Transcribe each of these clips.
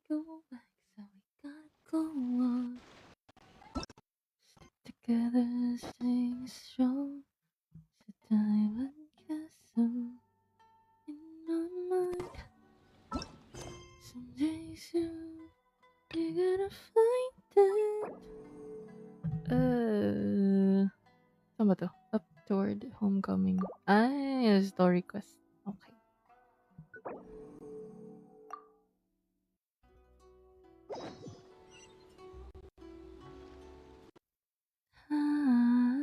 go back, so we gotta go on. Together, staying strong. It's a diamond castle in our mind. Someday soon, we're gonna find it. Saan ba to? Up toward homecoming. Ay, story quest. Okay. Ah,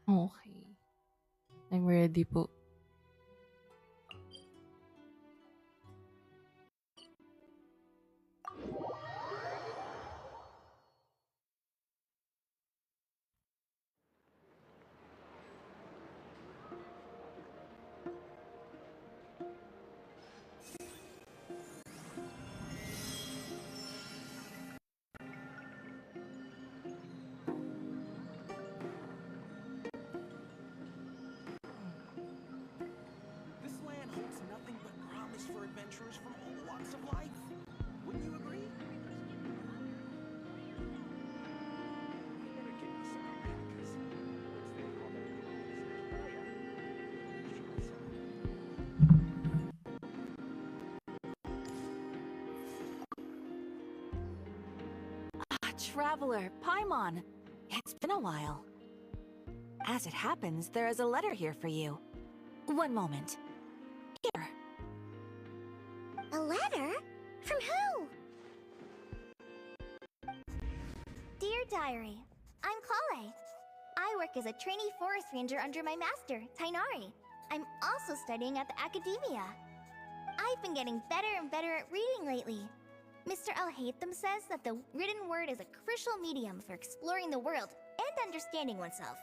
okay. I'm ready po. This land holds nothing but promise for adventurers from all walks of life. Wouldn't you agree? Traveler, Paimon. It's been a while. As it happens, there is a letter here for you. One moment. Here. A letter? From who? Dear Diary, I'm Kale. I work as a trainee forest ranger under my master, Tainari. I'm also studying at the academia. I've been getting better and better at reading lately. Mr. Al-Haytham says that the written word is a crucial medium for exploring the world and understanding oneself.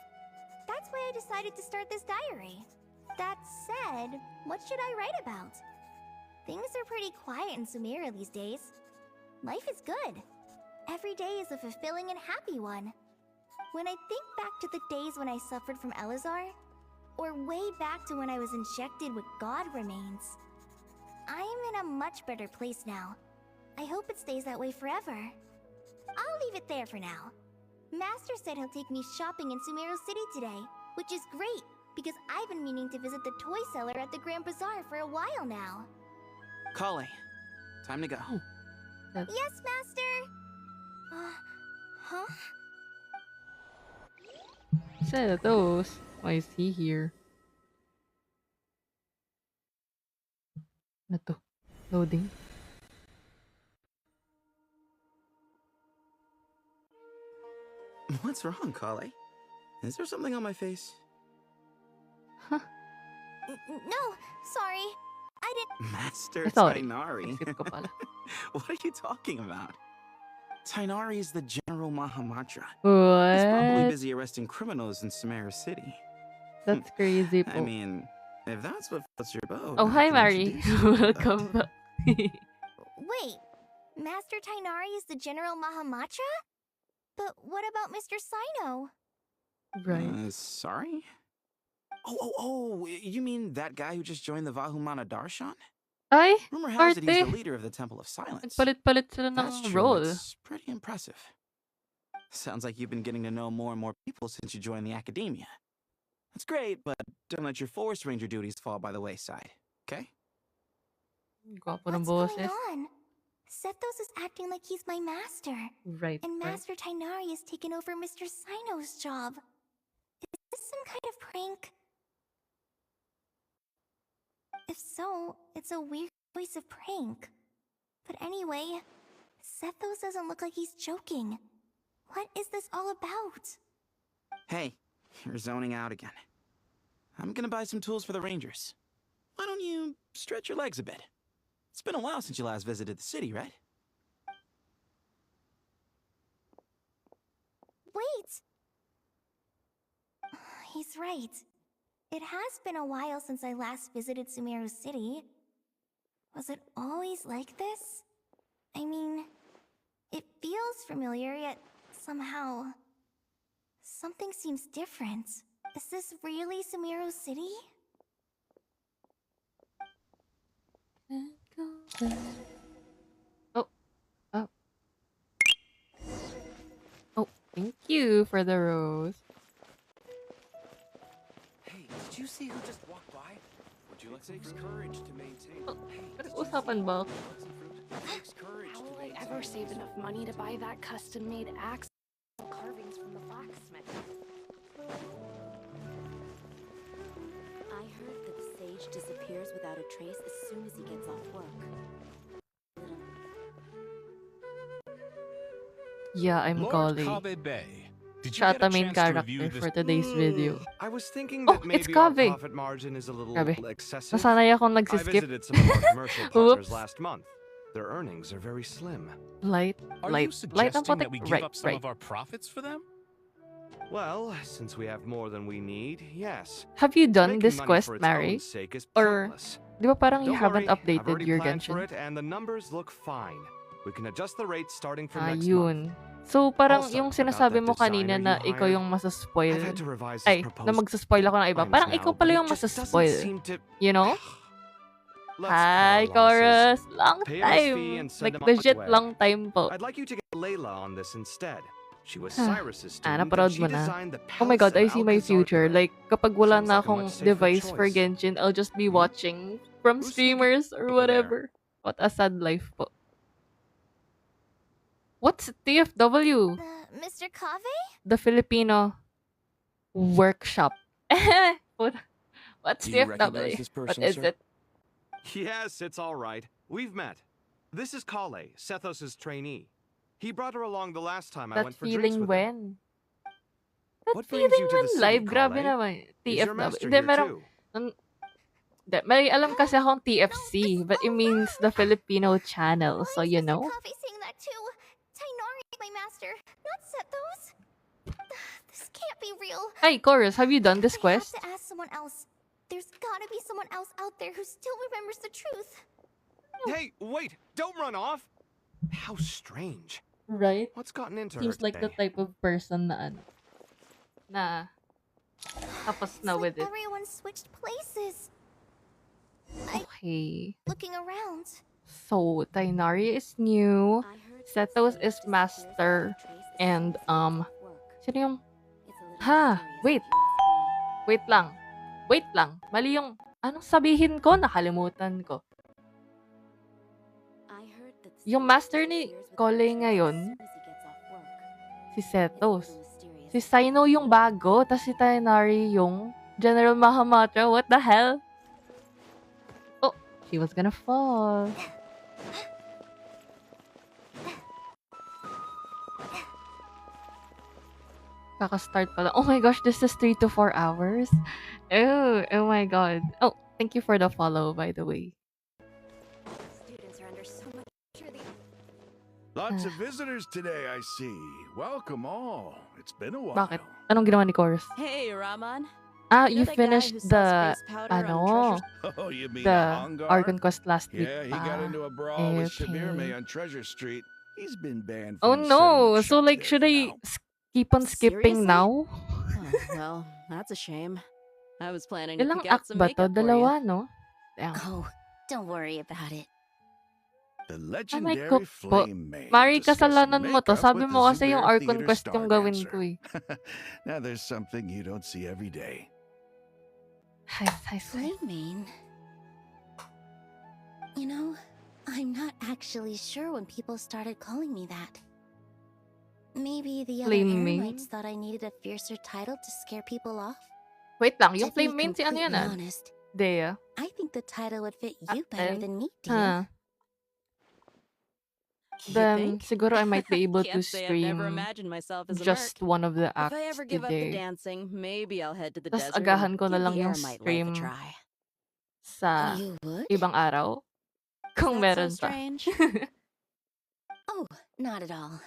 That's why I decided to start this diary. That said, what should I write about? Things are pretty quiet in Sumeria these days. Life is good. Every day is a fulfilling and happy one. When I think back to the days when I suffered from Elazar, or way back to when I was injected with God remains, I am in a much better place now. I hope it stays that way forever. I'll leave it there for now. Master said he'll take me shopping in Sumeru City today, which is great, because I've been meaning to visit the toy seller at the Grand Bazaar for a while now. Kale, time to go. Yes, Master! Huh? Set of those. Why is he here? Ano to? Loading? What's wrong, Kale? Is there something on my face? Huh? No, sorry. I didn't. Master Sorry. Tainari. Skip ko pala. What are you talking about? Tainari is the General Mahamatra. He's probably What? busy arresting criminals in Sumeru City. That's crazy I po. mean, if that's what floats your boat, Oh, I hi, can Mari. introduce you, Welcome back. Wait, Master Tainari is the General Mahamatra? But what about Mr. Sino? Right. Sorry? Oh, you mean that guy who just joined the Vahumana Darshan? Ay, Rumor has it he's the arte. leader of the Temple of Silence. Nagpalit-palit sila That's ng true, role. it's pretty impressive. Sounds like you've been getting to know more and more people since you joined the academia. That's great, but don't let your forest ranger duties fall by the wayside, okay? Gwapo ng What's going boses. on? Sethos is acting like he's my master. Right, And right. Master Tainari has taken over Mr. Sino's job. Is this some kind of prank? If so, it's a weird choice of prank. But anyway, Sethos doesn't look like he's joking. What is this all about? Hey, you're zoning out again. I'm gonna buy some tools for the rangers. Why don't you stretch your legs a bit? It's been a while since you last visited the city, right? Wait! He's right. It has been a while since I last visited Sumeru City. Was it always like this? I mean, it feels familiar, yet somehow... something seems different. Is this really Sumeru City? Oh, oh, oh, thank you for the rose. Hey, did you see who just walked by? Would you like some fruit? Courage to maintain. Oh, Hey, nag-usapan ba? It takes courage How to will I maintain. ever save enough money to buy that custom-made axe carvings from the blacksmith? I heard that Sage disappears without a trace as soon as he gets off work. Yeah, I'm Lord Golly. Kave Bay, did you Siya get ata a main chance to review character this? for today's video. I was thinking Oh, that it's maybe our Kave. profit margin is a little Grabe. excessive. Nasanay akong I nagsiskip. visited some of our commercial partners Oops. last month. Their earnings are very slim. Light, Are light, you light ang suggesting putik. that we give Right, up some right. of our profits for them? Well, since we have more than we need, yes. Have you done Making this money quest, for its Mary? own sake is Or, pointless. di ba parang you Don't haven't worry, I've updated already your planned for Genshin? it, and the numbers look fine. We can adjust the rates starting from Ah, next month. yun. So, parang Also, yung about sinasabi that mo kanina designer na you ikaw hired, yung I've masaspoil. had to revise Ay, his na proposed magsaspoil ako ng iba. lines Parang now, ikaw but pala it yung just doesn't masaspoil. seem to- You know? Let's Hi, cut our losses. Chorus! Long Pay him his fee time! and send Like, him on his legit way. long time po. I'd like you to get Layla on this instead. She was Ah, Cyrus's student, and napanood she mo na. designed the Oh my palace god, at I see my Alcazar future. Glen. Like, kapag wala Seems na like a akong much safer device for choice. Genshin, I'll just be watching from Who's sneaking streamers or over there? whatever. What a sad life po. What's TFW? Mr. Kave? The Filipino Workshop. What's Do you TFW? recognize this What person, is sir? it? Yes, it's all right. We've met. This is Kale, Sethos' trainee. He brought her along the last time I That went for drinks feeling with him. when? That What brings feeling you to the when city, live? Grabe Kale? naman. Is your TFW. master Hindi, here merong... too? Hindi, may alam kasi akong TFC, but it means the Filipino channel, so Why is you Mr. know? Kave saying that too? Tainari is my master, not Sethos. This can't be real. Hey, Chorus, have you done this I quest? have to ask someone else. There's gotta be someone else out there who still remembers the truth. Hey, wait! Don't run off! How strange. Right? What's gotten into Seems her like the today? type of person na ano. Na, tapos It's na like with it. everyone switched places. Okay. Looking around. So, Tainari is new. I heard that Sethos Sage is disappears master. without a trace as And, soon as he gets off work. Sino yung... It's a little Ha! mysterious Wait! if you ask me. Wait lang. Wait lang. Mali yung... Anong sabihin ko? Nakalimutan ko. I heard that Yung Sage master ni disappears without a Cole trace as ngayon, soon as he gets off work. si It's a Sethos. little mysterious. Si Sino yung bago, tas si Tainari yung General Mahamatra. What the hell? Oh, she was gonna fall. Kaka-start pala. Oh my gosh, this is 3 to 4 hours. Oh my god. Oh, thank you for the follow, by the way. Students are under so much pressure. Lots of visitors today, I see. Welcome all. It's been a while. Bakit? Anong ginawa ni Chorus? Hey, Raman. Ah, You know you that guy who finished sells the, face powder on ano, Treasure Oh, you mean the Hangar? Argon Quest last week Yeah, he pa. got into a brawl with Shabirme Okay. on Treasure Street. He's been banned Oh from no! setting up So shop like, there should for I now. keep on skipping Seriously? now? Oh, well, that's a shame. I was planning to Ilang pick out act some ba to? makeup for you. Dalawa, no? Damn. Oh, don't worry about it. The I legendary cook po. Flame Maid Mari, discussing kasalanan mo to. makeup Sabi with mo the kasi yung Zubair Archon Theater Quest star yung gawin dancer. ko eh. Now there's something you don't see every day. Hi. Flame. You know, I'm not actually sure when people started calling me that. Maybe the other Flame Maid? Eremites thought I needed a fiercer title to scare people off. Wait lang, yung To be flame main si ano yan completely ah? honest, Dea. I think the title would fit Ah, you better then? than me, dear. Huh. You Then, think? siguro I might be able to Can't say I've never stream imagined myself as a just merc. one of the If I acts ever give up the today. dancing, maybe I'll head to the Tas desert agahan and ko na give lang the yung Eremite life a stream try. sa You would? ibang araw. Kung Is that so meron pa. strange? Oh, not at all.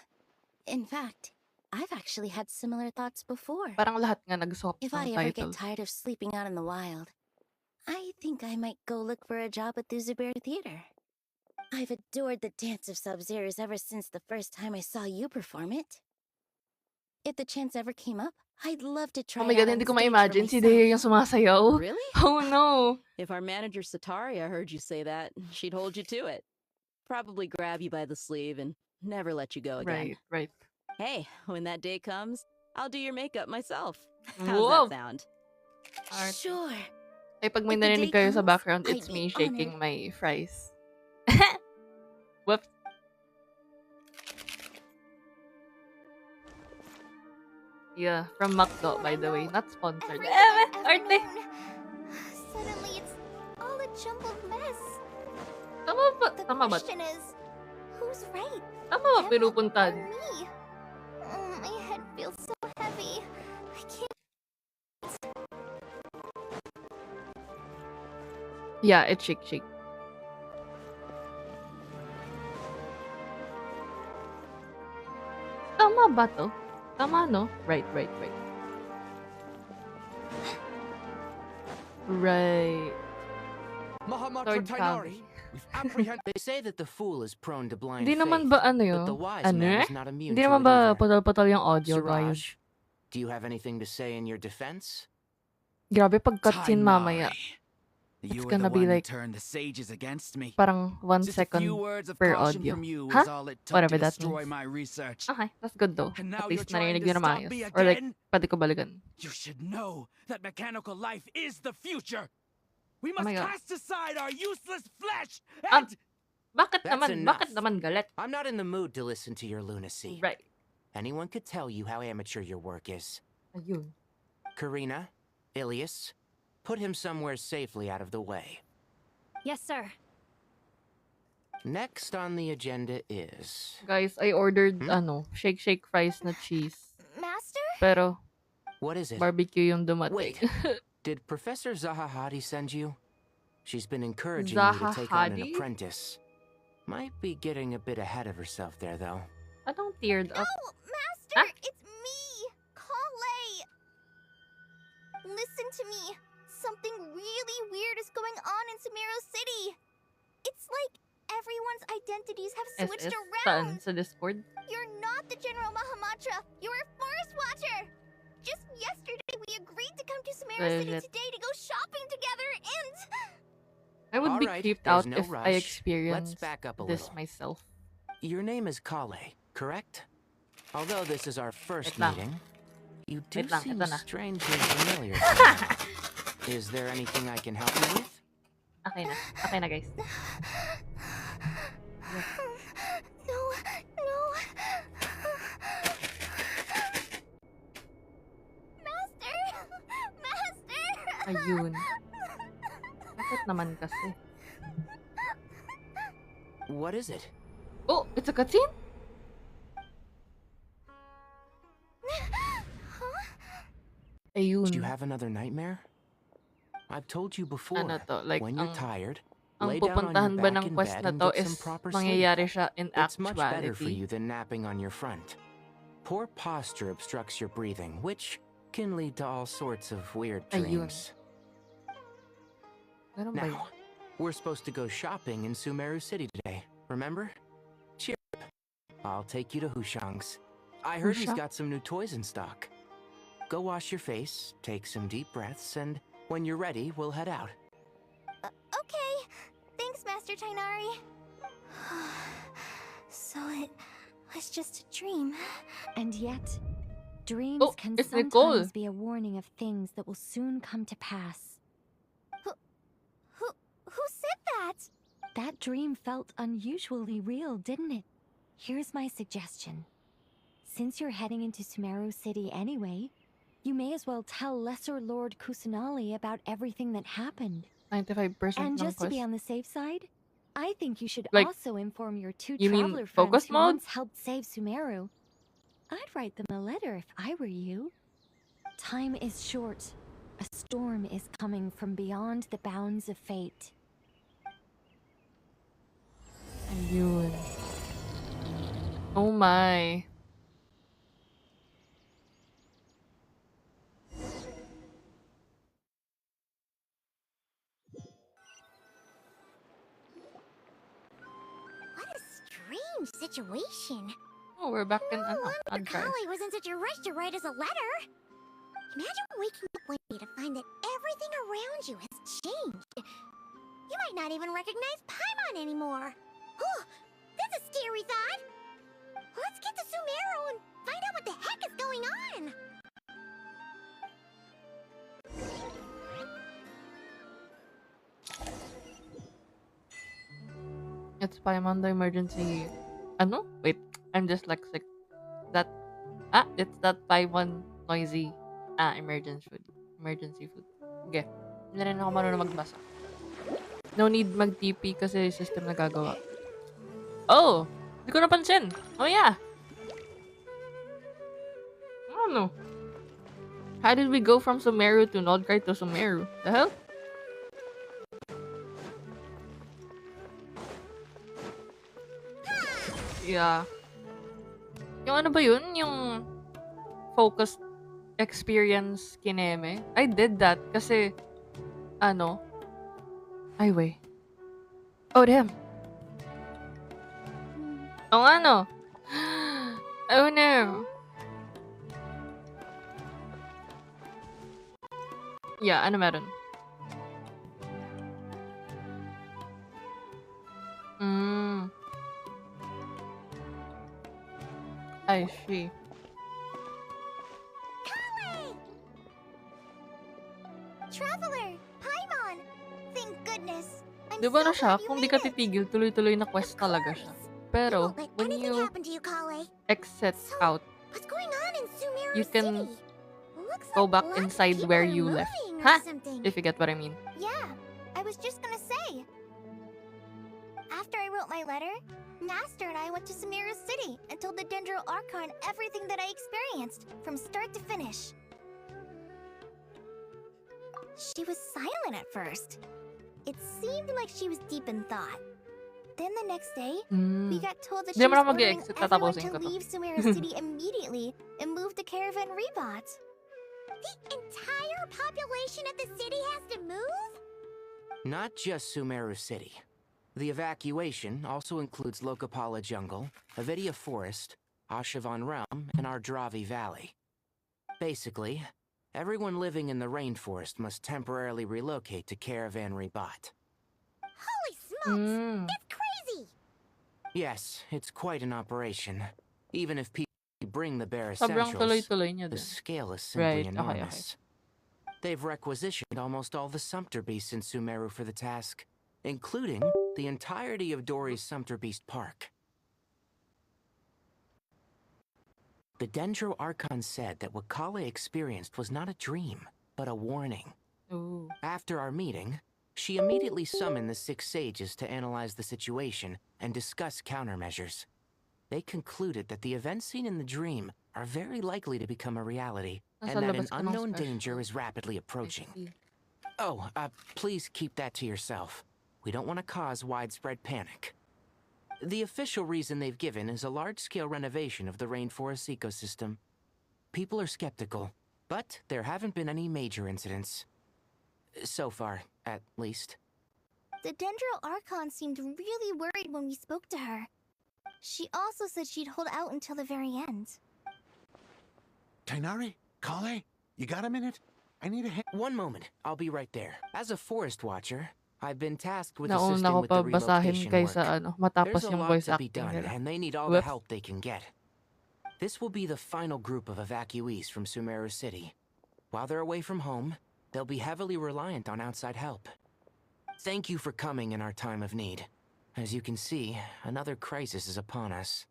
In fact, I've actually had similar thoughts before. Parang lahat nga nag-swap If ng I ever title. get tired of sleeping out in the wild, I think I might go look for a job at the Zubair Theater. I've adored the dance of Sub-Zeros ever since the first time I saw you perform it. If the chance ever came up, I'd love to try Oh my it out god, on hindi ko stage for ma-imagine si myself. Dea yung sumasayaw. Really? Oh no! If our manager Sataria heard you say that, she'd hold you to it. probably grab you by the sleeve and never let you go again. Right. Hey, when that day comes, I'll do your makeup myself. How's Whoa! that sound? Art. Sure. Ay, pag may If the narinig day kayo sa comes, background, I'd it's be me shaking honored. my fries. Whoops. Yeah, from McDo, by the way. Not sponsored. Everything I've ever Arte! known. Suddenly, it's all a jumbled mess. The Tama ba? question is, who's right? Tama ba Them or pinupuntahan? me? My head feels so heavy. I can't. Yeah, it's shake. Tama ba to? Tama, no? Right. Right. Mahamatra Lord Tainari, Kami. we've apprehended. They say that the fool is prone to blind Hindi faith, naman ba ano but yun? the wise Ano man eh? is not immune Hindi to naman it ba either. patol-patol yung audio, guys? Siraj, do you have anything to say in your defense? Grabe, pag cutscene mamaya, You it's were gonna the be one who like, turned the sages against me. parang 1 Just a few second words of per caution audio. from you Huh? was all it took Whatever to that destroy means. my research. Okay, that's good though. And now At you're least trying narinig to yun na stop maayos. me Or like, again? pwede ko balikan. You should know that mechanical life is the future. We Oh must my God. cast aside our useless flesh Ah, and... Bakit That's naman? enough. Bakit naman galit? I'm not in the mood to listen to your lunacy. Right. Anyone could tell you how amateur your work is. Ayun. Karina, Ilias, put him somewhere safely out of the way. Yes, sir. Next on the agenda is... Guys, I ordered, shake fries na cheese. Master? Pero, What is it? barbecue yung dumating. Wait, did Professor Zahahadi send you? She's been encouraging me to take on an Zahahadi? apprentice. Might be getting a bit ahead of herself there, though. Anong teared up? No, Master! Huh? It's me! Kale! Listen to me. Something really weird is going on in Sumeru City. It's like everyone's identities have switched SS? around. Saan? Sa Discord? You're not the General Mahamatra. You're a forest watcher. Just yesterday, we agreed to come to Sumeru City Legit. today to go shopping together, and I would All be right, creeped there's out no if rush. I Let's experienced back up a this little. myself. Your name is Kale, correct? Although this is our first Wait lang. meeting, you do Wait lang, seem ito na. strangely familiar to me. Is there anything I can help you with? Okay na guys. no. Master! Ayun. Bakit naman kasi? What is it? Oh, it's a cutscene? Ayun. Did you have another nightmare? I've told you before, Ano to? Like, when you're tired, ang lay down on pupuntahan your ba back ng in quest bed na and to get is some proper mangyayari sleep. siya in It's much better for actuality? you than napping on your front. Poor posture obstructs your breathing, which can lead to all sorts of weird Ayun. dreams. Ganun ba yun? Now, we're supposed to go shopping in Sumeru City today, remember? Cheer up. I'll take you to Hushang's. I heard he's Hushang? got some new toys in stock. Go wash your face, take some deep breaths, and when you're ready, we'll head out. Okay. Thanks, Master Tainari. So it was just a dream. And yet, dreams Oh, can it's sometimes Nicole. be a warning of things that will soon come to pass. Who said that? That dream felt unusually real, didn't it? Here's my suggestion. Since you're heading into Sumeru City anyway, you may as well tell Lesser Lord Kusanali about everything that happened. 95% And ng just to be quest. on the safe side, I think you should Like, also inform your two you mean traveler focus friends who mode? once helped save Sumeru. I'd write them a letter if I were you. Time is short. A storm is coming from beyond the bounds of fate. Ayun. Oh my. What a strange situation. Oh, we're back in No wonder Nod-Krai. Kali was in such a rush to write us a letter. Imagine waking up one day to find that everything around you has changed. You might not even recognize Paimon anymore. That's a scary thought. Let's get to Sumeru and find out what the heck is going on. It's Paimon the emergency. Ano? Wait, I'm dyslexic. That it's that Paimon noisy. Emergency food. Emergency food. Okay. Hindi rin ako marunong magbasa. No need mag-TP kasi system na gagawa. Oh! Hindi ko napansin. Oh yeah. Ano? How did we go from Sumeru to Nod-Krai to Sumeru? The hell? Yeah. Yung ano ba yun? Yung focused experience kineme? I did that kasi ano? Ay, wait. Oh, damn. Oh, ano? Oh, no. Yeah, ano meron? I see. Traveler! Paimon! Thank goodness. I'm Di ba na so siya? glad you Kung di made ka it. titigil, tuloy-tuloy na quest Of talaga siya. course. We Pero, won't let when anything you happen to you, Kale. exit So, out, What's going on in Sumeru you can City? Looks go like back lots of inside people where are you left. moving or Ha? something. If you get what I mean. Yeah, I was just gonna say. After I wrote my letter, Master and I went to Sumeru City and told the Dendro Archon everything that I experienced, from start to finish. She was silent at first. It seemed like she was deep in thought. Then the next day, we got told that Di she naman was ako ordering mag-e-exit, everyone tatapusin to ko to. leave Sumeru City immediately and move to Caravan Rebot. The entire population of the city has to move? Not just Sumeru City. The evacuation also includes Lokapala Jungle, Avidia Forest, Ashavan Realm, and Ardravi Valley. Basically, everyone living in the rainforest must temporarily relocate to Caravan Rebot. Holy smokes! That's crazy! Yes, it's quite an operation. Even if people bring the bare Sobrang essentials, tuloy-tuloy niya the din. scale is simply Right, okay. enormous. They've requisitioned almost all the Sumpter Beasts in Sumeru for the task, including the entirety of Dory's Sumpter Beast Park. The Dendro Archon said that what Kale experienced was not a dream, but a warning. Ooh. After our meeting, she immediately summoned the 6 sages to analyze the situation and discuss countermeasures. They concluded that the events seen in the dream are very likely to become a reality, and that an unknown danger is rapidly approaching. Oh, please keep that to yourself. We don't want to cause widespread panic. The official reason they've given is a large-scale renovation of the rainforest ecosystem. People are skeptical, but there haven't been any major incidents. So far, at least. The Dendro Archon seemed really worried when we spoke to her. She also said she'd hold out until the very end. Tainari? Kale? You got a minute? I need a hand. One moment, I'll be right there. As a forest watcher, I've been tasked with Nauna assisting ko with pa the basahin relocation kaysa work. ano, matapos There's a yung lot voice to be acting done, nila. and they need all the help they can get. This will be the final group of evacuees from Sumeru City. While they're away from home, they'll be heavily reliant on outside help. Thank you for coming in our time of need. As you can see, another crisis is upon us.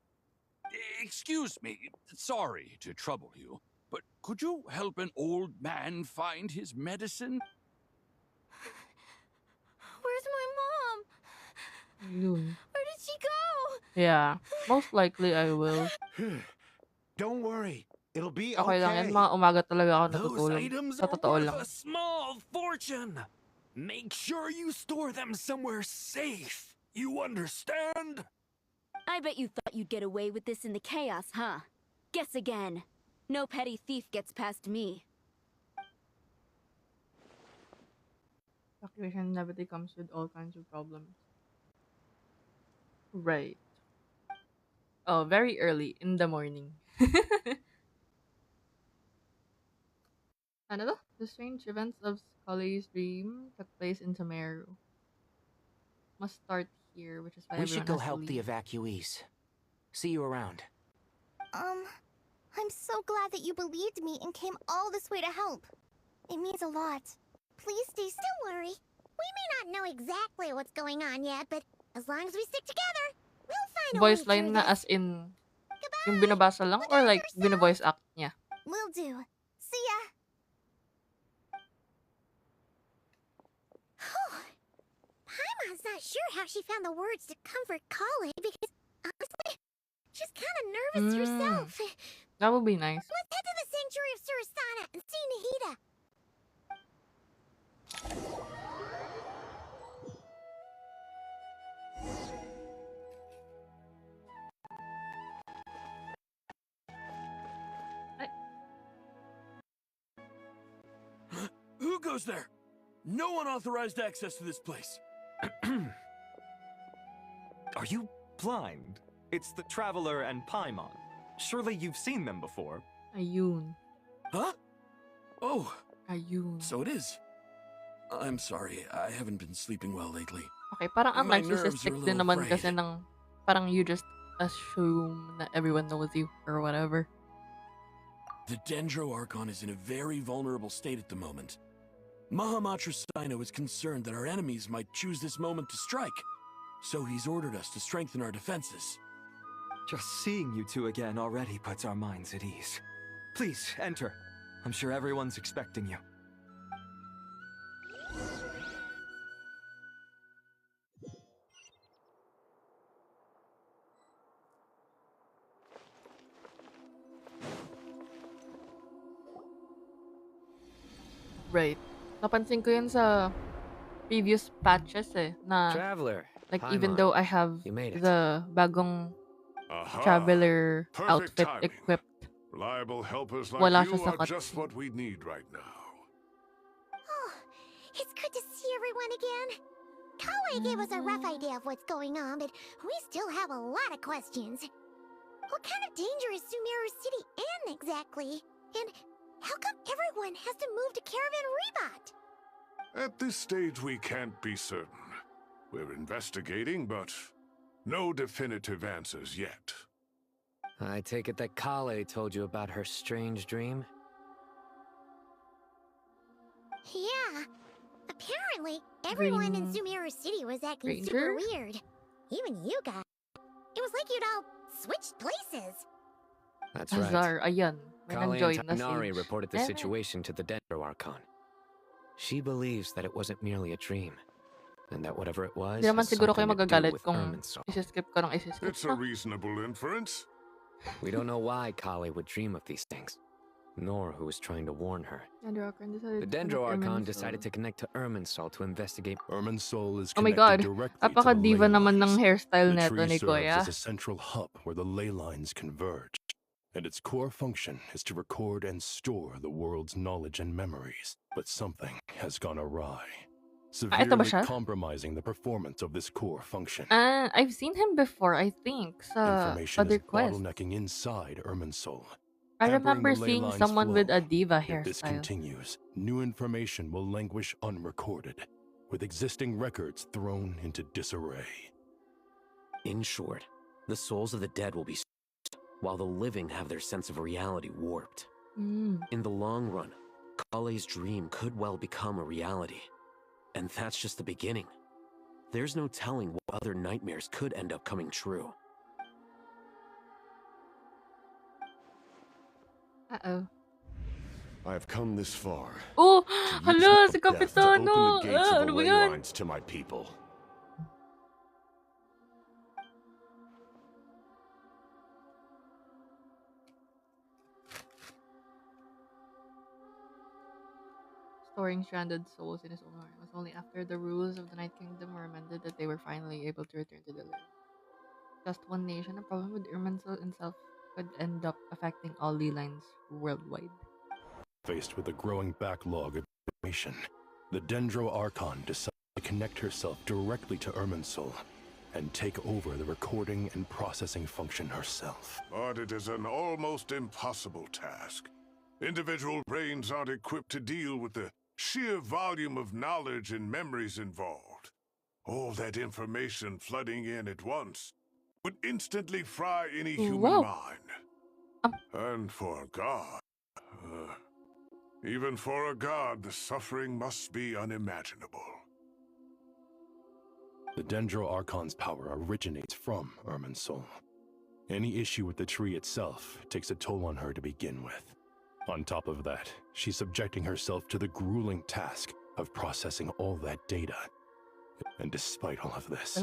Excuse me, sorry to trouble you, but could you help an old man find his medicine? Where's my mom? Yun. Where did she go? Yeah. Most likely I will. Don't worry. It'll be Okay lang yan. okay. Mga umaga talaga ako Those natutulog. items Sa are totoo worth lang. a small fortune. Make sure you store them somewhere safe. You understand? I bet you thought you'd get away with this in the chaos, huh? Guess again. No petty thief gets past me. Evacuation inevitably comes with all kinds of problems. Right. Oh, very early in the morning. Ano to? The strange events of Scully's dream took place in Sumeru. Must start here, which is why We should everyone go has to help the leave. evacuees. See you around. I'm so glad that you believed me and came all this way to help. It means a lot. Please stay still. Don't worry. We may not know exactly what's going on yet, but as long as we stick together, we'll find a way Voice line through na this. as in yung binabasa lang or like bina-voice act niya? Will do. See ya. Paimon's not sure how she found the words to comfort Kale because, honestly, she's kind of nervous herself. That would be nice. Let's head to the Sanctuary of Surasana and see Nahida. Who goes there? No unauthorized access to this place. Are you blind? It's the Traveler and Paimon. Surely you've seen them before. Ayun. Huh? Oh. Ayun. So it is. I'm sorry, I haven't been sleeping well lately. Okay, parang ang My nerves are a narcissistic little din naman frayed. kasi ng parang you just assume that everyone knows you or whatever. The Dendro Archon is in a very vulnerable state at the moment. Mahamatra Sino is concerned that our enemies might choose this moment to strike, so he's ordered us to strengthen our defenses. Just seeing you two again already puts our minds at ease. Please, enter. I'm sure everyone's expecting you. Right. Napansin ko yun sa previous patches na Traveler, like even though I have you made it. the bagong Aha! traveler Perfect outfit timing. equipped, Reliable helpers like wala you siya sa are just cutscene. what we need right now. Oh, it's good to see everyone again. Kale gave us a rough idea of what's going on, but we still have a lot of questions. What kind of danger is Sumeru City in exactly? And how come everyone has to move to Caravan Rebot? At this stage, we can't be certain. We're investigating, but no definitive answers yet. I take it that Kale told you about her strange dream? Yeah. Apparently, everyone in Sumeru City was acting super Ranger? weird. Even you guys. It was like you'd all switched places. That's right. Azar, ayan. May Kale nanjoin and na Tainari Sage. reported the Eh, situation to the Dendro Archon. She believes that it wasn't merely a dream, and that whatever it was Hindi naman has siguro kayo something to do magagalit with kung Irminsul. isi-skip ko ng isi-skip. It's a reasonable inference. We don't know why Kale would dream of these things, nor who was trying to warn her. The Dendro Archon decided to connect to Irminsul to investigate. Irminsul is Oh my connected god, directly to the napaka-diva ley naman ng lines. hairstyle The neto tree ni serves Kuya. as a central hub where the ley lines converge, and its core function is to record and store the world's knowledge and memories. But something has gone awry, ito ba severely siya? compromising the performance of this core function. I've seen him before, I think, sa Information other is quest. bottlenecking inside Irminsul. I hampering remember the ley seeing line's someone with a flow. diva If this hairstyle. continues, new information will languish unrecorded, with existing records thrown into disarray. In short, the souls of the dead will be while the living have their sense of reality warped. Mm. In the long run, Kale's dream could well become a reality. And that's just the beginning. There's no telling what other nightmares could end up coming true. Uh-oh. I've come this far. Oh, to use hala, my si death to open Kapitano. the gates of Ano the ba ley yan? lines to my people. Storing stranded souls in his own heart. It was only after the rules of the Night Kingdom were amended that they were finally able to return to the land. Just one nation, a problem with Irminsul itself could end up affecting all ley lines worldwide. Faced with a growing backlog of information, the Dendro Archon decided to connect herself directly to Irminsul and take over the recording and processing function herself. But it is an almost impossible task. Individual brains aren't equipped to deal with the sheer volume of knowledge and memories involved. All that information flooding in at once would instantly fry any human Wow. mind. And for a god, even for a god, the suffering must be unimaginable. The Dendro Archon's power originates from Irmin's soul. Any issue with the tree itself takes a toll on her to begin with. On top of that, she's subjecting herself to the grueling task of processing all that data. And despite all of this,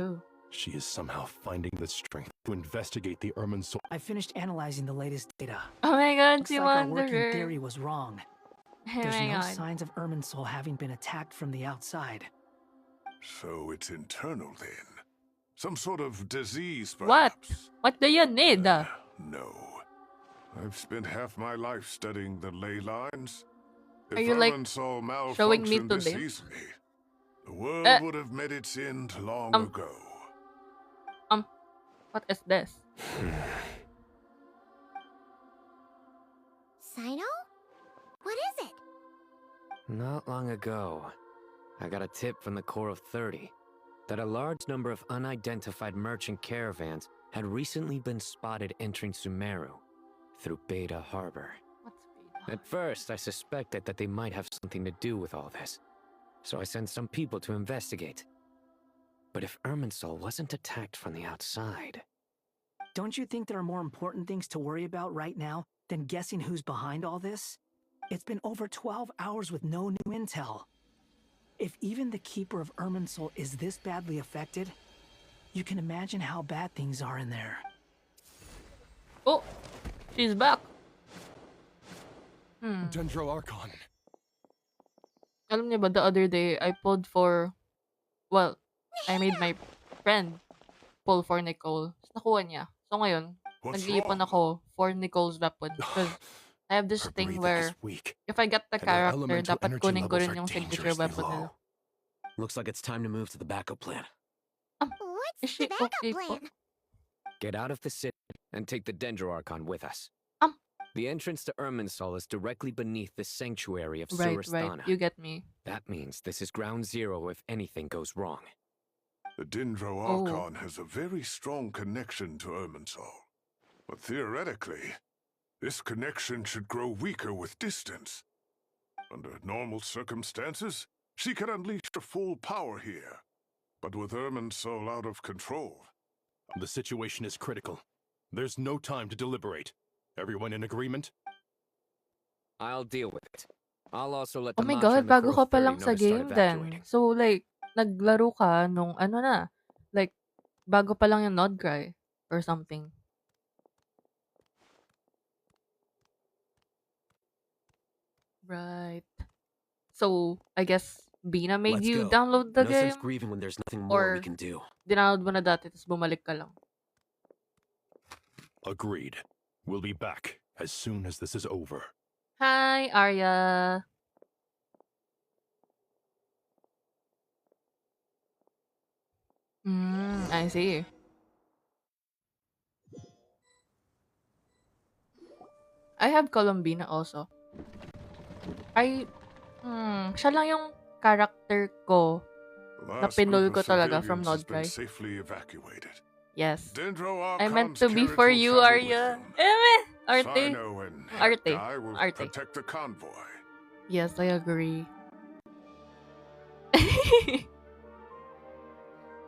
she is somehow finding the strength to investigate the Irmin's soul. I finished analyzing the latest data. Oh my god, Looks si like our working Wanderer. theory was wrong. Oh There's my no god. signs of Irmin's soul having been attacked from the outside. So it's internal then. Some sort of disease, What? perhaps. What do you need? No. I've spent half my life studying the ley lines. If Are you, like, Irmin's soul showing me malfunctioned to this this? easily, the world would have met its end long ago. What is this? Sino? What is it? Not long ago, I got a tip from the Corps of 30 that a large number of unidentified merchant caravans had recently been spotted entering Sumeru through Beta Harbor. At first, I suspected that they might have something to do with all this, so I sent some people to investigate. But if Irminsul wasn't attacked from the outside... Don't you think there are more important things to worry about right now than guessing who's behind all this? It's been over 12 hours with no new intel. If even the Keeper of Irminsul is this badly affected, you can imagine how bad things are in there. Oh, she's back. Dendro Archon. Alam niyo ba, the other day, I pulled for... Well, I made my friend pull for Nicole. Tapos nakuha niya. So ngayon, nag-iipon ako for Nicole's weapon. Because I have this thing where if I get the character, dapat kunin ko rin yung signature weapon nila. Looks like it's time to move to the backup plan. What's the backup plan? Get out of the city and take the Dendro Archon with us. The entrance to Irminsul is directly beneath the sanctuary of Surastana. Right, you get me. That means this is ground zero if anything goes wrong. The Dendro Archon has a very strong connection to Irminsul. But theoretically, this connection should grow weaker with distance. Under normal circumstances, she can unleash her full power here. But with Irminsul out of control... The situation is critical. There's no time to deliberate. Everyone in agreement? I'll deal with it. I'll also let the Oh my Mantra god, and the bago Crew ka of pa 30 lang know sa to start game evacuating. then. So like, naglaro ka nung ano na, like, bago pa lang yung Nod-Krai or something. Right. So, I guess Bina made Let's you go. download the No game? sense grieving when there's nothing more we Or can do. dinownload mo na dati tapos bumalik ka lang? Agreed. We'll be back as soon as this is over. Hi, Arya. I see. I have Colombina also. Siya lang yung character ko na Last pinul group ko of talaga from civilians has been Nod-Krai. safely evacuated. Yes. Dendro I meant Archon's to be carriage for will you, travel Arya. with them. Arte. Sino and Arte. Guy will Arte. protect the convoy. Yes, I agree.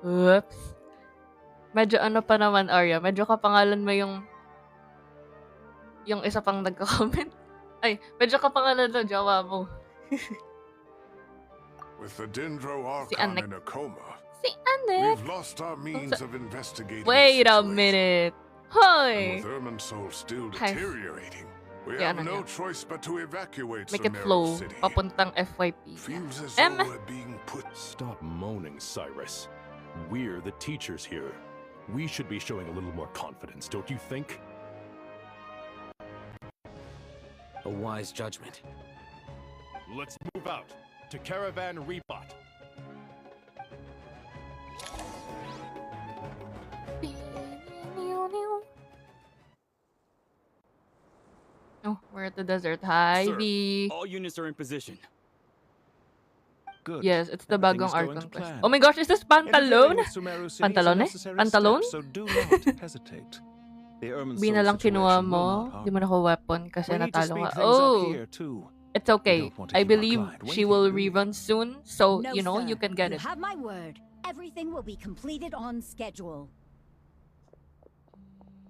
Whoops. Medyo ano pa naman, Arya. Medyo kapangalan mo yung isa pang nagko-comment. Ay, medyo kapangalan ng jowa mo. With the Dendro Si Archon Anek. in a coma, Si Anek. we've lost our means of investigating Wait the a situation. minute. And Hoy! with Irminsul still Hi. deteriorating, we Yeah, have ano no niya? choice but to evacuate Make it Sumeru flow. City. Papuntang FYP. Feels as Em. though we're being put... Stop moaning, Cyrus. We're the teachers here. We should be showing a little more confidence, don't you think? A wise judgment. Let's move out to Caravan Rebot. Oh, we're at the desert. Hi, Sir, B. all units are in position. Good. Yes, it's the Everything bagong is going Archon to quest. plan. Oh my gosh, is this Interfering Pantalon? with Sumeru City is a Pantalone? necessary Pantalon? step, so do not hesitate. The Bi na Irminsul lang kinuha situation will not mo. harm Di mo na ko weapon kasi We need to natalo speed ka. things up Oh! here, too. It's okay. don't want to I keep our believe client she waiting, will do we? rerun soon, so, No, you know, sir. you can get You it. have my word. Everything will be completed on schedule.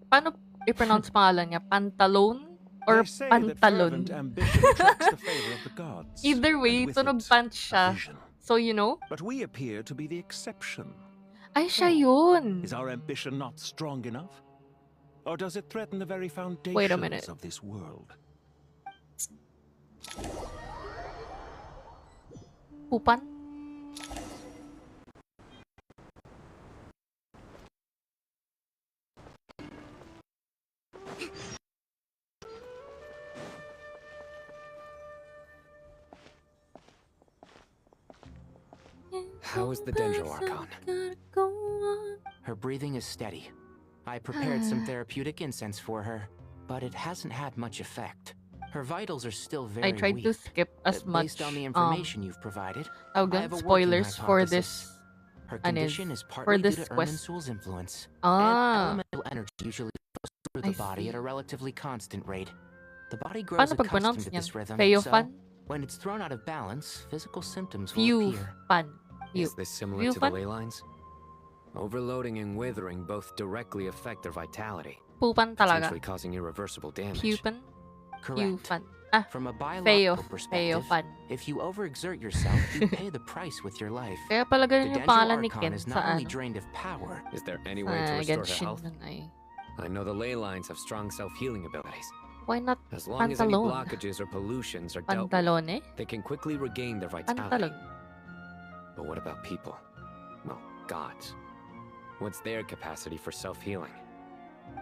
Paano i-pronounce pangalan niya? Pantalon? Or They say that fervent Pantalon? ambition attracts the favor of the gods. Either way, and with tunog it, pants a siya. vision. So, you know? But we appear to be the exception. Ay, siya yun! Is our ambition not strong enough? Or does it threaten the very Wait a minute. foundations of this world? Pupan? How is the Dendro Archon? Her breathing is steady. I prepared some therapeutic incense for her, but it hasn't had much effect. Her vitals are still very I tried weak. to skip as much, Based on the information you've provided, tawag I dun, have a working spoilers for hypothesis. this. Her Ano condition is for partly due this to quest. Irminsul's influence. Ah. And elemental energy usually flows through I the body see. at a relatively constant rate. The body grows Paano accustomed pag-pronounce to niyan? this rhythm, Feofan? so when it's thrown out of balance, physical symptoms will appear. Feofan. Is this similar to the ley lines? Overloading and withering both directly affect their vitality, Pupan talaga. potentially causing irreversible damage. Pupan? Correct. Feofan. Ah, From a biological Feo. perspective, Feofan. if you overexert yourself, you pay the price with your life. Kaya pala ganun The yung Dendro pangalan ni Archon Ken is sa not only ano. drained of power. Is there any way to Sa restore her Genshin health? nun ay. I know the ley lines have strong self-healing abilities. Why not As long as any Pantalon? blockages or pollutions are dealt with, Pantalone? they can quickly regain their vitality. Pantalon. But what about people? Well, gods. What's their capacity for self-healing?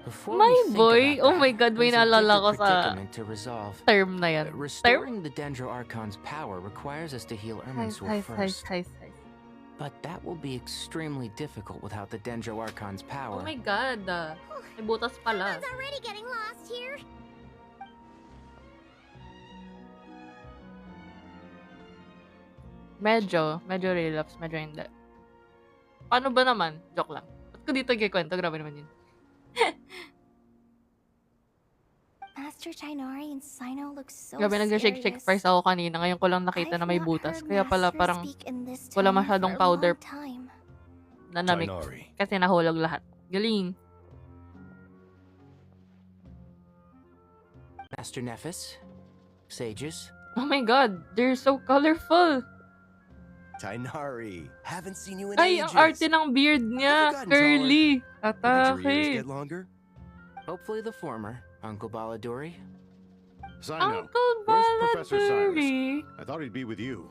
Before My we think boy! about Oh that, my God, may there's a naalala deeper ko sa predicament to resolve. term na yan. Term? Restoring the Dendro Archon's power requires us to heal Irminsul first. But that will be extremely difficult without the Dendro Archon's power. Oh my God! May butas pala. Everyone's already getting lost here. Medyo relapse, medyo hindi. Paano ba naman? Joke lang. Ba't ko dito kikwento? Grabe naman yun. Master Tighnari and Sino look so Grabe, nag-shake serious. price ako kanina. Ngayon ko lang nakita na may I've not butas. heard Kaya pala Master parang speak in this wala tone masyadong for a long powder time. na namix. Tighnari. Kasi nahulog lahat. Galing. Master Nephis, sages. Oh my God! They're so colorful! Tighnari, haven't seen you in Ay, ages. ang arte ng beard niya! gotten Curly! Did your ears Atake! get longer? Hopefully the former, Uncle Baladori. Sino, Uncle where's Professor Cyrus? Baladori! I thought he'd be with you.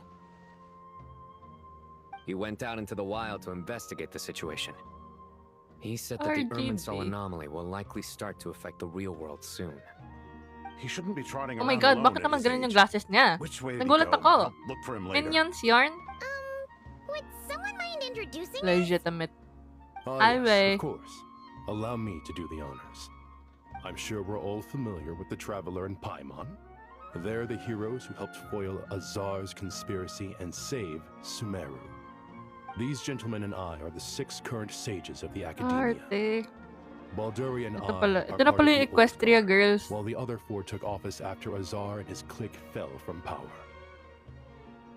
He went out into the wild to investigate the situation. He said that the RGB. Irminsul anomaly will likely start to affect the real world soon. He shouldn't be trotting Oh my around God, alone bakit at naman his ganun yung age. glasses niya? Which way did he Nagulat go? ako. I'll look for him later. Minions yarn? Would someone mind introducing us? Legitimate. Ah, Ay, yes, wey. of course. Allow me to do the honors. I'm sure we're all familiar with the Traveler and Paimon. They're the heroes who helped foil Azar's conspiracy and save Sumeru. These gentlemen and I are the 6 current sages of the Academia. Arte. Balduri and Ito I pala. are Ito na part pala of yung the Equestria Old Guard, girls. while the other 4 took office after Azar and his clique fell from power.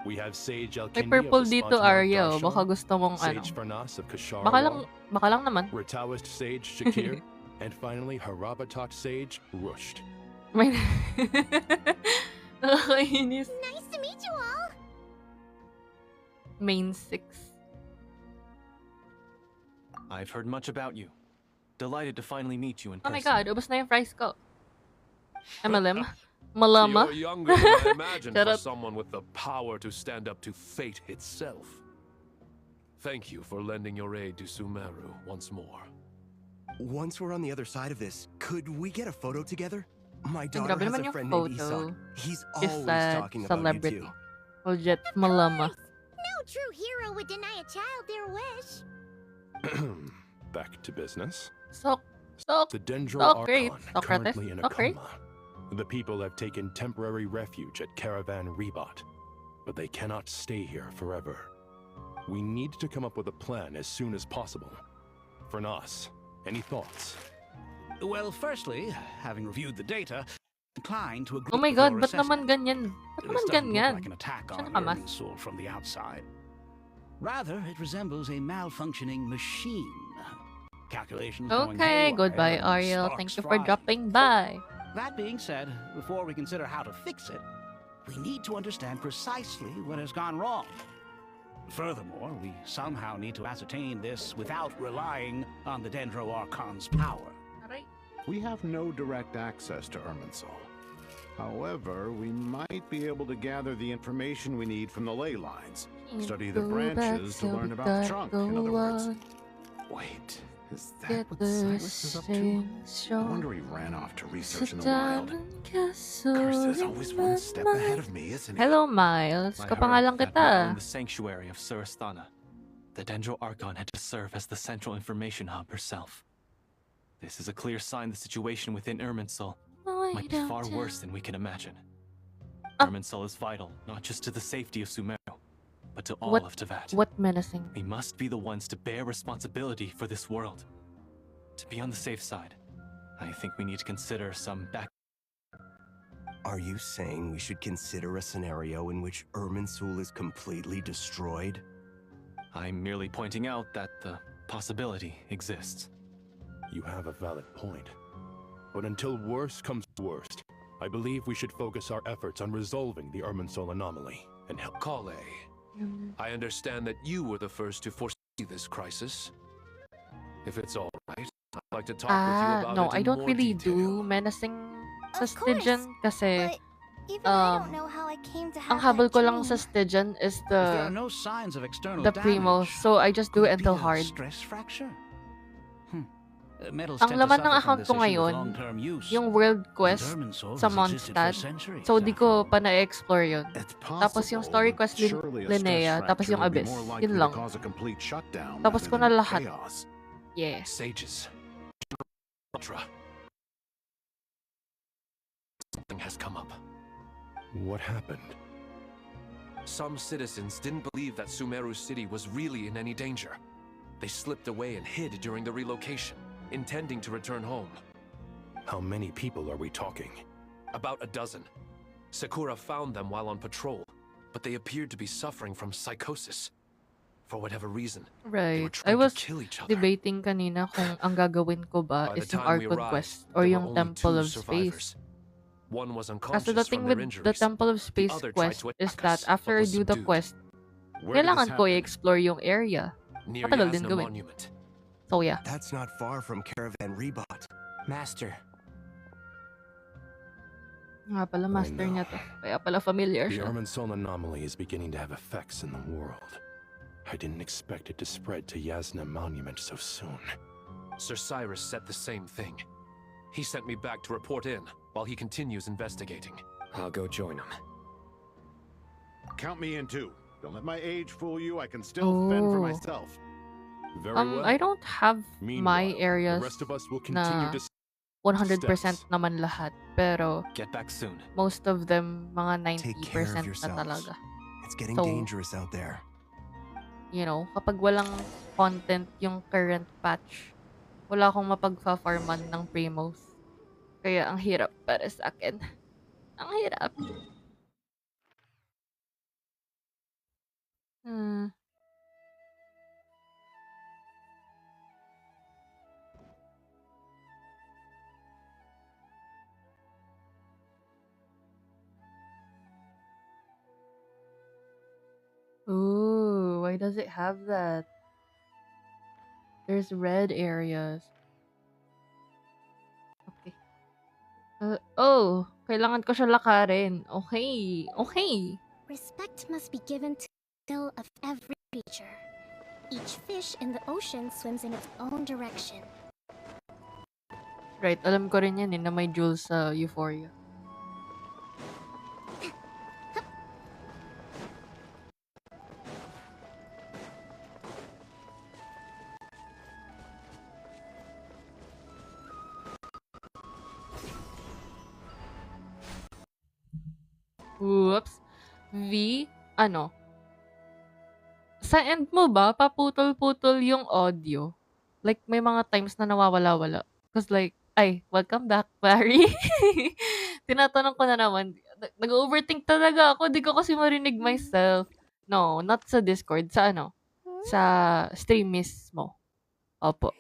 We have Sage May Alkindi purple of the dito, Spontanar Arya. Darshan, Baka gusto mong ano. Sage Farnas of Kashara, Baka lang naman. Ritaoist Sage Shakir, and finally Harabatot Sage Rusht. May... Nakakainis. Nice to meet you all. Main 6. I've heard much about you. Delighted to finally meet you in Oh person. my God, ubos na yung fries ko. MLM? Malama? You're younger than I imagined Shut for up. someone with the power to stand up to fate itself. Thank you for lending your aid to Sumeru once more. Once we're on the other side of this, could we get a photo together? My Ay, daughter grabe has naman a yung friend named photo. Isan. He's Is always that talking about celebrity? you too. Legit, malama. No true hero would deny a child their wish. Back to business. So The Dendro great. Archon, Socrates. currently in a So great. coma. The people have taken temporary refuge at Caravan Rebot. but they cannot stay here forever. We need to come up with a plan as soon as possible. For Nas, any thoughts? Well, firstly, having reviewed the data, inclined to agree Oh my with god, your ba't naman assessment. ganyan? Ba't This naman doesn't look ganyan? like an attack Siya on nakamas. Irminsul from the outside. Rather, it resembles a malfunctioning machine. Calculations going Okay, haywire goodbye, and Ariel. sparks Thank you for flying. dropping by. That being said, before we consider how to fix it, we need to understand precisely what has gone wrong. Furthermore, we somehow need to ascertain this without relying on the Dendro Archon's power. We have no direct access to Irminsul. However, we might be able to gather the information we need from the ley lines. Study the branches to learn about the trunk, in other words. Wait, is that what Cyrus is up to? No wonder he ran off to research in the wild. Curse is always one step ahead of me, isn't he? Hello, Miles. I Kapangalan heard that now in kita. the sanctuary of Surasthana, the Dendro Archon had to serve as the central information hub herself. This is a clear sign the situation within Irminsul might be far worse than we can imagine. Irminsul is vital, not just to the safety of Sumeru, but to all of Teyvat. What menacing? We must be the ones to bear responsibility for this world. To be on the safe side, I think we need to consider some back. Are you saying we should consider a scenario in which Irminsul is completely destroyed? I'm merely pointing out that the possibility exists. You have a valid point. But until worse comes to worst, I believe we should focus our efforts on resolving the Irminsul anomaly and help. Kale, I understand that you were the first to foresee this crisis. If it's all right, I'd like to talk with you about No, it I in don't more really detail. do menacing sa Stygian kasi Even I don't know how I came to ang have habol that ko lang dream. sa Stygian is If there are the no signs of external Primos, damage, so I just do could it be until a hard. stress fracture? Metals Ang tend to laman ng suffer from account this ko issue with ngayon, long-term use. yung world And quest Irminsul sa has existed for Mondstadt. centuries, So, di after ko all. pa na-explore yun. Tapos yung story quest Surely a stress Linnea, tapos fracture yung would be Abyss. more likely Yun to lang. cause a complete shutdown Tapos rather ko na than lahat. chaos. Yeah. Sages. Ultra. Something has come up. What happened? Some citizens didn't believe that Sumeru City was really in any danger. They slipped away and hid during the relocation, intending to return home. How many people are we talking? About a dozen. Sakura found them while on patrol, but they appeared to be suffering from psychosis. For whatever reason, they were Right. I trying was to kill each other. debating kanina kung ang gagawin ko ba By the is yung time we Archon arrived, quest or there yung were only Temple two of survivors. Space. One was Kasi unconscious the thing from their with injuries. the Temple of Space other tried quest to is attack that us, after but I was do the subdued. quest, Where did kailangan this ko happen? i-explore yung area. Near Matagal din Yasna gawin. Monument. So yeah. That's not far from Caravan Rebot. Master. Nga pala, master niya to. Kaya pala familiar The siya. Irminsul anomaly is beginning to have effects in the world. I didn't expect it to spread to Yasna Monument so soon. Sir Cyrus said the same thing. He sent me back to report in while he continues investigating. I'll go join him. Count me in too. Don't let my age fool you. I can still fend for Oh. myself. Very well. I don't have my Meanwhile, areas the rest of us will continue na to 100% naman lahat. Pero Get back soon. most of them, mga Take care of 90% na yourselves. talaga. It's getting So, dangerous out there. You know, kapag walang content yung current patch, wala akong mapagfa-farman ng Primos. Kaya ang hirap para sa akin. Ang hirap. Hmm. Ooh, why does it have that? There's red areas. Okay. Oh, kailangan ko siya lakarin. Okay. Okay. Respect must be given to the will of every creature. Each fish in the ocean swims in its own direction. Right, alam ko rin yan na may jewels sa Euphoria. Whoops. V ano, sa end mo ba, paputol-putol yung audio? Like, may mga times na nawawala-wala. Cause like, ay, welcome back, Barry. Tinatanong ko na naman, nag-overthink talaga ako. Di ko kasi marinig myself. No, not sa Discord. Sa ano? Sa stream mismo. Opo.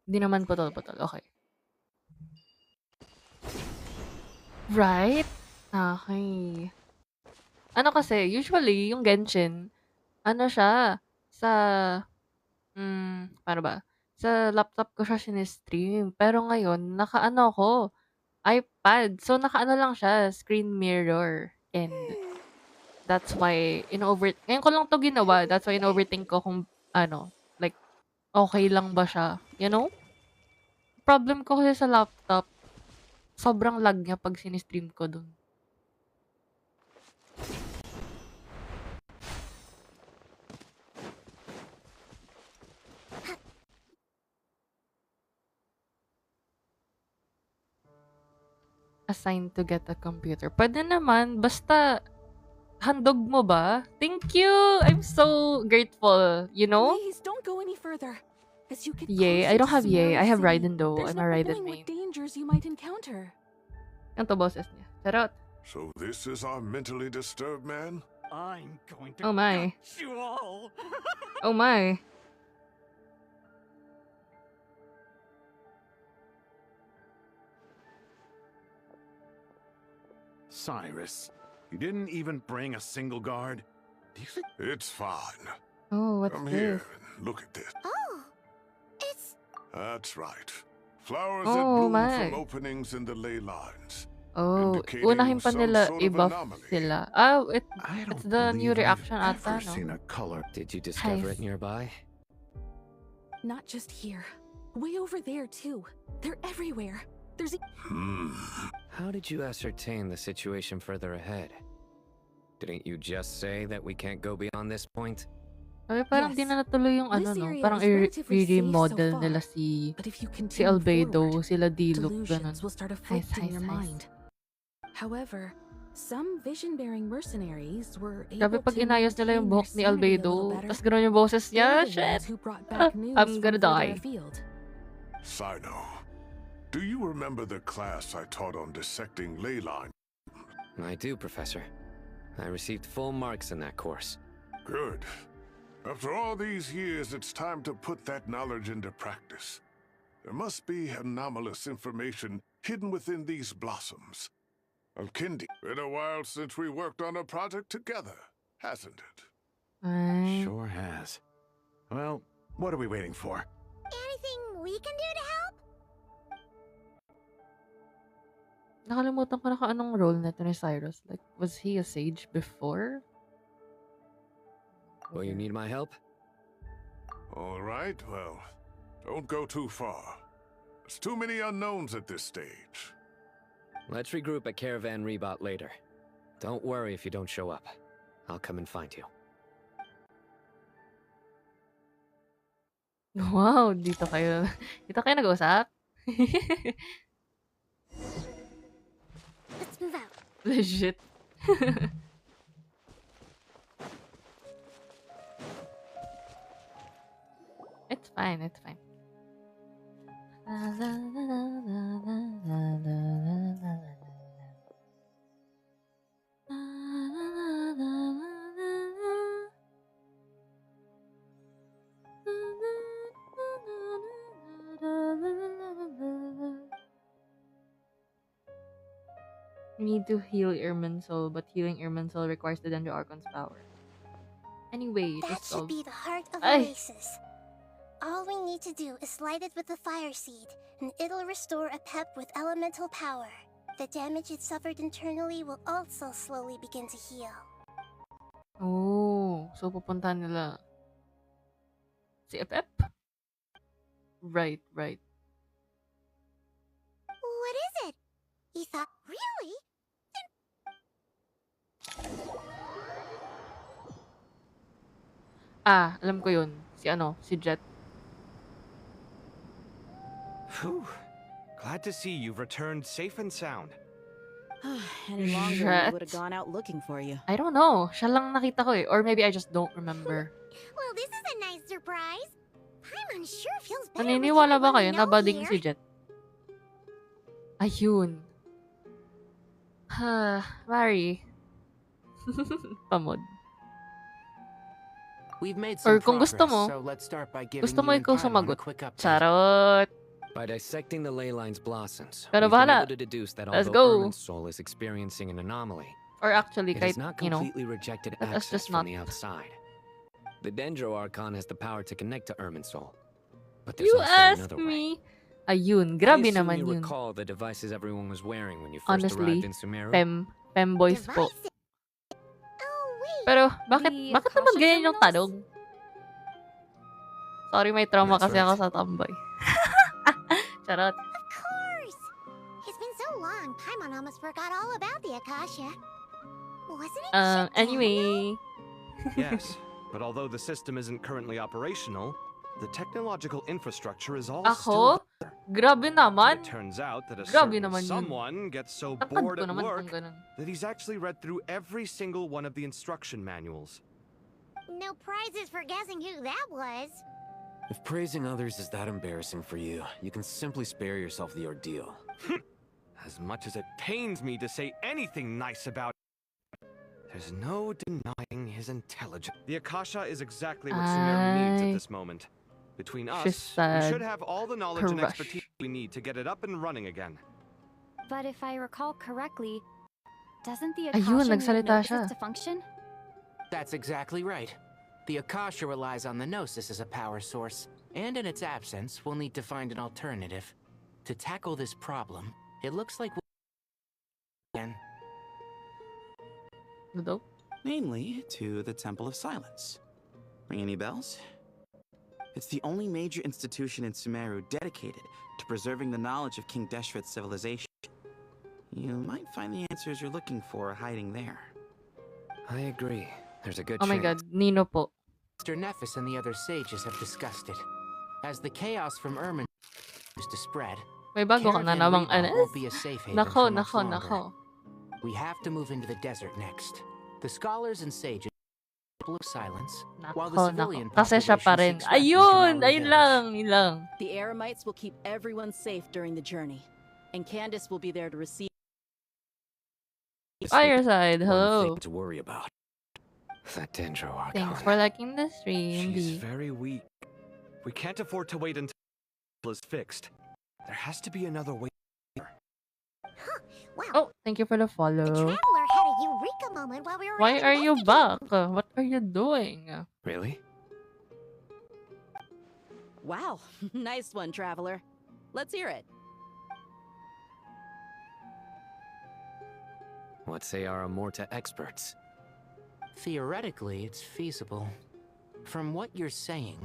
Di naman putol-putol. Okay. Right? Okay. Ano kasi, usually, yung Genshin, ano siya, sa, paano ba? Sa laptop ko siya sinistream. Pero ngayon, nakaano ko, iPad. So, nakaano lang siya, screen mirror. And, that's why, ngayon ko lang to ginawa. That's why, in-overthink ko kung, ano, like, okay lang ba siya. You know? Problem ko kasi sa laptop, sobrang lag niya pag sinistream ko dun. Assigned to get a computer. Pwede naman, basta handog mo ba? Thank you! I'm so grateful, you know? Please don't go any further. As you get Yay, I don't have Yay. I have Raiden though. There's I'm a no Raiden knowing what main. dangers you might encounter. Yan to boses niya. Charot. So this is our mentally disturbed man? I'm going to Oh my. gut you all. Oh my. Cyrus, you didn't even bring a single guard? Do you think... It's fine. Oh, what's Come this? here and look at this. Oh, it's... That's right. Flowers that Oh bloom my. from openings in the ley lines. Oh, indicating unahin pa some nila sort of i-buff anomaly. sila. Oh, it's the new reaction ata, no? Seen a color. Did you discover Nice. it nearby? Not just here. Way over there, too. They're everywhere. There's a... How did you ascertain the situation further ahead? Didn't you just say that we can't go beyond this point? Sabi parang di na natuloy yung ano, This no? area Parang is relatively safe so i-remodel far, nila si but if you si continue Albedo, forward, sila Diluc, ganun. delusions will start afflicting your mind. However, some vision-bearing mercenaries were Grabe able pag to inayos nila yung maintain their buhok ni sanity a Albedo, little better. tas gano'n yung boses niya, They're the shit! ones who brought back news I'm from gonna further die. afield. Sino, do you remember the class I taught on dissecting ley line? I do, Professor. I received full marks in that course. Good. After all these years, it's time to put that knowledge into practice. There must be anomalous information hidden within these blossoms. Alkindi, been a while since we worked on a project together, hasn't it? Sure has. Well, what are we waiting for? Anything we can do to help? Nakalimutan ko na kung anong role nito ni Cyrus. Like, was he a sage before? Will you need my help? All right, well, don't go too far. There's too many unknowns at this stage. Let's regroup at Caravan Rebot later. Don't worry if you don't show up. I'll come and find you. Wow, dito kayo nag-usap? Let's move out. Legit. It's fine, it's fine. You need to heal Irminsul, but healing Irminsul requires the Dendro Archon's power. Anyway, That just should be the heart of Ay! Oasis. All we need to do is light it with the fire seed, and it'll restore a pep with elemental power. The damage it suffered internally will also slowly begin to heal. Oh, so pupuntahan nila si Epep? Right, right. What is it? Etha, really? Ah, alam ko yun. Si Jet. Whew. Glad to see you've returned safe and sound. Any longer, we would have Shit. gone out looking for you. I don't know. Siya lang nakita ko eh. Or maybe I just don't remember. Well, this is a nice surprise. Paimon sure feels better with Naniniwala ba everyone kayo we na know bading here. si Jet? Ayun. Ha, Mari. Pamod. We've made Or some kung progress, gusto mo, so let's start by giving gusto you mo and ikaw Paimon a sumagot. quick update. Charot. By dissecting the ley line's blossoms, Pero we've been bahala. able to deduce that Let's although go. Irminsul is experiencing an anomaly, Or actually, it kahit, has not you know, completely rejected let us access just from not. the outside. The Dendro Archon has the power to connect to Irminsul, but there's You also asked another way. me. Ayun, I grabe assume naman you yun. recall the devices everyone was wearing when you first Honestly, arrived in Sumeru? femboys po. Pero, bakit naman ganyan yung tanong? Sorry, may trauma That's kasi ako right. sa tomboy. Charot. Of course! It's been so long, Paimon almost forgot all about the Akasha. Wasn't it Anyway. Yes, but although the system isn't currently operational, the technological infrastructure is all Ako? still there. Grabe naman. It turns out that a Grabe certain naman yun. someone gets so Takad bored ko at naman work kung ganun. that he's actually read through every single one of the instruction manuals. no prizes for guessing who that was? If praising others is that embarrassing for you, you can simply spare yourself the ordeal. As much as it pains me to say anything nice about him, there's no denying his intelligence. The Akasha is exactly what Sumeru needs at this moment. Between us, we said should have all the knowledge and crush. expertise we need to get it up and running again. But if I recall correctly, doesn't the Ayun, Akasha need nagsalita Gnosis siya. to function? That's exactly right. The Akasha relies on the Gnosis as a power source, and in its absence, we'll need to find an alternative. To tackle this problem, it looks like we'll... Namely, to the Temple of Silence. Ring any bells? It's the only major institution in Sumeru dedicated to preserving the knowledge of King Deshret's civilization. You might find the answers you're looking for hiding there. I agree. There's a good Oh my chance. god, Nino po. Mr. Nephis and the other sages have discussed it. As the chaos from Ermin used to spread, May bago ka na namang Caravan anas. won't be a safe haven Nako, for much nako, longer. nako. We have to move into the desert next. The scholars and sages of silence, while the Nako, civilian nako. Kasi siya pa rin. population seeks refuge in Ayun! our Ayun village. lang, yun lang. The Eremites will keep everyone safe during the journey, and Candace will be there to receive. Fireside, One hello. thing to worry about. That Dendro Archon. Thanks for liking the stream, She's B. very weak. We can't afford to wait until it's fixed. There has to be another way. Oh, thank you for the follow. Traveler had a eureka moment while we were Why out are you investigating. back? What are you doing? Really? Wow, nice one, Traveler. Let's hear it. What say our Amorta experts? Theoretically, it's feasible. From what you're saying,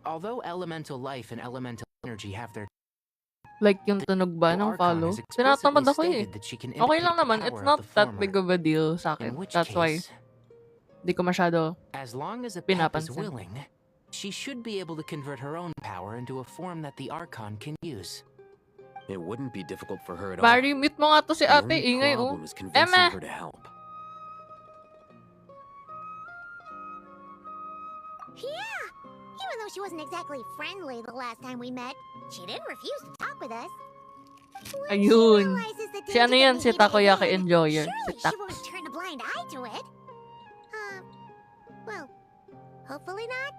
although elemental life and elemental energy have their Like yung tunog ba ng follow? Tinatamad ako eh. Okay lang naman. It's not that big of a deal sa akin. That's why di ko masyado as long as a pep is pinapansin. willing, she should be able to convert her own power into a form that the Archon can use. It wouldn't be difficult for her at all. Mari, mute mo nga to si The ate. only Ingay oh. problem is convincing Emma! her to help. Yeah! Even though she wasn't exactly friendly the last time we met, she didn't refuse to talk with us. Ayun. realizes the Si ano danger yan? that Si we hid Takoyaki ahead, Enjoyer. Si surely Tax. she won't turn a blind eye to it. Well, hopefully not.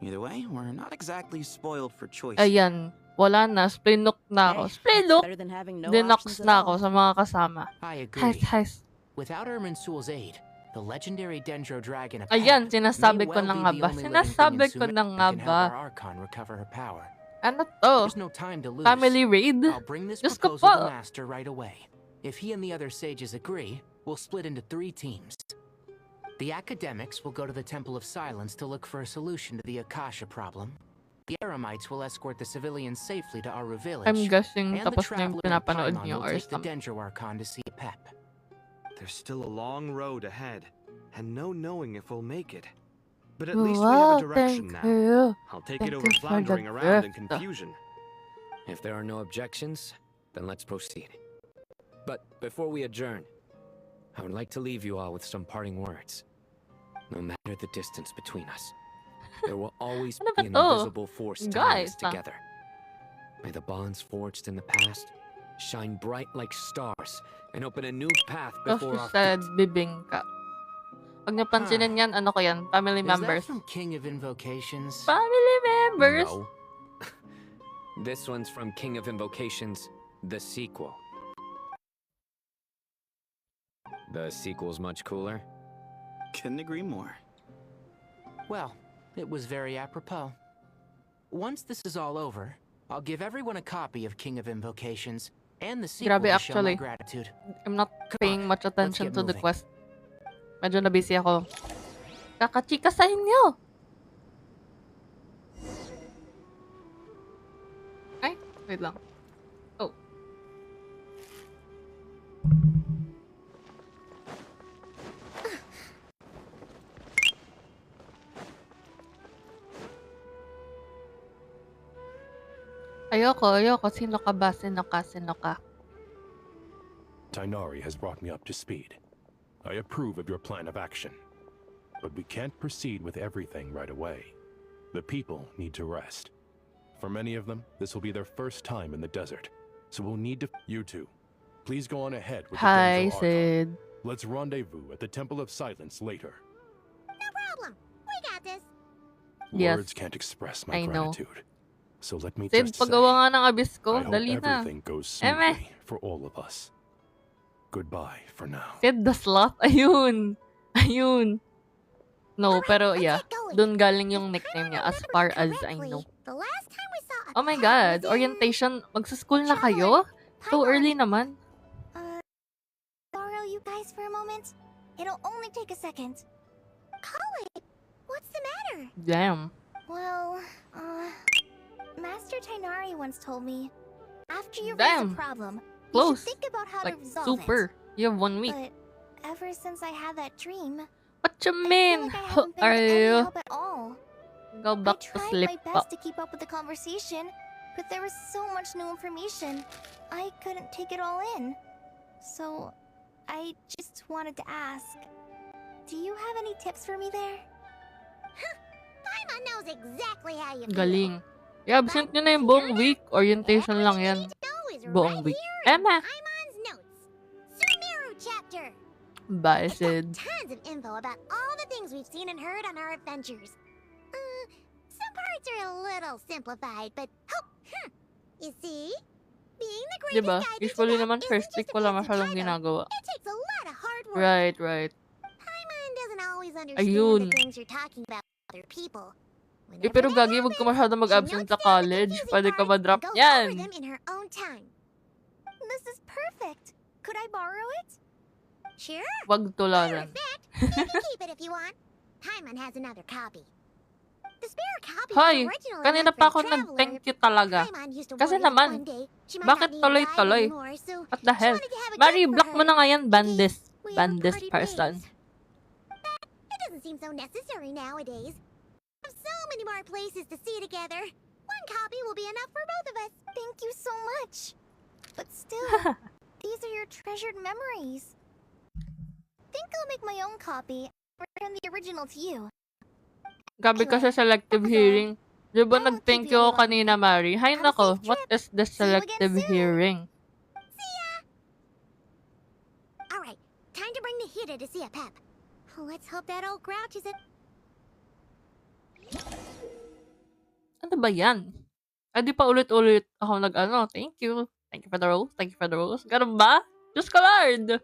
Either way, we're not exactly spoiled for choice. Ayan. Wala na. Splinok na ako. Splinok! Better than having no Dinox options at na all. ako sa mga kasama. I agree. Has, has. Without Irminsul's aid, the legendary Dendro Dragon of Ayan, Pep sinasabi may ko well na be nga the ba? only living thing in Sinasabi ko Sumeru na that nga can help ba? our Archon recover her power. Ano to? There's no time to lose. Family raid? I'll bring this Diyos ko proposal po. to Master right away. If he and the other sages agree, we'll split into 3 teams. The academics will go to the Temple of Silence to look for a solution to the Akasha problem. The Eremites will escort the civilians safely to Aru village. I'm guessing and the tapos na yung Traveler and pinapanood Paimon niyo will or take the something. Dendro Archon to see Pep. There's still a long road ahead, and no knowing if we'll make it. But at least we have a direction thank now. you. I'll take Thank it you over for the floundering around in gift. confusion. If there are no objections, then let's proceed. But before we adjourn, I would like to leave you all with some parting words. No matter the distance between us, there will always Ano ba be an to? invisible force tying us Guys, together. May the bonds forged in the past shine bright like stars and open a new path Oh, before she our said feet. bibingka. Pag napansinin yan, ano ko yan? Family Is that members. from King of Invocations? Family members! No. This one's from King of Invocations, the sequel. The sequel's much cooler? Couldn't agree more. Well, it was very apropos. Once this is all over, I'll give everyone a copy of King of Invocations and the sequel Grabe, to show my actually. gratitude. I'm not paying much attention get to the moving. quest. Medyo na busy ako. Kakachika sa inyo! Ay, wait lang. Oh. Ayoko. Sino ka ba? Sino ka? Tainari has brought me up to speed. I approve of your plan of action. But we can't proceed with everything right away. The people need to rest. For many of them, this will be their first time in the desert. So we'll need to... You two, please go on ahead with the Hi, Dendro Archon. Sid. Let's rendezvous at the Temple of Silence later. No problem. We got this. Yes. Words can't express my I know. gratitude. So let me Sid, just say, paggawa nga ng abyss ko. I hope Dali na. everything goes Eme. smoothly for all of us. Goodbye for now. Sid the Sloth. Ayun. No, pero yeah. Doon galing yung nickname niya as far as I know. The last time we saw a Oh my pet god. was in- Orientation. Magsa-school na kayo? So early naman. Borrow you guys for a moment? It'll only take a second. Colin, what's the matter? Damn. Well, Master Tainari once told me, after you Damn. raise a problem, Close. you should think about how Like, to resolve super. You have 1 week. it. But ever since I had that dream, What you I mean? feel like I haven't been Are of any you? help at all. Go back I to tried sleep. my best to keep up with the conversation, but there was so much new information. I couldn't take it all in. So, I just wanted to ask, do you have any tips for me there? Paimon knows exactly how you feel. Galing. I-absent nyo na yung buong week. Orientation lang yan. Buong week. Emma! Paimon's notes. Sumeru chapter. Bye, Sid. Tons of info about all the things we've seen and heard on our adventures. Some parts are a little simplified, but you see? Being the greatest Diba? guide Usually naman first week wala masyadong ginagawa. it takes a lot of hard work. Right. Paimon doesn't always understand Ayun. the things you're talking about with other people. Eh, pero gagi, wag ka masyado mag-absent sa college. Pwede ka ma-drop Go over yan. them in her own time. This is perfect. Could I borrow it? Sure. Wag tularan. You can keep it if you want. Paimon has another copy. The spare copy Hoy, was originally kanina meant pa for ako a nag-thank traveler. you talaga. Paimon used to Kasi worry that naman, one day she might bakit not need a guide tuloy-tuloy? anymore, so What the she hell? wanted to have a Mari, gift for block mo her. na nga yan, Bandis. We have Bandis parted person. It doesn't seem so necessary nowadays. We have so many more places to see together. One copy will be enough for both of us. Thank you so much. But still, these are your treasured memories. Think I'll make my own copy and return the original to you. Gabi kasi selective hearing. Di ba nag-thank you ako kanina, Mari? Hay nako, what is the selective hearing? All right, time to bring the Hida to see a pep. Let's hope that old grouch is it. Ano ba yan? Di pa ulit-ulit ako nag-ano, thank you. Thank you for the rose. Thank you for the rose. Ganun ba? Diyos ko, Lord!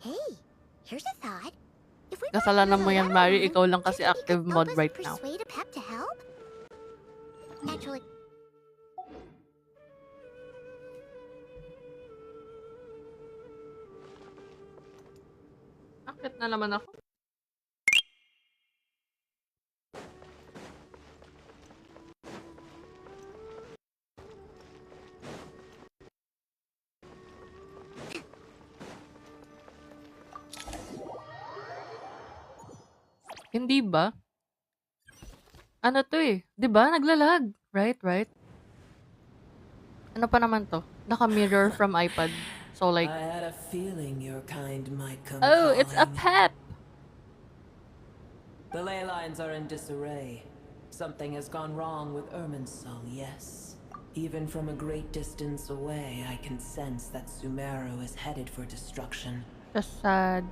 Hey, here's a thought. If we Kasalanan mo yan, Mari. Ikaw lang kasi active mod right now. persuade a pep to help? Actually, Akit na naman ako. Hindi ba? Ano to eh? 'Di ba? Naglalag. Right? Ano pa naman to? Naka-mirror from iPad. So like, I had a feeling your kind might come oh, it's a calling. pep. The ley lines are in disarray. Something has gone wrong with Irminsul, yes. Even from a great distance away, I can sense that Sumeru is headed for destruction. Just sad.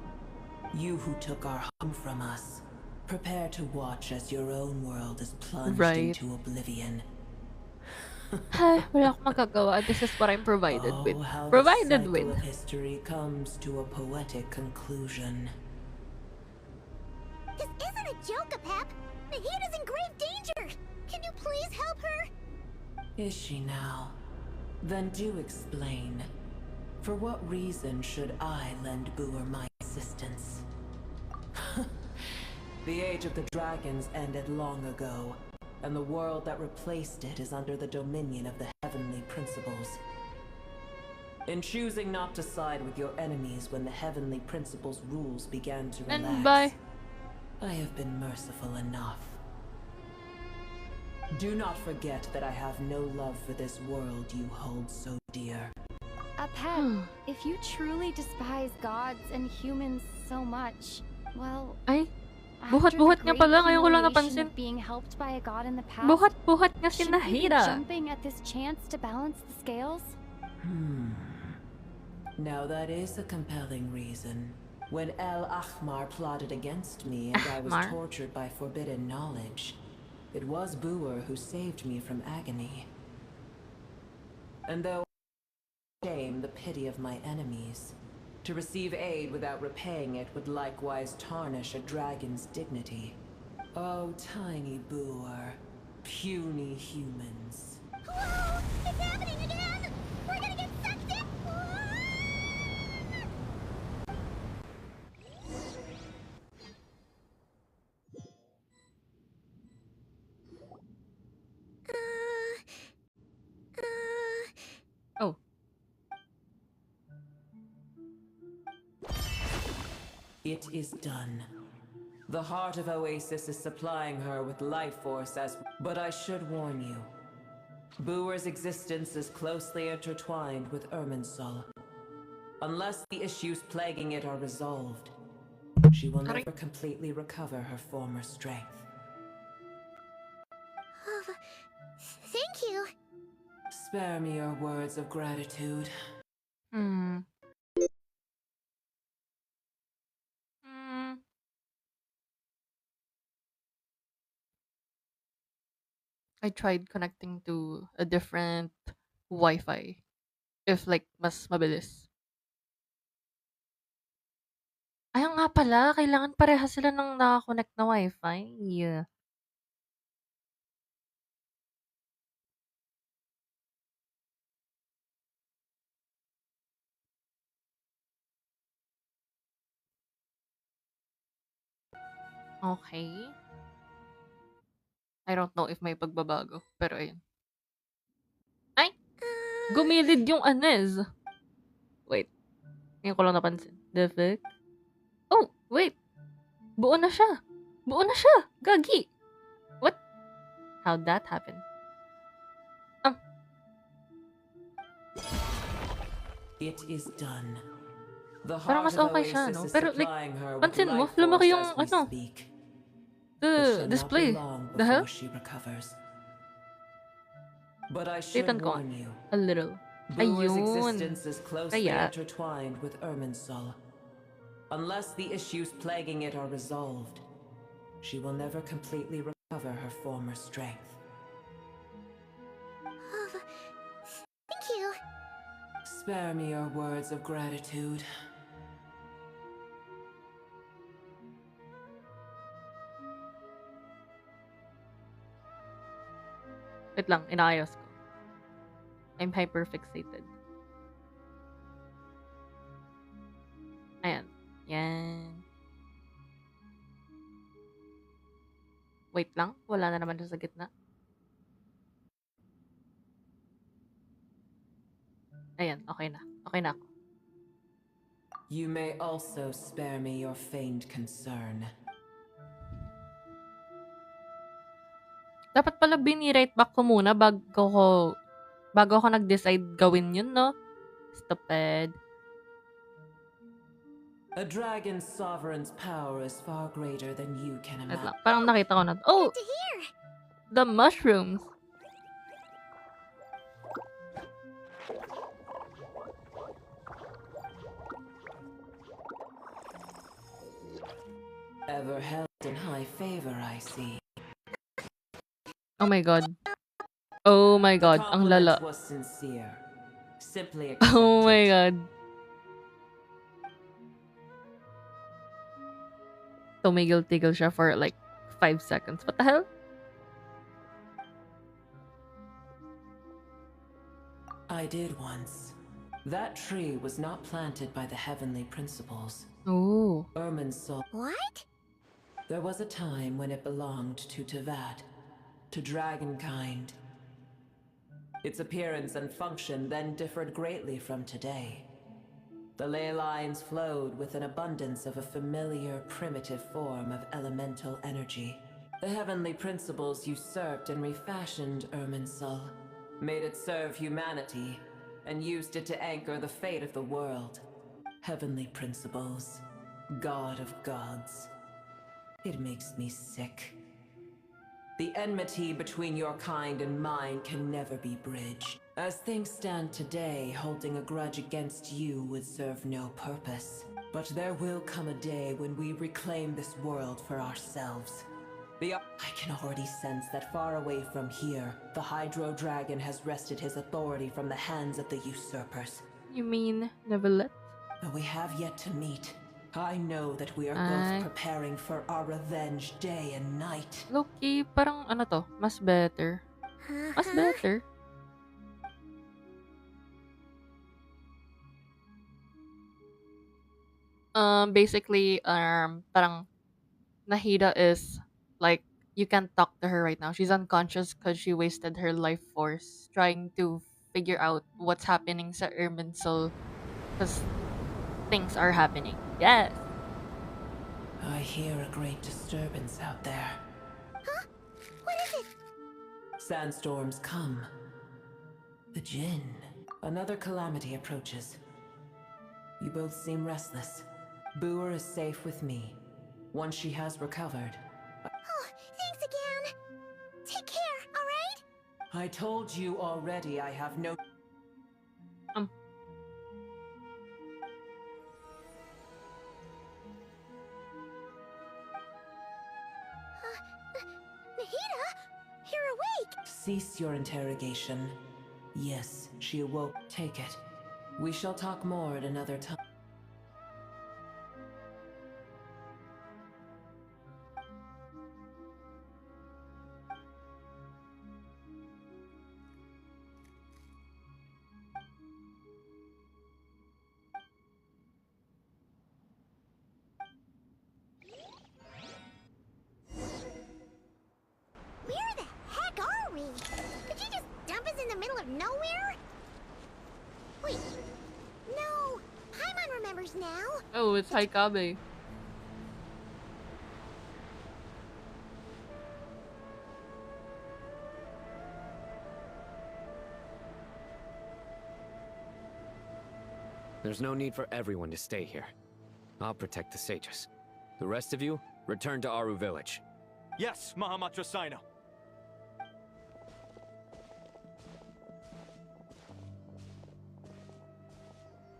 You who took our home from us, prepare to watch as your own world is plunged Right. into oblivion. Ay, wala akong magagawa. This is what I'm provided with. Oh, how Provided the cycle with. of history comes to a poetic conclusion. This isn't a joke, Apep. Nahida's in grave danger. Can you please help her? Is she now? Then do explain. For what reason should I lend Booer my assistance? The age of the dragons ended long ago, and the world that replaced it is under the dominion of the heavenly principles. In choosing not to side with your enemies when the heavenly principles' rules began to relax, And bye. I have been merciful enough. Do not forget that I have no love for this world you hold so dear. Apep, if you truly despise gods and humans so much, well, Ay, after buhat-buhat the nga great pala, ngayon ko lang humiliation napansin. of being helped by a god in the past, Buhat-buhat nga si shouldn't we be Nahida. jumping at this chance to balance the scales? Now that is a compelling reason. When El Ahmar plotted against me and I was Ahmar? tortured by forbidden knowledge, it was Booer who saved me from agony. And though I shame the pity of my enemies, to receive aid without repaying it would likewise tarnish a dragon's dignity. Oh, tiny Booer, puny humans. Whoa! It's happening again! We're gonna get sucked in! Oh. It is done. The heart of Oasis is supplying her with life force as... But I should warn you. Booer's existence is closely intertwined with Irminsul. Unless the issues plaguing it are resolved, she will never completely recover her former strength. Thank you. Spare me your words of gratitude. I tried connecting to a different Wi-Fi. If like, mas mabilis. Ayun nga pala, kailangan parehas sila ng naka-connect na Wi-Fi. Okay. I don't know if may pagbabago, pero ayun. Ay! Gumilid yung Anez. Wait. Ngayon ko lang napansin. Defect. Oh, wait. Buo na siya. Buo na siya. Gagi. What? How'd that happen? It is done. The Parang heart mas of okay siya, Oasis no? is Pero like, supplying her with pansin mo, life lumaki force yung, as we ano, speak. It the shall not display. be long The hell? before she recovers. But I Titan should ko. warn you. A little. Booer's Ayun. existence is closely Kaya. intertwined with Irminsul. Unless the issues plaguing it are resolved, she will never completely recover her former strength. Thank you. Spare me your words of gratitude. Wait lang, inayos ko. I'm hyperfixated. Ayan. Yan. Wait lang, wala na naman siya sa gitna. Ayan, okay na. Okay na ako. You may also spare me your feigned concern. Dapat pala binirate back ko muna bago bago ako nag-decide gawin yun, no? Stupid. A dragon's sovereign's power is far greater than you can Wait imagine. lang, parang nakita ko na. Oh! Good to hear. The mushrooms. Ever held in high favor, I see. Oh my god. Oh my god, ang Compliment lala. was sincere. Simply Oh accept my it. god. Tumigil-tigil siya for like 5 seconds. What the hell? I did once. That tree was not planted by the heavenly principles. Ooh. Irminsul. What? There was a time when it belonged to Tavad, to dragonkind. Its appearance and function then differed greatly from today. The ley lines flowed with an abundance of a familiar, primitive form of elemental energy. The heavenly principles usurped and refashioned Irminsul, made it serve humanity, and used it to anchor the fate of the world. Heavenly principles, god of gods. It makes me sick. The enmity between your kind and mine can never be bridged. As things stand today, holding a grudge against you would serve no purpose. But there will come a day when we reclaim this world for ourselves. I can already sense that far away from here, the Hydro Dragon has wrested his authority from the hands of the usurpers. You mean Neverlet? But we have yet to meet. I know that we are both preparing for our revenge day and night. Loki, parang ano to? Mas better. Mas better. Basically, parang Nahida is like, you can't talk to her right now. She's unconscious because she wasted her life force trying to figure out what's happening sa Irminsul because things are happening. Yes. I hear a great disturbance out there. Huh? What is it? Sandstorms come. The Jinn. Another calamity approaches. You both seem restless. Booer is safe with me. Once she has recovered. Oh, thanks again. Take care, alright? I told you already I have no... Nahida, you're awake. Cease your interrogation. Yes, she awoke. Take it. We shall talk more at another time. Where the heck are we? Did you just dump us in the middle of nowhere? Wait. No. Paimon remembers now. Oh, it's Haikabe. There's no need for everyone to stay here. I'll protect the sages. The rest of you, return to Aru village. Yes, Mahamatra Sino.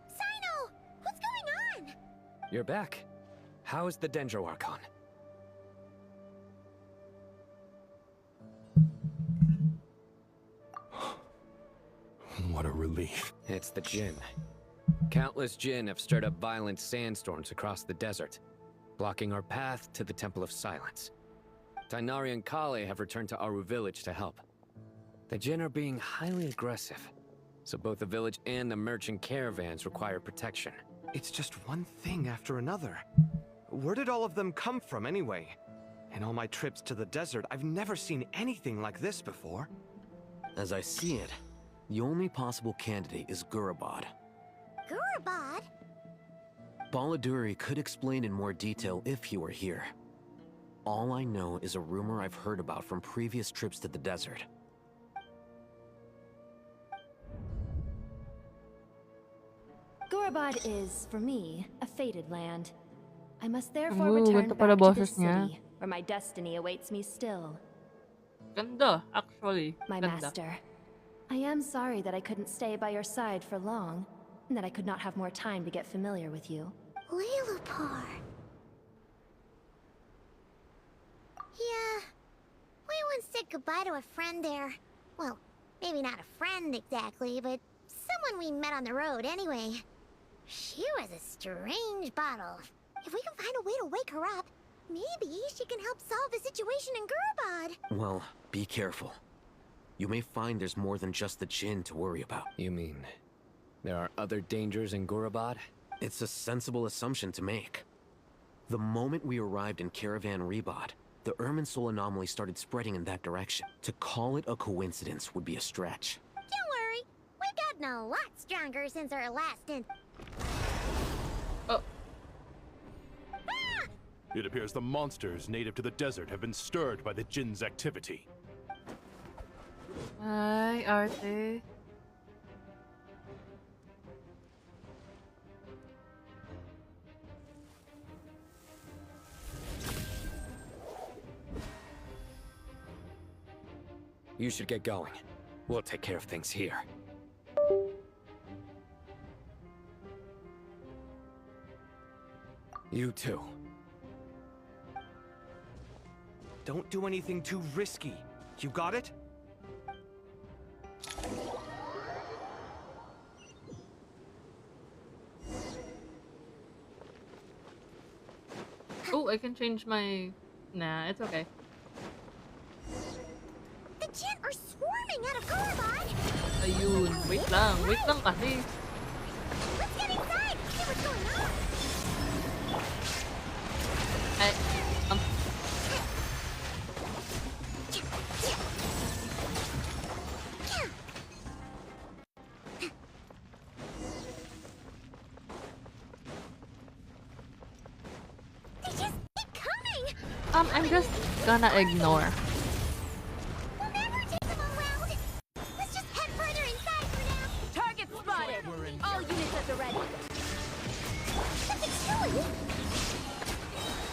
Sino! What's going on? You're back. How is the Dendro Archon? What a relief. It's the Jinn. Countless Jinn have stirred up violent sandstorms across the desert, blocking our path to the Temple of Silence. Tainari and Kale have returned to Aru village to help. The Jinn are being highly aggressive, so both the village and the merchant caravans require protection. It's just one thing after another. Where did all of them come from anyway? In all my trips to the desert, I've never seen anything like this before. As I see it, the only possible candidate is Gurabad. Gurabad? Baladuri could explain in more detail if he were here. All I know is a rumor I've heard about from previous trips to the desert. Gorobod is, for me, a fated land. I must therefore Ooh, return ganda back pala to this boses niya. city, where my destiny awaits me still. Ganda, actually. My Ganda. master, I am sorry that I couldn't stay by your side for long, and that I could not have more time to get familiar with you. Lilipar. Yeah, we once said goodbye to a friend there. Well, maybe not a friend exactly, but someone we met on the road anyway. She was a strange bottle. If we can find a way to wake her up, maybe she can help solve the situation in Gurabad. Well, be careful. You may find there's more than just the Jinn to worry about. You mean there are other dangers in Gurabad? It's a sensible assumption to make. The moment we arrived in Caravan Rebod, the Irminsul anomaly started spreading in that direction. To call it a coincidence would be a stretch. Don't worry, we've gotten a lot stronger since our last Oh. It appears the monsters native to the desert have been stirred by the Jinn's activity. Hi, Arte. You should get going. We'll take care of things here. You too. Don't do anything too risky. You got it? Oh, I can change my... Nah, it's okay. The Jinn are swarming out of Gurabad! Ayun, wait lang kasi. Let's get inside, see what's going on! They just keep coming! I'm just gonna ignore. We'll never take them all round! Let's just head further inside for now! Target spotted! All units at the ready. That's a Chewie!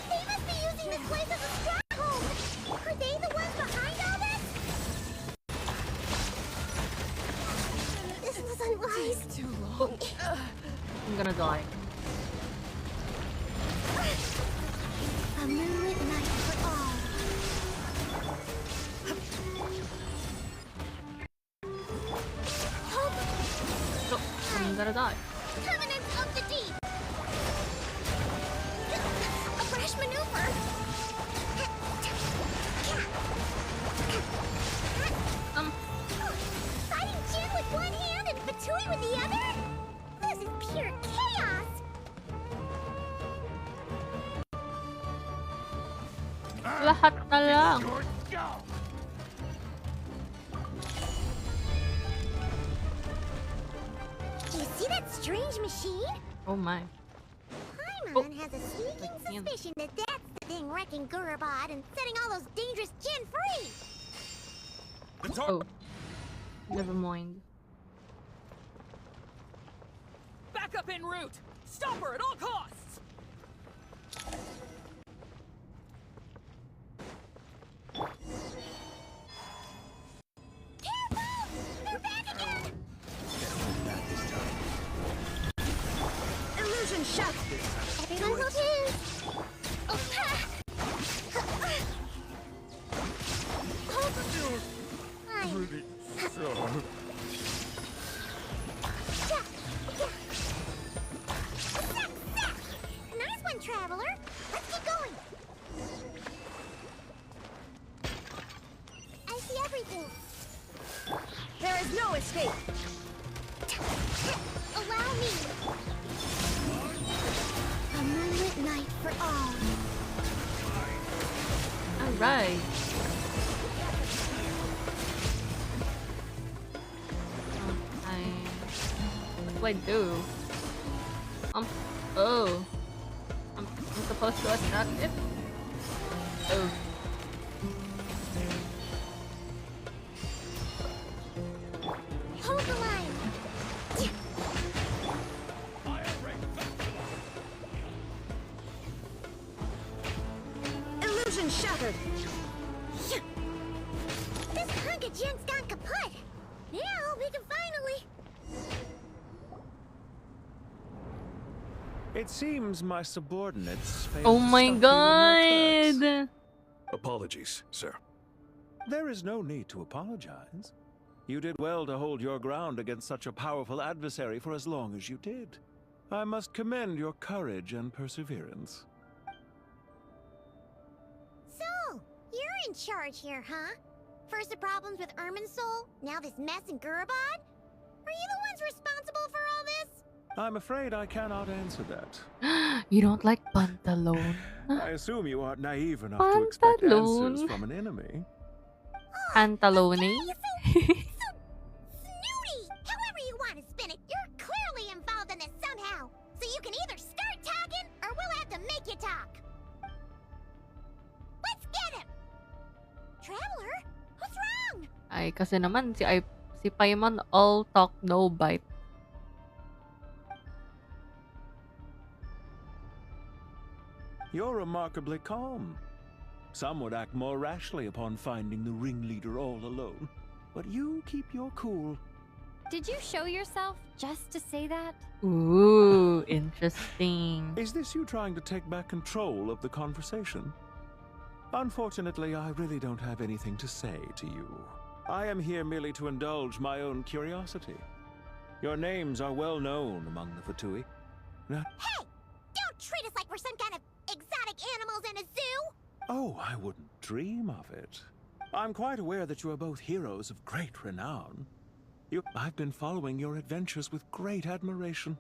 They must be using this place as a stronghold! Are they the ones behind all this? This was unwise. Too long. I'm gonna die. A moonlit night for all. So, I'm gonna die. Covenants of the deep. A fresh maneuver. Fighting Jin with one hand and Fatui with the other? This is pure chaos. Lahat na lang. Do you see that strange machine? Oh my. Paimon has a sneaking suspicion that that's the thing wrecking Gurabad and setting all those dangerous Jin free. Oh. Never mind. Back up en route! Stop her at all costs! Illusion shot! Everyone hold hands! Oh, nice one, Traveler! Let's keep going! I see everything! There is no escape! Allow me! A moonlit night for all. Alright. What do I do? Oh. I'm supposed to attack it? Oh. Hold the line! Shattered! This hunk of junk's gone kaput! Now we can finally... It seems my subordinates failed Oh to my stop you in your tracks. god! Apologies, sir. There is no need to apologize. You did well to hold your ground against such a powerful adversary for as long as you did. I must commend your courage and perseverance. So, you're in charge here, huh? First the problems with Irminsul, now this mess in Gurabad? Are you the ones responsible for all this? I'm afraid I cannot answer that. You don't like pantalon? I assume you aren't naive enough to expect answers from an enemy. Pantalone? Snooty! However you want to spin it, you're clearly involved in this somehow. So you can either start talking, or we'll have to make you talk. Let's get him! Traveler? What's wrong? Ay, kasi naman si Paimon all talk no bite. You're remarkably calm. Some would act more rashly upon finding the ringleader all alone. But you keep your cool. Did you show yourself just to say that? Ooh, interesting. Is this you trying to take back control of the conversation? Unfortunately, I really don't have anything to say to you. I am here merely to indulge my own curiosity. Your names are well known among the Fatui. Hey! Don't treat us like we're some kind of exotic animals in a zoo! Oh, I wouldn't dream of it. I'm quite aware that you are both heroes of great renown. I've been following your adventures with great admiration.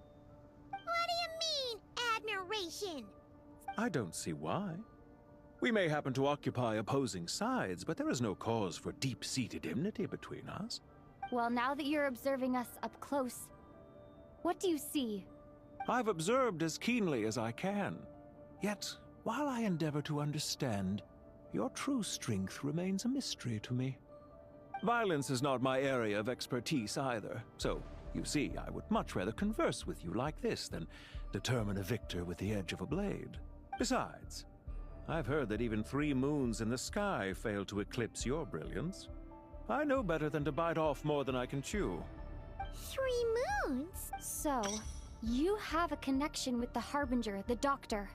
What do you mean, admiration? I don't see why. We may happen to occupy opposing sides, but there is no cause for deep-seated enmity between us. Well, now that you're observing us up close, what do you see? I've observed as keenly as I can. Yet, while I endeavor to understand, your true strength remains a mystery to me. Violence is not my area of expertise either, so, you see, I would much rather converse with you like this than determine a victor with the edge of a blade. Besides, I've heard that even 3 moons in the sky fail to eclipse your brilliance. I know better than to bite off more than I can chew. 3 moons? So, you have a connection with the Harbinger, the Doctor.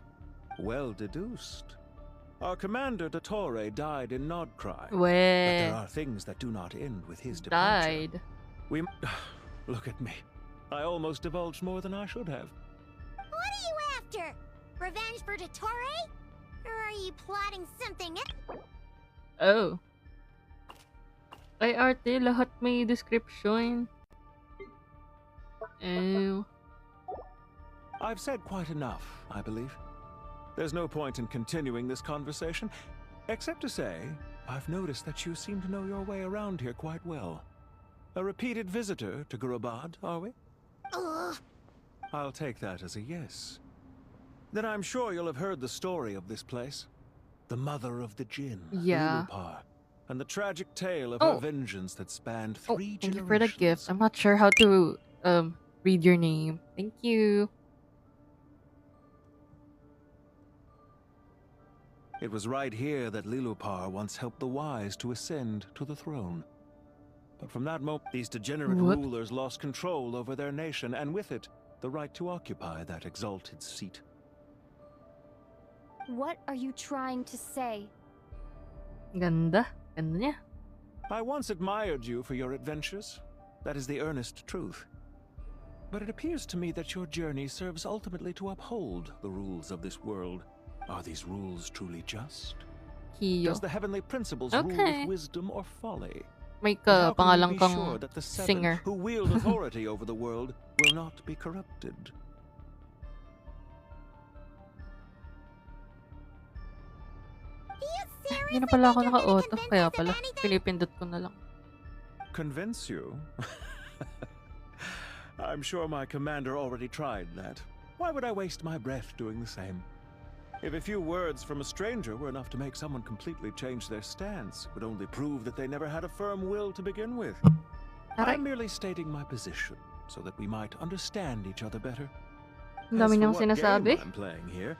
Well deduced. Our commander, Dottore, died in Nod-Krai. But there are things that do not end with his departure. Died. We... Look at me. I almost divulged more than I should have. What are you after? Revenge for Dottore? Or are you plotting something else? Oh. Ay, arte, lahat may description. Ew. I've said quite enough, I believe. There's no point in continuing this conversation, except to say, I've noticed that you seem to know your way around here quite well. A repeated visitor to Gurabad, are we? I'll take that as a yes. Then I'm sure you'll have heard the story of this place. The mother of the Jinn, Yeah. Lilupar, and the tragic tale of her vengeance that spanned 3 Thank generations. you for the gift. I'm not sure how to read your name. Thank you. It was right here that Lilupar once helped the wise to ascend to the throne. But from that moment, these degenerate rulers lost control over their nation, and with it, the right to occupy that exalted seat. What are you trying to say? Ganda. Ganda niya. I once admired you for your adventures. That is the earnest truth. But it appears to me that your journey serves ultimately to uphold the rules of this world. Are these rules truly just? Kiyo. Does the heavenly principles rule with wisdom or folly? May How can pangalan we be kang sure that the 7 singer. who wield authority over the world will not be corrupted? Hindi na pala ako naka-auto. Kaya pala, pinipindot ko na lang. Convince you? I'm sure my commander already tried that. Why would I waste my breath doing the same? If a few words from a stranger were enough to make someone completely change their stance, it would only prove that they never had a firm will to begin with. I'm merely stating my position, so that we might understand each other better. Ang dami As for niyang what sinasabi. game I'm playing here,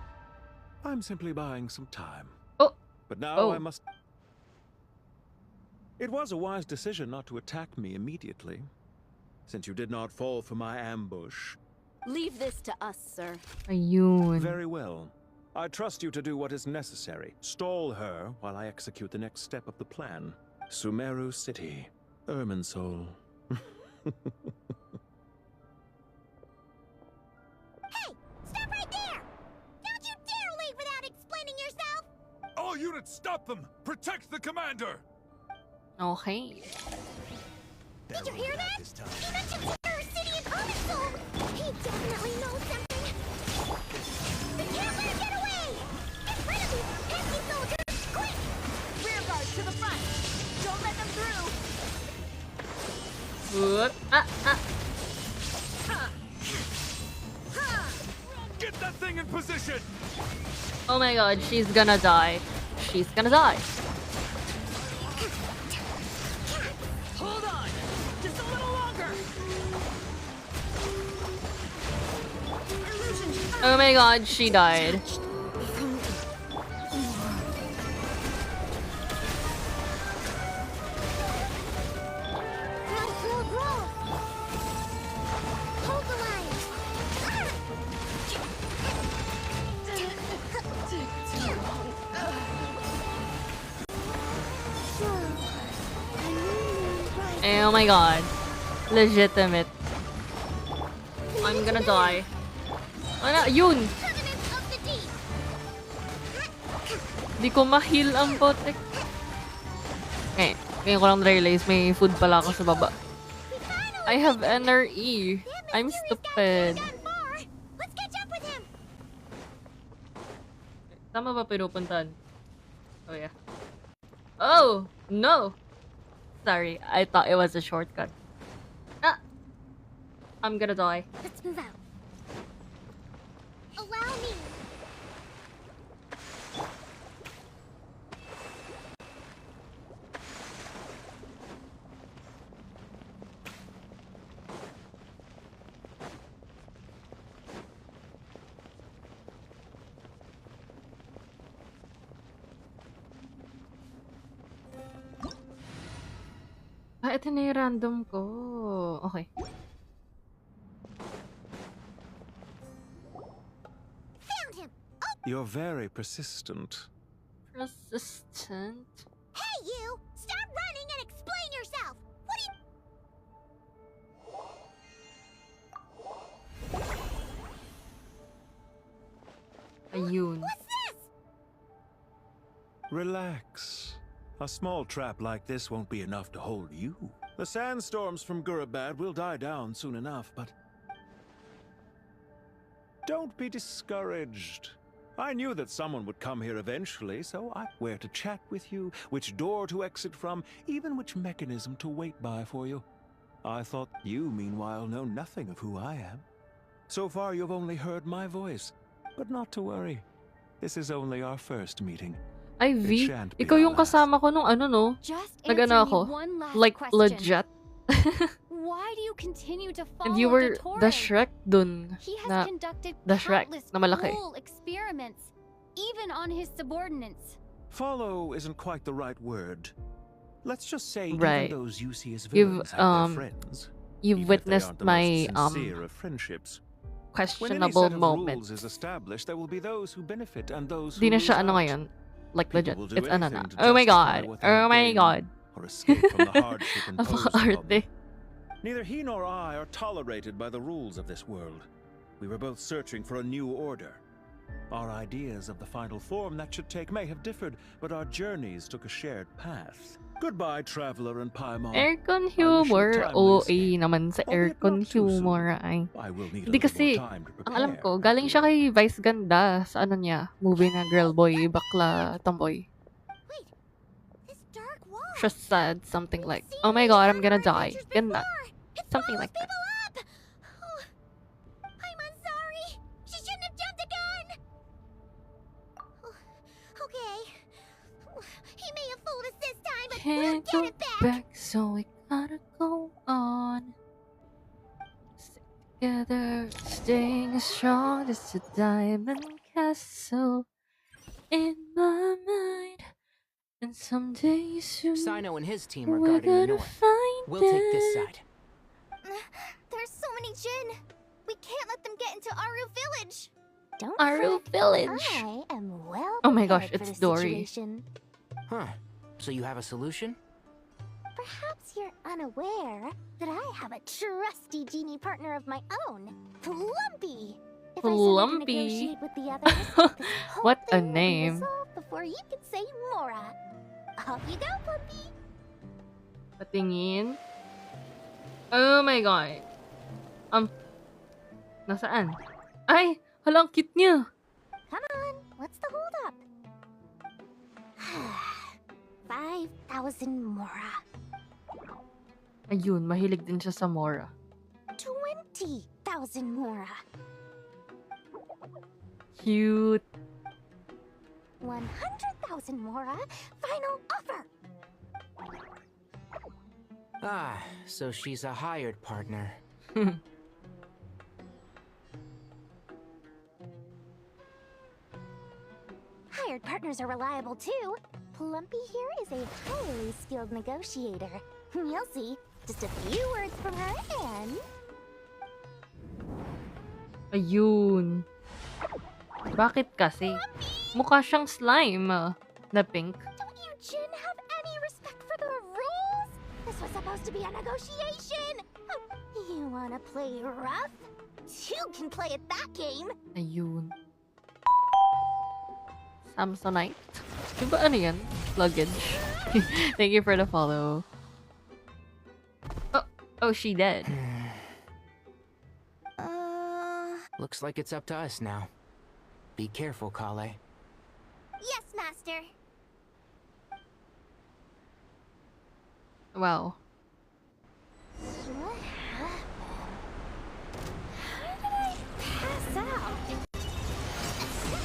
I'm simply buying some time. Oh! But now Oh. I must... It was a wise decision not to attack me immediately, since you did not fall for my ambush. Leave this to us, sir. Ayun. Very well. I trust you to do what is necessary. Stall her while I execute the next step of the plan. Sumeru City, Irminsul. Hey! Stop right there! Don't you dare leave without explaining yourself! All units, stop them! Protect the commander! Okay. Did you hear that? He mentioned Sumeru City and Irminsul! He definitely knows something! We can't let him get away! Get rid of these pesky soldiers! Quick! Rear guard to the front! Don't let them through! Whoop. Get that thing in position! Oh my god, she's gonna die. She's gonna die. Hold on! Just a little longer! Oh my god, she died. Hold the line! Oh my god. Legitimate. I'm gonna die. Ano? Yun! Di ko ma-heal ang botek. Ngayon ko lang realize may food pala ako sa baba. I have NRE. I'm stupid. Let's catch up with him! Tama ba pinupuntahan? Oh yeah. Oh! No! Sorry, I thought it was a shortcut. Ah! I'm gonna die. Let's move out. Allow me. Ah, ito na yung random ko. Okay. Found him! You're very persistent. Persistent? Hey, you! Stop running and explain yourself! What do you... Ayun. What's this? Relax. A small trap like this won't be enough to hold you. The sandstorms from Gurabad will die down soon enough, but... Don't be discouraged. I knew that someone would come here eventually, so I where to chat with you, which door to exit from, even which mechanism to wait by for you. I thought you, meanwhile, know nothing of who I am. So far, you've only heard my voice. But not to worry. This is only our first meeting. Ay, V, ikaw yung kasama ko nung ano, no? Nag-ano ako? Like, legit. Why do you continue to follow And you were the the Shrek dun. He has Na, conducted the Shrek countless na malaki. cruel experiments, even on his subordinates. Follow isn't quite the right word. Let's just say Right. even those you see as You've, villains have their friends. You've even if they witnessed aren't the my, most sincere of friendships. When any questionable set of moment. rules is established, there will be those who benefit and those who Di na lose siya ano out. ngayon. Like, legit. People will do It's ano na. anything to Oh my justify god. what they Oh have my gained god. or escape from the hardship imposed upon them. Napaka-arte. Neither he nor I are tolerated by the rules of this world. We were both searching for a new order. Our ideas of the final form that should take may have differed, but our journeys took a shared path. Goodbye, traveler and Paimon. Aircon humor. OA naman sa aircon humor ay. Hindi kasi, ang alam ko, galing siya kay Vice Ganda sa ano niya, movie na Girl Boy, Bakla, Tomboy. She said something like, oh my god, I'm gonna die. Ganda. Something like that. I'm sorry. She shouldn't have jumped the gun. Okay. He may have fooled us this time, but we'll Can't get go it back. back, so we gotta go on. Stick together, staying strong, just a diamond castle in my mind. And someday soon, Sino and his team are we're guarding the gonna north. find We'll take this it. side. There's so many Jin. We can't let them get into Aru Village. Don't Aru fret. Village. I am well Oh my gosh, prepared for it's this Dory. situation. Huh. So you have a solution? Perhaps you're unaware that I have a trusty genie partner of my own, Plumpy. If I send her to Plumpy. negotiate with the others, this whole What a thing will be name. resolved before you can say Mora. Off you go, Plumpy. Patingin. Oh my god. Nasaan? Ay, hala, ang cute niya. Come on, what's the holdup? 5,000 Mora. Ayun, mahilig din siya sa Mora. 20,000 Mora. Cute. 100,000 Mora. Final offer. Ah, so she's a hired partner. Hired partners are reliable too. Plumpy here is a highly skilled negotiator. You'll see. Just a few words from her and... Ayun. Bakit kasi? Mukha siyang slime na pink. Don't you Jin have any respect for the rules? This was supposed to be a negotiation. You wanna play rough? You can play at that game. Ayun. Samsonite. Diba ano yan? Luggage. Thank you for the follow. Oh, she dead. Looks like it's up to us now. Be careful, Kale. Yes, Master. Wow. What happened? How did I pass out?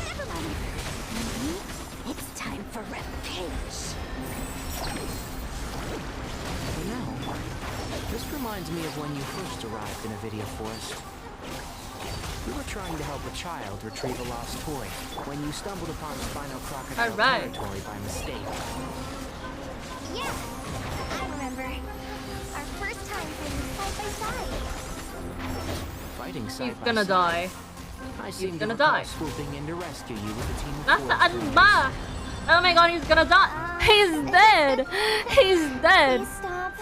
Never mind. It's time for revenge. You know, this reminds me of when you first arrived in a video forest. You were trying to help a child retrieve a lost toy when you stumbled upon Spino Crocodile territory by mistake. Yeah, I remember. Our first time fighting side by side. Fighting side He's by gonna side. die. I He's seem gonna to recall die. swooping in to rescue you with a team of Nasaan forest ba? Oh my god, he's gonna die. He's dead. He's dead. Please stop.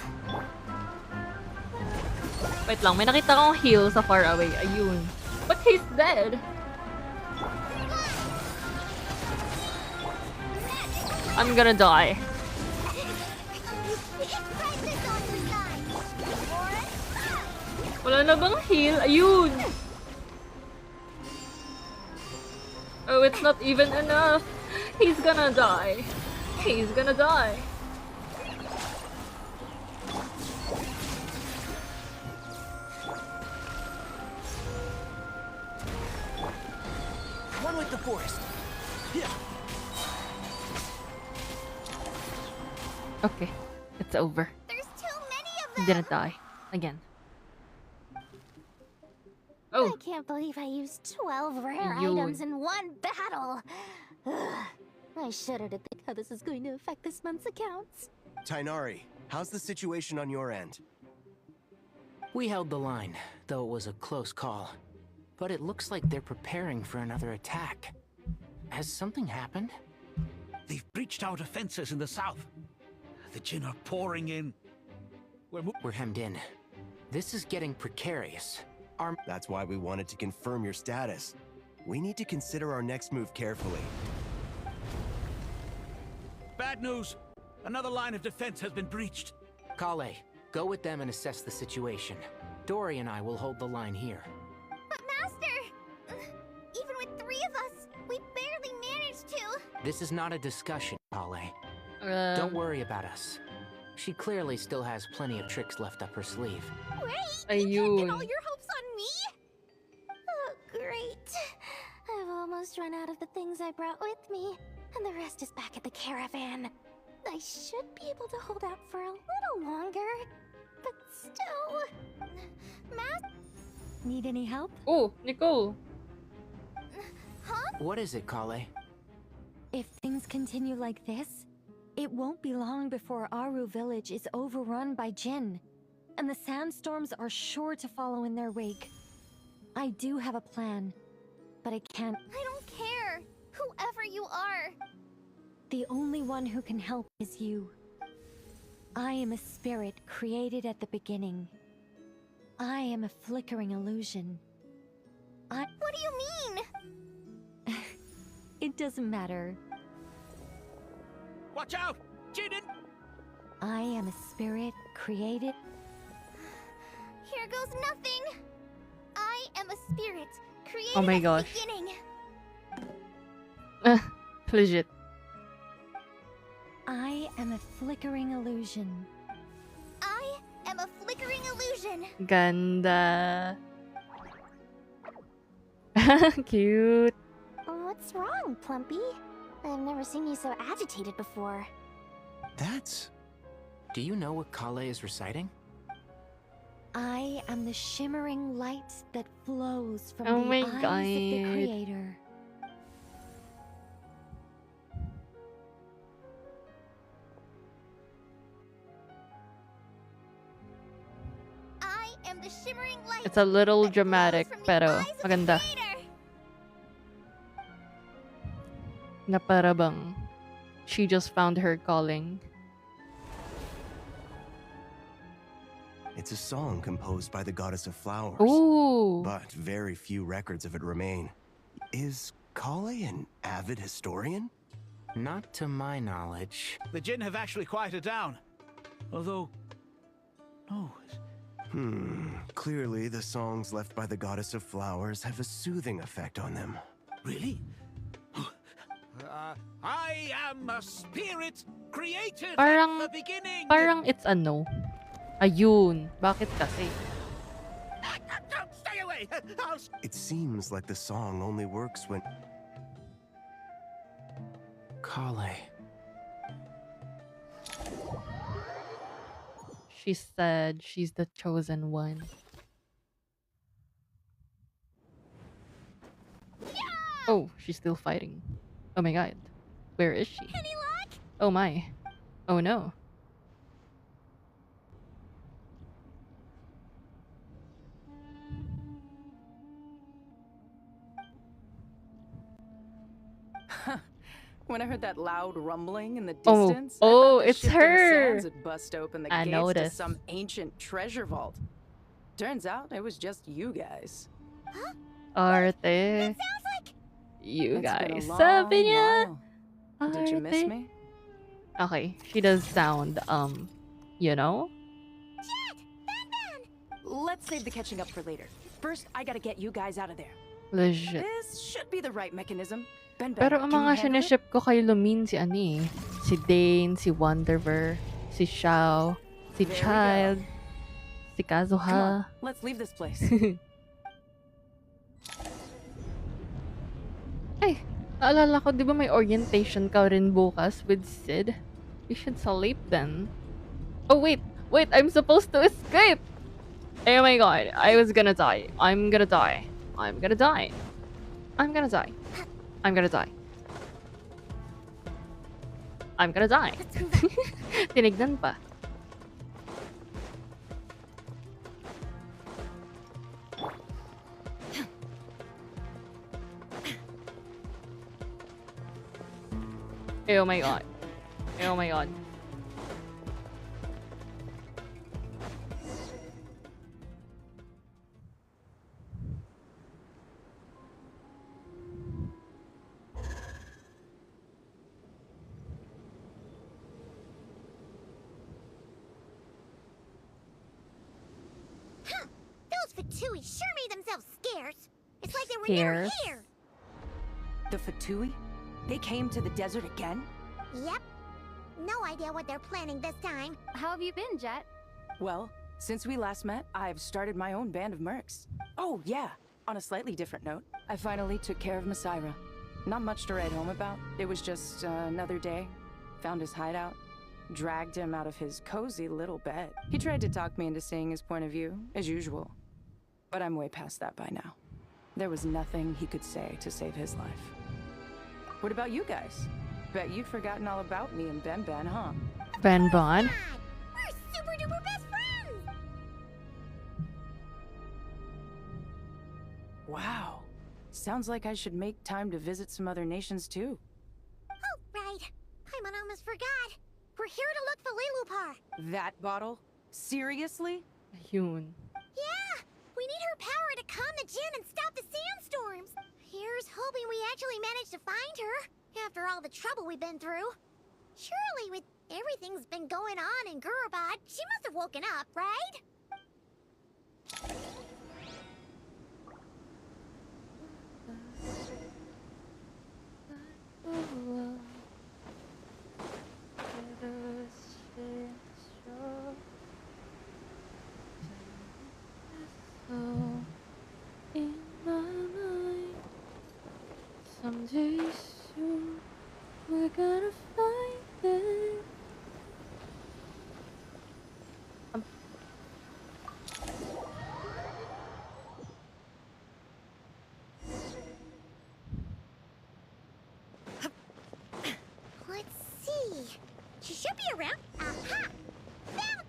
Wait lang, may nakita akong heal sa far away. Ayun. But he's dead. I'm gonna die. Wala na bang heal? Ayun. Oh, it's not even enough. He's gonna die. He's gonna die. One with the forest. Yeah. Okay, it's over. There's too many of He didn't die. Again. Oh. I can't believe I used 12 rare Yun. items in one battle. Ugh. I shudder to think how this is going to affect this month's accounts. Tainari, how's the situation on your end? We held the line, though it was a close call. But it looks like they're preparing for another attack. Has something happened? They've breached our defenses in the south. The Jin are pouring in. We're hemmed in. This is getting precarious. That's why we wanted to confirm your status. We need to consider our next move carefully. Bad news! Another line of defense has been breached. Kale, go with them and assess the situation. Dory and I will hold the line here. But Master! Even with 3 of us, we barely managed to. This is not a discussion, Kale. Don't worry about us. She clearly still has plenty of tricks left up her sleeve. Wait! You can't pin all your hopes on me? Oh, great. I've almost run out of the things I brought with me, and the rest is back at the caravan. I should be able to hold out for a little longer, but still... Need any help? Oh, Nicole. What is it, Kale? If things continue like this, It won't be long before Aru village is overrun by Jinn, and the sandstorms are sure to follow in their wake. I do have a plan, but I can't. I don't care, whoever you are. The only one who can help is you. I am a spirit created at the beginning. I am a flickering illusion. What do you mean? It doesn't matter. Watch out! Jinn! I am a spirit created. Here goes nothing. I am a spirit created Oh my at gosh. the beginning. Legit. I am a flickering illusion. I am a flickering illusion. Ganda. Cute. What's wrong, Plumpy? I've never seen you so agitated before. That's... Do you know what Kale is reciting? I am the shimmering light that flows from Oh the my eyes of the God. Creator. I am the shimmering light. It's a little dramatic, pero maganda. Na para bang she just found her calling. It's a song composed by the goddess of flowers. Ooh. But very few records of it remain. Is Kale an avid historian? Not to my knowledge. The Jinn have actually quieted down. Although... No. Clearly, the songs left by the goddess of flowers have a soothing effect on them. Really? I am a spirit created Parang, at the beginning. parang it's ano. Ayun. Bakit kasi? Stay away! It seems like the song only works when... Kale. She said she's the chosen one. Oh, she's still fighting. Oh my god. Where is she? Any luck? Oh my. Oh no. When I heard that loud rumbling in the Oh, distance, oh, I thought the it's shifting her. sands had bust open the I gates noticed. to some ancient treasure vault. Turns out it was just you guys. Arte. Sounds like... You It's been a guys. long Sabi niya. while. Did you miss Arte. me? Okay, she does sound, you know? Let's save the catching up for later. First, I gotta get you guys out of there. Legit. This should be the right mechanism. Ben, Pero ang can you mga handle it? siniship ko kay Lumin si ano eh. Si Dane, si Wonderver, si Xiao, si There we go. Child, si Come on, Kazuha. let's leave this place. Ay, naalala ko, di ba may orientation ka rin bukas with Sid? You should sleep then. Oh wait, I'm supposed to escape! Oh my god, I was gonna die. I'm gonna die. I'm gonna die. I'm gonna die. I'm gonna die. I'm gonna die. Tinignan pa. Oh my god. Oh my god. Those Fatui sure made themselves scarce. It's like they were never Scarce? here. The Fatui? They came to the desert again? Yep. No idea what they're planning this time. How have you been, Jet? Well, since we last met, I've started my own band of mercs. Oh, yeah. On a slightly different note, I finally took care of Masaira. Not much to write home about. It was just another day. Found his hideout. Dragged him out of his cozy little bed. He tried to talk me into seeing his point of view, as usual. But I'm way past that by now. There was nothing he could say to save his life. What about you guys? Bet you've forgotten all about me and Ben, huh? Ben Bon. We're super duper best friends! Wow. Sounds like I should make time to visit some other nations too. Oh, right. Paimon almost forgot. We're here to look for Lilupar. That bottle? Seriously? Yun. Yeah! We need her power to calm the Jinn and stop the sandstorms. Here's hoping we actually manage to find her, after all the trouble we've been through. Surely with everything's been going on in Gurabad, she must have woken up, right? In my mind, someday soon we're gonna find it. Let's see. She should be around. Aha! Found.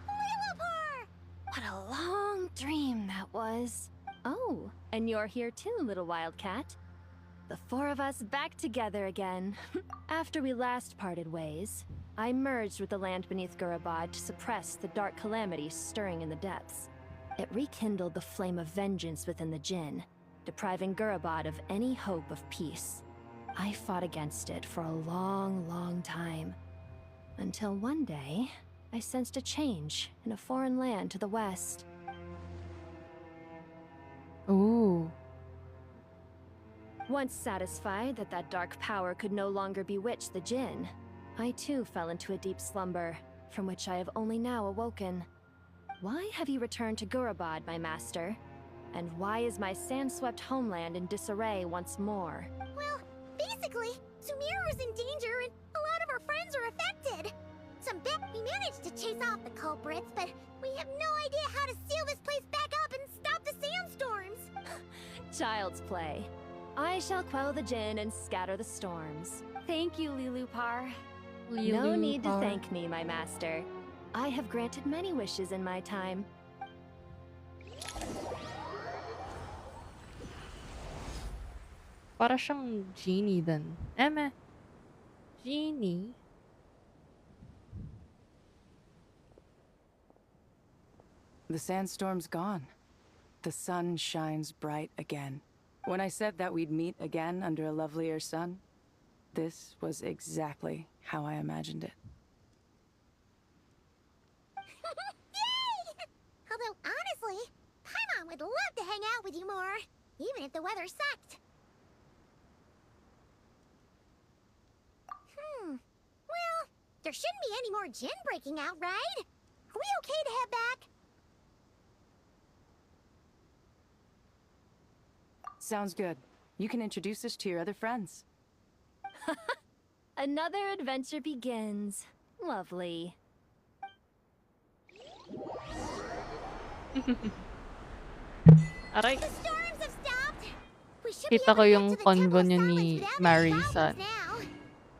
Lilupar! What a long dream that was. Oh, and you're here too, little wildcat. The four of us back together again. After we last parted ways, I merged with the land beneath Gurabad to suppress the dark calamities stirring in the depths. It rekindled the flame of vengeance within the Jinn, depriving Gurabad of any hope of peace. I fought against it for a long, long time. Until one day, I sensed a change in a foreign land to the west. Ooh. Once satisfied that that dark power could no longer bewitch the Jinn, I too fell into a deep slumber, from which I have only now awoken. Why have you returned to Gurabad, my master? And why is my sand-swept homeland in disarray once more? Well, basically, Sumeru's in danger and a lot of our friends are affected. We managed to chase off the culprits, but we have no idea how to seal this place back up and stop the sandstorms. Child's play. I shall quell the Jinn and scatter the storms. Thank you, Lilupar. No need to thank me, my master. I have granted many wishes in my time. Para siyang genie din. Eme. Genie. The sandstorm's gone. The sun shines bright again. When I said that we'd meet again under a lovelier sun, this was exactly how I imagined it. Yay! Although, honestly, Paimon would love to hang out with you more, even if the weather sucked. Well, there shouldn't be any more Jinn breaking out, right? Are we okay to head back? Sounds good. You can introduce us to your other friends. Another adventure begins. Lovely. Aray. The storms have stopped. We should Kita ko yung convo niya ni Mary sa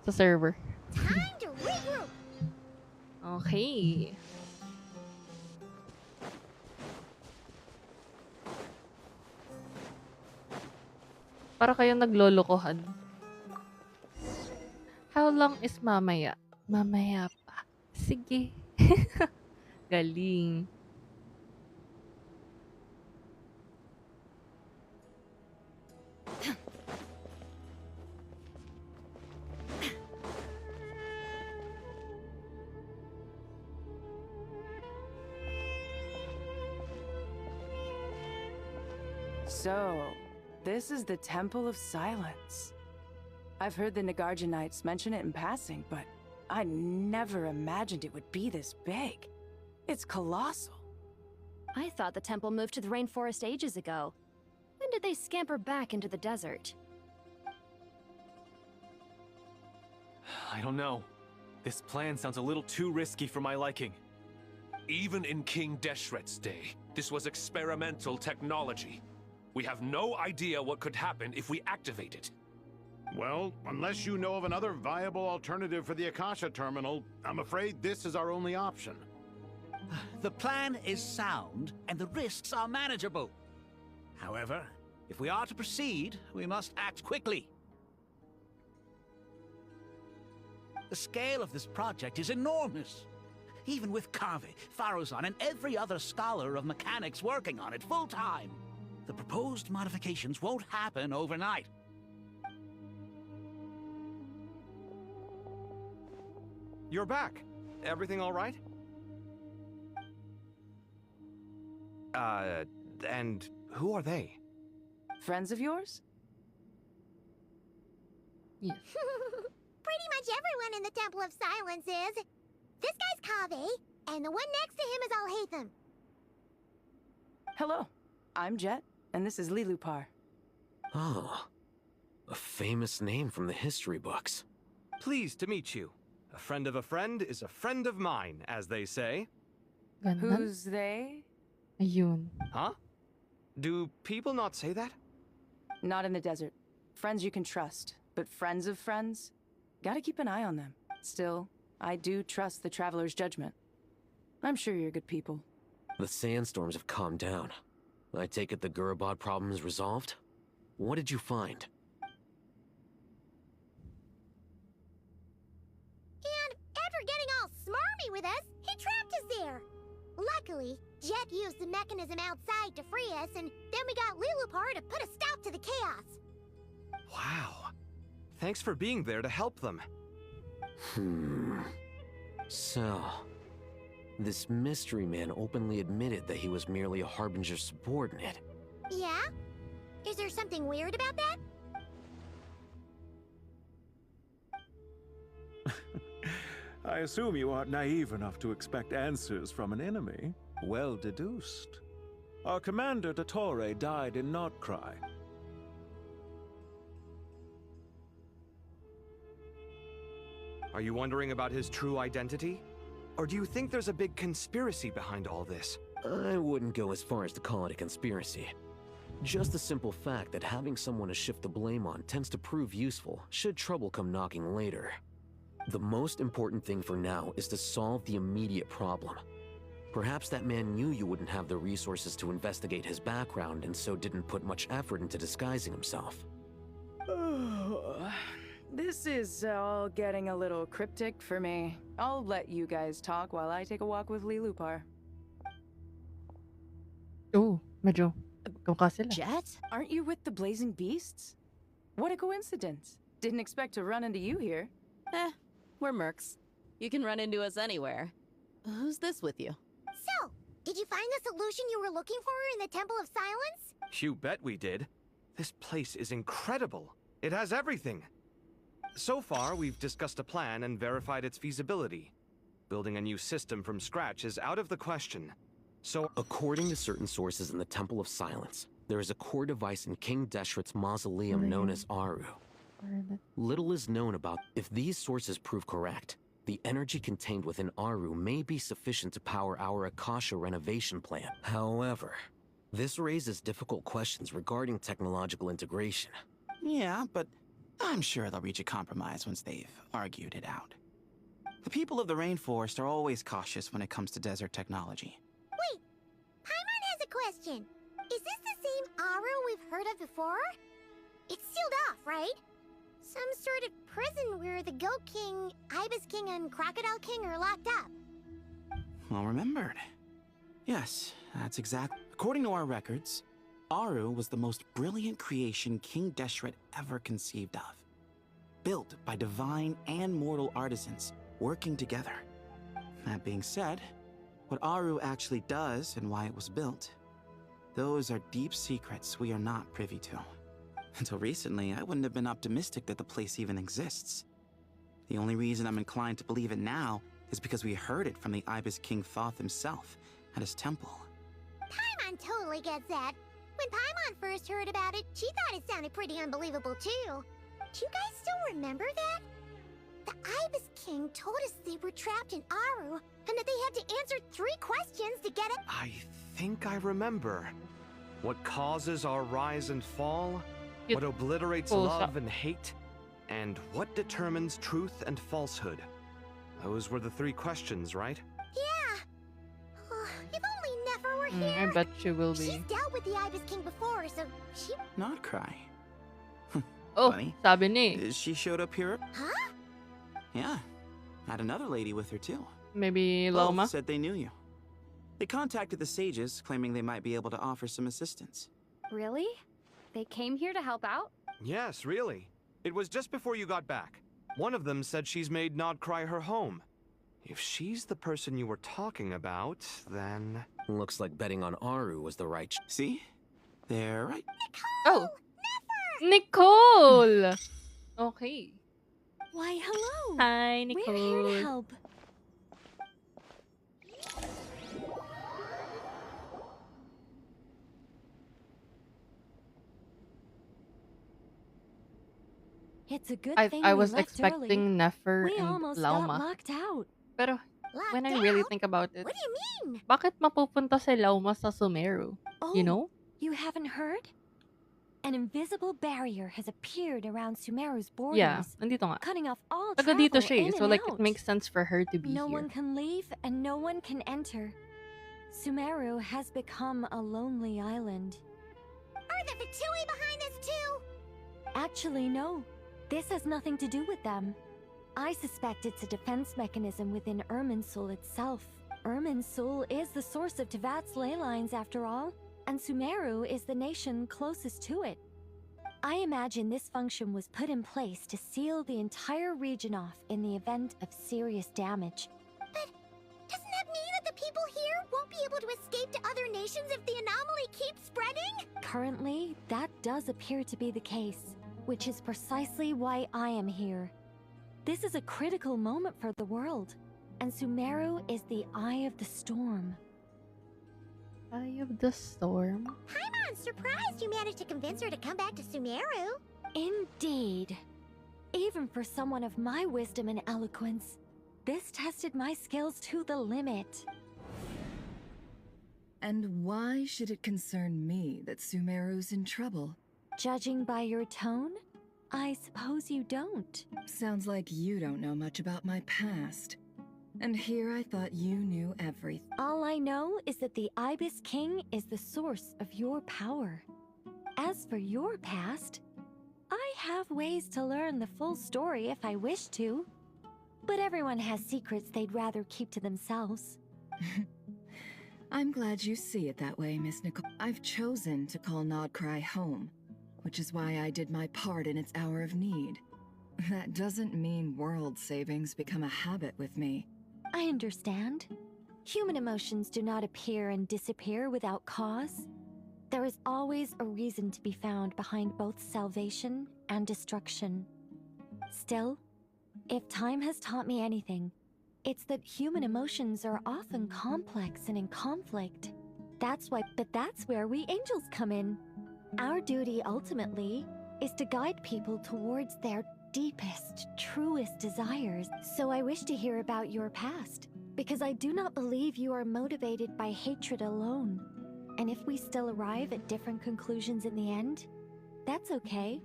server. Time to regroup. Okay. Para kayong naglolokohan. How long is mamaya? Mamaya pa. Sige. Galing. So, this is the Temple of Silence. I've heard the Nagarjanites mention it in passing, but I never imagined it would be this big. It's colossal. I thought the temple moved to the rainforest ages ago. When did they scamper back into the desert? I don't know. This plan sounds a little too risky for my liking. Even in King Deshret's day, This was experimental technology. We have no idea what could happen if we activate it. Well, unless you know of another viable alternative for the Akasha terminal, I'm afraid this is our only option. The plan is sound, and the risks are manageable. However, if we are to proceed, we must act quickly. The scale of this project is enormous. Even with Kaveh, Faruzan, and every other scholar of mechanics working on it full-time, the proposed modifications won't happen overnight. You're back. Everything all right? And who are they? Friends of yours? Yes. Pretty much everyone in the Temple of Silence is. This guy's Kaveh, and the one next to him is Al-Haytham. Hello, I'm Jet, and this is Lilupar. Oh, a famous name from the history books. Pleased to meet you. A friend of a friend is a friend of mine, as they say. Who's they? Ayun. Huh? Do people not say that? Not in the desert. Friends you can trust, but friends of friends? Gotta keep an eye on them. Still, I do trust the Traveler's judgment. I'm sure you're good people. The sandstorms have calmed down. I take it the Gurabad problem is resolved? What did you find? And after getting all smarmy with us, he trapped us there. Luckily, Jet used the mechanism outside to free us, and then we got Lilupar to put a stop to the chaos. Wow. Thanks for being there to help them. So, this mystery man openly admitted that he was merely a Harbinger subordinate. Yeah? Is there something weird about that? I assume you aren't naive enough to expect answers from an enemy. Well deduced. Our commander, Dottore, died in Nod-Krai. Are you wondering about his true identity? Or do you think there's a big conspiracy behind all this? I wouldn't go as far as to call it a conspiracy. Just the simple fact that having someone to shift the blame on tends to prove useful should trouble come knocking later. The most important thing for now is to solve the immediate problem. Perhaps that man knew you wouldn't have the resources to investigate his background and so didn't put much effort into disguising himself. This is all getting a little cryptic for me. I'll let you guys talk while I take a walk with Lilupar. Oh, medyo kamukha sila. Jet? Aren't you with the Blazing Beasts? What a coincidence. Didn't expect to run into you here. We're mercs. You can run into us anywhere. Who's this with you? So, did you find the solution you were looking for in the Temple of Silence? You bet we did. This place is incredible. It has everything. So far, we've discussed a plan and verified its feasibility. Building a new system from scratch is out of the question. So, according to certain sources in the Temple of Silence, there is a core device in King Deshret's mausoleum known as Aru. Little is known about if these sources prove correct. The energy contained within Aru may be sufficient to power our Akasha renovation plan. However, this raises difficult questions regarding technological integration. Yeah, but I'm sure they'll reach a compromise once they've argued it out. The people of the rainforest are always cautious when it comes to desert technology. Wait, Paimon has a question. Is this the same Aru we've heard of before? It's sealed off, right? Some sort of prison where the Goat King, Ibis King, and Crocodile King are locked up. Well remembered. Yes, that's exact. According to our records, Aru was the most brilliant creation King Deshret ever conceived of. Built by divine and mortal artisans working together. That being said, what Aru actually does and why it was built, those are deep secrets we are not privy to. Until recently, I wouldn't have been optimistic that the place even exists. The only reason I'm inclined to believe it now is because we heard it from the Ibis King Thoth himself at his temple. Paimon totally gets that. When Paimon first heard about it, she thought it sounded pretty unbelievable too. Do you guys still remember that? The Ibis King told us they were trapped in Aru, and that they had to answer 3 questions to get it. I think I remember. What causes our rise and fall? Cute. What obliterates Cool love shot. and hate? And what determines truth and falsehood? Those were the 3 questions, right? Yeah. Oh, if only Nefer were I here. bet she will She's be. dealt with the Ibis King before, so she... Nod-Krai. Oh, Funny. sabi ni. She showed up here. Huh? Yeah. Had another lady with her too. Maybe Both Loma? said they knew you. They contacted the sages, claiming they might be able to offer some assistance. Really? They came here to help out? Yes, really. It was just before you got back. One of them said she's made Nod-Krai her home. If she's the person you were talking about, then... Looks like betting on Aru was the right... See? They're right. Oh! Nicole! Okay. Why, hello. Hi, We're here to Nicole. help. It's a good thing I we was left expecting early. Nefer We and almost got Lauma. locked out. Pero when I really think about it, What do you mean? bakit mapupunta si Lauma sa Sumeru? You know? You haven't heard? An invisible barrier has appeared around Sumeru's borders. Yeah, nandito nga. Cutting off all Taga travel dito siya eh, in so and like out. it makes sense for her to be No here. one can leave and no one can enter. Sumeru has become a lonely island. Are the Fatui behind this too? Actually, no. This has nothing to do with them. I suspect it's a defense mechanism within Irminsul itself. Irminsul is the source of Tevat's ley lines after all, and Sumeru is the nation closest to it. I imagine this function was put in place to seal the entire region off in the event of serious damage. But doesn't that mean that the people here won't be able to escape to other nations if the anomaly keeps spreading? Currently, that does appear to be the case, which is precisely why I am here. This is a critical moment for the world, and Sumeru is the eye of the storm. Eye of the storm? I'm surprised you managed to convince her to come back to Sumeru. Indeed. Even for someone of my wisdom and eloquence, this tested my skills to the limit. And why should it concern me that Sumeru's in trouble? Judging by your tone, I suppose you don't. Sounds like you don't know much about my past. And here I thought you knew everything. All I know is that the Ibis King is the source of your power. As for your past, I have ways to learn the full story if I wish to. But everyone has secrets they'd rather keep to themselves. I'm glad you see it that way, Miss Nicole. I've chosen to call Nod-Krai home, which is why I did my part in its hour of need. That doesn't mean world savings become a habit with me. I understand. Human emotions do not appear and disappear without cause. There is always a reason to be found behind both salvation and destruction. Still, if time has taught me anything, it's that human emotions are often complex and in conflict. That's where we angels come in. Our duty ultimately is to guide people towards their deepest, truest desires. So I wish to hear about your past, because I do not believe you are motivated by hatred alone. And if we still arrive at different conclusions in the end, that's okay.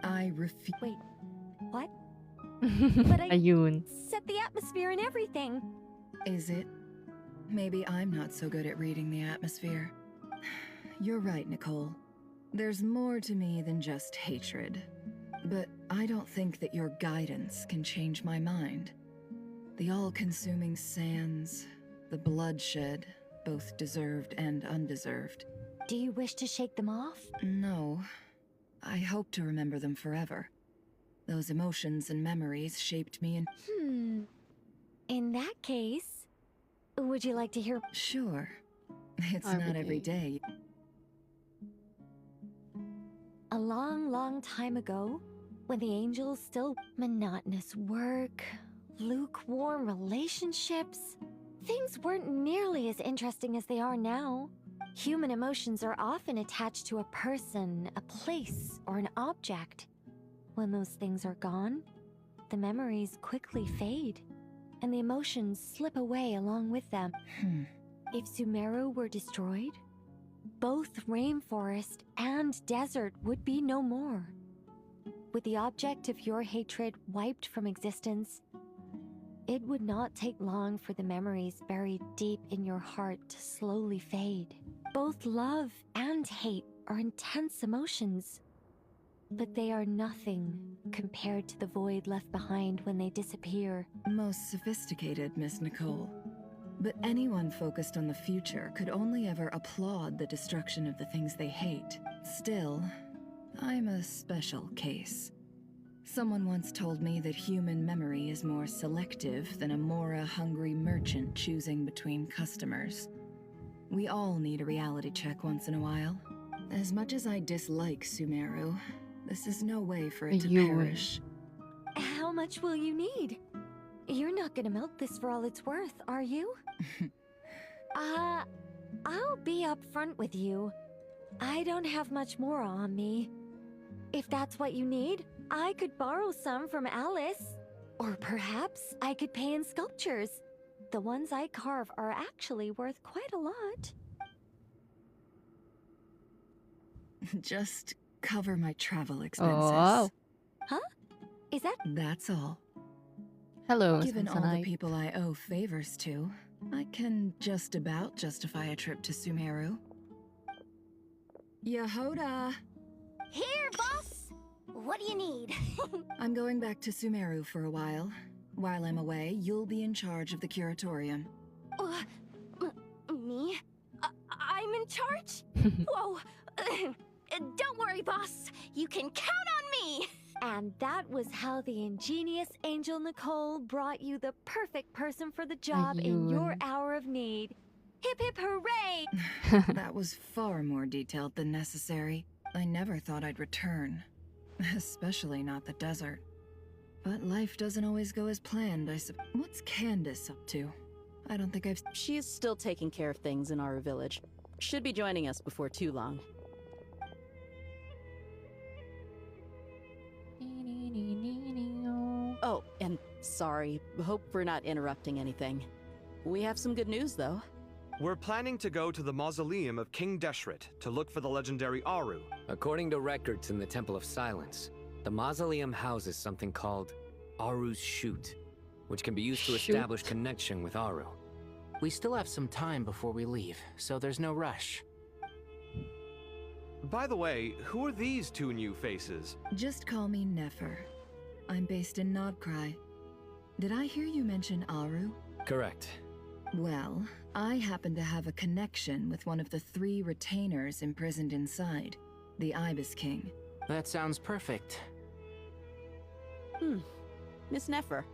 I refuse. Wait, what? But I Ayun. set the atmosphere and everything. Is it? Maybe I'm not so good at reading the atmosphere. You're right, Nicole. There's more to me than just hatred. But I don't think that your guidance can change my mind. The all-consuming sands, the bloodshed, both deserved and undeserved. Do you wish to shake them off? No. I hope to remember them forever. Those emotions and memories shaped me in... In that case, would you like to hear... Sure. It's not every day. A long, long time ago, when the angels still monotonous work, lukewarm relationships, things weren't nearly as interesting as they are now. Human emotions are often attached to a person, a place, or an object. When those things are gone, the memories quickly fade, and the emotions slip away along with them. If Sumeru were destroyed, both rainforest and desert would be no more. With the object of your hatred wiped from existence, it would not take long for the memories buried deep in your heart to slowly fade. Both love and hate are intense emotions, but they are nothing compared to the void left behind when they disappear. Most sophisticated, Miss Nicole. But anyone focused on the future could only ever applaud the destruction of the things they hate. Still, I'm a special case. Someone once told me that human memory is more selective than a Mora-hungry merchant choosing between customers. We all need a reality check once in a while. As much as I dislike Sumeru, this is no way for it to perish. How much will you need? You're not gonna milk this for all it's worth, are you? I'll be upfront with you. I don't have much more on me. If that's what you need, I could borrow some from Alice. Or perhaps I could pay in sculptures. The ones I carve are actually worth quite a lot. Just cover my travel expenses. Oh. Huh? Is that? That's all. Hello, Given all the Samsonite. people I owe favors to, I can just about justify a trip to Sumeru. Yehoda! Here, boss! What do you need? I'm going back to Sumeru for a while. While I'm away, you'll be in charge of the curatorium. Me? I'm in charge? Whoa! Don't worry, boss. You can count on me! And that was how the ingenious Angel Nicole brought you the perfect person for the job in your hour of need. Hip hip hooray! That was far more detailed than necessary. I never thought I'd return. Especially not the desert. But life doesn't always go as planned, I suppose. What's Candace up to? I don't think I've... She is still taking care of things in our village. Should be joining us before too long. Oh, and sorry. Hope we're not interrupting anything. We have some good news, though. We're planning to go to the mausoleum of King Deshret to look for the legendary Aru. According to records in the Temple of Silence, the mausoleum houses something called Aru's Chute, which can be used to establish connection with Aru. We still have some time before we leave, so there's no rush. By the way, who are these two new faces? Just call me Nefer. I'm based in Nod-Krai. Did I hear you mention Aru? Correct. Well, I happen to have a connection with one of the 3 retainers imprisoned inside, the Ibis King. That sounds perfect. Miss Nefer,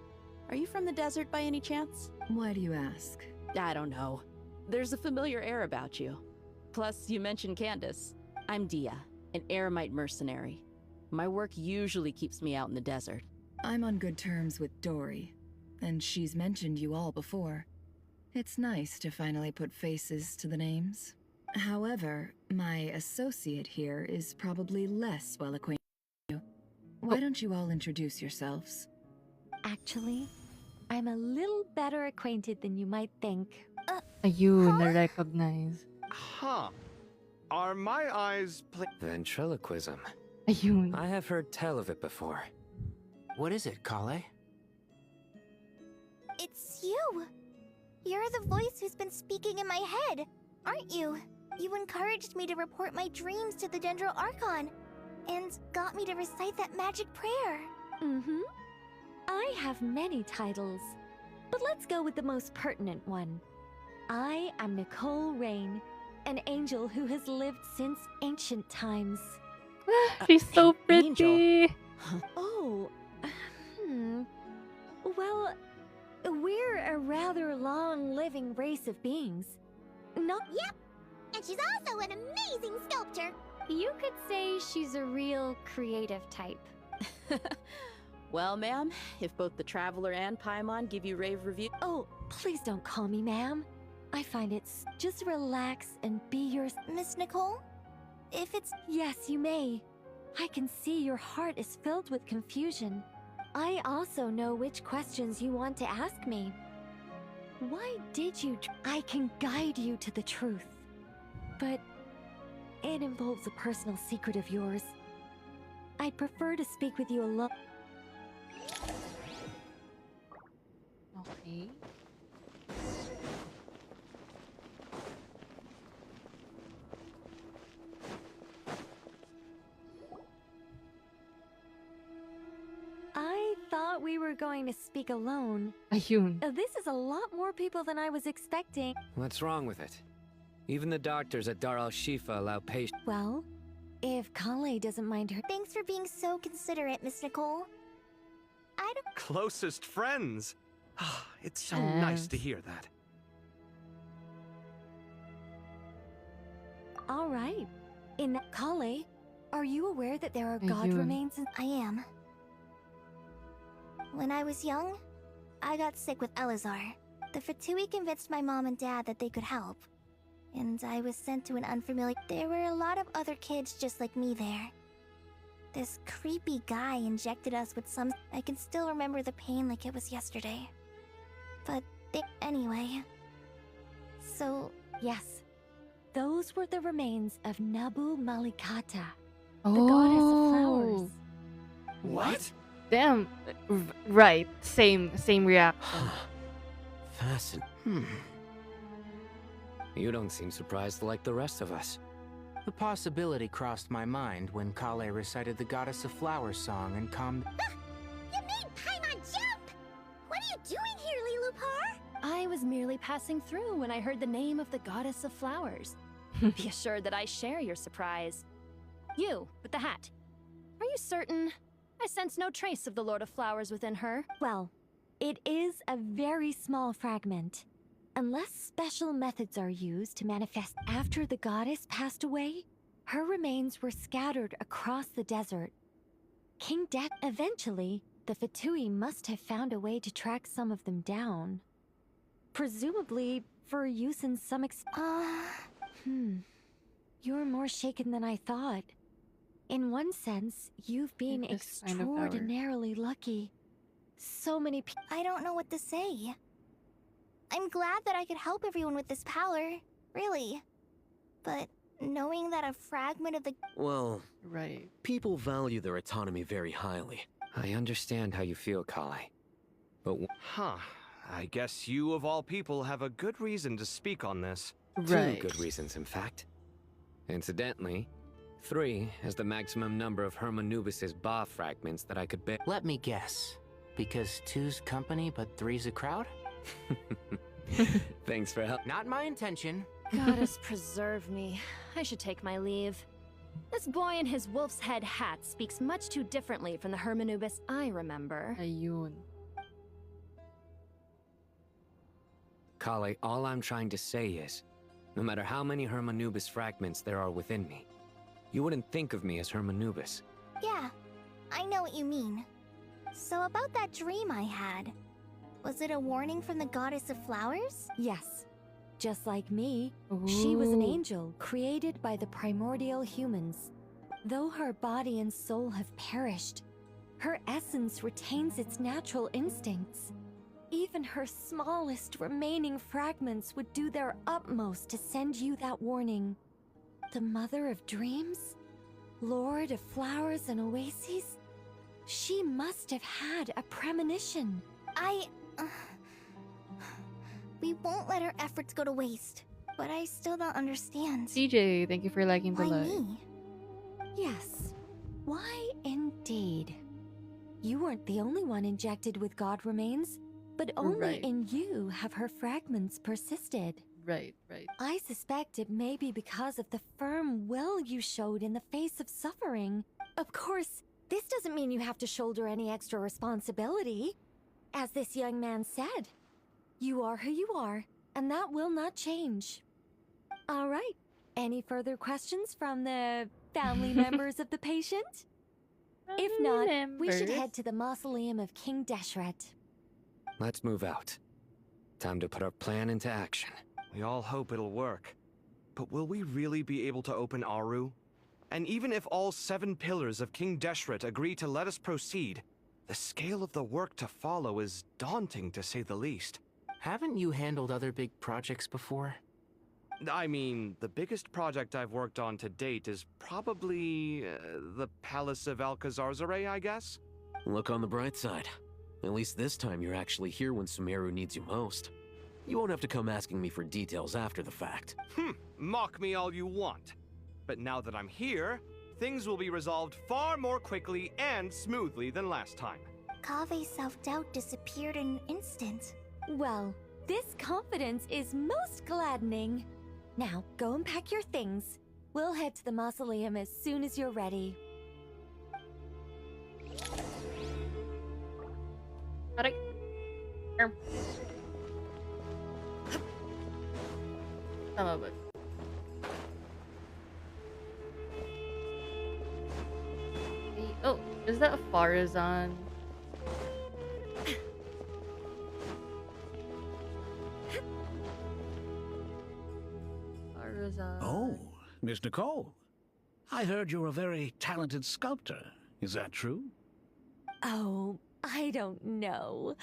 are you from the desert by any chance? Why do you ask? I don't know. There's a familiar air about you. Plus, you mentioned Candace. I'm Dia, an Eremite mercenary. My work usually keeps me out in the desert. I'm on good terms with Dory, and she's mentioned you all before. It's nice to finally put faces to the names. However, my associate here is probably less well acquainted with you. Why don't you all introduce yourselves? Actually, I'm a little better acquainted than you might think. Ayun, na-recognize. Huh. Are my eyes Ventriloquism. Ayun. I have heard tell of it before. What is it, Kale? It's you! You're the voice who's been speaking in my head, aren't you? You encouraged me to report my dreams to the Dendro Archon, and got me to recite that magic prayer. Mm-hmm. I have many titles, but let's go with the most pertinent one. I am Nicole Rain, an angel who has lived since ancient times. She's so pretty. Oh, well, we're a rather long-living race of beings. Not Yep, and she's also an amazing sculptor. You could say she's a real creative type. Well, ma'am, if both the Traveler and Paimon give you rave review... Oh, please don't call me ma'am. I find it's just relax and be yours. Miss Nicole? If it's... Yes, you may. I can see your heart is filled with confusion. I also know which questions you want to ask me. Why did you? I can guide you to the truth. But it involves a personal secret of yours. I'd prefer to speak with you alone. Okay. I thought we were going to speak alone. Ayun. This is a lot more people than I was expecting. What's wrong with it? Even the doctors at Dar al-Shifa allow patients. Well, if Kale doesn't mind her. Thanks for being so considerate, Miss Nicole. I don't. Closest friends. It's so nice to hear that. All right. In that Kale, are you aware that there are god Ayun. remains in? I am. When I was young, I got sick with Elazar. The Fatui convinced my mom and dad that they could help. And I was sent to an unfamiliar... There were a lot of other kids just like me there. This creepy guy injected us with some... I can still remember the pain like it was yesterday. But anyway... So... Yes. Those were the remains of Nabu Malikata, the goddess of flowers. What? Damn. Right. Same reaction. Fascinating. You don't seem surprised like the rest of us. The possibility crossed my mind when Kale recited the Goddess of Flowers song and calmed... You made Paimon jump! What are you doing here, Lilupar? I was merely passing through when I heard the name of the Goddess of Flowers. Be assured that I share your surprise. You, with the hat. Are you certain? I sense no trace of the Lord of Flowers within her. Well, it is a very small fragment. Unless special methods are used to manifest after the goddess passed away, her remains were scattered across the desert. King Det. Eventually, the Fatui must have found a way to track some of them down. Presumably for use in some You're more shaken than I thought. In one sense, you've been extraordinarily lucky. So many people... I don't know what to say. I'm glad that I could help everyone with this power, really. But knowing that a fragment of the... Well, right. People value their autonomy very highly. I understand how you feel, Kale. But... I guess you, of all people, have a good reason to speak on this. Two good reasons, in fact. Incidentally, 3 is the maximum number of Hermanubis's Ba fragments that I could bear. Let me guess. Because 2's company, but 3's a crowd? Thanks for help. Not my intention. Goddess preserve me. I should take my leave. This boy in his wolf's head hat speaks much too differently from the Hermanubis I remember. Ayun. Kale, all I'm trying to say is, no matter how many Hermanubis fragments there are within me, you wouldn't think of me as Hermanubis. Yeah, I know what you mean. So about that dream I had, was it a warning from the Goddess of Flowers? Yes. Just like me, she was an angel created by the primordial humans. Though her body and soul have perished, her essence retains its natural instincts. Even her smallest remaining fragments would do their utmost to send you that warning. The Mother of Dreams? Lord of Flowers and Oases? She must have had a premonition. We won't let our efforts go to waste. But I still don't understand. CJ, thank you for liking the Why live. me? Yes. Why indeed? You weren't the only one injected with god remains, but only in you have her fragments persisted. Right. I suspect it may be because of the firm will you showed in the face of suffering. Of course, this doesn't mean you have to shoulder any extra responsibility. As this young man said, you are who you are, and that will not change. All right. Any further questions from the family members of the patient? If not, we should head to the mausoleum of King Deshret. Let's move out. Time to put our plan into action. We all hope it'll work. But will we really be able to open Aru? And even if all 7 pillars of King Deshret agree to let us proceed, the scale of the work to follow is daunting to say the least. Haven't you handled other big projects before? I mean, the biggest project I've worked on to date is probably the Palace of Alcazarzaray, I guess? Look on the bright side. At least this time you're actually here when Sumeru needs you most. You won't have to come asking me for details after the fact. Mock me all you want. But now that I'm here, things will be resolved far more quickly and smoothly than last time. Kave's self-doubt disappeared in an instant. Well, this confidence is most gladdening. Now, go and pack your things. We'll head to the mausoleum as soon as you're ready. Alright. Tama ba? Oh, is that a Farazan? Oh, Miss Nicole. I heard you're a very talented sculptor. Is that true? Oh, I don't know.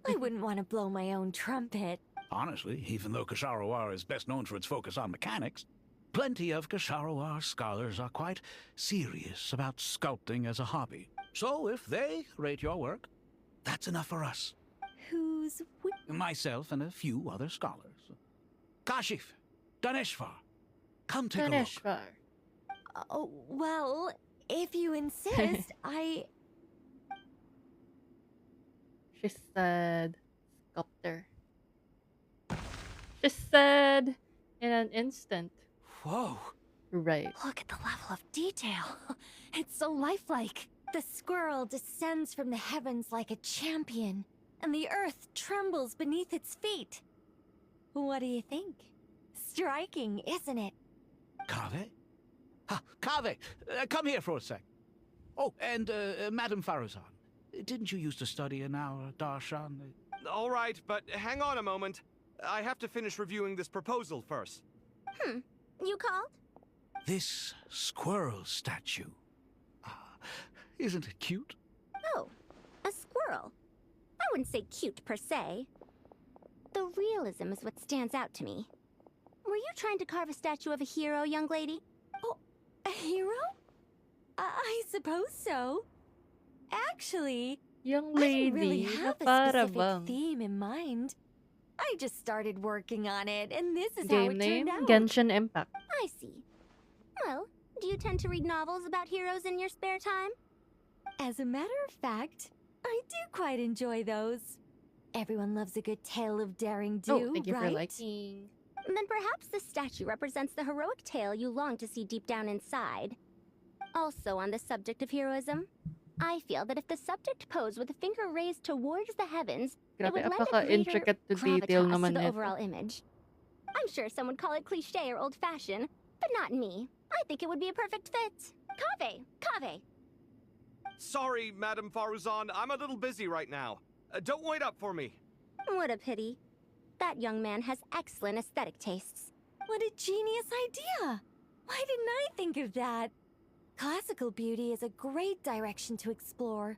I wouldn't want to blow my own trumpet. Honestly, even though Ksharoar is best known for its focus on mechanics, plenty of Ksharoar scholars are quite serious about sculpting as a hobby. So if they rate your work, that's enough for us. Who's myself and a few other scholars. Kashif, Daneshvar, come take a look. Daneshvar. Oh, well, if you insist, She said sculptor. She said in an instant. Whoa. Right. Look at the level of detail. It's so lifelike. The squirrel descends from the heavens like a champion, and the earth trembles beneath its feet. What do you think? Striking, isn't it? Kaveh? Kaveh, come here for a sec. Oh, and Madame Farazan, didn't you used to study in our darshan? All right, but hang on a moment. I have to finish reviewing this proposal first. You called? This squirrel statue. Isn't it cute? Oh, a squirrel. I wouldn't say cute per se. The realism is what stands out to me. Were you trying to carve a statue of a hero, young lady? Oh, a hero? I suppose so. Actually, young I lady, didn't really have a para specific bang? theme in mind. I just started working on it, and this is how Game it name? turned out. Genshin Impact. I see. Well, do you tend to read novels about heroes in your spare time? As a matter of fact, I do quite enjoy those. Everyone loves a good tale of daring do, Oh, thank you right? for liking. Then perhaps this statue represents the heroic tale you long to see deep down inside. Also on the subject of heroism, I feel that if the subject posed with a finger raised towards the heavens, it Grabe, would lend a apaka-intricate greater to detail gravitas naman to the nito. overall image. I'm sure some would call it cliché or old-fashioned, but not me. I think it would be a perfect fit. Kaveh! Sorry, Madame Faruzan, I'm a little busy right now. Don't wait up for me. What a pity. That young man has excellent aesthetic tastes. What a genius idea! Why didn't I think of that? Classical beauty is a great direction to explore.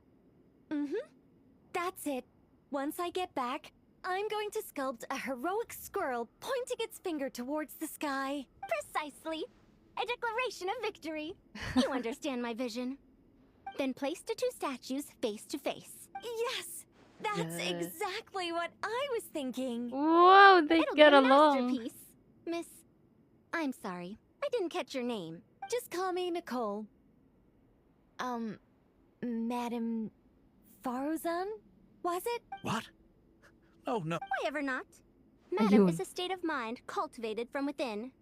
That's it. Once I get back, I'm going to sculpt a heroic squirrel pointing its finger towards the sky. Precisely. A declaration of victory. You understand my vision. Then place the two statues face to face. Yes! That's exactly what I was thinking. Wow, they It'll get be a along. masterpiece. Miss, I'm sorry. I didn't catch your name. Just call me Nicole. Madame Faruzan? Was it? What? Oh, no. Why ever not? Madam is a state of mind cultivated from within.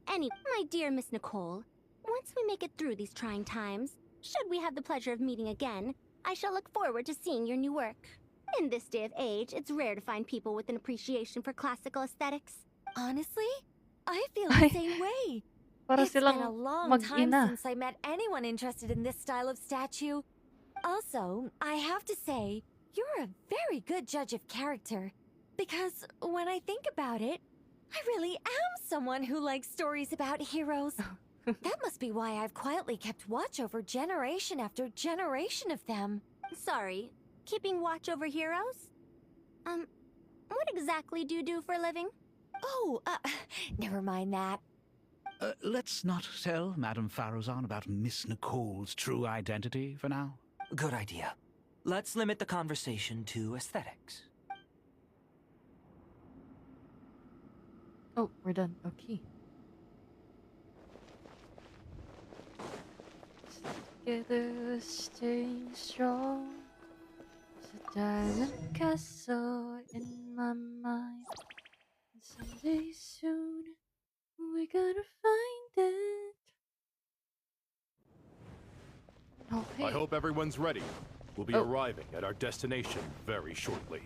Anyway, my dear Miss Nicole, once we make it through these trying times, should we have the pleasure of meeting again, I shall look forward to seeing your new work. In this day of age, it's rare to find people with an appreciation for classical aesthetics. Honestly, I feel the same way. Para It's been silang a long time mag-ina. since I met anyone interested in this style of statue. Also, I have to say, you're a very good judge of character. Because when I think about it, I really am someone who likes stories about heroes. That must be why I've quietly kept watch over generation after generation of them. Sorry, keeping watch over heroes? What exactly do you do for a living? Oh, never mind that. Let's not tell Madame Faruzan about Miss Nicole's true identity for now. Good idea. Let's limit the conversation to aesthetics. Oh, we're done. Okay. Together, staying strong. It's a diamond castle in my mind. And someday soon, we're gonna find it. Oh, hey. I hope everyone's ready. We'll be arriving at our destination very shortly.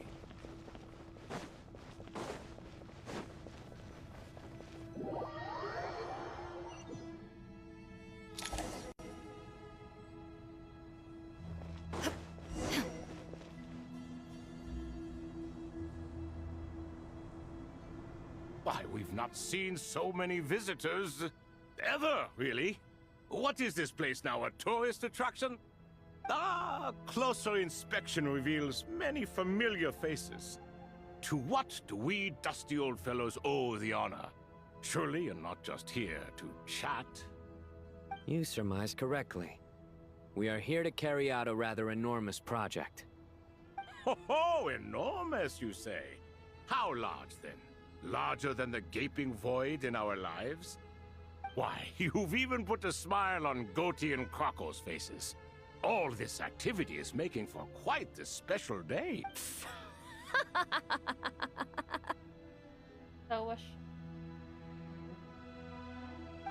Why, we've not seen so many visitors ever, really. What is this place now, a tourist attraction? Ah, closer inspection reveals many familiar faces. To what do we dusty old fellows owe the honor? Surely you're not just here to chat. You surmise correctly. We are here to carry out a rather enormous project. Ho, enormous, you say? How large, then? Larger than the gaping void in our lives? Why, you've even put a smile on Goatee and Crocco's faces. All this activity is making for quite the special day.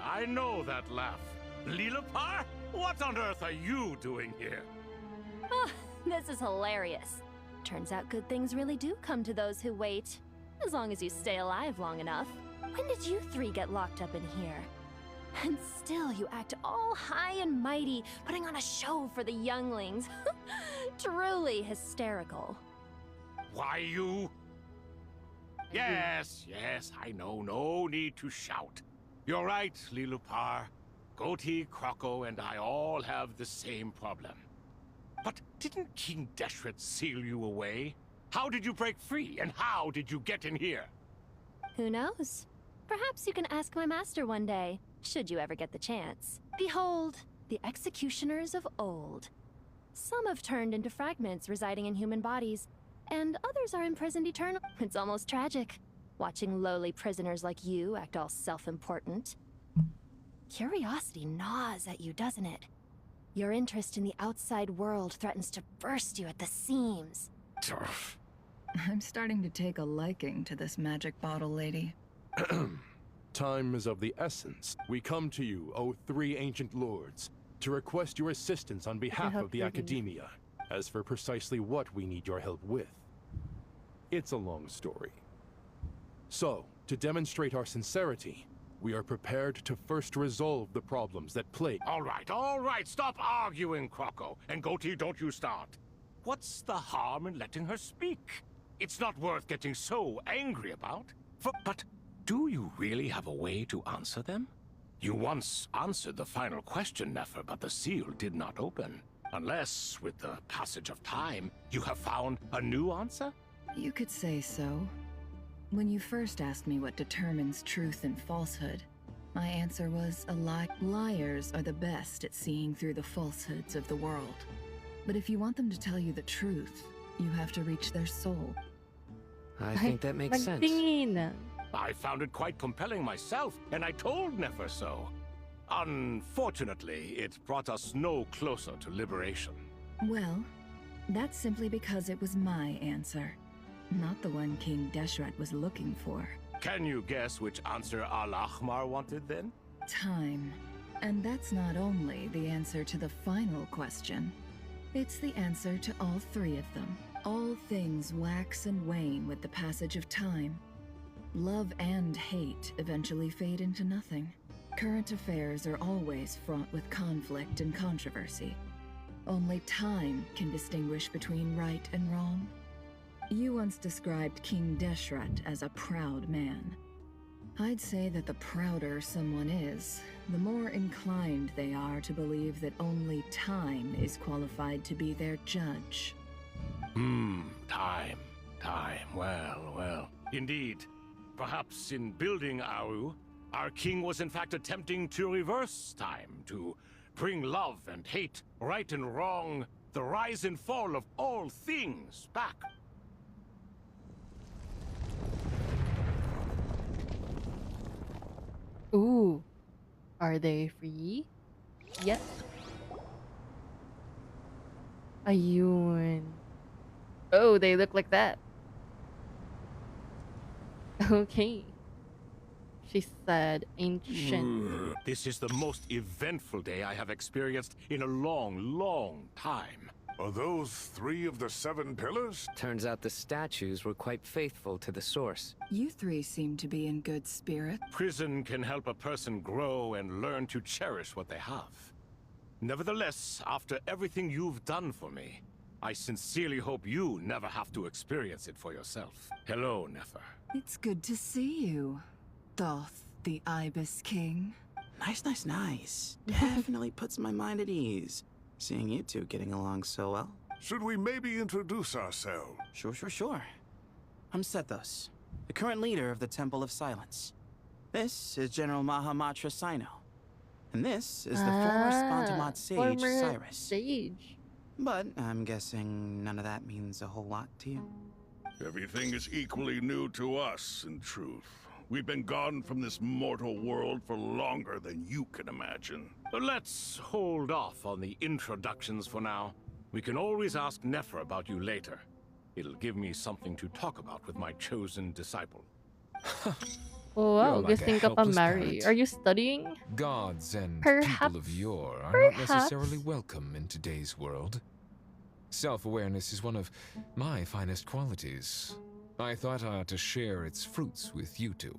I know that laugh. Lilipar? What on earth are you doing here? Oh, this is hilarious. Turns out good things really do come to those who wait. As long as you stay alive long enough. When did you three get locked up in here? And still you act all high and mighty, putting on a show for the younglings. Truly hysterical. Why, you... Yes, I know. No need to shout. You're right, Lilipar. Goatee, Crocco, and I all have the same problem. But didn't King Deshret seal you away? How did you break free, and how did you get in here? Who knows? Perhaps you can ask my master one day, should you ever get the chance. Behold, the executioners of old. Some have turned into fragments residing in human bodies, and others are imprisoned eternally. It's almost tragic, watching lowly prisoners like you act all self-important. Curiosity gnaws at you, doesn't it? Your interest in the outside world threatens to burst you at the seams. I'm starting to take a liking to this magic bottle lady. Time is of the essence. We come to you, O three ancient lords, to request your assistance on behalf of the Academia. As for precisely what we need your help with, it's a long story. So, to demonstrate our sincerity, we are prepared to first resolve the problems that plague. All right, stop arguing, Crocco. And Goatee, don't you start. What's the harm in letting her speak? It's not worth getting so angry about. But do you really have a way to answer them? You once answered the final question, Nefer, but the seal did not open. Unless, with the passage of time, you have found a new answer? You could say so. When you first asked me what determines truth and falsehood, my answer was a lie. Liars are the best at seeing through the falsehoods of the world. But if you want them to tell you the truth, you have to reach their soul. I think that makes sense. I found it quite compelling myself, and I told Nefer so. Unfortunately, it brought us no closer to liberation. Well, that's simply because it was my answer, not the one King Deshret was looking for. Can you guess which answer Al-Ahmar wanted then? Time. And that's not only the answer to the final question. It's the answer to all three of them. All things wax and wane with the passage of time. Love and hate eventually fade into nothing. Current affairs are always fraught with conflict and controversy. Only time can distinguish between right and wrong. You once described King Deshret as a proud man. I'd say that the prouder someone is, the more inclined they are to believe that only time is qualified to be their judge. Time. time. Well, well. Indeed. Perhaps in building Aru, our king was in fact attempting to reverse time, to bring love and hate, right and wrong, the rise and fall of all things back. Ooh. Are they free? Yes. Ayun. Oh, they look like that. Okay. She said ancient. This is the most eventful day I have experienced in a long, long time. Are those 3 of the 7 pillars? Turns out the statues were quite faithful to the source. You 3 seem to be in good spirit. Prison can help a person grow and learn to cherish what they have. Nevertheless, after everything you've done for me, I sincerely hope you never have to experience it for yourself. Hello, Nefer. It's good to see you, Thoth, the Ibis King. Nice. Definitely puts my mind at ease. Seeing you two getting along so well. Should we maybe introduce ourselves? Sure. I'm Sethos, the current leader of the Temple of Silence. This is General Mahamatra Sino. And this is the former Spontamat sage, Cyrus. Sage. But I'm guessing none of that means a whole lot to you. Everything is equally new to us, in truth. We've been gone from this mortal world for longer than you can imagine. Let's hold off on the introductions for now. We can always ask Nefer about you later. It'll give me something to talk about with my chosen disciple. Oh wow, You're like guessing a ka pa, helpless Mary. parent. Are you studying? Gods and Perhaps. people of yore are not necessarily welcome in today's world. Self-awareness is one of my finest qualities. I thought I ought to share its fruits with you two.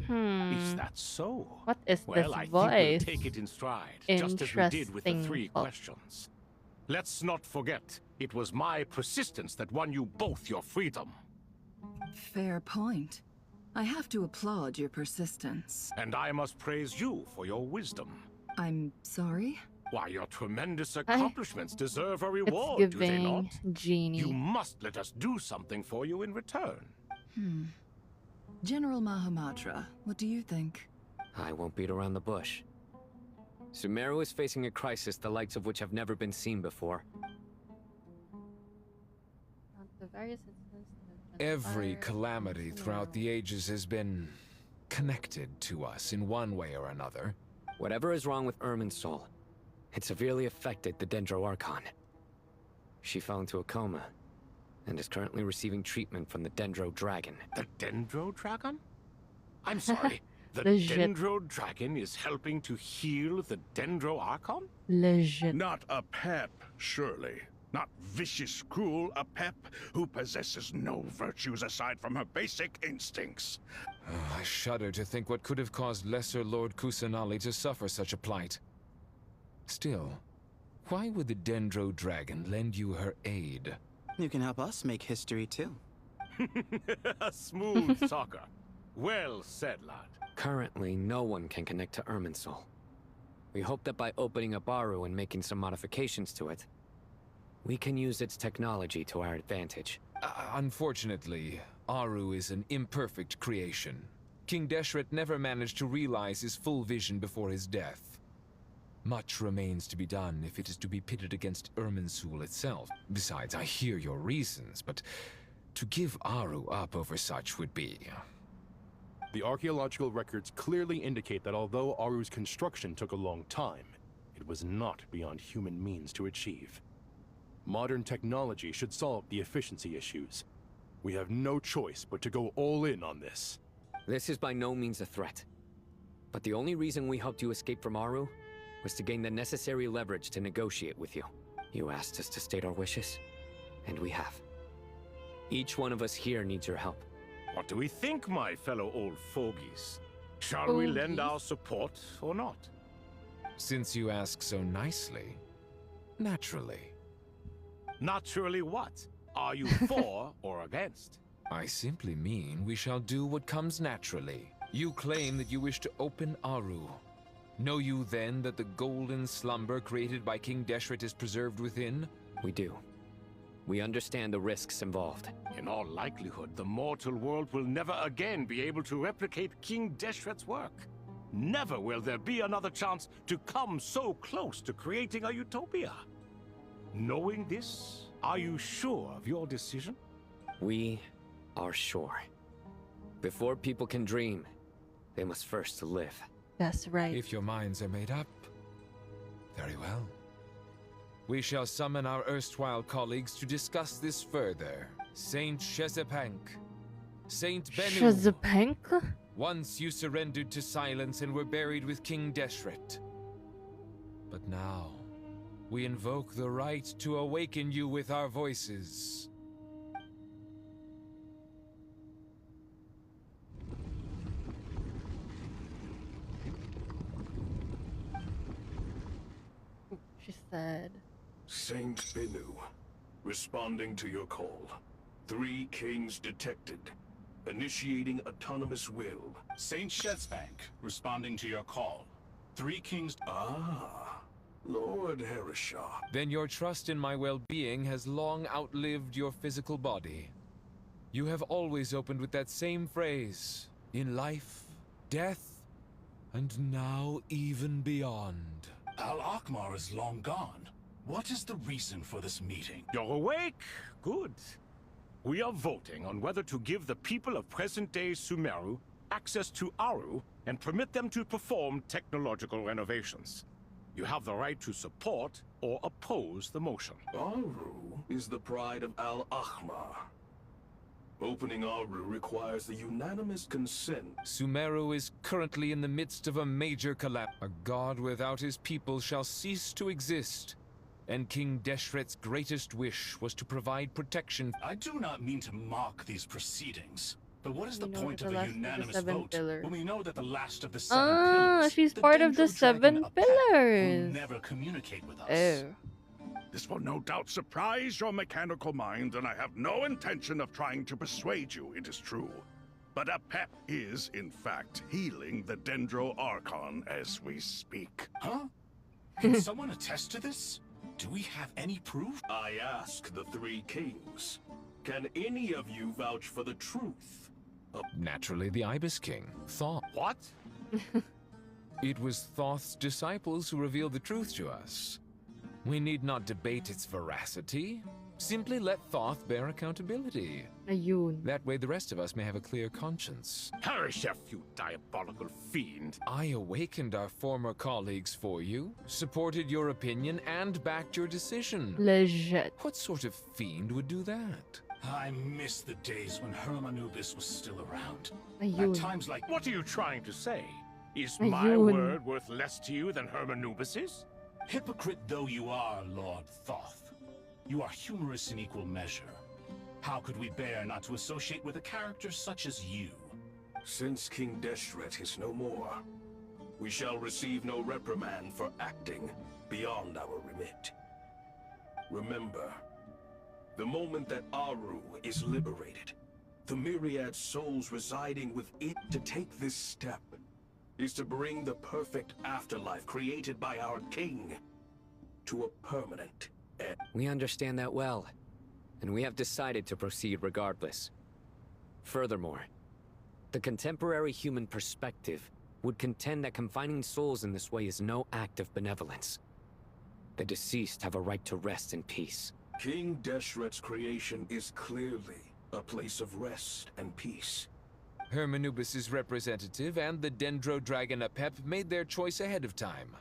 Is that so? What is well, this I think voice? we'll take it in stride, just as we did with the 3 questions. Let's not forget, it was my persistence that won you both your freedom. Fair point. I have to applaud your persistence. And I must praise you for your wisdom. I'm sorry? Why, your tremendous accomplishments deserve a reward, It's do they giving not? Genie. You must let us do something for you in return. General Mahamatra, what do you think? I won't beat around the bush. Sumeru is facing a crisis the likes of which have never been seen before. The various instances Every calamity throughout the ages has been connected to us in one way or another. Whatever is wrong with Irminsul, it severely affected the Dendro Archon. She fell into a coma and is currently receiving treatment from the Dendro Dragon. The Dendro Dragon? I'm sorry, the Legit. Dendro Dragon is helping to heal the Dendro Archon? Legit. Not a pep, surely. Not vicious, cruel, a pep who possesses no virtues aside from her basic instincts. Oh, I shudder to think what could have caused Lesser Lord Kusanali to suffer such a plight. Still, why would the Dendro Dragon lend you her aid? You can help us make history too. A smooth talker. Well said, lad. Currently, no one can connect to Irminsul. We hope that by opening up Aru and making some modifications to it, we can use its technology to our advantage. Unfortunately, Aru is an imperfect creation. King Deshret never managed to realize his full vision before his death. Much remains to be done if it is to be pitted against Irminsul itself. Besides, I hear your reasons, but to give Aru up over such would be... The archaeological records clearly indicate that although Aru's construction took a long time, it was not beyond human means to achieve. Modern technology should solve the efficiency issues. We have no choice but to go all in on this. This is by no means a threat. But the only reason we helped you escape from Aru was to gain the necessary leverage to negotiate with you. You asked us to state our wishes, and we have. Each one of us here needs your help. What do we think, my fellow old fogies? Shall we lend our support or not? Since you ask so nicely, naturally. Naturally what? Are you for or against? I simply mean we shall do what comes naturally. You claim that you wish to open Aru. Know you then that the golden slumber created by King Deshret is preserved within? We do. We understand the risks involved. In all likelihood, the mortal world will never again be able to replicate King Deshret's work. Never will there be another chance to come so close to creating a utopia. Knowing this, are you sure of your decision? We are sure. Before people can dream, they must first live. That's right. If your minds are made up, very well. We shall summon our erstwhile colleagues to discuss this further. Saint Shezepank, Saint Benu. Shezepank? Once you surrendered to silence and were buried with King Deshret. But now, we invoke the right to awaken you with our voices. She said. Saint Benu, responding to your call. 3 kings detected. Initiating autonomous will. Saint Shetzbank, responding to your call. 3 kings... Ah, Lord Herishah. Then your trust in my well-being has long outlived your physical body. You have always opened with that same phrase. In life, death, and now even beyond. Al-Akmar is long gone. What is the reason for this meeting? You're awake? Good. We are voting on whether to give the people of present-day Sumeru access to Aru and permit them to perform technological renovations. You have the right to support or oppose the motion. Aru is the pride of Al-Ahmar. Opening Aru requires the unanimous consent. Sumeru is currently in the midst of a major collapse. A god without his people shall cease to exist. And King Deshret's greatest wish was to provide protection. I do not mean to mock these proceedings, but what is the know point that of the a last of the unanimous 7 vote pillars. when we know that the last of the 7 Ah, pillars, she's the part of the Dendro Dragon 7 Apep, pillars. will never communicate with us? Oh. This will no doubt surprise your mechanical mind, and I have no intention of trying to persuade you it is true. But Apep is, in fact, healing the Dendro Archon as we speak. Huh? Can someone attest to this? Do we have any proof? I ask the 3 kings. Can any of you vouch for the truth? Naturally, the Ibis King, Thoth. What? It was Thoth's disciples who revealed the truth to us. We need not debate its veracity. Simply let Thoth bear accountability. Ayun. That way the rest of us may have a clear conscience. Herishef, you diabolical fiend. I awakened our former colleagues for you, supported your opinion, and backed your decision. Legit. What sort of fiend would do that? I miss the days when Hermanubis was still around. Ayun. At times like... What are you trying to say? Is my Ayun. word worth less to you than Hermanubis's? Hypocrite though you are, Lord Thoth, you are humorous in equal measure. How could we bear not to associate with a character such as you? Since King Deshret is no more, we shall receive no reprimand for acting beyond our remit. Remember, the moment that Aru is liberated, the myriad souls residing within to take this step is to bring the perfect afterlife created by our king to a permanent end. We understand that well, and we have decided to proceed regardless. Furthermore, the contemporary human perspective would contend that confining souls in this way is no act of benevolence. The deceased have a right to rest in peace. King Deshret's creation is clearly a place of rest and peace. Hermanubis' representative and the Dendro Dragon Apep made their choice ahead of time,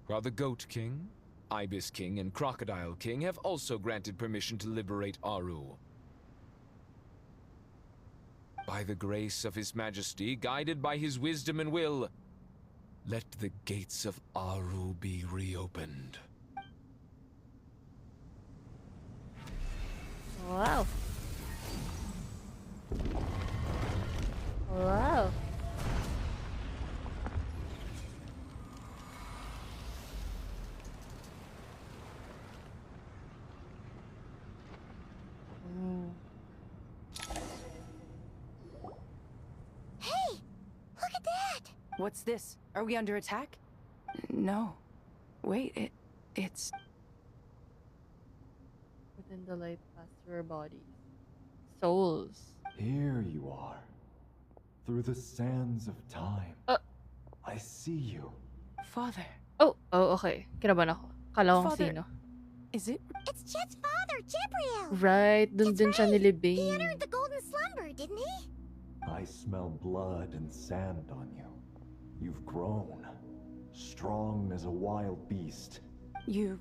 while the Goat King, Ibis King, and Crocodile King have also granted permission to liberate Aru. By the grace of His Majesty, guided by his wisdom and will, let the gates of Aru be reopened. Wow. Wow. Hey! Look at that! What's this? Are we under attack? No. Wait, it's... in the light pass through our bodies. Souls. Here you are. Through the sands of time. I see you. Father. Oh, okay. Kinabahan ako. Kala ko kung Father, sino. is it? It's Jet's father, Jibriel! Right, dun din siya He nilibing. entered the golden slumber, didn't he? I smell blood and sand on you. You've grown. Strong as a wild beast. You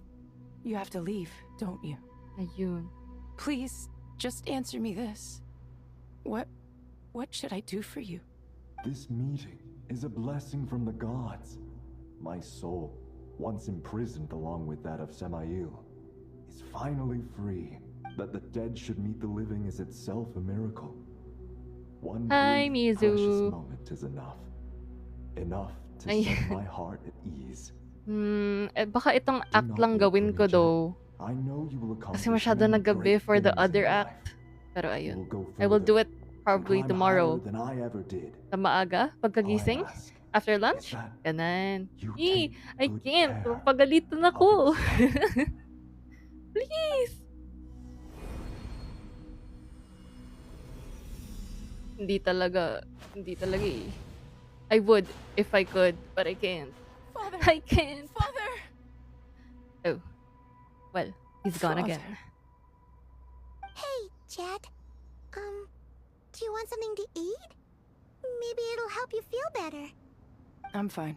have to leave, don't you? Ayun. Please, just answer me this. What should I do for you? This meeting is a blessing from the gods. My soul, once imprisoned along with that of Semail, is finally free. That the dead should meet the living is itself a miracle. One Hi, brief, precious Mizu. moment is enough. Enough to Ay. set my heart at ease. Baka itong act lang gawin ko though. I know you will accomplish Kasi masyado many nagabi great for the things in other your act. Pero ayun. We'll go I will do further it probably climb tomorrow. higher than I ever did. Sa maaga, pagkagising, after lunch. Ganon. I can't. Pagalitan ako. Please. Hindi talaga eh. I would if I could, but I can't. Father. I can't. Father. Oh. Well, he's gone again. Hey, Jet. Do you want something to eat? Maybe it'll help you feel better. I'm fine.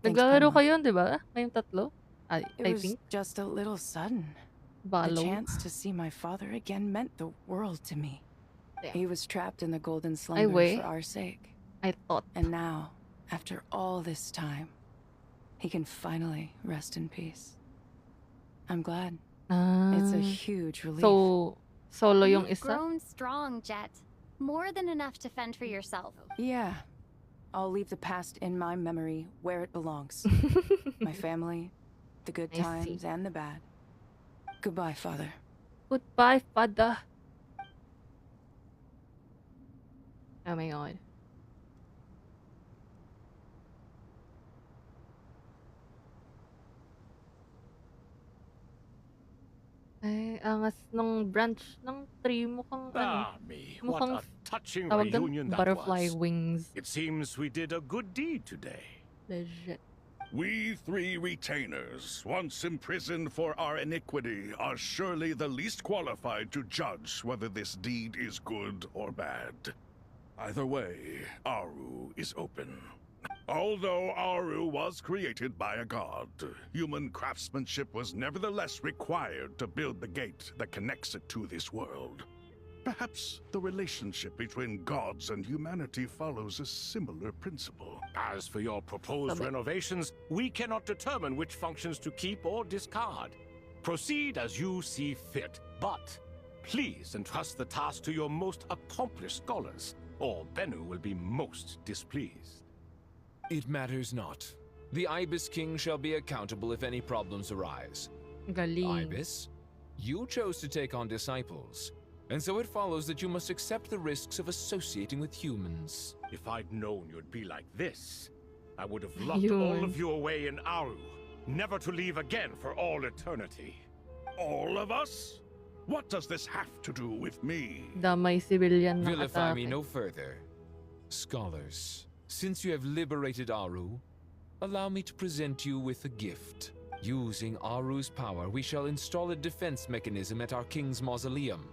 Thanks, Naglalaro Grandma. kayo, di ba? Kayong tatlo? I It was think. just a little sudden. Balo. The chance to see my father again meant the world to me. Damn. He was trapped in the golden slumber wait. for our sake. I thought. And now, after all this time, he can finally rest in peace. I'm glad. It's a huge relief. So, solo yung You've isa? grown strong, Jet. More than enough to fend for yourself. Yeah. I'll leave the past in my memory where it belongs. My family, the good I see. times and the bad. Goodbye, Father. Goodbye, father. Oh my god. Ay, angas ng branch ng tree. Mukhang Me, mukhang what a touching tawag doon? reunion that Butterfly was. wings. It seems we did a good deed today. Legit. We three retainers, once imprisoned for our iniquity, are surely the least qualified to judge whether this deed is good or bad. Either way, Aru is open. Although Aru was created by a god, human craftsmanship was nevertheless required to build the gate that connects it to this world. Perhaps the relationship between gods and humanity follows a similar principle. As for your proposed renovations, we cannot determine which functions to keep or discard. Proceed as you see fit, but please entrust the task to your most accomplished scholars, or Bennu will be most displeased. It matters not. The Ibis King shall be accountable if any problems arise. Galing. Ibis, you chose to take on disciples, and so it follows that you must accept the risks of associating with humans. If I'd known you'd be like this, I would have locked all of you away in Aru, never to leave again for all eternity. All of us? What does this have to do with me? Damay civilian ng Vilify me atake. no further. Scholars, since you have liberated Aru, allow me to present you with a gift. Using Aru's power, we shall install a defense mechanism at our king's mausoleum.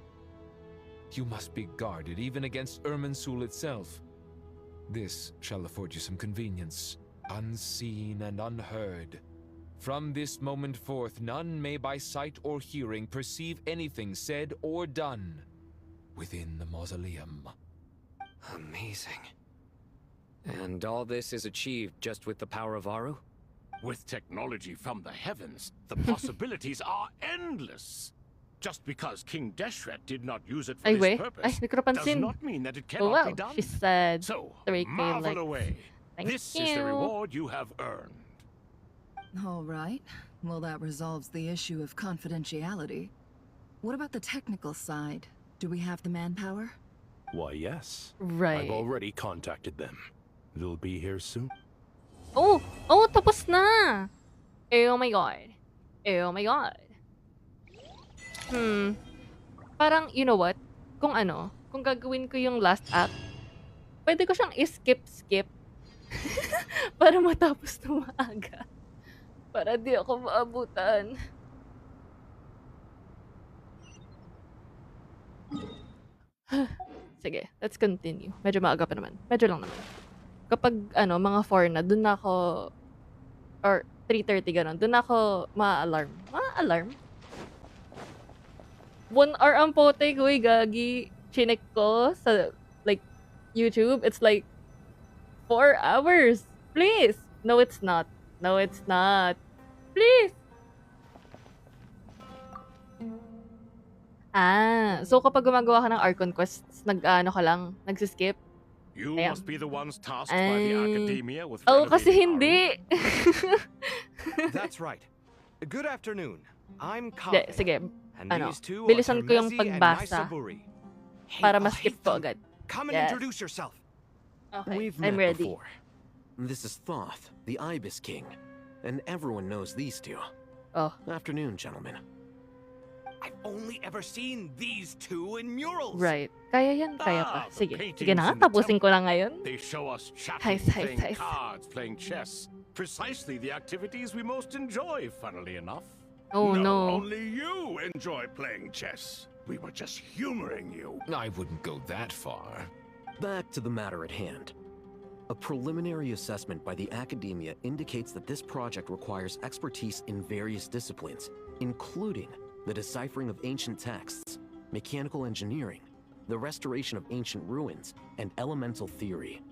You must be guarded even against Irminsul itself. This shall afford you some convenience, unseen and unheard. From this moment forth, none may by sight or hearing perceive anything said or done within the mausoleum. Amazing. And all this is achieved just with the power of Aru? With technology from the heavens, the possibilities are endless. Just because King Deshret did not use it for Ay, this wait. purpose Ay, hindi ko napansin. does not mean that it Oh, cannot wow. be done. She said So, 3K marvel likes. away. Thank This is the you. reward you have earned. All right. Well, that resolves the issue of confidentiality. What about the technical side? Do we have the manpower? Why, yes. Right. I've already contacted them. They'll be here soon. Oh! Oh, tapos na! Oh my god. Oh my god. parang, you know what? Kung gagawin ko yung last act, pwede ko siyang i-skip-skip para matapos na maaga. Para di ako maabutan. Sige, let's continue. Medyo maaga pa naman. Medyo lang naman. Kapag, mga 4 na, dun na ako, or 3:30 gano'n, dun na ako ma-alarm. Ma-alarm? 1 hour ang pote ko, gagi. Chinek ko sa, like, YouTube. It's like 4 hours. Please! No, it's not. No, it's not. Please! So kapag gumagawa ka ng Archon quests, ka lang, nagsiskip? You Ayan. must be the ones tasked by the academia with Kasi renovating hindi. That's right. Good afternoon. I'm Hindi, Kave. sige. And these two are Bilisan ko yung Termezi and pagbasa Naisaburi. para I'll ma-skip hate ko them. agad. Come and Yes. introduce yourself. Okay, We've I'm met ready. before. This is Thoth, the Ibis King, and everyone knows these two. Oh. Afternoon, gentlemen. I've only ever seen these two in murals. Right. Kaya yan, kaya pa. the Sige. paintings Sige na in nga, the tapusin ko lang ngayon. They show us chatting, Heist, playing heist. cards, playing chess. Precisely the activities we most enjoy, funnily enough. Oh no. Only you enjoy playing chess. We were just humoring you. I wouldn't go that far. Back to the matter at hand. A preliminary assessment by the academia indicates that this project requires expertise in various disciplines, including the deciphering of ancient texts, mechanical engineering, the restoration of ancient ruins, and elemental theory.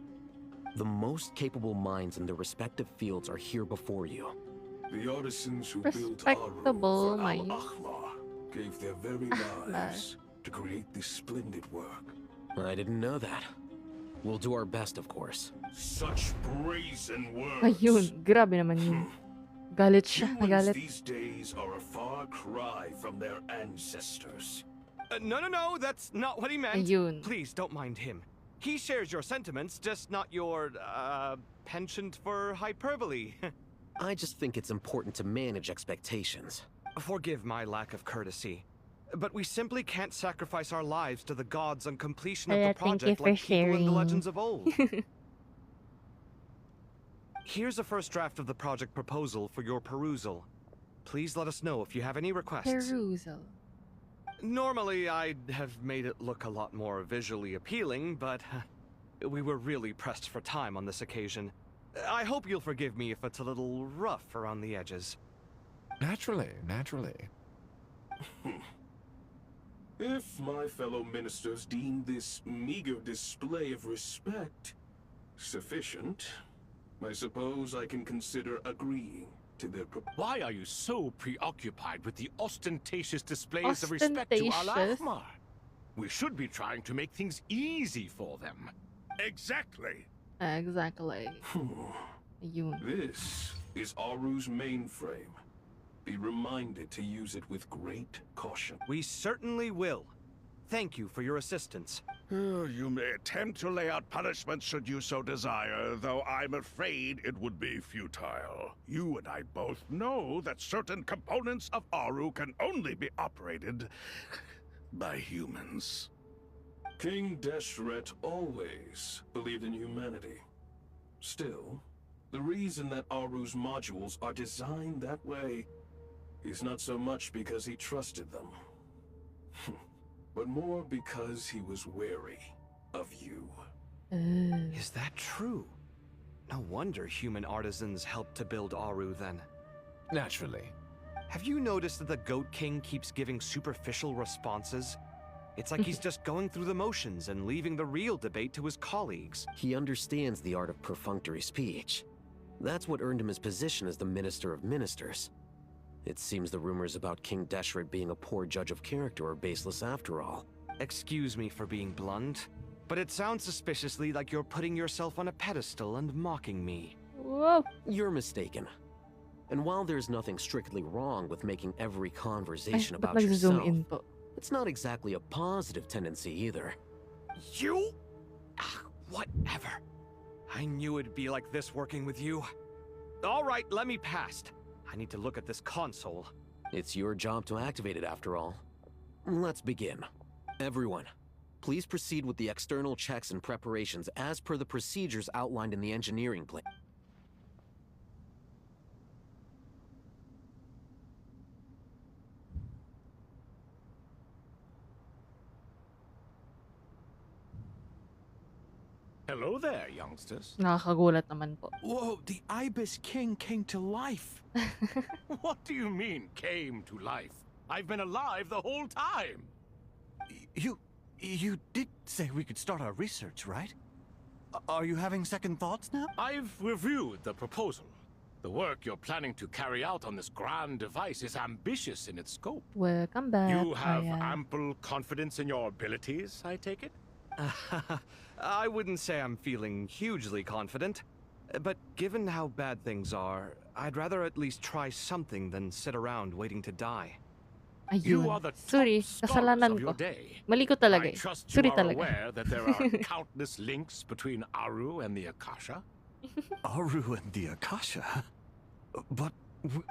The most capable minds in their respective fields are here before you. The artisans who built Respectable, Aru for my- Al-Ahmar gave their very lives to create this splendid work. I didn't know that. We'll do our best, of course. Such brazen words. Ayun, grabe naman yun. Galit siya, Humans nagalit. these days are a far cry from their ancestors. No, that's not what he meant. Ayun. Please don't mind him. He shares your sentiments, just not your, penchant for hyperbole. I just think it's important to manage expectations. Forgive my lack of courtesy, but we simply can't sacrifice our lives to the gods on completion of the Thank you project for like people in the sharing. legends of old. Here's a first draft of the project proposal for your perusal. Please let us know if you have any requests. Perusal. Normally, I'd have made it look a lot more visually appealing, but we were really pressed for time on this occasion. I hope you'll forgive me if it's a little rough around the edges. Naturally, naturally. If my fellow ministers deem this meager display of respect sufficient, I suppose I can consider agreeing to their proposal. Why are you so preoccupied with the ostentatious displays of respect to Ostentatious? Al-Ahmar? We should be trying to make things easy for them. Exactly. Exactly. Ayun. This is Aru's mainframe. Be reminded to use it with great caution. We certainly will. Thank you for your assistance. You may attempt to lay out punishment should you so desire, though I'm afraid it would be futile. You and I both know that certain components of Aru can only be operated by humans. King Deshret always believed in humanity. Still, the reason that Aru's modules are designed that way is not so much because he trusted them, but more because he was wary of you. Is that true? No wonder human artisans helped to build Aru then. Naturally. Have you noticed that the Goat King keeps giving superficial responses? It's like he's just going through the motions and leaving the real debate to his colleagues. He understands the art of perfunctory speech. That's what earned him his position as the Minister of Ministers. It seems the rumors about King Deshret being a poor judge of character are baseless after all. Excuse me for being blunt, but it sounds suspiciously like you're putting yourself on a pedestal and mocking me. Whoa. You're mistaken. And while there's nothing strictly wrong with making every conversation about Ba't nag-zoom yourself, in po? it's not exactly a positive tendency either. You? Whatever. I knew it'd be like this working with you. All right, let me past. I need to look at this console. It's your job to activate it after all. Let's begin. Everyone, please proceed with the external checks and preparations as per the procedures outlined in the engineering plan. Hello there, youngsters. Nakakagulat naman po. Whoa, the Ibis King came to life. What do you mean, came to life? I've been alive the whole time. You did say we could start our research, right? Are you having second thoughts now? I've reviewed the proposal. The work you're planning to carry out on this grand device is ambitious in its scope. Welcome back. You have Ryan. ample confidence in your abilities, I take it? I wouldn't say I'm feeling hugely confident, but given how bad things are, I'd rather at least try something than sit around waiting to die. You Ayun. are the Sorry, top kasalanan scholars of your ko. day. Mali ko talaga I eh. trust you Sorry are talaga. aware that there are countless links between Aru and the Akasha. Aru and the Akasha? But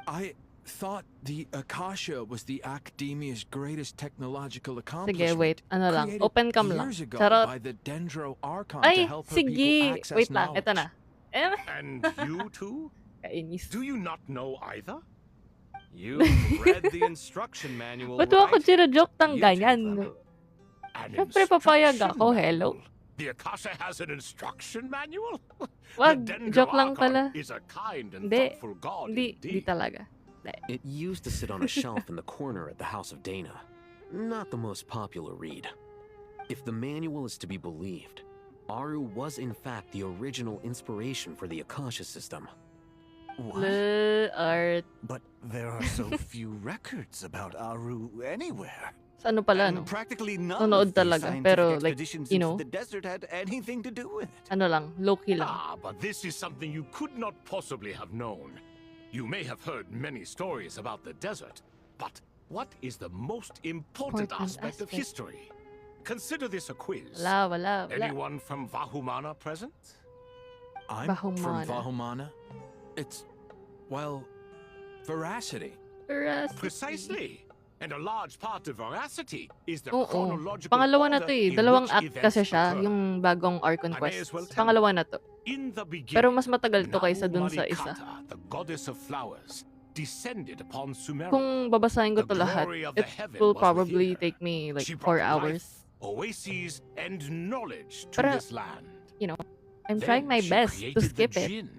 I thought the Akasha was the Academia's greatest technological accomplishment. Sige, wait. Ano lang. Created Open cam lang. years ago Charot. by the Dendro Archon Ay, to help her people sige. access Wait lang. knowledge. Ito na. And you too? Kainis. Do you not know either? You read the instruction manual, Ba't ako right? joke ng ganyan? An Siyempre papayag instruction ako. Hello? The Akasha has an instruction manual? Wag. The Dendro Joke lang Archon pala. is a kind and Hindi. thoughtful god Hindi indeed. talaga. It used to sit on a shelf in the corner at the House of Dana. Not the most popular read. If the manual is to be believed, Aru was in fact the original inspiration for the Akasha system. Art. But there are so few records about Aru anywhere. Sa ano pala, And no? practically none Nanood of the talaga. scientific Pero like, expeditions you into know, the desert had anything to do with it. ano lang, low-key lang. Ah, but this is something you could not possibly have known. You may have heard many stories about the desert, but what is the most important aspect of history? Consider this a quiz. Wala. Anyone from Vahumana present? I'm from Vahumana. Vahumana. It's, well, veracity. Precisely. And a large part of veracity is the Oo. chronological Pangalawa na order to eh. in Dalawang which act events kasi siya, occur. yung bagong Archon I may Quest. as well tell Pangalawa na to. In the beginning, Pero mas matagal to kaysa dun sa isa. Nahu-Marikata, the goddess of flowers, descended upon Sumeru. Kung babasahin ko The to lahat, glory of it the heaven will was probably within her. take me like She 4 brought hours. life, oases, and knowledge to Pero, this land. You know, I'm Then trying my she best to created the skip it. Jinn,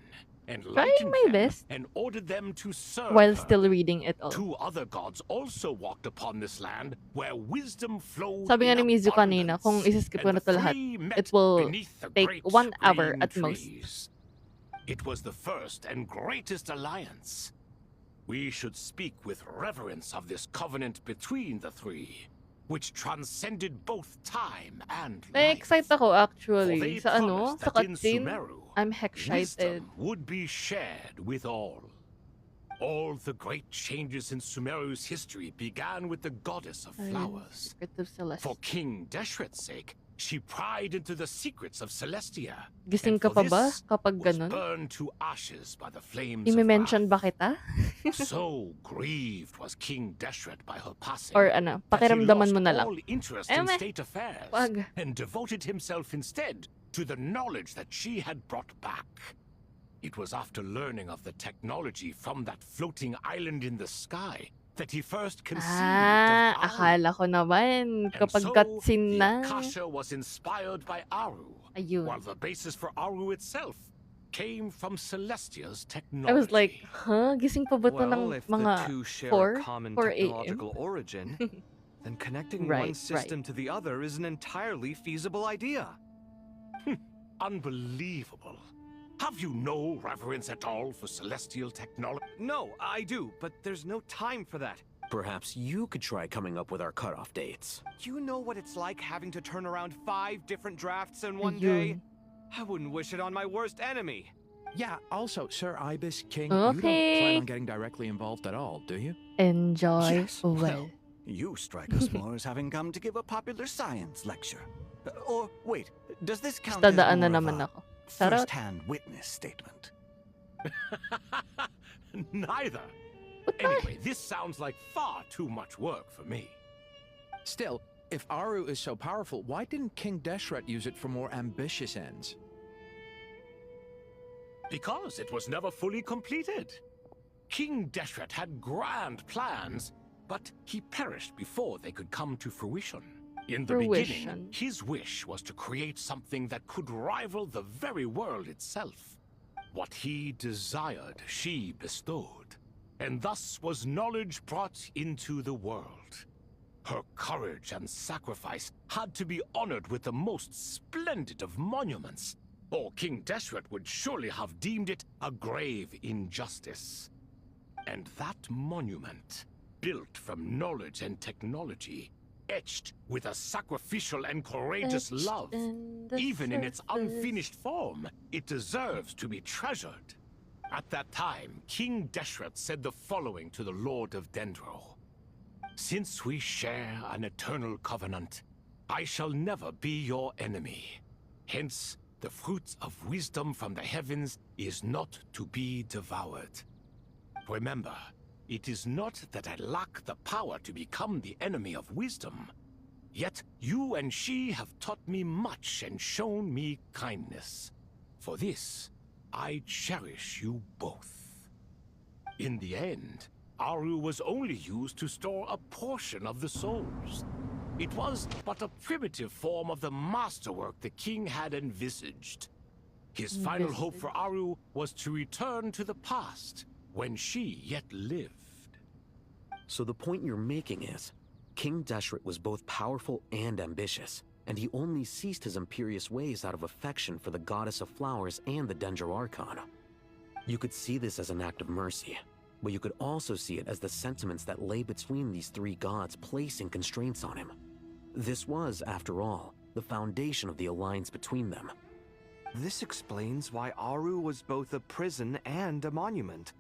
Trying enlightened my them, best and ordered them to serve while her. still reading it all. Two other gods also walked upon this land where wisdom flowed. Sabi nga in ni Mizu kanina, kung isiskip ko na to lahat, it will take 1 hour at most. Trees. It was the first and greatest alliance. We should speak with reverence of this covenant between the three, which transcended both time and life. Na-excite ako actually. For they Sa ano, promised sa that in cutscene, Sumeru, I'm excited. wisdom would be shared with all. All the great changes in Sumeru's history began with the goddess of flowers. Secret of Celeste. For King Deshret's sake, she pried into the secrets of Celestia. Gising ka pa ba kapag ganun? Burned to ashes by the flames of Imi-mention ba kita? so grieved was King Deshret by her passing. Or ano, that he pakiramdaman mo lost na lang. all interest in Eme, state affairs wag. and devoted himself instead to the knowledge that she had brought back. It was after learning of the technology from that floating island in the sky that he first conceived Ah, of Aru. akala ko naman kapag And so, cutscene the na. Akasha was inspired by Aru, Ayun. while the basis for Aru itself came from Celestia's I technology. was like, huh? Gising pa ba to Well, ng if the mga two share 4? a common 4 a.m.? technological origin, then connecting Right, one system to the other is an entirely feasible idea. Unbelievable. Have you no reverence at all for celestial technology? No, I do, but there's no time for that. Perhaps you could try coming up with our cutoff dates. You know what it's like having to turn around 5 different drafts in one day? I wouldn't wish it on my worst enemy. Yeah, also, Sir Ibis King, Okay. you don't plan on getting directly involved at all, do you? Enjoy well. Well, you strike us more as having come to give a popular science lecture. Or, wait, does this count as Tadaan na more of naman a ako. Charot. first-hand witness statement? Neither. Anyway, this sounds like far too much work for me. Still, if Aru is so powerful, why didn't King Deshret use it for more ambitious ends? Because it was never fully completed. King Deshret had grand plans, but he perished before they could come to fruition. In the beginning, his wish was to create something that could rival the very world itself. What he desired, she bestowed, and thus was knowledge brought into the world. Her courage and sacrifice had to be honored with the most splendid of monuments, or King Deshret would surely have deemed it a grave injustice. And that monument, built from knowledge and technology, etched with a sacrificial and courageous love, even in its unfinished form, it deserves to be treasured. At that time, King Deshret said the following to the Lord of Dendro. Since we share an eternal covenant, I shall never be your enemy. Hence, the fruit of wisdom from the heavens is not to be devoured. Remember, it is not that I lack the power to become the enemy of wisdom. Yet you and she have taught me much and shown me kindness. For this, I cherish you both. In the end, Aru was only used to store a portion of the souls. It was but a primitive form of the masterwork the king had envisaged. His final hope for Aru was to return to the past, when she yet lived. So the point you're making is, King Deshret was both powerful and ambitious, and he only ceased his imperious ways out of affection for the goddess of flowers and the Dendro Archon. You could see this as an act of mercy, but you could also see it as the sentiments that lay between these three gods placing constraints on him. This was, after all, the foundation of the alliance between them. This explains why Aru was both a prison and a monument,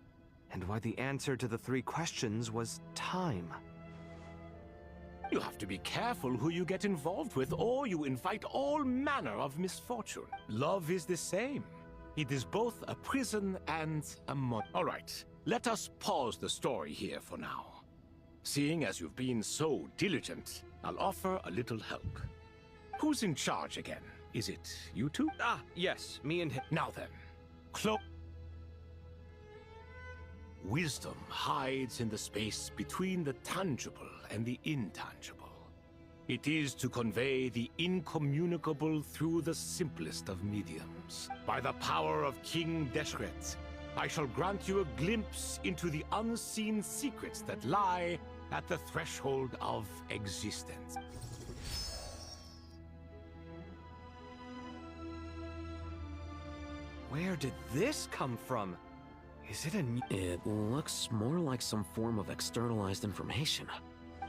and why the answer to the three questions was time. You have to be careful who you get involved with, or you invite all manner of misfortune. Love is the same. It is both a prison and a All right, let us pause the story here for now. Seeing as you've been so diligent, I'll offer a little help. Who's in charge again? Is it you two? Ah, yes, me and him. Now then, wisdom hides in the space between the tangible and the intangible. It is to convey the incommunicable through the simplest of mediums. By the power of King Deshret, I shall grant you a glimpse into the unseen secrets that lie at the threshold of existence. Where did this come from? Is it a new... It looks more like some form of externalized information.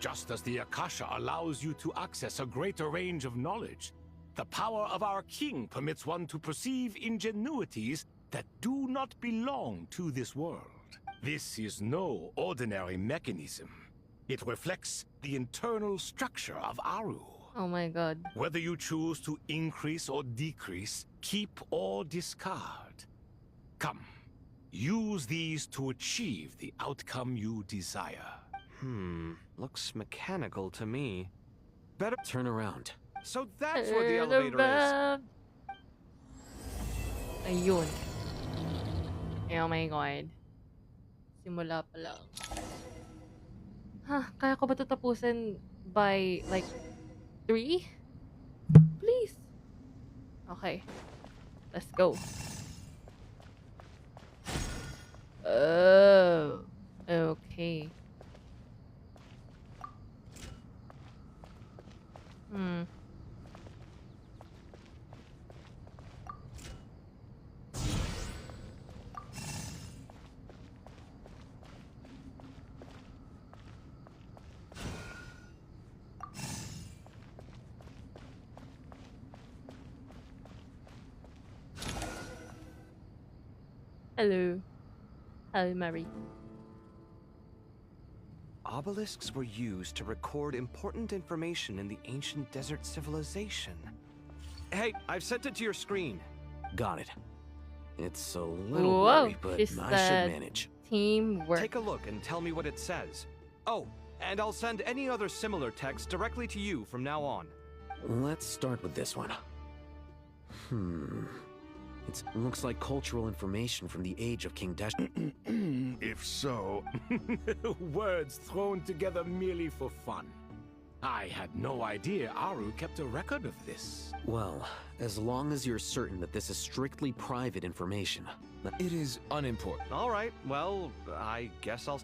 Just as the Akasha allows you to access a greater range of knowledge, the power of our king permits one to perceive ingenuities that do not belong to this world. This is no ordinary mechanism. It reflects the internal structure of Aru. Oh my god. Whether you choose to increase or decrease, keep or discard. Come, use these to achieve the outcome you desire. Looks mechanical to me. Better turn around. So that's where the elevator is. Ayun. Oh my god. Simula pa lang. Kaya ko ba ito tapusin by like 3? Please. Okay. Let's go. Oh. Okay. Hello. Hello, Mary. Obelisks were used to record important information in the ancient desert civilization. Hey, I've sent it to your screen. Got it. It's a little blurry, but I should manage. Teamwork. Take a look and tell me what it says. Oh, And I'll send any other similar text directly to you from now on. Let's start with this one. It looks like cultural information from the age of King Deshret. If so... Words thrown together merely for fun. I had no idea Aru kept a record of this. Well, as long as you're certain that this is strictly private information. It is unimportant. All right, well, I guess I'll...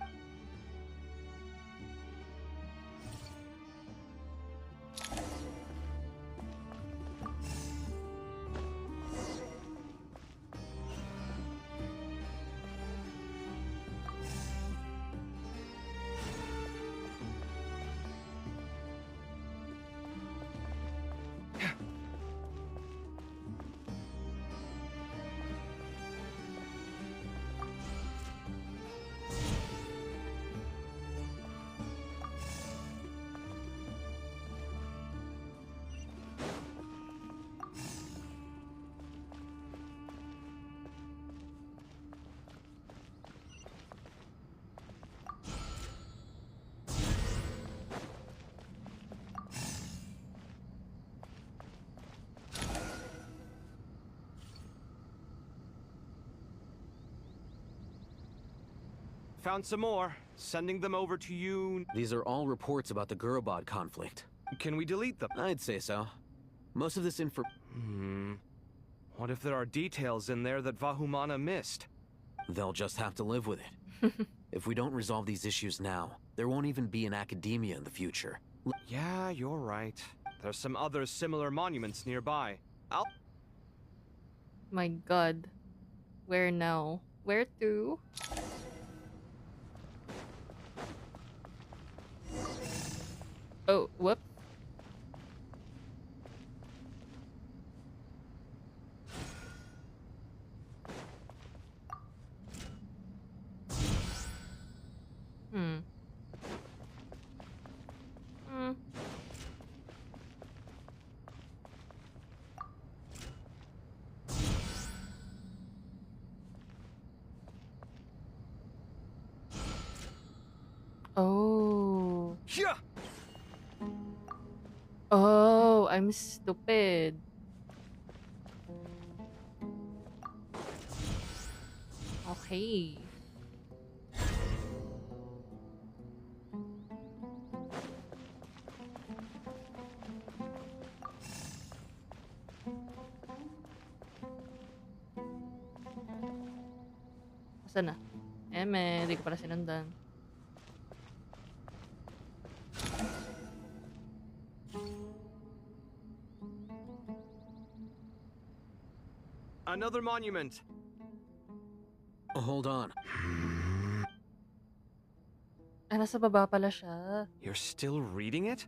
Found some more. Sending them over to you. These are all reports about the Gurubad conflict. Can we delete them? I'd say so. Most of this info... What if there are details in there that Vahumana missed? They'll just have to live with it. If we don't resolve these issues now, there won't even be an academia in the future. Yeah, you're right. There's some other similar monuments nearby. My god. Where now? Where to? Oh, whoop. Oh. Yeah. Oh, I'm stupid. Okay. Asan na? Hindi ko pala sinundan. Another monument. Hold on. Nasa baba pala siya. You're still reading it?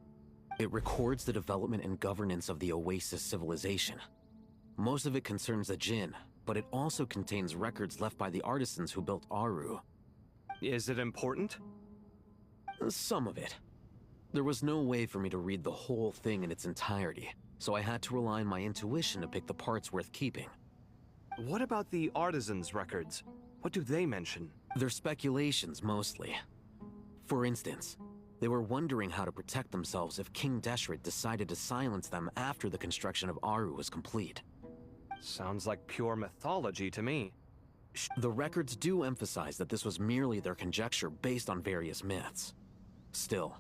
It records the development and governance of the Oasis civilization. Most of it concerns the Jinn, but it also contains records left by the artisans who built Aru. Is it important? Some of it. There was no way for me to read the whole thing in its entirety, so I had to rely on my intuition to pick the parts worth keeping. What about the artisans' records? What do they mention? They're speculations, mostly. For instance, they were wondering how to protect themselves if King Deshret decided to silence them after the construction of Aru was complete. Sounds like pure mythology to me. The records do emphasize that this was merely their conjecture based on various myths. Still,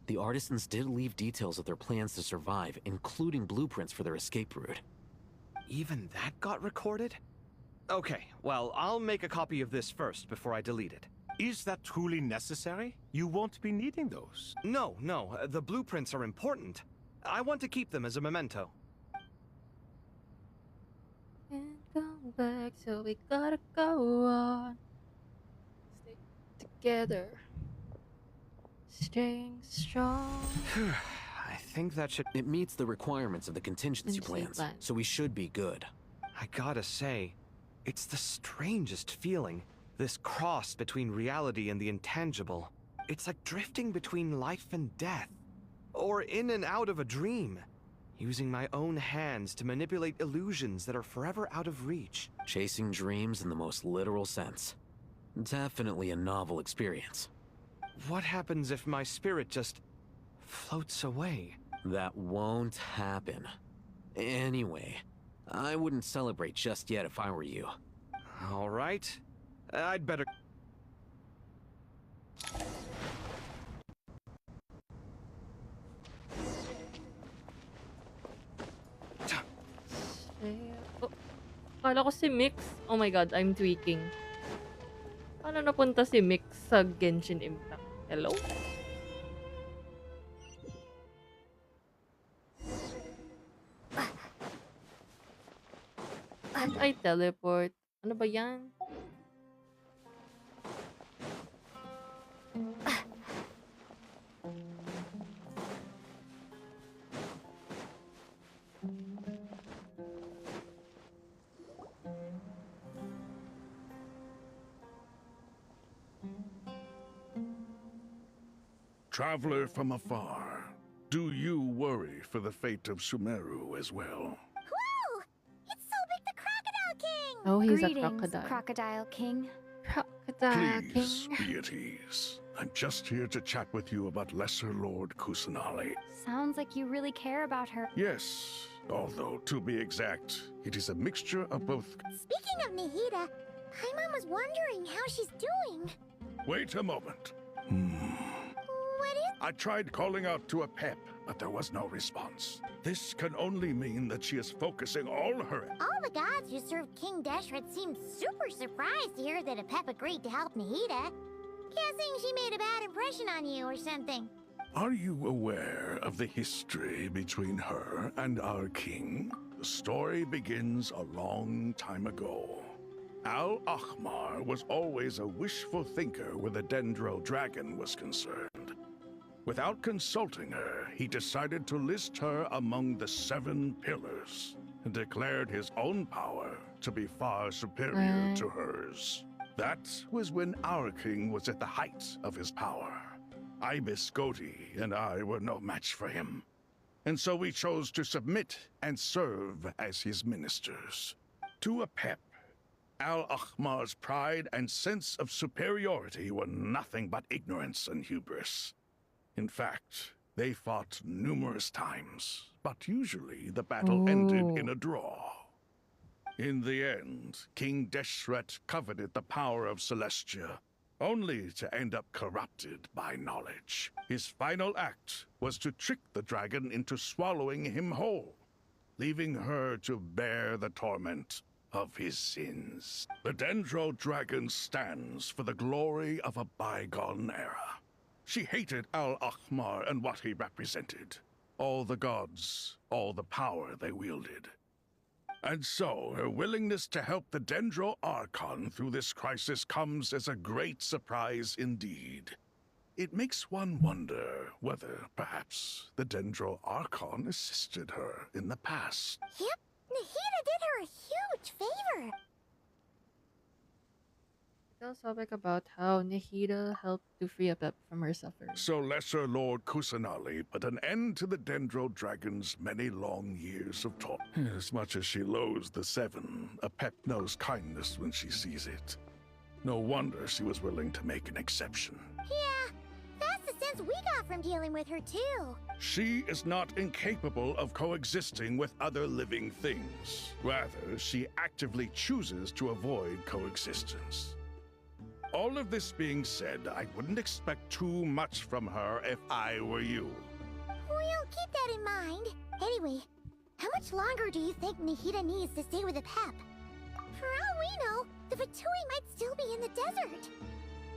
the artisans did leave details of their plans to survive, including blueprints for their escape route. Even that got recorded? Okay, well, I'll make a copy of this first before I delete it. Is that truly necessary? You won't be needing those. No, the blueprints are important. I want to keep them as a memento. Can't come back, so we gotta go on. Stay together. Staying strong. I think that should... It meets the requirements of the contingency plans, so we should be good. I gotta say, it's the strangest feeling. This cross between reality and the intangible. It's like drifting between life and death. Or in and out of a dream. Using my own hands to manipulate illusions that are forever out of reach. Chasing dreams in the most literal sense. Definitely a novel experience. What happens if my spirit just floats away? That won't happen. Anyway, I wouldn't celebrate just yet if I were you. All right. I'd better... Oh, akala ko si Mix. Oh my god, I'm tweaking. Paano napunta si Mix sa Genshin Impact? Hello? Can't I teleport? Ano ba yan? Traveler from afar, do you worry for the fate of Sumeru as well? Whoa! It's Sobek the Crocodile King! Oh, he's Greetings, a crocodile. Crocodile King. Crocodile Please King. be at ease. I'm just here to chat with you about Lesser Lord Kusanali. Sounds like you really care about her. Yes, although to be exact, it is a mixture of both. Speaking of Nahida, Paimon was wondering how she's doing. Wait a moment. What is... I tried calling out to Apep, but there was no response. This can only mean that she is focusing all her... All the gods who served King Deshret seemed super surprised to hear that Apep agreed to help Nahida. Guessing she made a bad impression on you or something. Are you aware of the history between her and our king? The story begins a long time ago. Al-Ahmar was always a wishful thinker where the Dendro dragon was concerned. Without consulting her, he decided to list her among the 7 pillars and declared his own power to be far superior to hers. That was when our king was at the height of his power. Ibis Goti and I were no match for him. And so we chose to submit and serve as his ministers. To Apep, Al-Ahmar's pride and sense of superiority were nothing but ignorance and hubris. In fact, they fought numerous times, but usually the battle ended in a draw. In the end, King Deshret coveted the power of Celestia, only to end up corrupted by knowledge. His final act was to trick the dragon into swallowing him whole, leaving her to bear the torment of his sins. The Dendro dragon stands for the glory of a bygone era. She hated Al-Ahmar and what he represented. All the gods, all the power they wielded. And so, her willingness to help the Dendro Archon through this crisis comes as a great surprise indeed. It makes one wonder whether, perhaps, the Dendro Archon assisted her in the past. Yep, Nahida did her a huge favor. Tell Sobek about how Nahida helped to free Apep from her suffering. So Lesser Lord Kusanali put an end to the Dendro Dragon's many long years of torment. As much as she loathes the 7, Apep knows kindness when she sees it. No wonder she was willing to make an exception. Yeah, that's the sense we got from dealing with her too. She is not incapable of coexisting with other living things. Rather, she actively chooses to avoid coexistence. All of this being said, I wouldn't expect too much from her if I were you. We'll keep that in mind. Anyway, how much longer do you think Nahida needs to stay with Apep? For all we know, the Fatui might still be in the desert.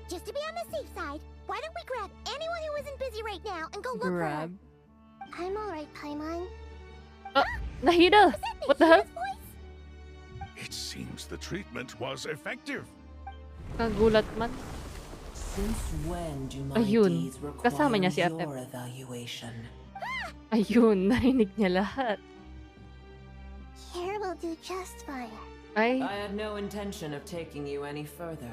Just to be on the safe side, why don't we grab anyone who isn't busy right now and go look for her? I'm alright, Paimon. Nahida! What the hell? It seems the treatment was effective. Kagulat man. Since when do my Ayun. deeds require Kasama niya si your Apep. evaluation? Ayun, narinig niya lahat. Here will do just fine. I had no intention of taking you any further.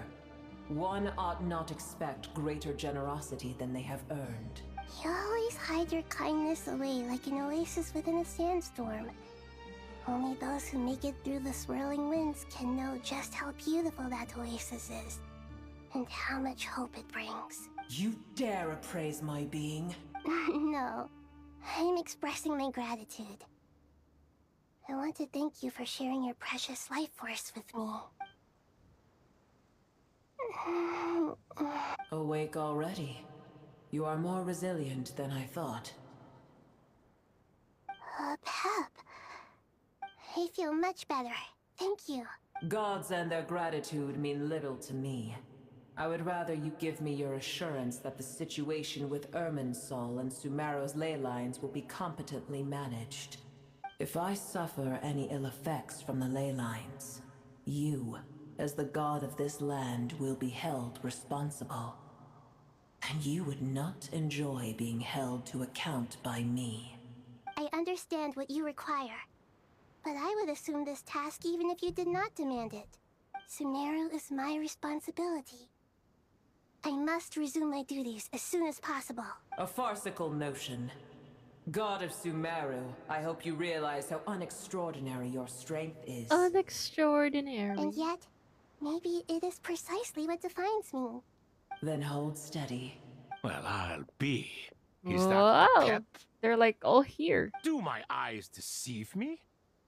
One ought not expect greater generosity than they have earned. You always hide your kindness away like an oasis within a sandstorm. Only those who make it through the swirling winds can know just how beautiful that oasis is, and how much hope it brings. You dare appraise my being? No, I'm expressing my gratitude. I want to thank you for sharing your precious life force with me. Awake already. You are more resilient than I thought. Pep. I feel much better. Thank you. Gods and their gratitude mean little to me. I would rather you give me your assurance that the situation with Irminsul and Sumeru's ley lines will be competently managed. If I suffer any ill effects from the ley lines, you, as the god of this land, will be held responsible. And you would not enjoy being held to account by me. I understand what you require, but I would assume this task even if you did not demand it. Sumeru is my responsibility. I must resume my duties as soon as possible. A farcical notion. God of Sumeru, I hope you realize how unextraordinary your strength is. Unextraordinary. And yet, maybe it is precisely what defines me. Then hold steady. Well, I'll be. Is Wow. that Pep? They're like all here. Do my eyes deceive me?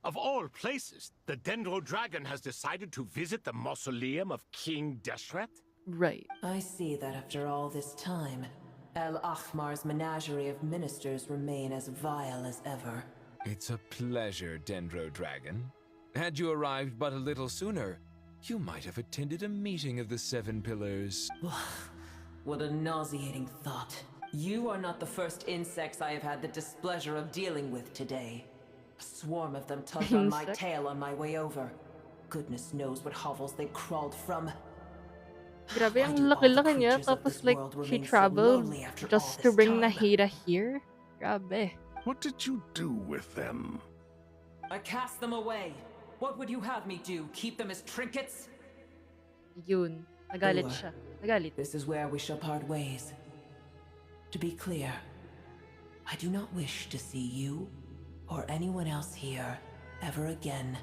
Of all places, the Dendro Dragon has decided to visit the mausoleum of King Deshret? Right. I see that after all this time, El Ahmar's menagerie of ministers remain as vile as ever. It's a pleasure, Dendro Dragon. Had you arrived but a little sooner, you might have attended a meeting of the Seven Pillars. What a nauseating thought. You are not the first insects I have had the displeasure of dealing with today. A swarm of them tugged on my tail on my way over. Goodness knows what hovels they crawled from. Grabe, ang laki-laki niya. Tapos like, she traveled just to bring Nahida here. Grabe. What did you do with them? I cast them away. What would you have me do? Keep them as trinkets? Yun. Nagalit siya. Nagalit. This is where we shall part ways. To be clear, I do not wish to see you or anyone else here ever again,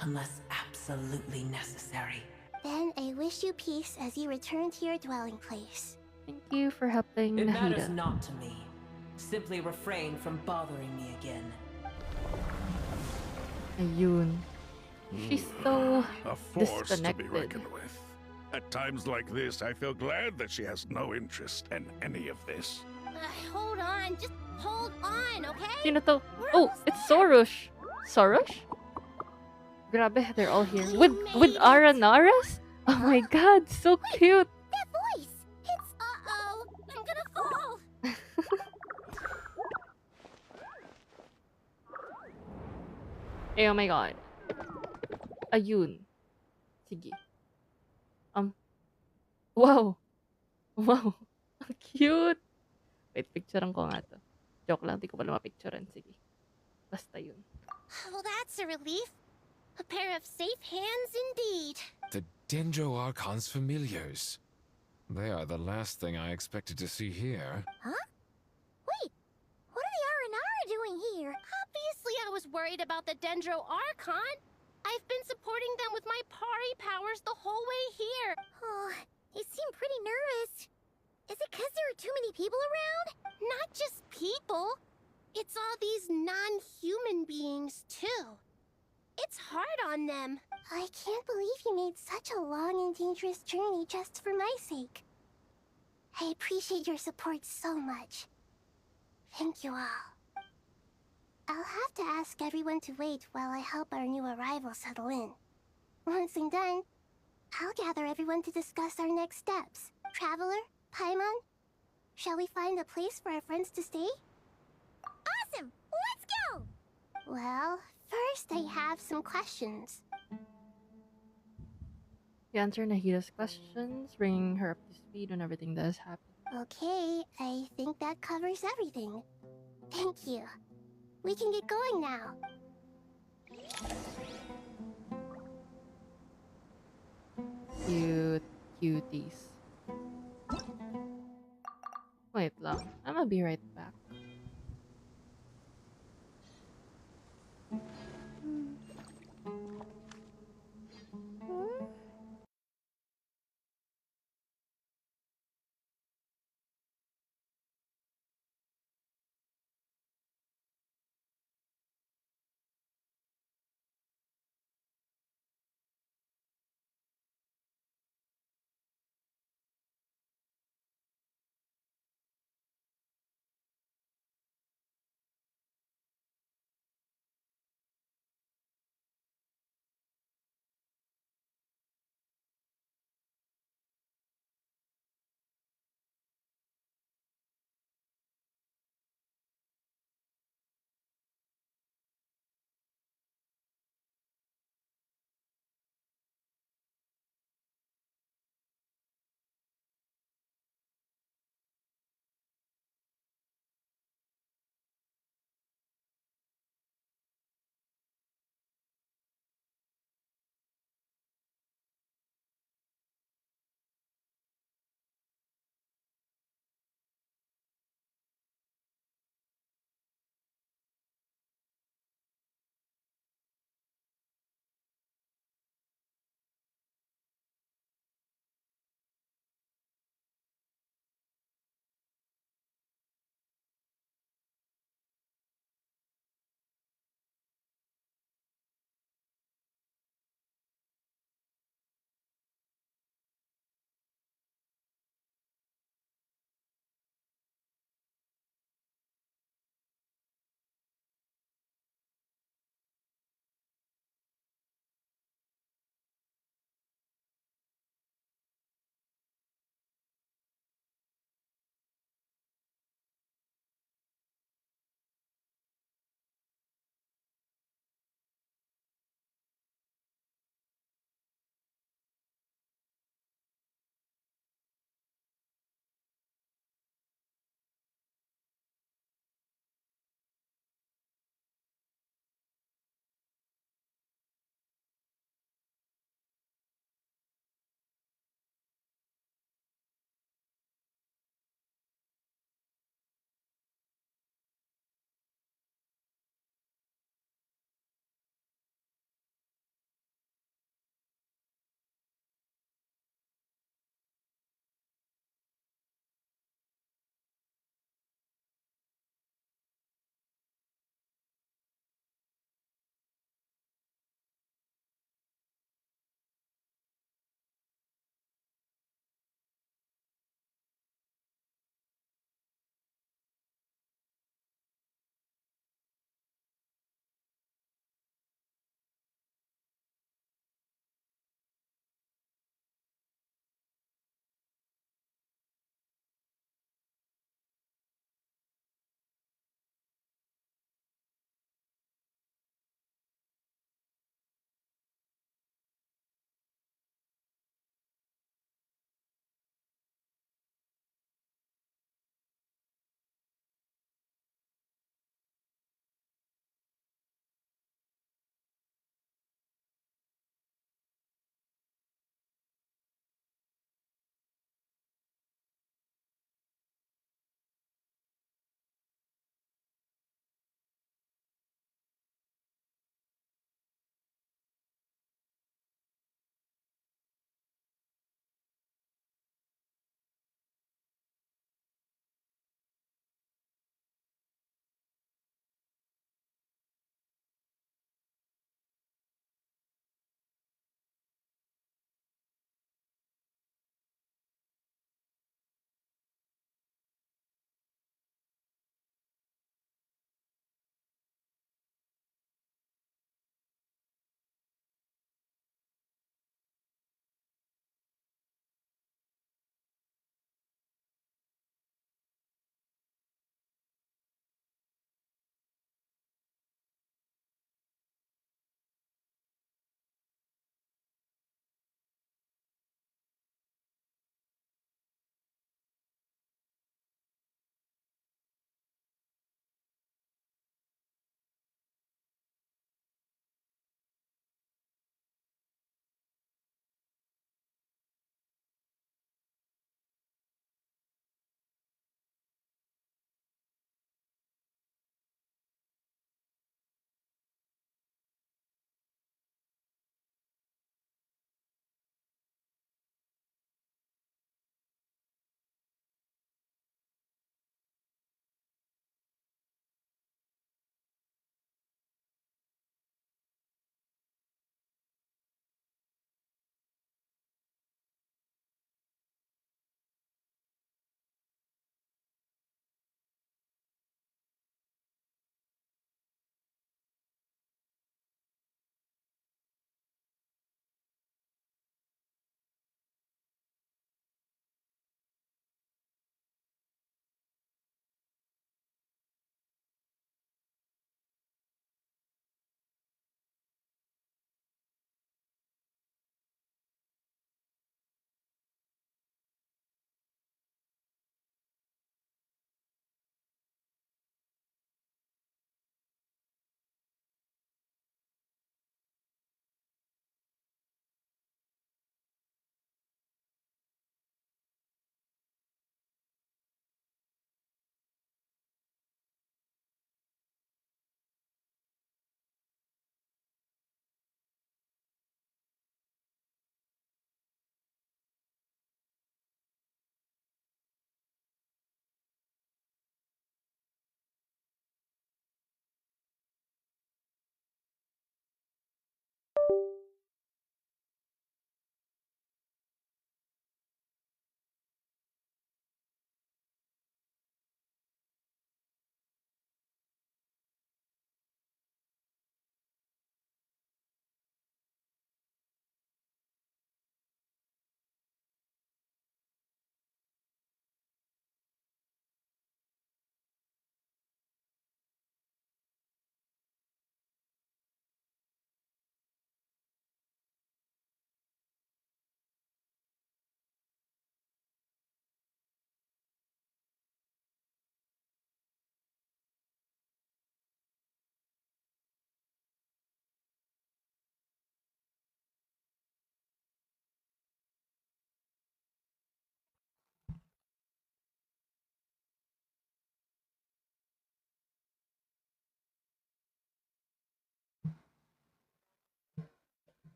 unless absolutely necessary. Then I wish you peace as you return to your dwelling place. Thank you for helping It Nahida. matters not to me. Simply refrain from bothering me again. Ayun. She's so A force to be disconnected. reckoned with. At times like this, I feel glad that she has no interest in any of this. Hold on, just hold on, okay? Sino to? Oh, it's Sorush. Sorush? Grabe, they're all here. With Aranaras? Oh my god, so cute. That voice! It's uh-oh, I'm gonna fall! Eh, oh my god. Ayun. Sige. Wow. Wow. Ang cute. Wait, picturean ko nga to. Joke lang, di ko pala mapicturean. Sige. Basta yun. Well, that's a relief. A pair of safe hands indeed. The Dendro Archon's familiars. They are the last thing I expected to see here. Huh? Wait, what are the Aranara doing here? Obviously I was worried about the Dendro Archon. I've been supporting them with my Pari powers the whole way here. Oh, they seem pretty nervous. Is it because there are too many people around? Not just people. It's all these non-human beings, too. It's hard on them. I can't believe you made such a long and dangerous journey just for my sake. I appreciate your support so much. Thank you all. I'll have to ask everyone to wait while I help our new arrival settle in. Once I'm done, I'll gather everyone to discuss our next steps. Traveler, Paimon, shall we find a place for our friends to stay? Awesome! Let's go! Well, first I have some questions. You answer Nahida's questions, bringing her up to speed when everything does happen. Okay, I think that covers everything. Thank you. We can get going now. Cute cuties. Wait lang. I'm gonna be right back.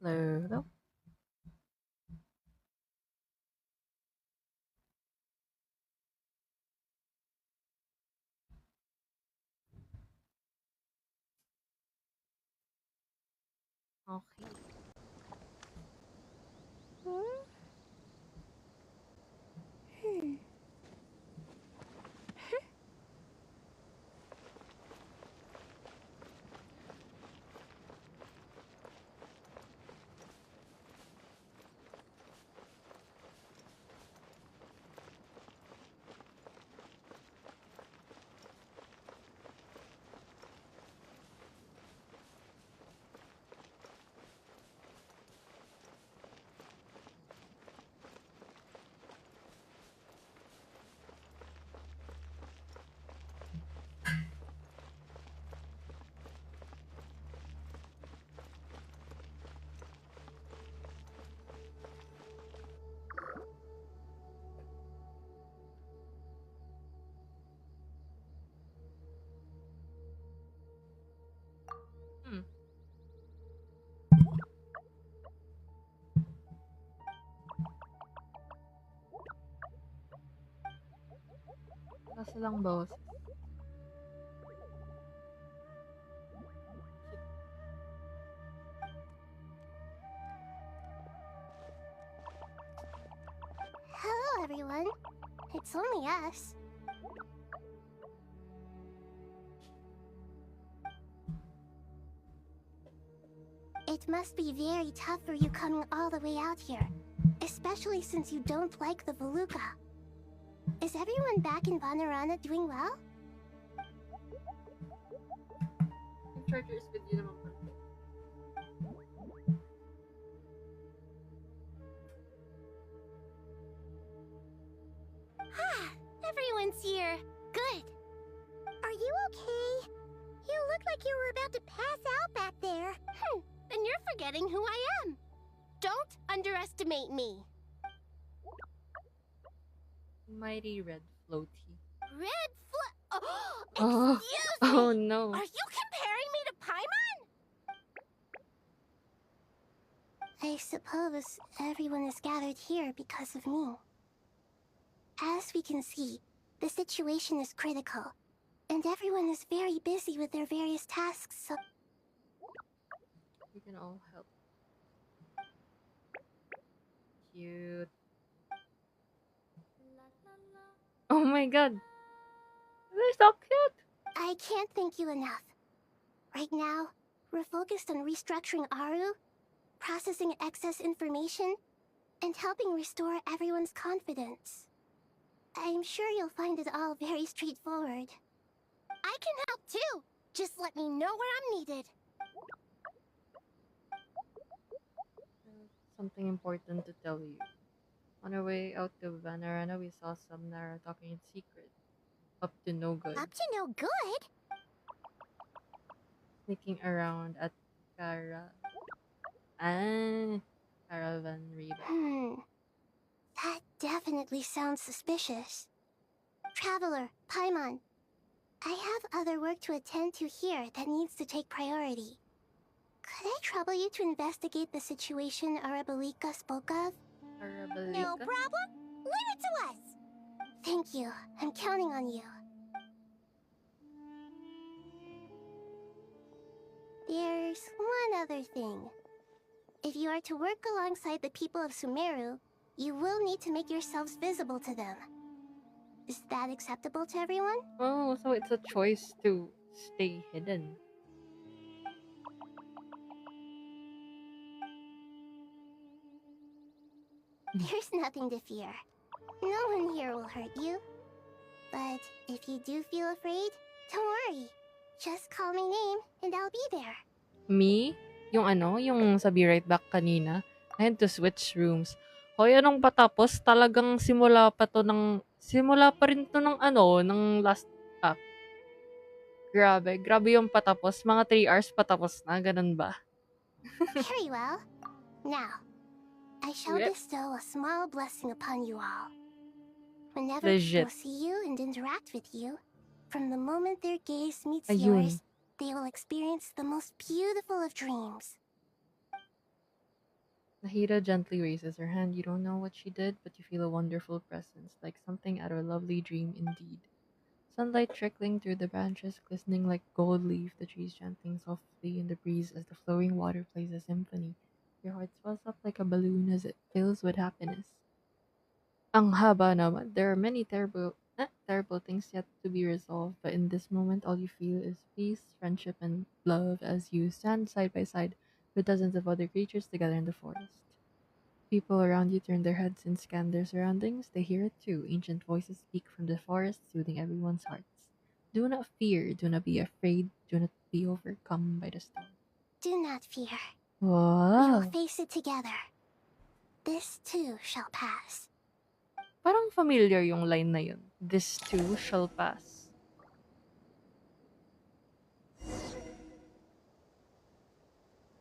Hello. Okay. Hmm. Wala silang boses. Hello, everyone. It's only us. It must be very tough for you coming all the way out here, especially since you don't like the Voluka. Is everyone back in Vanarana doing well? Charger is with you naman po. Ah, everyone's here. Good. Are you okay? You look like you were about to pass out back there. Then you're forgetting who I am. Don't underestimate me. Mighty red floaty. Red Oh, Oh. excuse Oh me. no. Are you comparing me to Paimon? I suppose everyone is gathered here because of me. As we can see, the situation is critical, and everyone is very busy with their various tasks, so... We can all help. Cute. Oh my god. They're so cute. I can't thank you enough. Right now, we're focused on restructuring Aru, processing excess information, and helping restore everyone's confidence. I'm sure you'll find it all very straightforward. I can help too! Just let me know where I'm needed. Something important to tell you. On our way out to Vanarana, we saw some Nara talking in secret. Up to no good. Up to no good? Sneaking around at Caravan Riva. That definitely sounds suspicious. Traveler, Paimon, I have other work to attend to here that needs to take priority. Could I trouble you to investigate the situation Arabalika spoke of? No problem. Leave it to us. Thank you. I'm counting on you. There's one other thing. If you are to work alongside the people of Sumeru, you will need to make yourselves visible to them. Is that acceptable to everyone? Oh, so it's a choice to stay hidden. There's nothing to fear. No one here will hurt you. But if you do feel afraid, don't worry. Just call my name and I'll be there. Me? Yung sa Be Right Back kanina, I had to switch rooms. Hoy, anong patapos? Talagang simula pa rin to ng last act. Grabe yung patapos. Mga 3 hours patapos na, ganun ba? Very well. Now, I shall Yep. bestow a small blessing upon you all. Whenever Legit. people see you and interact with you, from the moment their gaze meets Ayun. yours, they will experience the most beautiful of dreams. Nahida gently raises her hand. You don't know what she did, but you feel a wonderful presence, like something out of a lovely dream indeed. Sunlight trickling through the branches, glistening like gold leaf, the trees chanting softly in the breeze as the flowing water plays a symphony. Your heart swells up like a balloon as it fills with happiness. Ang haba naman. There are many terrible things yet to be resolved, but in this moment, all you feel is peace, friendship, and love as you stand side by side with dozens of other creatures together in the forest. People around you turn their heads and scan their surroundings. They hear it too. Ancient voices speak from the forest, soothing everyone's hearts. Do not fear. Do not be afraid. Do not be overcome by the storm. Do not fear. We Wow! will face it together. This too shall pass. Parang familiar yung line na yun. This too shall pass.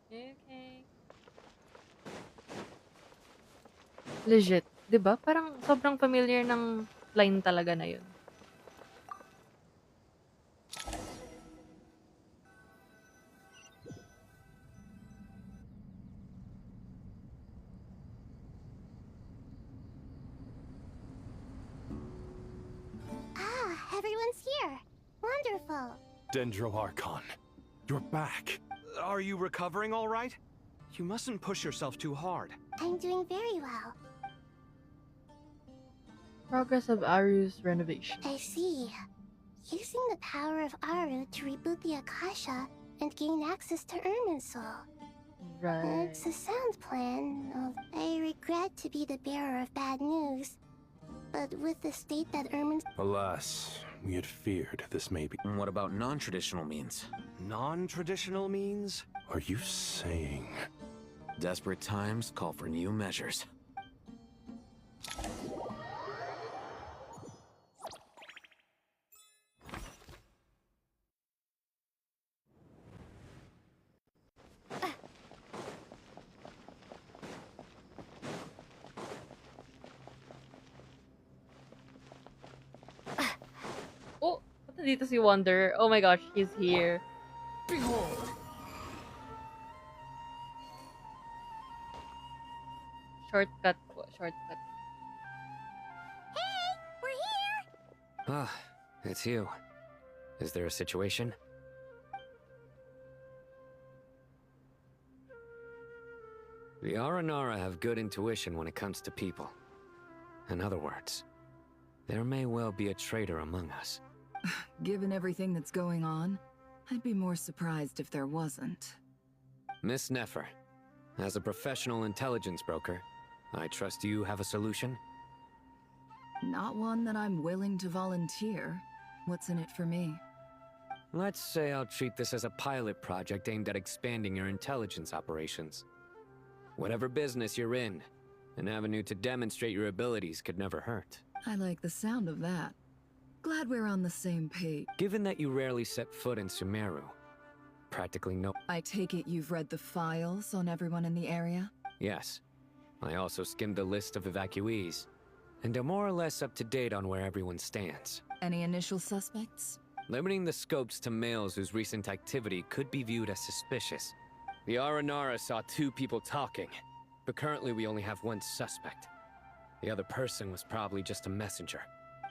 Okay. Legit. 'Di ba? Parang sobrang familiar ng line talaga na yun. Ah, everyone's here. Wonderful. Dendro Archon, you're back. Are you recovering all right? You mustn't push yourself too hard. I'm doing very well. Progress of Aru's renovation. I see. Using the power of Aru to reboot the Akasha and gain access to Irminsul. Right. It's a sound plan. I regret to be the bearer of bad news. But with the state that Alas, we had feared this may be. And what about non-traditional means? Non-traditional means? Are you saying? Desperate times call for new measures. Oh, nandito si Wonder. Oh my gosh, he's here. Behold. Shortcut po, shortcut. Hey, we're here! Ah, it's you. Is there a situation? The Aranara have good intuition when it comes to people. In other words, there may well be a traitor among us. Given everything that's going on, I'd be more surprised if there wasn't. Miss Nefer, as a professional intelligence broker, I trust you have a solution? Not one that I'm willing to volunteer. What's in it for me? Let's say I'll treat this as a pilot project aimed at expanding your intelligence operations. Whatever business you're in, an avenue to demonstrate your abilities could never hurt. I like the sound of that. Glad we're on the same page. Given that you rarely set foot in Sumeru, practically no— I take it you've read the files on everyone in the area? Yes. I also skimmed the list of evacuees, and am more or less up to date on where everyone stands. Any initial suspects? Limiting the scopes to males whose recent activity could be viewed as suspicious. The Aranara saw 2 people talking, but currently we only have 1 suspect. The other person was probably just a messenger.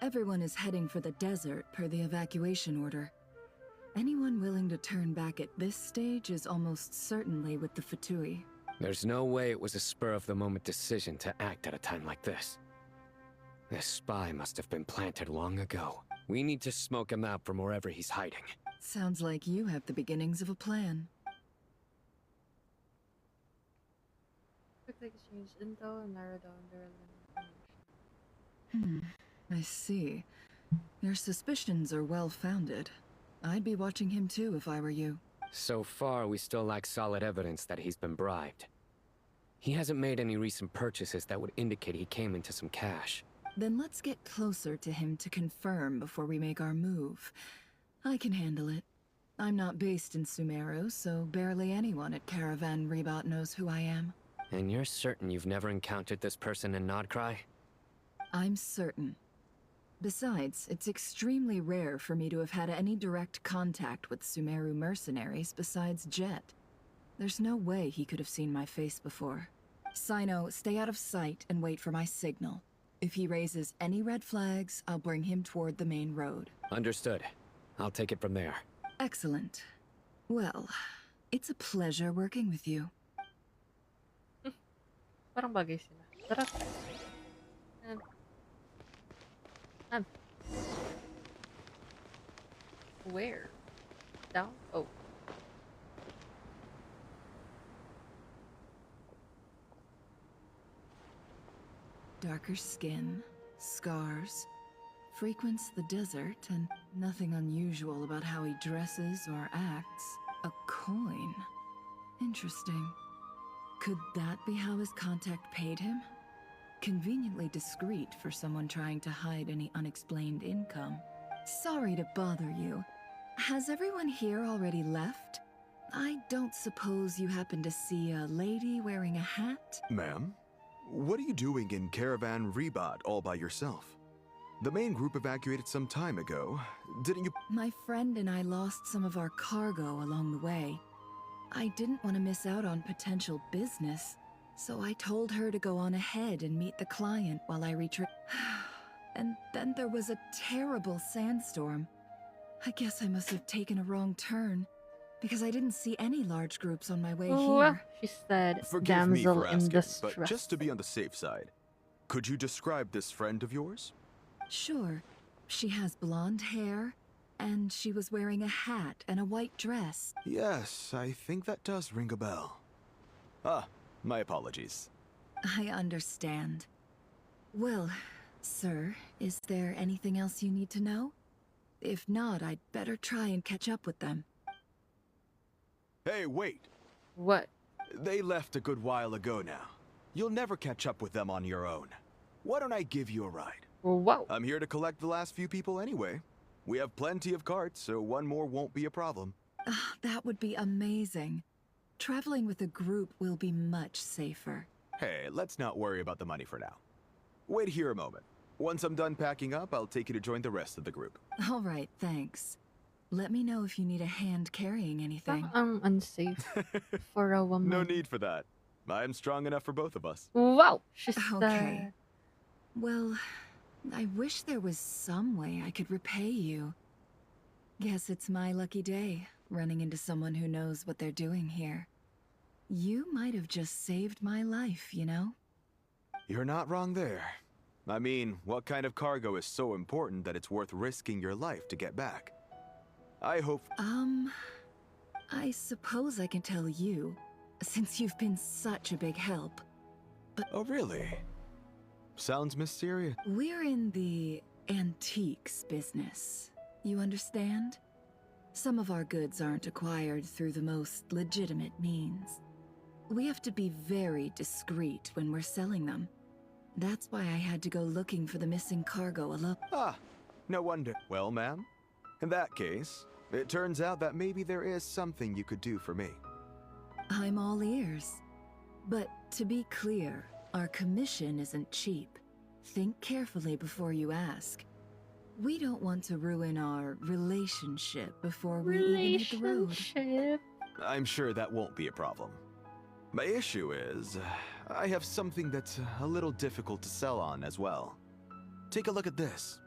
Everyone is heading for the desert per the evacuation order. Anyone willing to turn back at this stage is almost certainly with the Fatui. There's no way it was a spur-of-the-moment decision to act at a time like this. This spy must have been planted long ago. We need to smoke him out from wherever he's hiding. Sounds like you have the beginnings of a plan. Quickly exchange intel and narrow down the relevant information. I see. Your suspicions are well-founded. I'd be watching him too if I were you. So far, we still lack solid evidence that he's been bribed. He hasn't made any recent purchases that would indicate he came into some cash. Then let's get closer to him to confirm before we make our move. I can handle it. I'm not based in Sumeru, so barely anyone at Caravan Rebot knows who I am. And you're certain you've never encountered this person in Nod-Krai? I'm certain. Besides, it's extremely rare for me to have had any direct contact with Sumeru mercenaries besides Jet. There's no way he could have seen my face before. Sino, stay out of sight and wait for my signal. If he raises any red flags, I'll bring him toward the main road. Understood. I'll take it from there. Excellent. Well, it's a pleasure working with you. Parang bagay sila. Tara. And where? Down? Oh. Darker skin, scars, frequents the desert, and nothing unusual about how he dresses or acts. A coin. Interesting. Could that be how his contact paid him? Conveniently discreet for someone trying to hide any unexplained income. Sorry to bother you. Has everyone here already left? I don't suppose you happen to see a lady wearing a hat? Ma'am, what are you doing in Caravan Rebot all by yourself? The main group evacuated some time ago. Didn't you— My friend and I lost some of our cargo along the way. I didn't want to miss out on potential business, so I told her to go on ahead and meet the client while I retrieved. And then there was a terrible sandstorm. I guess I must have taken a wrong turn, because I didn't see any large groups on my way here. She said, Forgive me damsel for in asking, distress. but just to be on the safe side, could you describe this friend of yours? Sure. She has blonde hair, and she was wearing a hat and a white dress. Yes, I think that does ring a bell. Ah, my apologies. I understand. Well, sir, is there anything else you need to know? If not, I'd better try and catch up with them. Hey, wait! What? They left a good while ago now. You'll never catch up with them on your own. Why don't I give you a ride? Whoa. I'm here to collect the last few people anyway. We have plenty of carts, so one more won't be a problem. That would be amazing. Traveling with a group will be much safer. Hey, let's not worry about the money for now. Wait here a moment. Once I'm done packing up, I'll take you to join the rest of the group. All right, thanks. Let me know if you need a hand carrying anything. I'm unsafe for a woman. No need for that. I'm strong enough for both of us. Wow, she's okay. Well, I wish there was some way I could repay you. Guess it's my lucky day, running into someone who knows what they're doing here. You might have just saved my life, you know? You're not wrong there. I mean, what kind of cargo is so important that it's worth risking your life to get back? I hope— I suppose I can tell you, since you've been such a big help. But oh, really? Sounds mysterious. We're in the antiques business. You understand? Some of our goods aren't acquired through the most legitimate means. We have to be very discreet when we're selling them. That's why I had to go looking for the missing cargo alone. Ah, no wonder. Well, ma'am, in that case, it turns out that maybe there is something you could do for me. I'm all ears. But to be clear, our commission isn't cheap. Think carefully before you ask. We don't want to ruin our relationship before we even hit the road. I'm sure that won't be a problem. My issue is, I have something that's a little difficult to sell on as well. Take a look at this.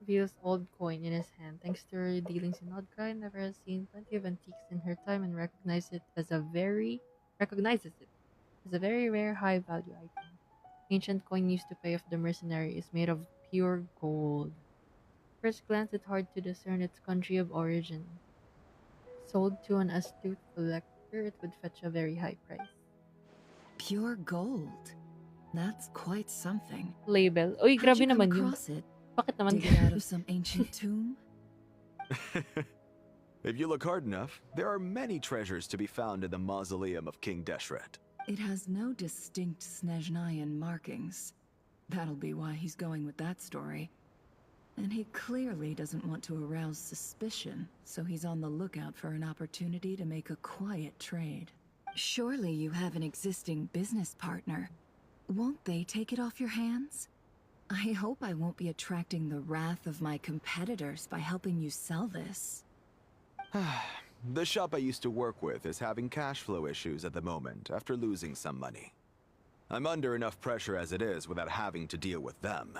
Views old coin in his hand. Thanks to her dealings in Nod-Krai, never has seen plenty of antiques in her time and recognizes it as a very rare high value item. Ancient coin used to pay off the mercenary is made of pure gold. First glance, it's hard to discern its country of origin. Sold to an astute collector, it would fetch a very high price. Pure gold? That's quite something. Label. Uy, How'd grabe you come naman yun. across it? Bakit naman Dig it out of some ancient tomb? If you look hard enough, there are many treasures to be found in the mausoleum of King Deshret. It has no distinct Snezhnayan markings. That'll be why he's going with that story. And he clearly doesn't want to arouse suspicion, so he's on the lookout for an opportunity to make a quiet trade. Surely you have an existing business partner. Won't they take it off your hands? I hope I won't be attracting the wrath of my competitors by helping you sell this. The shop I used to work with is having cash flow issues at the moment after losing some money. I'm under enough pressure as it is without having to deal with them.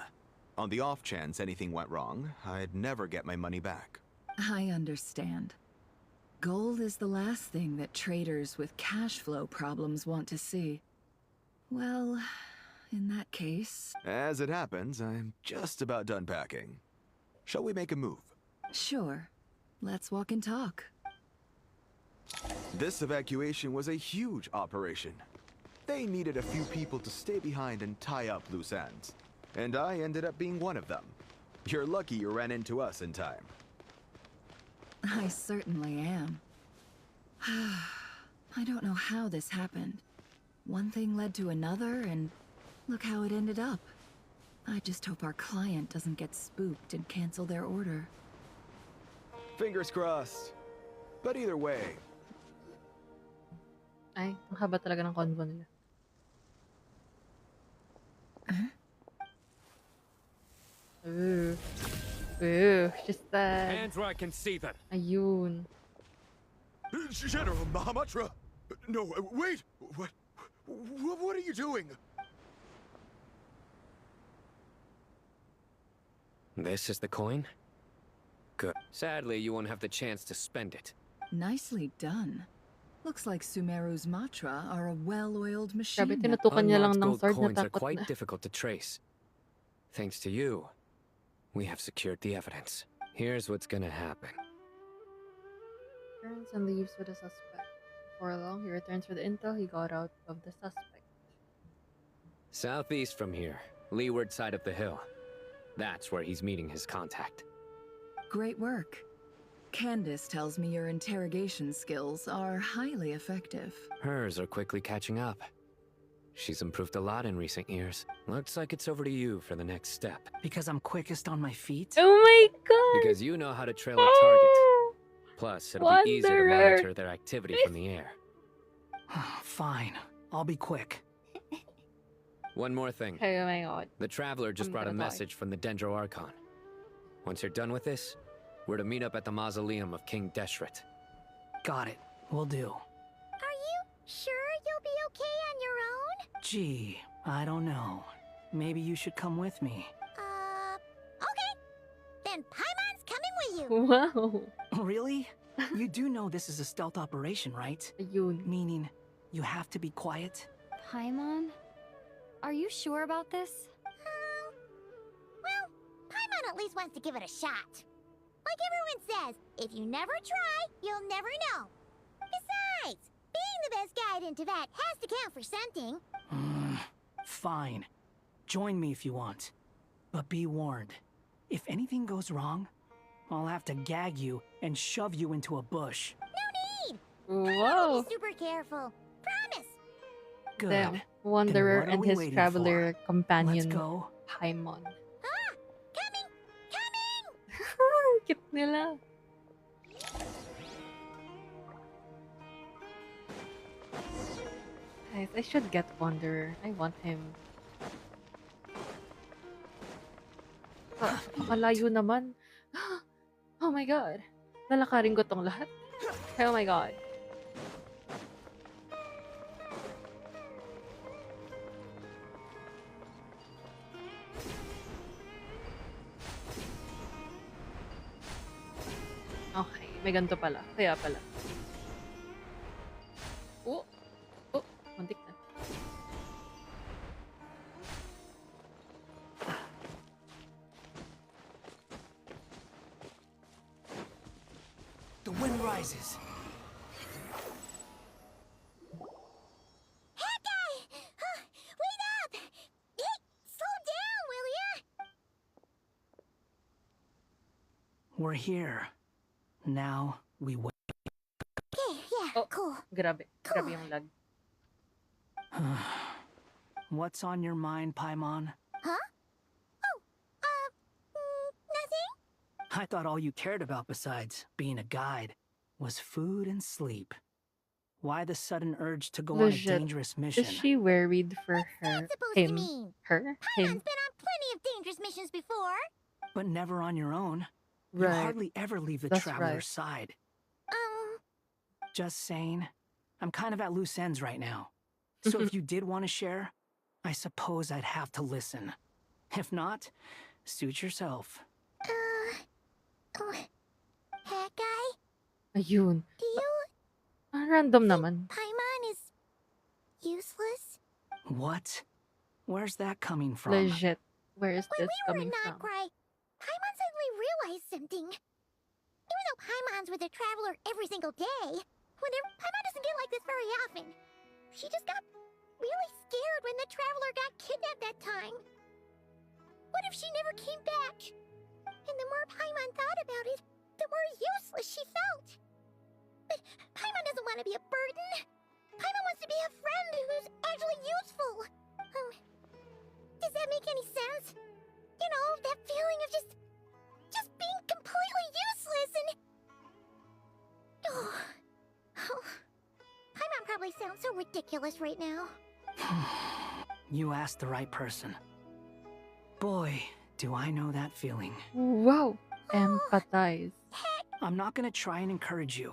On the off chance anything went wrong, I'd never get my money back. I understand. Gold is the last thing that traders with cash flow problems want to see. Well, in that case... As it happens, I'm just about done packing. Shall we make a move? Sure. Let's walk and talk. This evacuation was a huge operation. They needed a few people to stay behind and tie up loose ends. And I ended up being one of them. You're lucky you ran into us in time. I certainly am. I don't know how this happened. One thing led to another, and look how it ended up. I just hope our client doesn't get spooked and cancel their order. Fingers crossed. But either way... Ay, ang haba talaga ng convo nila. Ooh. Ooh, just that. Hands where I can see them. Ayun. General Mahamatra! No, wait! What are you doing? This is the coin? Good. Sadly, you won't have the chance to spend it. Nicely done. Looks like Sumeru's Matra are a well-oiled machine. Grabe, tinutukan niya lang ng Unmarked sword, gold coins are natakot quite na. difficult to trace. Thanks to you, we have secured the evidence. Here's what's gonna happen. Turns and leaves with the suspect. Before long, he returns with intel he got out of the suspect. Southeast from here, leeward side of the hill. That's where he's meeting his contact. Great work. Candace tells me your interrogation skills are highly effective. Hers are quickly catching up. She's improved a lot in recent years. Looks like it's over to you for the next step. Because I'm quickest on my feet? Oh my god! Because you know how to trail a target. Plus, it'll be easier to monitor their activity from the air. Fine. I'll be quick. One more thing. Oh my god. The Traveler just I'm brought a gonna die. message from the Dendro Archon. Once you're done with this, we're to meet up at the mausoleum of King Deshret. Got it. Will do. Are you sure you'll be okay on your own? Gee, I don't know. Maybe you should come with me. Okay. Then Paimon's coming with you. Wow. Really? You do know this is a stealth operation, right? Ayun. Meaning, you have to be quiet? Paimon? Are you sure about this? Well, Paimon at least wants to give it a shot. Like everyone says, if you never try, you'll never know. Besides, being the best guide into that has to count for something. Fine. Join me if you want. But be warned. If anything goes wrong, I'll have to gag you and shove you into a bush. No need! Whoa. I'll be super careful. Promise! Good. Them, Wanderer what are and we his waiting traveler companion, Let's go. Paimon. Coming! Cute nila. Guys, I should get Wanderer. I want him. Malayo naman. Oh my god. Lalakarin ko tong lahat. Oh my god. Okay, may ganito pala. Kaya pala. Oh! Oh! Muntik na. The wind rises. Hawkeye! Wait up! Hey, slow down, will ya? We're here. Now we wait. Okay, yeah, cool. Grabe. Grabe yung lag. What's on your mind, Paimon? Huh? Oh, nothing? I thought all you cared about besides being a guide was food and sleep. Why the sudden urge to go on a Legit. dangerous mission? Is she worried for her? Supposed to Him? mean? Her? Paimon's Him? been on plenty of dangerous missions before. But never on your own. You Right. hardly ever leave the That's traveler's right. side. Just saying, I'm kind of at loose ends right now. So if you did want to share, I suppose I'd have to listen. If not, suit yourself. Hat guy? Ayun. Do you Random naman. Paimon is useless? What? Where's that coming from? Legit. Where is When this we were coming in from? Nod-Krai, Paimon suddenly realized something. Even though Paimon's with a traveler every single day, Paimon doesn't get like this very often. She just got really scared when the traveler got kidnapped that time. What if she never came back? And the more Paimon thought about it, the more useless she felt. But Paimon doesn't want to be a burden. Paimon wants to be a friend who's actually useful. Does that make any sense? You know, that feeling of just being completely useless and... Paimon probably sounds so ridiculous right now. You asked the right person. Boy, do I know that feeling. Wow. Empathize. I'm not gonna try and encourage you.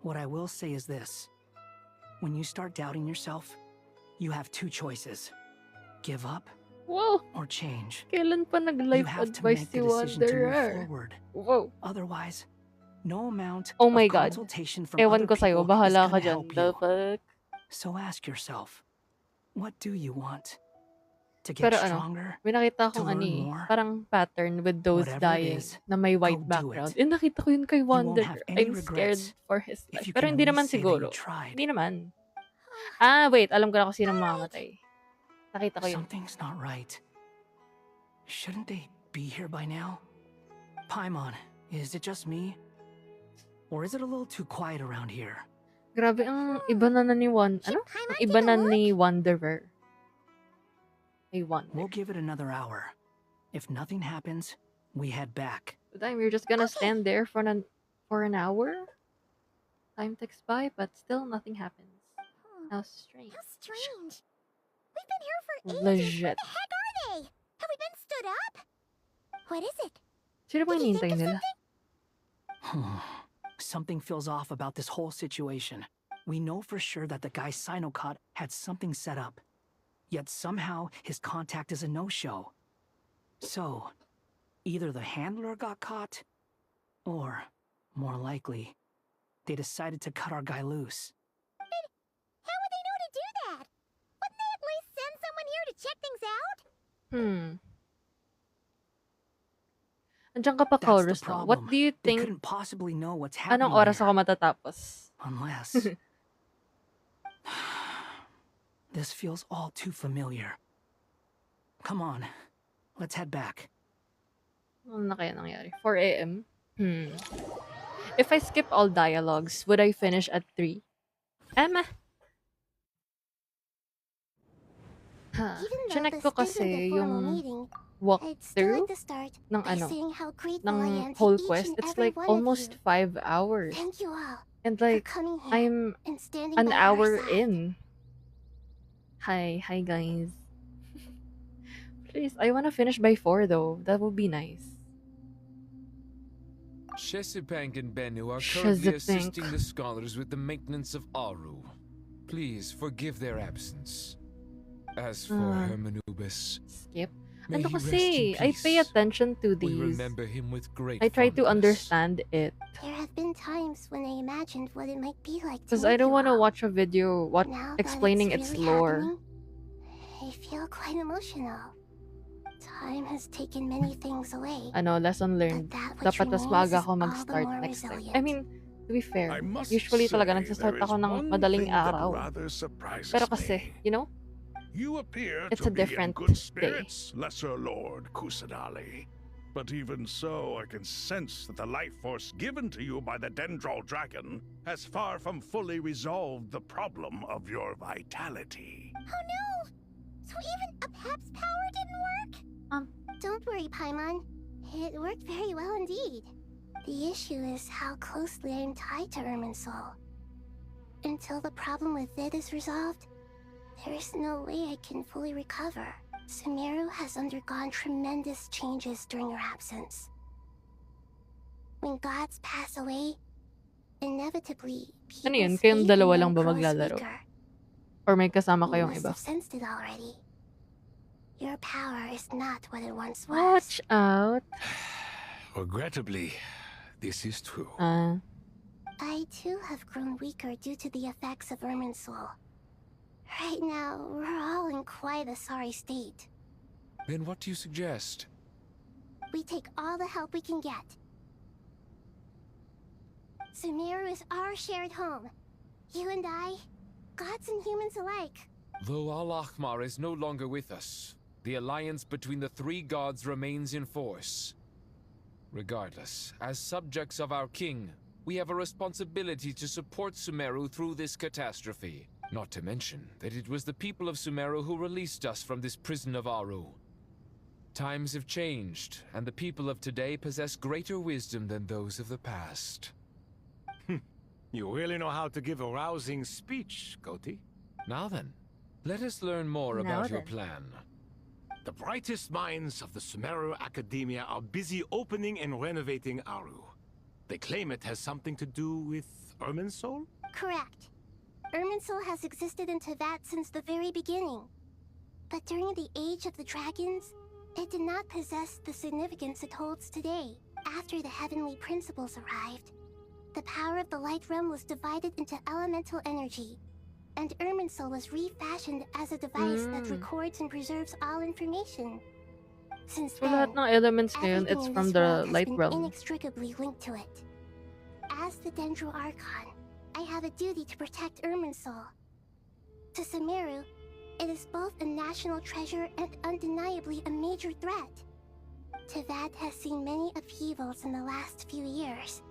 What I will say is this. When you start doubting yourself, you have two choices. Give up Whoa. or change. Kailan pa You nag-life have to advice make si the decision to move Wanderer? forward. Whoa. Otherwise, no amount Oh my of God. consultation from Ewan other ko sa'yo. people is Bahala ka gonna dyan. help The you. fuck? So ask yourself, what do you want? To get Pero stronger? may nakita To akong learn more? parang pattern with those Whatever it dying is, na may white go do background. it. Nakita ko yun kay You won't Wanderer. have any I'm scared regrets for his if life. you Pero can hindi at naman least say that you siguro. tried. Hindi naman. Wait. Alam ko na kung sino mamamatay. Nakita ko yun. Something's not right. Shouldn't they be here by now? Paimon, is it just me? Or is it a little too quiet around here? Grabe, ang iba na ni Ano? Ang iba na ni Wanderer. Ay, Wanderer. We'll give it another hour. If nothing happens, we head back. Time, you're just gonna stand there for an hour? Time ticks by, but still nothing happens. How strange. How strange. We've been here for ages. Legit. Where the heck are they? Have we been stood up? What is it? Sino ba Did you hinihintay think of nila? Something feels off about this whole situation. We know for sure that the guy Sinocot had something set up. Yet somehow his contact is a no-show. So, either the handler got caught, or, more likely, they decided to cut our guy loose. But how would they know to do that? Wouldn't they at least send someone here to check things out? Andiyan ka pa, That's the Chorus, no? What problem. do you They think? couldn't possibly know what's happening Anong oras here. ako matatapos? Unless... This feels all too familiar. Come on, let's head back. Ano na kaya nangyari? 4 a.m.? If I skip all dialogues, would I finish at 3? Emma! Chinek ko kasi yung walkthrough ng ng whole quest. It's like almost 5 hours. Thank you all. And like, I'm an hour in. Hi guys. Please, I wanna finish by 4 though. That would be nice. Shesipank and Bennu are currently Shesipank. assisting the scholars with the maintenance of Aru. Please forgive their absence. As for Hermanubis, Skip. may Ano he rest in kasi, I peace. pay attention to We these. remember him with great I try to fondness. understand it. There have been times when I imagined what it might be like to Because I meet don't you want to all. watch a video Now that explaining it's its really lore. happening, I feel quite emotional. Time has taken many things away. Ano, lesson learned. But that which Dapat mas remains maaga is ako all the mag-start more next time. resilient. I mean, to be fair, I must usually talaga say, nagsastart there is ako ng one madaling thing that araw. rather surprises Pero kasi, me. you know, You appear it's to a be in different good day. spirits, Lesser Lord Kusadali. But even so, I can sense that the life force given to you by the Dendral Dragon has far from fully resolved the problem of your vitality. Oh no! So even a Pep's power didn't work? Don't worry, Paimon. It worked very well indeed. The issue is how closely I am tied to Irminsul. Until the problem with it is resolved, there is no way I can fully recover. Sumeru has undergone tremendous changes during your absence. When gods pass away, inevitably Ano yun? people's Kayong faith in dalawa them lang ba grows maglalaro? weaker. Or may kasama You kayong must iba? have sensed it already. Your power is not what it once was. Watch out. Regrettably, this is true. I too have grown weaker due to the effects of Irminsul. Right now, we're all in quite a sorry state. Then what do you suggest? We take all the help we can get. Sumeru is our shared home. You and I, gods and humans alike. Though Al-Ahmar is no longer with us, the alliance between the three gods remains in force. Regardless, as subjects of our king, we have a responsibility to support Sumeru through this catastrophe. Not to mention that it was the people of Sumeru who released us from this prison of Aru. Times have changed, and the people of today possess greater wisdom than those of the past. You really know how to give a rousing speech, Goti. Now then, let us learn more about your plan. The brightest minds of the Sumeru Academia are busy opening and renovating Aru. They claim it has something to do with Irminsul? Correct. Irminsul has existed in Teyvat since the very beginning. But during the Age of the Dragons, it did not possess the significance it holds today. After the heavenly principles arrived, the power of the Light Realm was divided into elemental energy, and Irminsul was refashioned as a device that records and preserves all information. Since So then, lahat ng elements ngayon, everything it's in from this the world has light been realm. inextricably linked to it. As the Dendro Archon, I have a duty to protect Irminsul. To Sumeru, it is both a national treasure and undeniably a major threat. Teyvat has seen many upheavals in the last few years.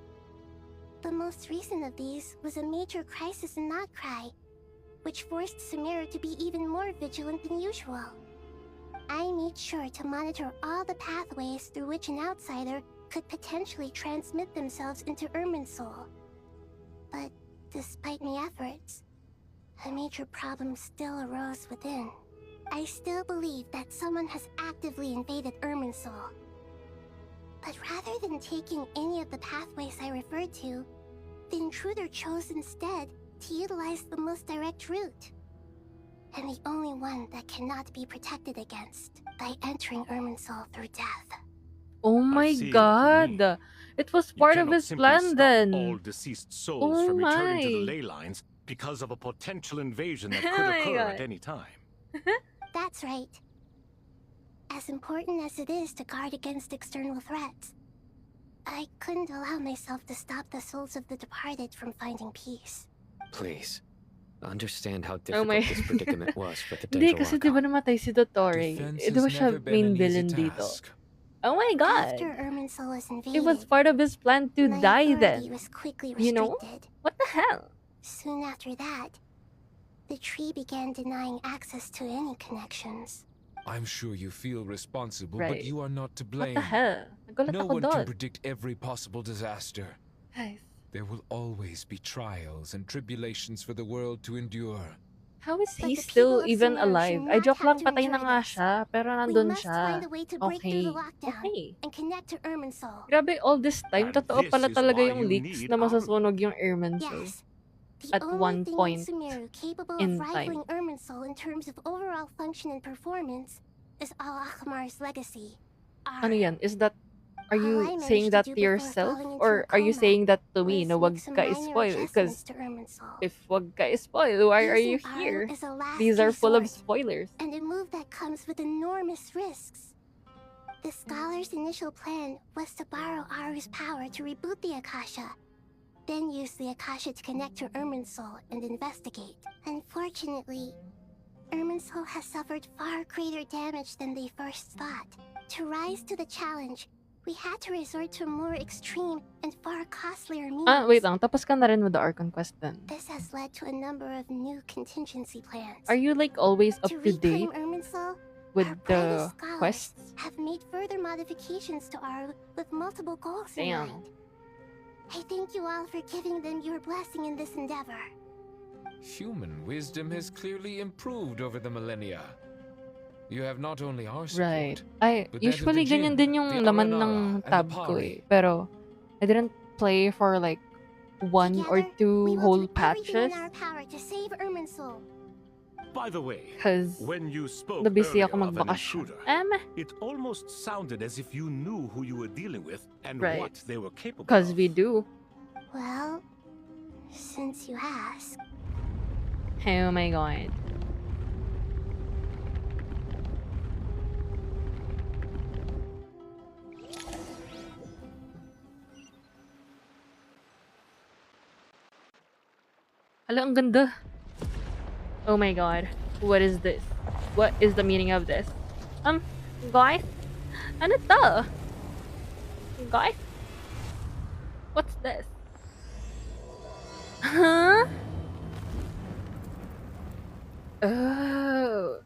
The most recent of these was a major crisis in Nod-Krai, which forced Sumeru to be even more vigilant than usual. I made sure to monitor all the pathways through which an outsider could potentially transmit themselves into Irminsul. But despite my efforts, a major problem still arose within. I still believe that someone has actively invaded Irminsul. But rather than taking any of the pathways I referred to, the intruder chose instead to utilize the most direct route. And the only one that cannot be protected against by entering Irminsul through death. Oh my see what you god! It was You part of cannot his simply plan stop then. all deceased souls Oh from returning to the my. ley lines because of a potential invasion that Oh could my occur at god. any time. That's right. As important as it is to guard against external threats, I couldn't allow myself to stop the souls of the departed from finding peace. Please, understand how Oh my. difficult this predicament was for the Hindi, Dendro kasi di ba Archon. namatay si Dottore? Defense Di ba has siya never been main an easy villain dito? task. Oh my god! After Irminsul was It was invaded, part of his plan to my die authority then. was quickly You know? restricted. What the hell? Soon after that, the tree began denying access to any connections. I'm sure you feel responsible, but Right. you are not to What blame. the hell? Nagulat No ako one can doon. predict every possible disaster. Guys, There will always be trials and tribulations for the world to endure. how is But he the still people of even Sumeru alive? should Ay, not joke have lang, to patay na enjoy nga this. siya. Pero We nandun must siya. find a way to break through Okay. the lockdown Okay. and connect to Irminsul. Grabe, all this time, And totoo this pala is talaga why yung you leaks need na masasunog yung Irminsul. Yes. The At only one thing point in Sumeru capable in of rivaling time. Irminsul in terms of overall function and performance is Al-Akhmar's legacy. Ano yan? Is that, are All I you managed saying to that do to before yourself? falling into Or a are you coma saying that to me was na wag make some ka minor spoil? adjustments Because to Irminsul. if wag ka spoil, why are you Using Aru here? is a last These are full of resort, spoilers. and a move that comes with enormous risks. The scholar's initial plan was to borrow Aru's power to reboot the Akasha, then use the Akasha to connect to Irminsul and investigate. Unfortunately, Irminsul has suffered far greater damage than they first thought. To rise to the challenge, we had to resort to a more extreme and far costlier means. Ah, wait lang. Tapos ka na rin with the Archon quest then. This has led to a number of new contingency plans. Are you like always up To to date reclaim Irminsul, with our the brightest scholars quests? have made further modifications to Aru with multiple goals in Damn. mind. I thank you all for giving them your blessing in this endeavor. Human wisdom has clearly improved over the millennia. You have not only our support, Right. Ay, but that of usually the ganyan Jinn, din yung the laman Aranara, ng and the tab ko Pari. eh. Pero, I didn't play for like one or Together, two we will whole do everything patches. in our power to save Irminsul. By the way, 'Cause when you spoke nabisi earlier ako of an magbakasyon. intruder, it almost sounded as if you knew who you were dealing with and Right. what they were capable Because of. we do. Well, since you ask. Oh my god. Hala, ang ganda. Oh my god. What is this? What is the meaning of this? Guys? Ano to? Guys? What's this? Huh? Oh.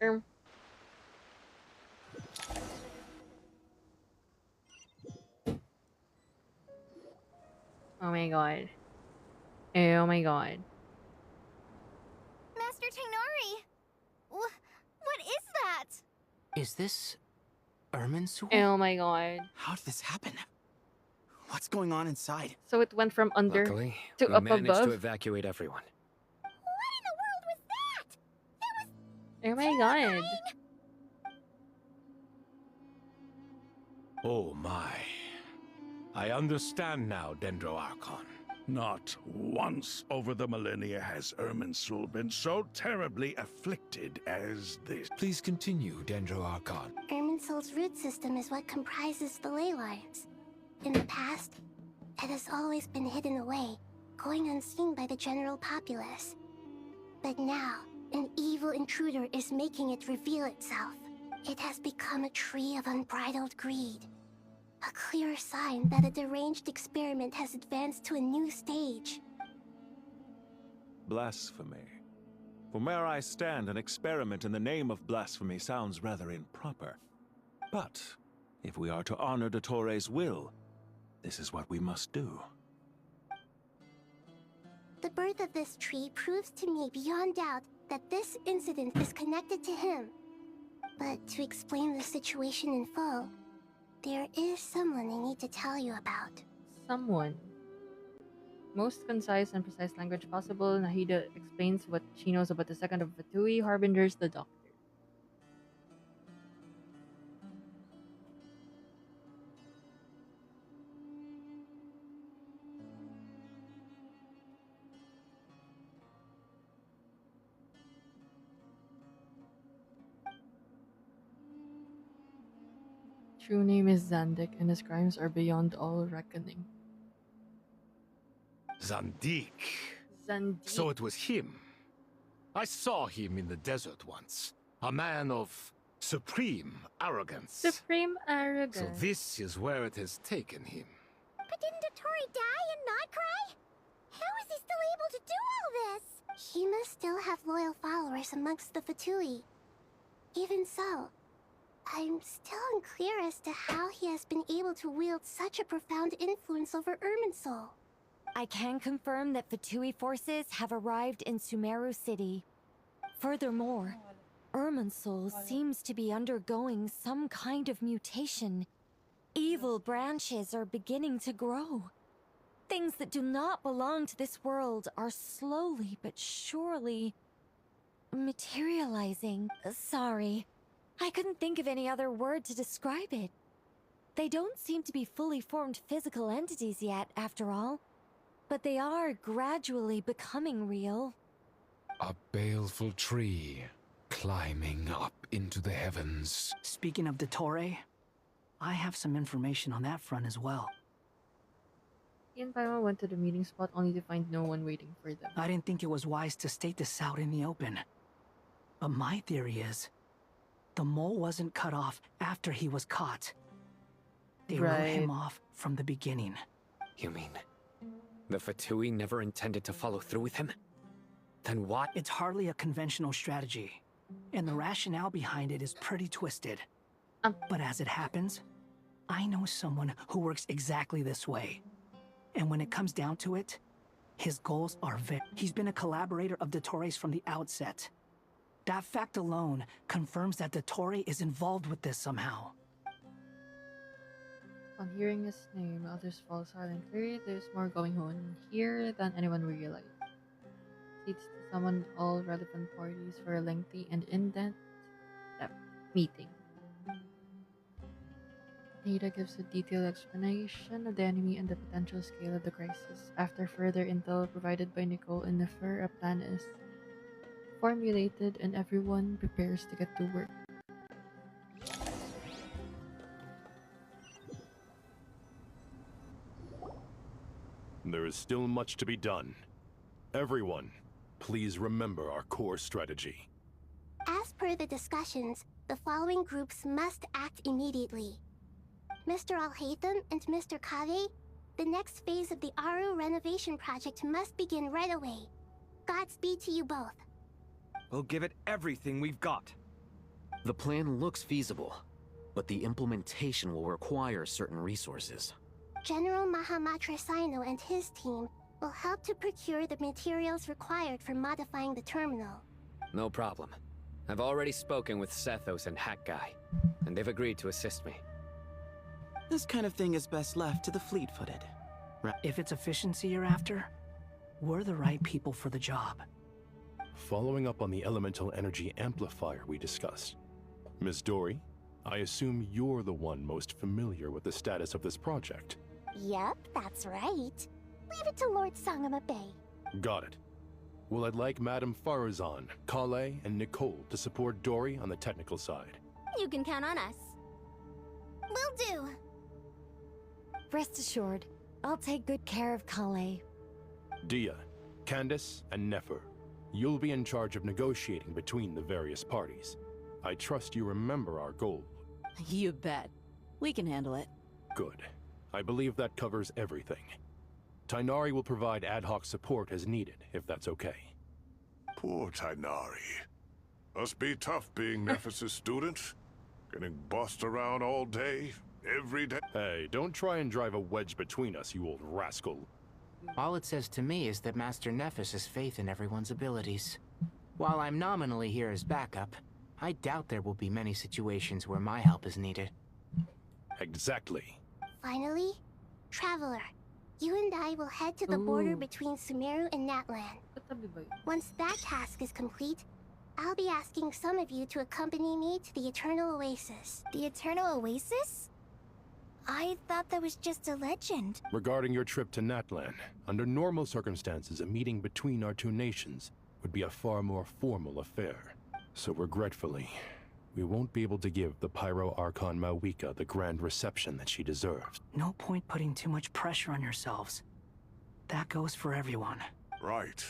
um. Oh my god. Oh my god. Master Tainari! What is that? Is this Irminsul? Oh my god. How did this happen? What's going on inside? So it went from under Luckily, to we up managed above. to evacuate everyone. Oh my god. Oh my. I understand now, Dendro Archon. Not once over the millennia has Irminsul been so terribly afflicted as this. Please continue, Dendro Archon. Irminsul's root system is what comprises the ley lines. In the past, it has always been hidden away, going unseen by the general populace. But now, an evil intruder is making it reveal itself. It has become a tree of unbridled greed. A clear sign that a deranged experiment has advanced to a new stage. Blasphemy. From where I stand, an experiment in the name of blasphemy sounds rather improper. But, if we are to honor Dottores' will, this is what we must do. The birth of this tree proves to me beyond doubt that this incident is connected to him. But to explain the situation in full, there is someone I need to tell you about. Someone. Most concise and precise language possible, Nahida explains what she knows about the second of Fatui, harbingers the doctor. True name is Zandik, and his crimes are beyond all reckoning. Zandik. Zandik. So it was him. I saw him in the desert once. A man of supreme arrogance. Supreme arrogance. So this is where it has taken him. But didn't Dottore die in Nod-Krai? How is he still able to do all this? He must still have loyal followers amongst the Fatui. Even so, I'm still unclear as to how he has been able to wield such a profound influence over Irminsul. I can confirm that Fatui forces have arrived in Sumeru City. Furthermore, Irminsul seems to be undergoing some kind of mutation. Evil branches are beginning to grow. Things that do not belong to this world are slowly but surely materializing. Sorry, I couldn't think of any other word to describe it. They don't seem to be fully formed physical entities yet, after all. But they are gradually becoming real. A baleful tree climbing up into the heavens. Speaking of Dottore, I have some information on that front as well. He and Paimon went to the meeting spot only to find no one waiting for them. I didn't think it was wise to state this out in the open. But my theory is, the mole wasn't cut off after he was caught. They wrote him off from the beginning. You mean the Fatui never intended to follow through with him? Then what? It's hardly a conventional strategy, and the rationale behind it is pretty twisted. But as it happens, I know someone who works exactly this way. And when it comes down to it, his goals are He's been a collaborator of Dottore's from the outset. That fact alone confirms that Dottore is involved with this somehow. On hearing his name, others fall silent. Clearly, there's more going on here than anyone realized. Leads to summon all relevant parties for a lengthy and in-depth meeting. Nita gives a detailed explanation of the enemy and the potential scale of the crisis. After further intel provided by Nicole and Nefer, a plan is formulated and everyone prepares to get to work. There is still much to be done. Everyone, please remember our core strategy. As per the discussions, the following groups must act immediately. Mr. Al-Haytham and Mr. Kave, the next phase of the Aru renovation project must begin right away. Godspeed to you both. We'll give it everything we've got. The plan looks feasible, but the implementation will require certain resources. General Mahamatra Sino and his team will help to procure the materials required for modifying the terminal. No problem. I've already spoken with Sethos and Hat Guy, and they've agreed to assist me. This kind of thing is best left to the fleet-footed. If it's efficiency you're after, we're the right people for the job. Following up on the elemental energy amplifier we discussed, Ms. Dory, I assume you're the one most familiar with the status of this project. Yep, that's right. Leave it to Lord Sangamabe. Got it. Well, I'd like Madame Farazan, Kale, and Nicole to support Dory on the technical side. You can count on us. Will do. Rest assured, I'll take good care of Kale. Dia, Candace, and Nefer, you'll be in charge of negotiating between the various parties. I trust you remember our goal. You bet. We can handle it. Good. I believe that covers everything. Tainari will provide ad hoc support as needed, if that's okay. Poor Tainari. Must be tough being Nephis' student. Getting bossed around all day, every day. Hey, don't try and drive a wedge between us, you old rascal. All it says to me is that Master Nephis has faith in everyone's abilities. While I'm nominally here as backup, I doubt there will be many situations where my help is needed. Exactly. Finally, Traveler, you and I will head to the border between Sumeru and Natlan. Once that task is complete, I'll be asking some of you to accompany me to the Eternal Oasis. The Eternal Oasis? I thought that was just a legend. Regarding your trip to Natlan, under normal circumstances, a meeting between our two nations would be a far more formal affair. So regretfully, we won't be able to give the Pyro Archon Mawika the grand reception that she deserves. No point putting too much pressure on yourselves. That goes for everyone. Right.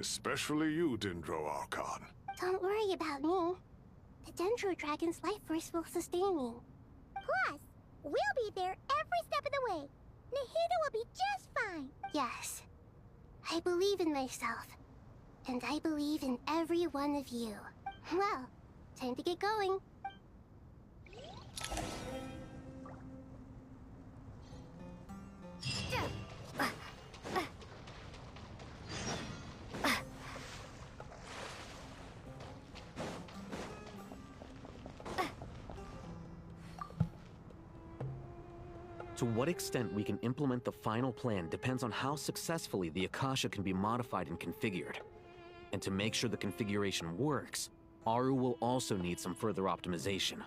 Especially you, Dendro Archon. Don't worry about me. The Dendro Dragon's life force will sustain me. Plus, we'll be there every step of the way. Nahida will be just fine. Yes. I believe in myself. And I believe in every one of you. Well, time to get going. To what extent we can implement the final plan depends on how successfully the Akasha can be modified and configured. And to make sure the configuration works, Aru will also need some further optimization.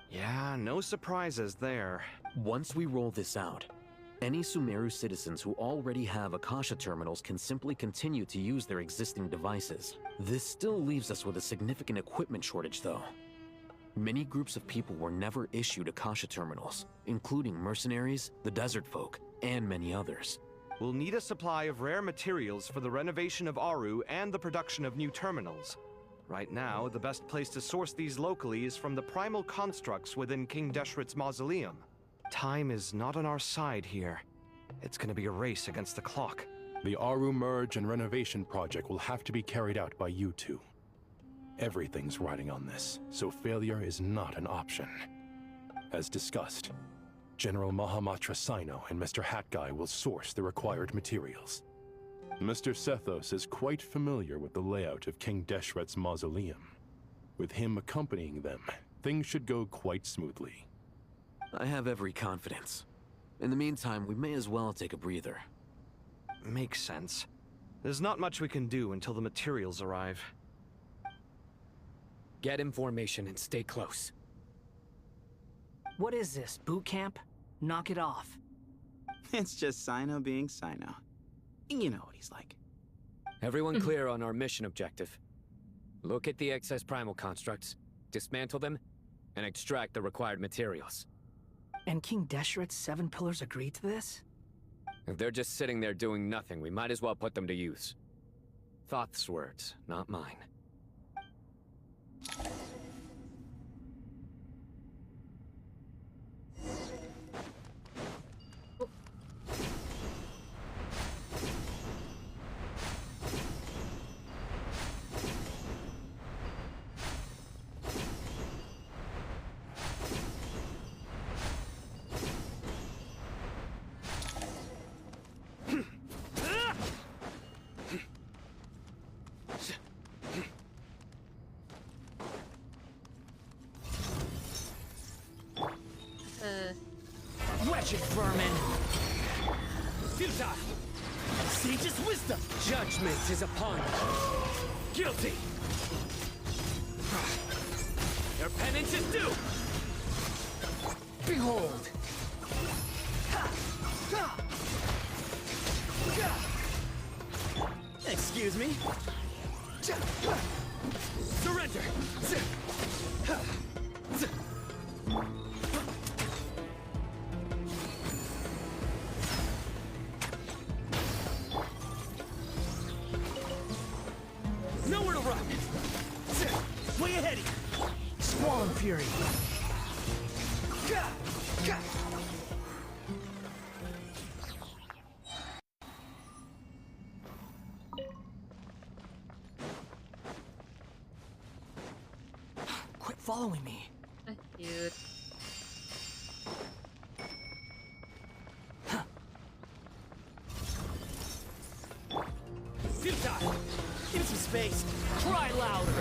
Yeah, no surprises there. Once we roll this out, any Sumeru citizens who already have Akasha terminals can simply continue to use their existing devices. This still leaves us with a significant equipment shortage, though. Many groups of people were never issued Akasha terminals, including mercenaries, the desert folk, and many others. We'll need a supply of rare materials for the renovation of Aru and the production of new terminals. Right now, the best place to source these locally is from the primal constructs within King Deshret's mausoleum. Time is not on our side here. It's gonna be a race against the clock. The Aru merge and renovation project will have to be carried out by you two. Everything's riding on this, so failure is not an option. As discussed, General Mahamatra Sino and Mr. Hat Guy will source the required materials. Mr. Sethos is quite familiar with the layout of King Deshret's mausoleum. With him accompanying them, things should go quite smoothly. I have every confidence. In the meantime, we may as well take a breather. Makes sense. There's not much we can do until the materials arrive. Get information and stay close. What is this, boot camp? Knock it off. It's just Sino being Sino. You know what he's like. Everyone clear on our mission objective. Look at the excess primal constructs, dismantle them, and extract the required materials. And King Deshret's 7 pillars agreed to this? If they're just sitting there doing nothing, we might as well put them to use. Thoth's words, not mine. Wretched vermin! Futile! Sage's wisdom! Judgment is upon you! Guilty! Your penance is due! Behold! Excuse me? Surrender! Nowhere to run! Way ahead of you! Squall and Fury! Quit following me. Cute. Futile! Give some space! Try louder!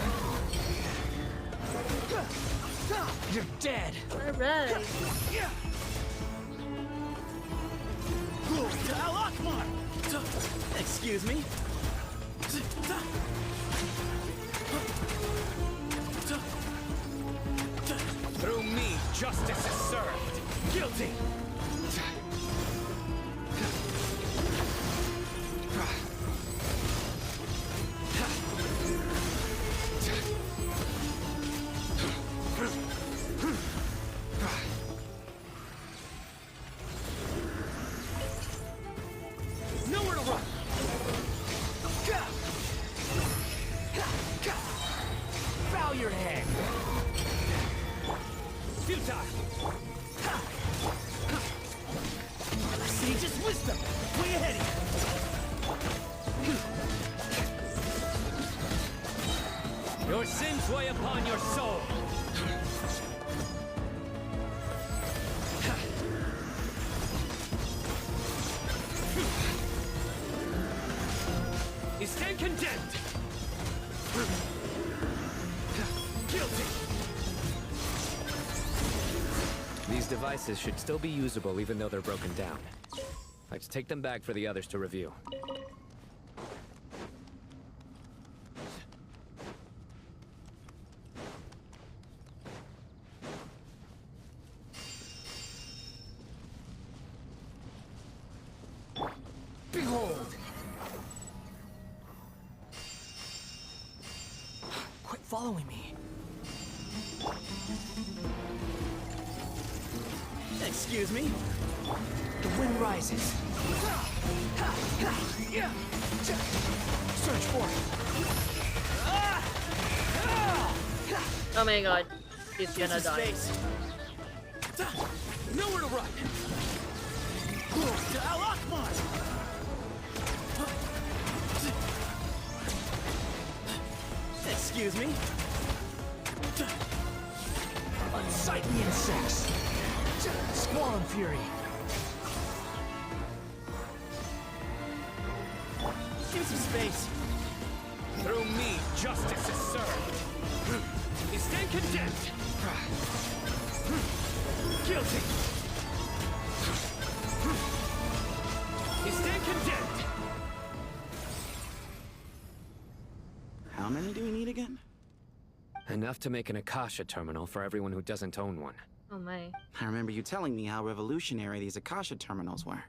You're dead! Alright. Excuse me? Through me, justice is served! Guilty! Nowhere to run! Bow your head! Futile! Sage's wisdom! Way ahead of you! Your sins weigh upon your soul! You stand condemned! Guilty! These devices should still be usable even though they're broken down. Let's take them back for the others to review. Behold! Quit following me. Excuse me? The wind rises. Search for it. Oh my god. He's gonna Use die. space. Nowhere to run. To Al Akbar. Excuse me? Unsightly insects! Squall and Fury! Give some space! Through me, justice is served! You stand condemned! Guilty! You stand condemned! How many do we need again? Enough to make an Akasha terminal for everyone who doesn't own one. Oh my. I remember you telling me how revolutionary these Akasha terminals were.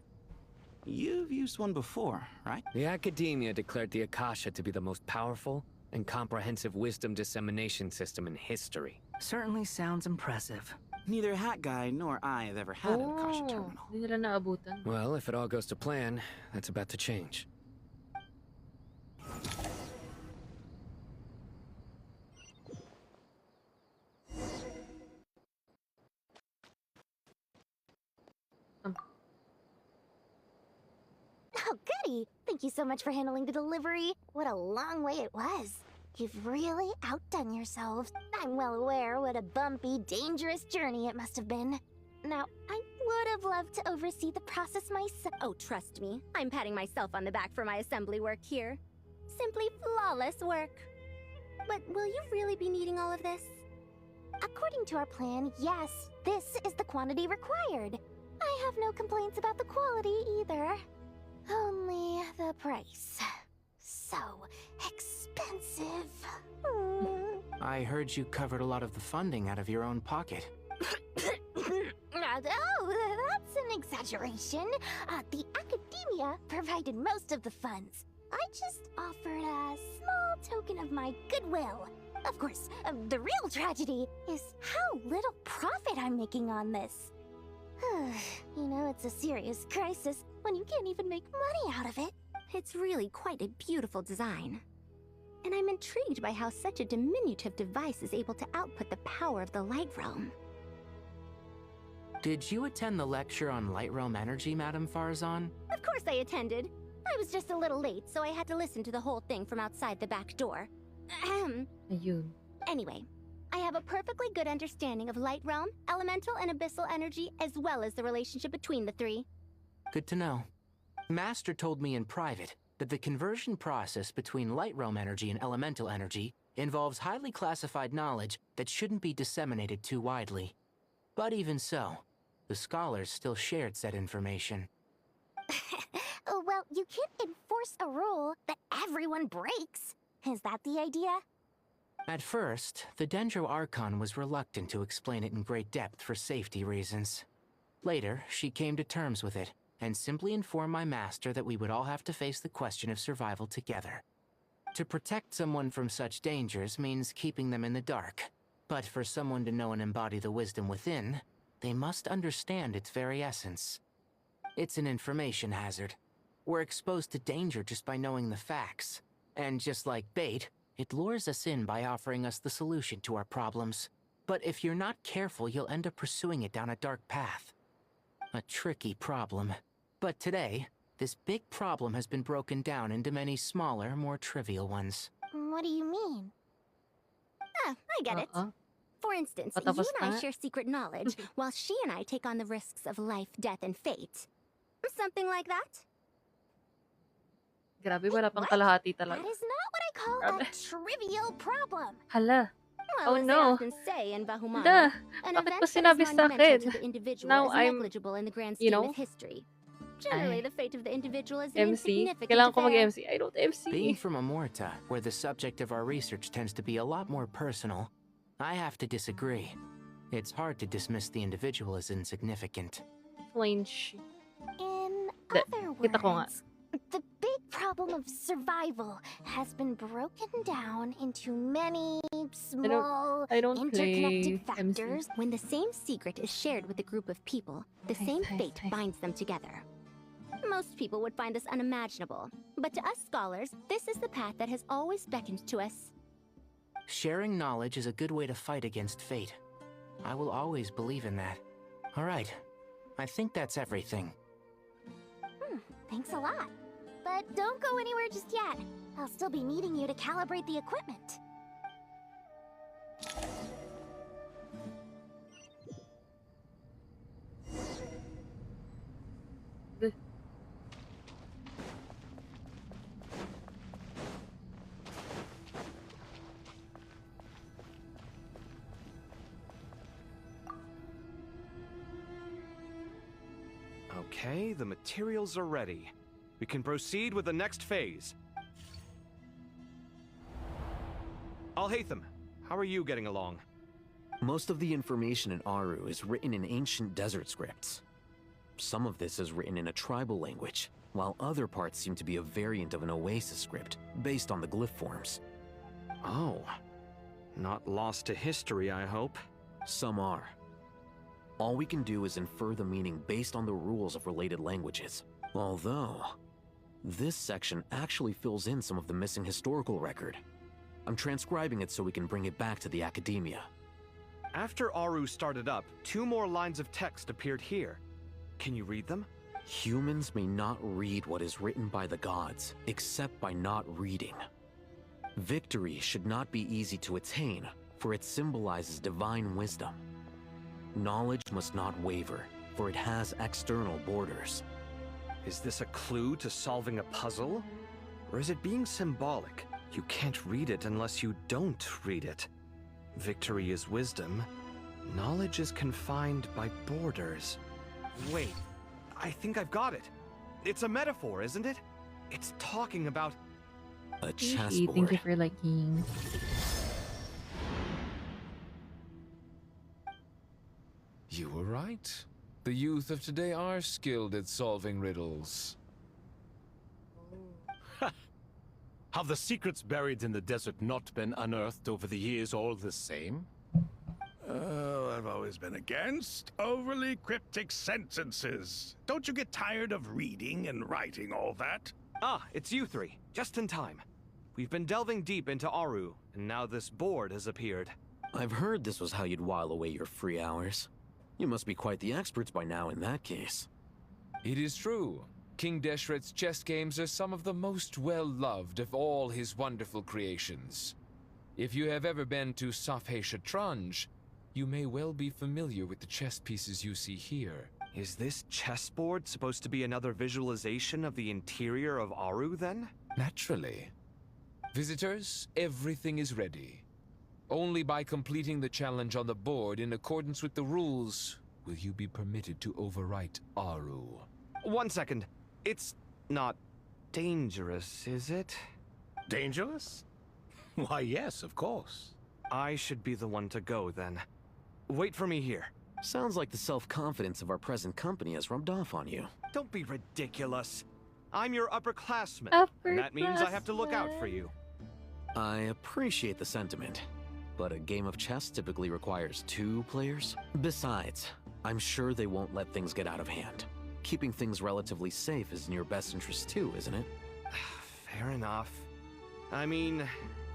You've used one before, right? The Academia declared the Akasha to be the most powerful and comprehensive wisdom dissemination system in history. Certainly sounds impressive. Neither Hat Guy nor I have ever had an Akasha terminal. Hindi nila naabutan. Well, if it all goes to plan, that's about to change. Oh, goody! Thank you so much for handling the delivery. What a long way it was. You've really outdone yourselves. I'm well aware what a bumpy, dangerous journey it must have been. Now, I would have loved to oversee the process myself. Oh, trust me. I'm patting myself on the back for my assembly work here. Simply flawless work. But will you really be needing all of this? According to our plan, yes, this is the quantity required. I have no complaints about the quality either. Only the price. So expensive. I heard you covered a lot of the funding out of your own pocket. Oh, that's an exaggeration. The Academia provided most of the funds. I just offered a small token of my goodwill. Of course, the real tragedy is how little profit I'm making on this. You know, it's a serious crisis when you can't even make money out of it. It's really quite a beautiful design. And I'm intrigued by how such a diminutive device is able to output the power of the Light Realm. Did you attend the lecture on Light Realm energy, Madame Farzan? Of course I attended. I was just a little late, so I had to listen to the whole thing from outside the back door. Ahem. Ayun. Anyway, I have a perfectly good understanding of Light Realm, Elemental, and Abyssal energy, as well as the relationship between the three. Good to know. Master told me in private that the conversion process between Light Realm energy and Elemental energy involves highly classified knowledge that shouldn't be disseminated too widely. But even so, the scholars still shared said information. Well, you can't enforce a rule that everyone breaks. Is that the idea? At first, the Dendro Archon was reluctant to explain it in great depth for safety reasons. Later, she came to terms with it, and simply informed my master that we would all have to face the question of survival together. To protect someone from such dangers means keeping them in the dark. But for someone to know and embody the wisdom within, they must understand its very essence. It's an information hazard. We're exposed to danger just by knowing the facts. And just like bait, it lures us in by offering us the solution to our problems. But if you're not careful, you'll end up pursuing it down a dark path. A tricky problem. But today, this big problem has been broken down into many smaller, more trivial ones. What do you mean? Ah, I get it. For instance, you and I share secret knowledge, while she and I take on the risks of life, death, and fate. Something like that? Grabe, wala pang kalahati talaga. That is not what I call a trivial problem. Hala. Well, Oh as no. they often say in Bahumana, Da, an bakit event mo that is sinabi sa monumental akin? to the individual Now is I'm, negligible in the grand you scheme know, of history. Generally, the fate of the individual is an MC. insignificant Kailangan ko affair. mag-MC. I don't MC. Being from Amorta, where the subject of our research tends to be a lot more personal, I have to disagree. It's hard to dismiss the individual as insignificant. Flinch. In other Kita ko nga. words, the big problem of survival has been broken down into many small, I don't interconnected play factors. When the same secret is shared with a group of people, the same fate binds them together. Most people would find this unimaginable, but to us scholars, this is the path that has always beckoned to us. Sharing knowledge is a good way to fight against fate. I will always believe in that. All right. I think that's everything. Thanks a lot. But don't go anywhere just yet. I'll still be needing you to calibrate the equipment. Okay, the materials are ready. We can proceed with the next phase. Alhaitham, how are you getting along? Most of the information in Aru is written in ancient desert scripts. Some of this is written in a tribal language, while other parts seem to be a variant of an Oasis script, based on the glyph forms. Oh. Not lost to history, I hope. Some are. All we can do is infer the meaning based on the rules of related languages. Although, this section actually fills in some of the missing historical record. I'm transcribing it so we can bring it back to the academia. After Aru started up, 2 more lines of text appeared here. Can you read them? Humans may not read what is written by the gods, except by not reading. Victory should not be easy to attain, for it symbolizes divine wisdom. Knowledge must not waver, for it has external borders. Is this a clue to solving a puzzle? Or is it being symbolic? You can't read it unless you don't read it. Victory is wisdom. Knowledge is confined by borders. Wait, I think I've got it. It's a metaphor, isn't it? It's talking about a chessboard. Thank you for liking. You were right. The youth of today are skilled at solving riddles. Have the secrets buried in the desert not been unearthed over the years all the same? Oh, I've always been against overly cryptic sentences. Don't you get tired of reading and writing all that? Ah, it's you three. Just in time. We've been delving deep into Aru, and now this board has appeared. I've heard this was how you'd while away your free hours. You must be quite the experts by now in that case. It is true. King Deshret's chess games are some of the most well-loved of all his wonderful creations. If you have ever been to Safhe Shatranj, you may well be familiar with the chess pieces you see here. Is this chessboard supposed to be another visualization of the interior of Aru, then? Naturally. Visitors, everything is ready. Only by completing the challenge on the board in accordance with the rules will you be permitted to overwrite Aru. 1 second. It's not dangerous, is it? Dangerous? Why, yes, of course. I should be the one to go, then. Wait for me here. Sounds like the self-confidence of our present company has rubbed off on you. Don't be ridiculous. I'm your upperclassman, and that means I have to look out for you. I appreciate the sentiment, but a game of chess typically requires 2 players. Besides, I'm sure they won't let things get out of hand. Keeping things relatively safe is in your best interest too, isn't it? Fair enough. I mean,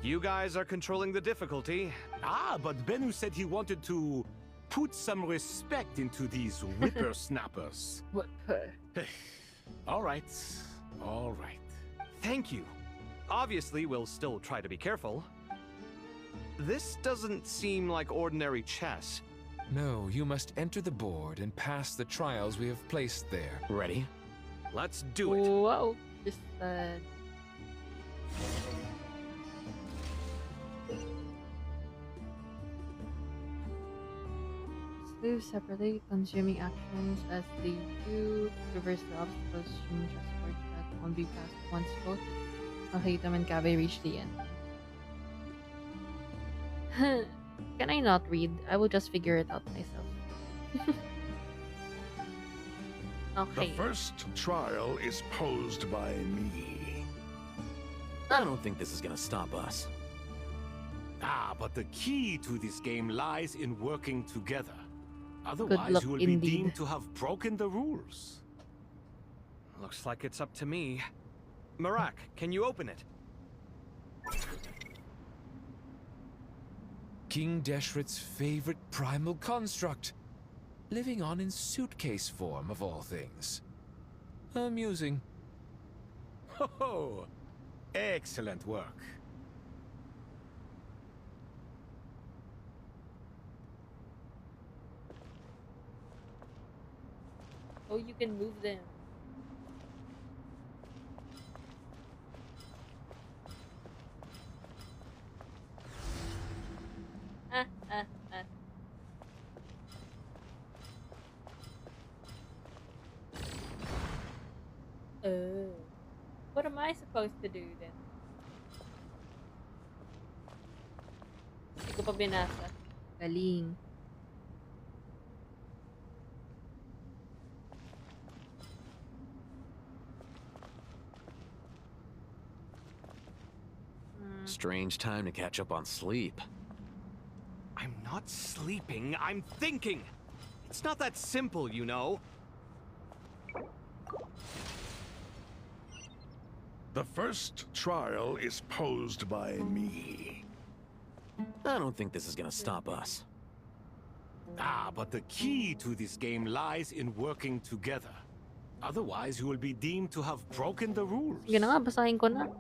you guys are controlling the difficulty. Ah, but Bennu said he wanted to put some respect into these whippersnappers. All right. All right. Thank you. Obviously, we'll still try to be careful. This doesn't seem like ordinary chess. No, you must enter the board and pass the trials we have placed there. Ready? Let's do it. Whoa. Just move separately, consuming actions as they do. Reverse the obstacles, streaming chessboard that won't be passed once both Alhaitham and Kabe reach the end. Can I not read? I will just figure it out myself. Okay. The first trial is posed by me. I don't think this is gonna stop us. Ah, but the key to this game lies in working together. Otherwise, luck you will be indeed. deemed to have broken the rules. Looks like it's up to me. Marak, can you open it? King Deshret's favorite primal construct. Living on in suitcase form, of all things. Amusing. Oh, excellent work. Oh, you can move them. I supposed to do then? Hindi ko pa binasa. Galing. Strange time to catch up on sleep. I'm not sleeping, I'm thinking! It's not that simple, you know. The first trial is posed by me. I don't think this is gonna stop us. Ah, but the key to this game lies in working together. Otherwise, you will be deemed to have broken the rules. Sige na nga, basahin ko na.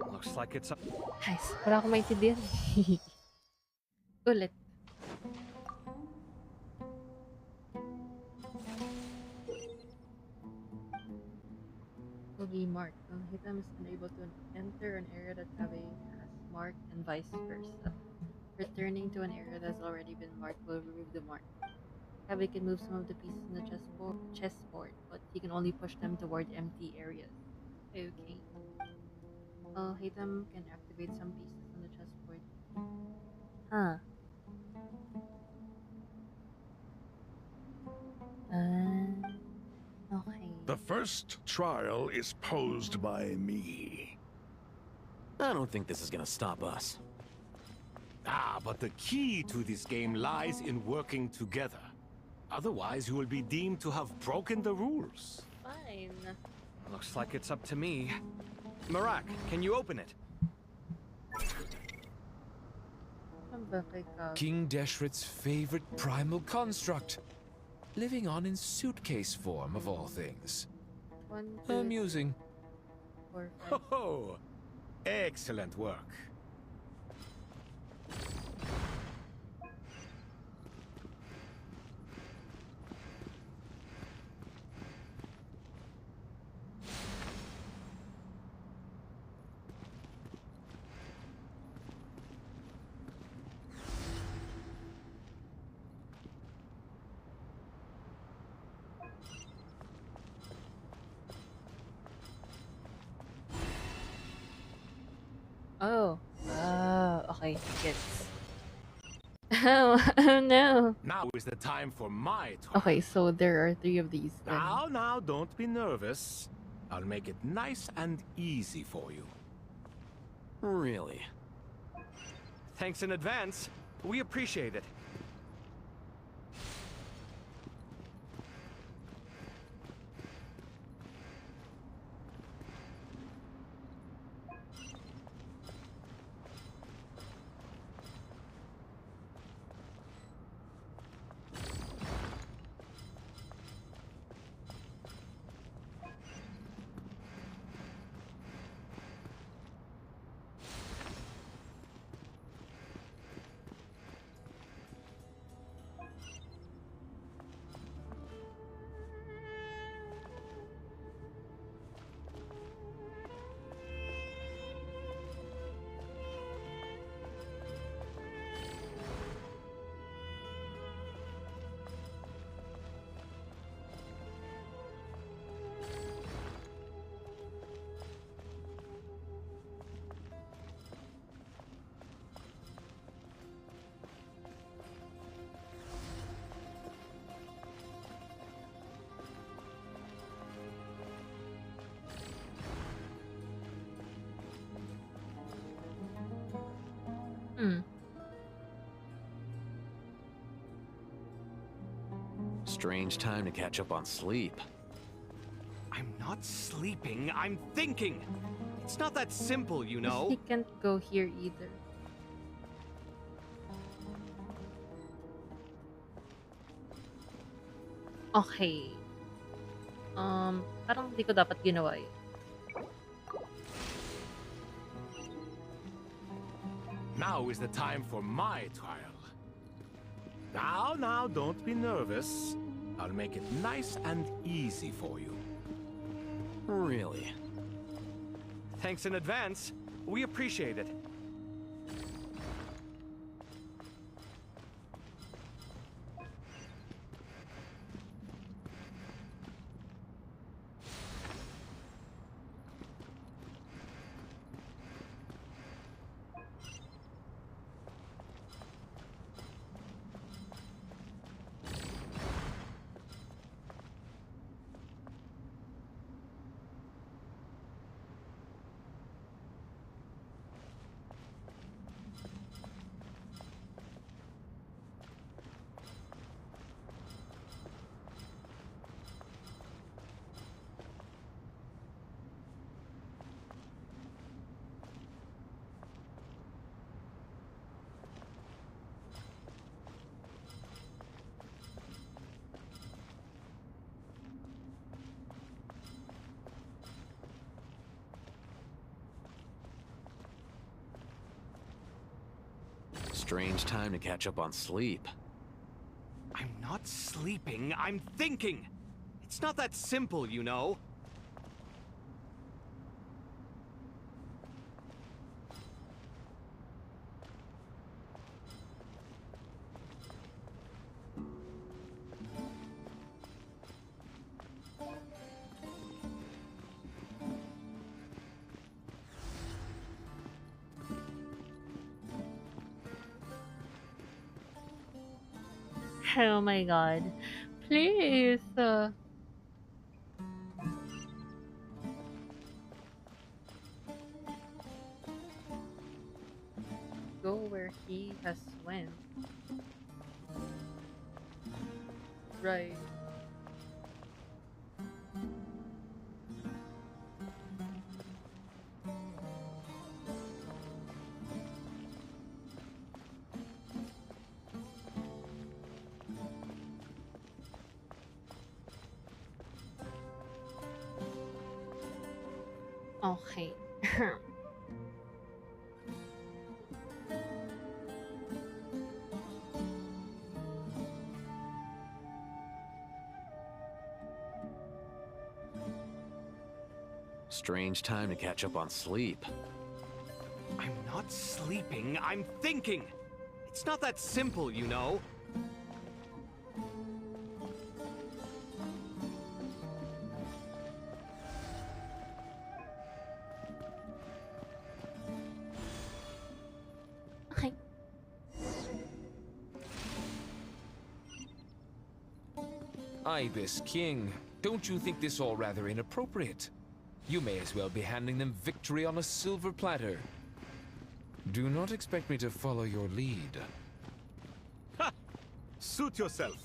Looks like it's a... Guys, wala akong maintindihan. Ulit. Will be marked. Hitam is unable to enter an area that Cabe has marked and vice versa. Returning to an area that has already been marked will remove the mark. Cabe can move some of the pieces in the chessboard, but he can only push them toward empty areas. Okay. Well, Hitam can activate some pieces on the chessboard. Huh. Okay. The first trial is posed by me. I don't think this is gonna stop us. Ah, but the key to this game lies in working together. Otherwise, you will be deemed to have broken the rules. Fine. Looks like it's up to me. Marak, can you open it? King Deshret's favorite primal construct. Living on in suitcase form, of all things. 1, 2, Amusing. 4, 5. Oh, excellent work. Oh. Okay. Gets. Oh, oh no. Now is the time for my turn. Okay, so there are 3 of these. Then. Now, don't be nervous. I'll make it nice and easy for you. Really? Thanks in advance. We appreciate it. Strange time to catch up on sleep. I'm not sleeping, I'm thinking. It's not that simple, you know. He can't go here either. Okay. Parang hindi ko dapat ginawa yun. Now is the time for my trial. Now, don't be nervous. I'll make it nice and easy for you. Really? Thanks in advance. We appreciate it. Strange time to catch up on sleep. I'm not sleeping, I'm thinking! It's not that simple, you know. Oh my god. Please. Go where he has went. Right. Okay. Strange time to catch up on sleep. I'm not sleeping, I'm thinking! It's not that simple, you know. Okay. Ibis King, don't you think this all rather inappropriate? You may as well be handing them victory on a silver platter. Do not expect me to follow your lead. Ha! Suit yourself.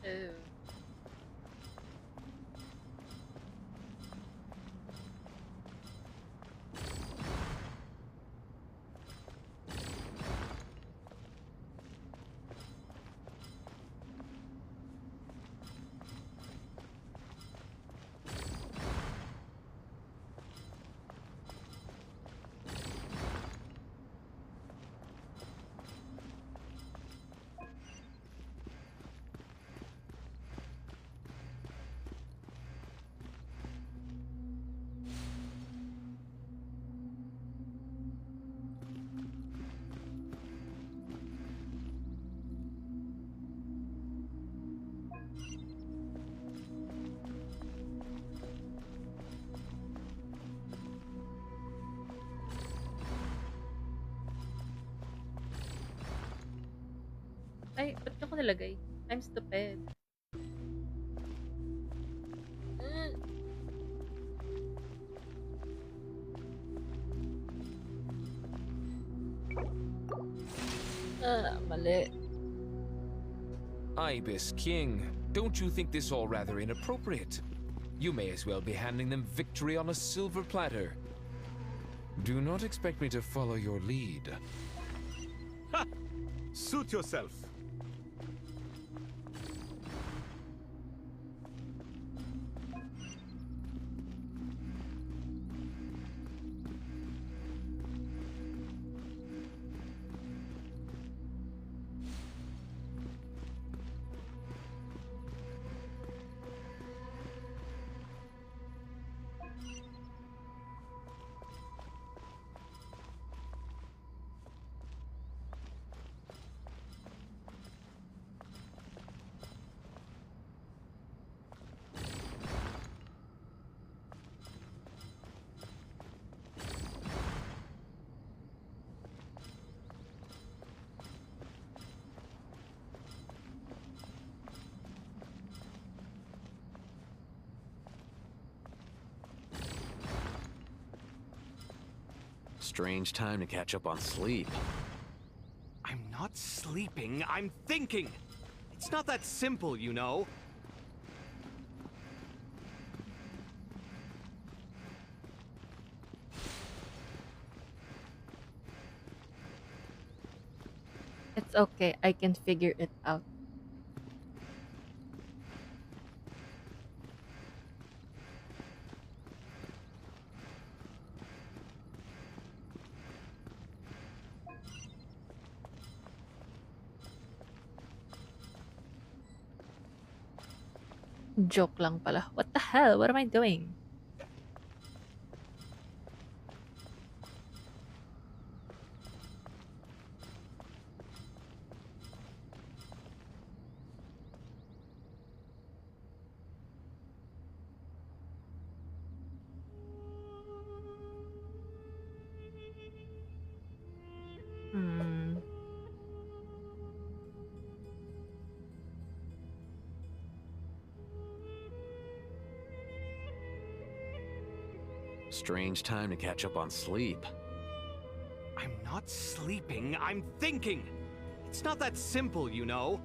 Oh. Ay, ba't ko nilagay? I'm stupid. Mali. Ibis King, don't you think this all rather inappropriate? You may as well be handing them victory on a silver platter. Do not expect me to follow your lead. Ha! Suit yourself. Strange time to catch up on sleep. I'm not sleeping, I'm thinking! It's not that simple, you know. It's okay, I can figure it out. Joke lang pala. What the hell? What am I doing? Hmm. Strange time to catch up on sleep. I'm not sleeping, I'm thinking! It's not that simple, you know.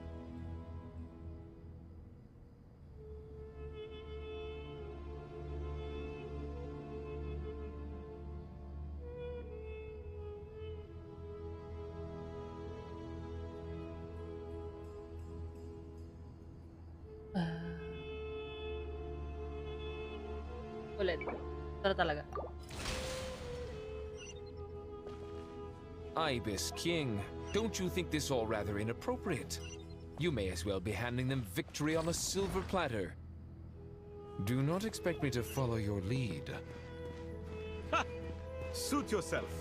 Ulit. Ito talaga. Ibis King, don't you think this all rather inappropriate? You may as well be handing them victory on a silver platter. Do not expect me to follow your lead. Ha! Suit yourself.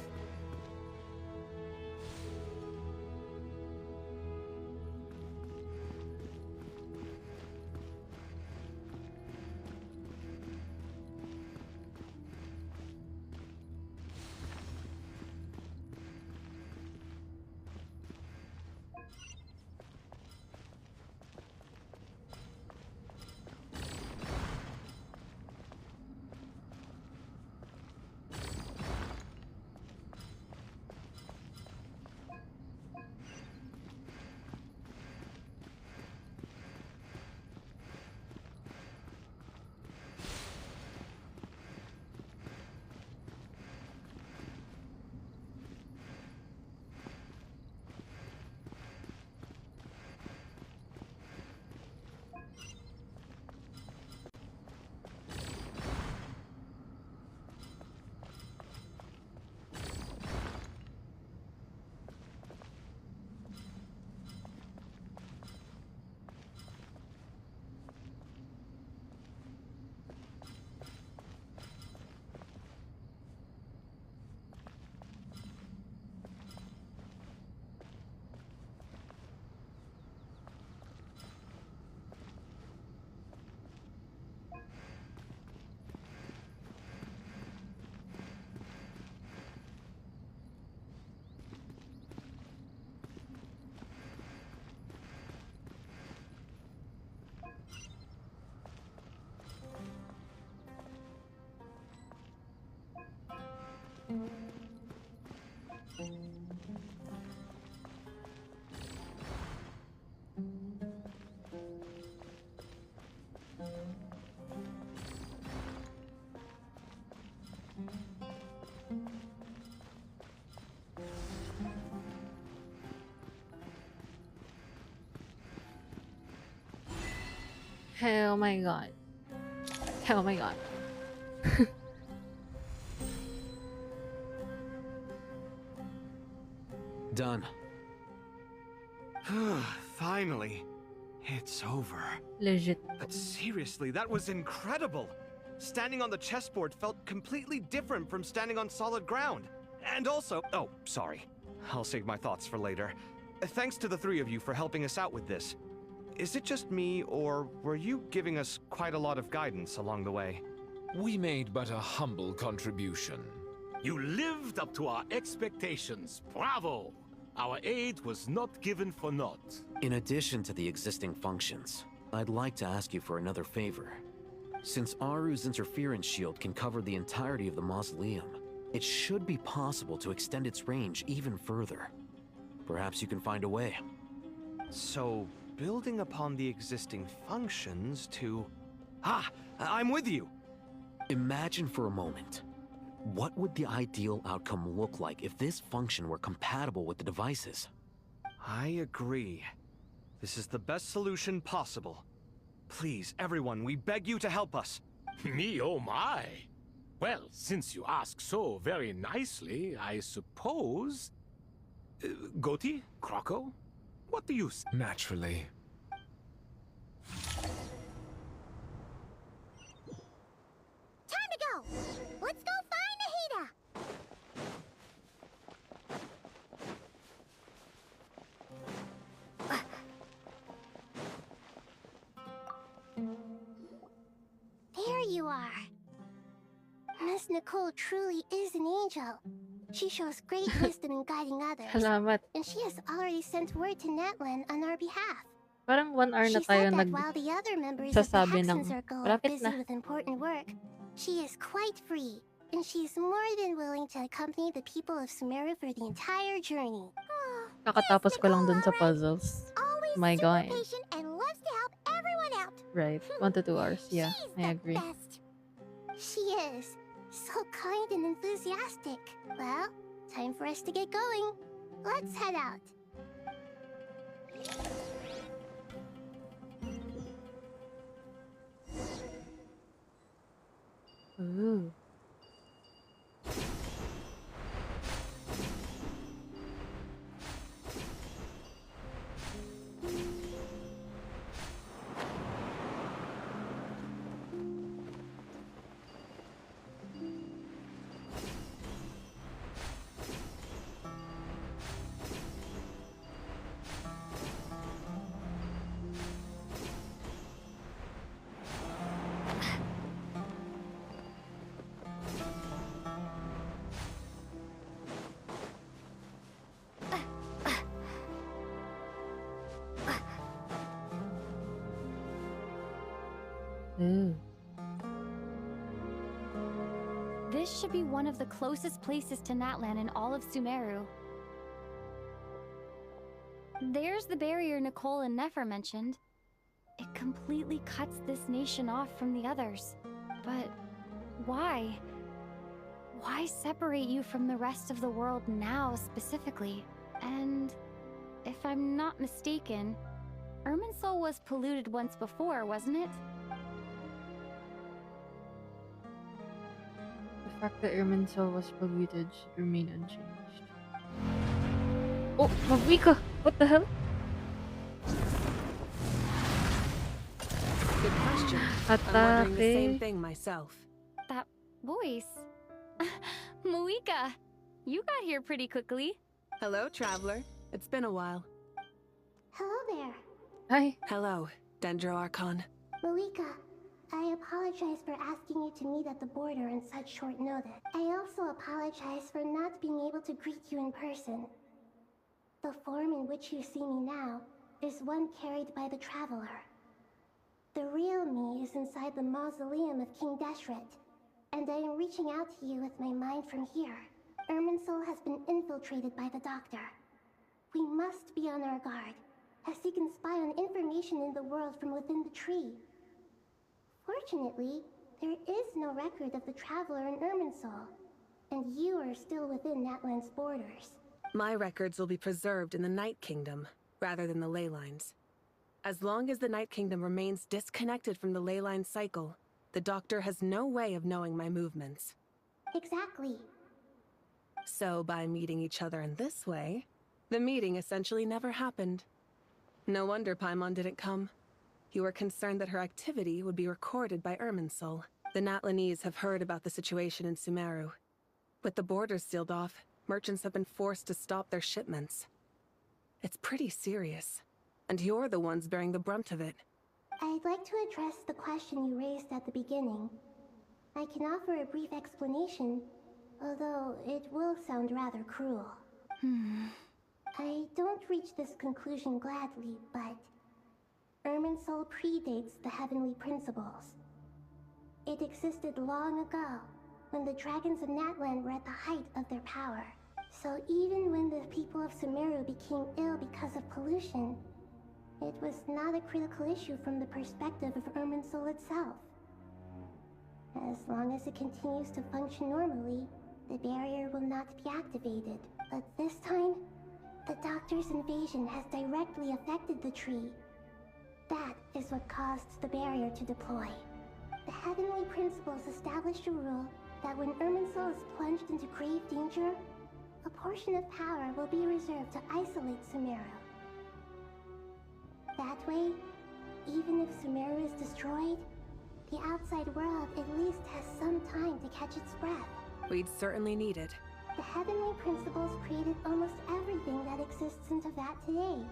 Oh my god. Oh my god. Done. Finally. It's over. Legit. But seriously, that was incredible. Standing on the chessboard felt completely different from standing on solid ground. And also, oh, sorry. I'll save my thoughts for later. Thanks to the three of you for helping us out with this. Is it just me, or were you giving us quite a lot of guidance along the way? We made but a humble contribution. You lived up to our expectations. Bravo! Our aid was not given for naught. In addition to the existing functions, I'd like to ask you for another favor. Since Aru's interference shield can cover the entirety of the mausoleum, It should be possible to extend its range even further. Perhaps you can find a way. So, building upon the existing functions to... Ah! I'm with you! Imagine for a moment. What would the ideal outcome look like if this function were compatible with the devices? I agree. This is the best solution possible. Please, everyone, we beg you to help us. Me, oh my! Well, since you ask so very nicely, I suppose... Goti? Kroko? What do you say? Naturally. Time to go! Let's go find Nahida! There you are. Miss Nicole truly is an angel. She shows great wisdom in guiding others. Salamat. And she has already sent word to Natlan on our behalf. Parang 1 hour na She tayo said that while the other members of the sasabi Hexen ng Circle are malapit busy na. with important work, she is quite free, and she's more than willing to accompany the people of Sumeru for the entire journey. Kakatapos ko lang dun sa puzzles. My God. Patient and loves to help everyone out. Right. 1 to 2 hours. Yeah, I agree. Best. She is so kind and enthusiastic. Well, time for us to get going. Let's head out. Ooh. Ooh. This should be one of the closest places to Natlan in all of Sumeru. There's the barrier Nicole and Nefer mentioned. It completely cuts this nation off from the others. But why? Why separate you from the rest of the world now specifically? And if I'm not mistaken, Irminsul was polluted once before, wasn't it? The fact that Irminsul was polluted should remain unchanged. Oh, Mavika! What the hell? Good question. I'm wondering the same Atake. thing myself. That voice. Muika, you got here pretty quickly. Hello, traveler. It's been a while. Hello there. Hi. Hello, Dendro Archon. Malika, I apologize for asking you to meet at the border on such short notice. I also apologize for not being able to greet you in person. The form in which you see me now is one carried by the traveler. The real me is inside the mausoleum of King Deshret, and I am reaching out to you with my mind from here. Irminsul has been infiltrated by the Doctor. We must be on our guard, as he can spy on information in the world from within the tree. Fortunately, there is no record of the traveler in Irminsul, and you are still within Natlan's borders. My records will be preserved in the Night Kingdom, rather than the ley lines. As long as the Night Kingdom remains disconnected from the ley line cycle, the Doctor has no way of knowing my movements. Exactly. So by meeting each other in this way, the meeting essentially never happened. No wonder Paimon didn't come. You were concerned that her activity would be recorded by Irminsul. The Natlanese have heard about the situation in Sumeru. With the borders sealed off, merchants have been forced to stop their shipments. It's pretty serious, and you're the ones bearing the brunt of it. I'd like to address the question you raised at the beginning. I can offer a brief explanation, although it will sound rather cruel. I don't reach this conclusion gladly, but Irminsul predates the heavenly principles. It existed long ago, when the dragons of Natlan were at the height of their power. So even when the people of Sumeru became ill because of pollution, it was not a critical issue from the perspective of Irminsul itself. As long as it continues to function normally, the barrier will not be activated. But this time, the Doctor's invasion has directly affected the tree. That is what caused the barrier to deploy. The Heavenly Principles established a rule that when Irminsul is plunged into grave danger, a portion of power will be reserved to isolate Sumeru. That way, even if Sumeru is destroyed, the outside world at least has some time to catch its breath. We'd certainly need it. The Heavenly Principles created almost everything that exists in Teyvat today.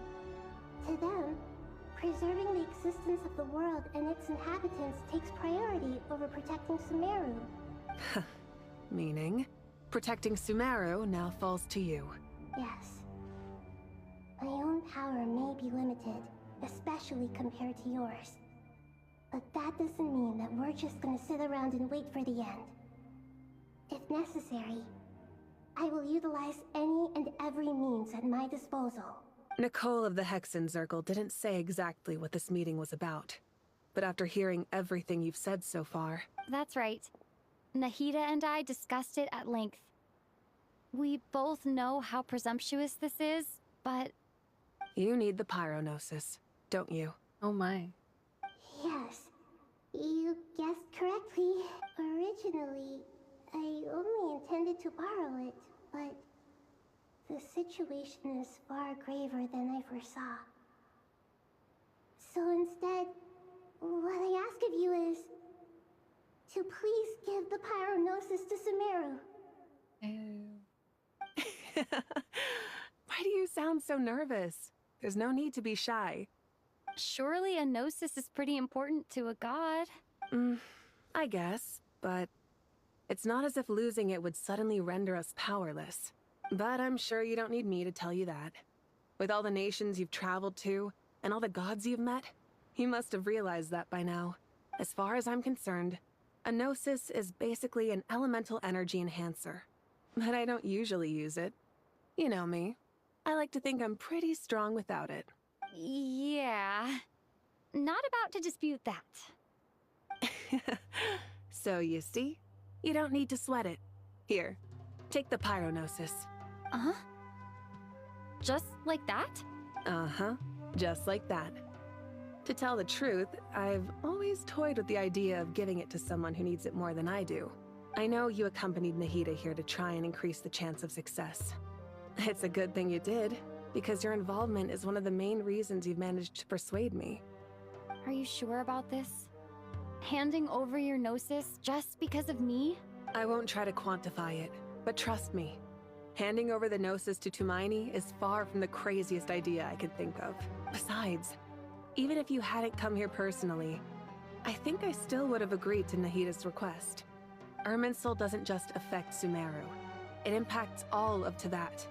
To them, preserving the existence of the world and its inhabitants takes priority over protecting Sumeru. Meaning, protecting Sumeru now falls to you. Yes. My own power may be limited, especially compared to yours. But that doesn't mean that we're just gonna sit around and wait for the end. If necessary, I will utilize any and every means at my disposal. Nicole of the Hexen Circle didn't say exactly what this meeting was about. But after hearing everything you've said so far... That's right. Nahida and I discussed it at length. We both know how presumptuous this is, but... You need the Pyronosis, don't you? Oh my. Yes, you guessed correctly. Originally, I only intended to borrow it, but the situation is far graver than I foresaw. So instead, what I ask of you is to please give the Pyronosis to Sumeru. Why do you sound so nervous? There's no need to be shy. Surely a gnosis is pretty important to a god. I guess, but it's not as if losing it would suddenly render us powerless. But I'm sure you don't need me to tell you that. With all the nations you've traveled to, and all the gods you've met, you must have realized that by now. As far as I'm concerned, a gnosis is basically an elemental energy enhancer. But I don't usually use it. You know me. I like to think I'm pretty strong without it. Yeah. Not about to dispute that. So you see? You don't need to sweat it. Here, take the Pyronosis. Uh-huh. Just like that? Uh-huh. Just like that. To tell the truth, I've always toyed with the idea of giving it to someone who needs it more than I do. I know you accompanied Nahida here to try and increase the chance of success. It's a good thing you did, because your involvement is one of the main reasons you've managed to persuade me. Are you sure about this? Handing over your gnosis just because of me? I won't try to quantify it, but trust me. Handing over the gnosis to Tumaini is far from the craziest idea I could think of. Besides, even if you hadn't come here personally, I think I still would have agreed to Nahida's request. Irminsul doesn't just affect Sumeru. It impacts all of Teyvat.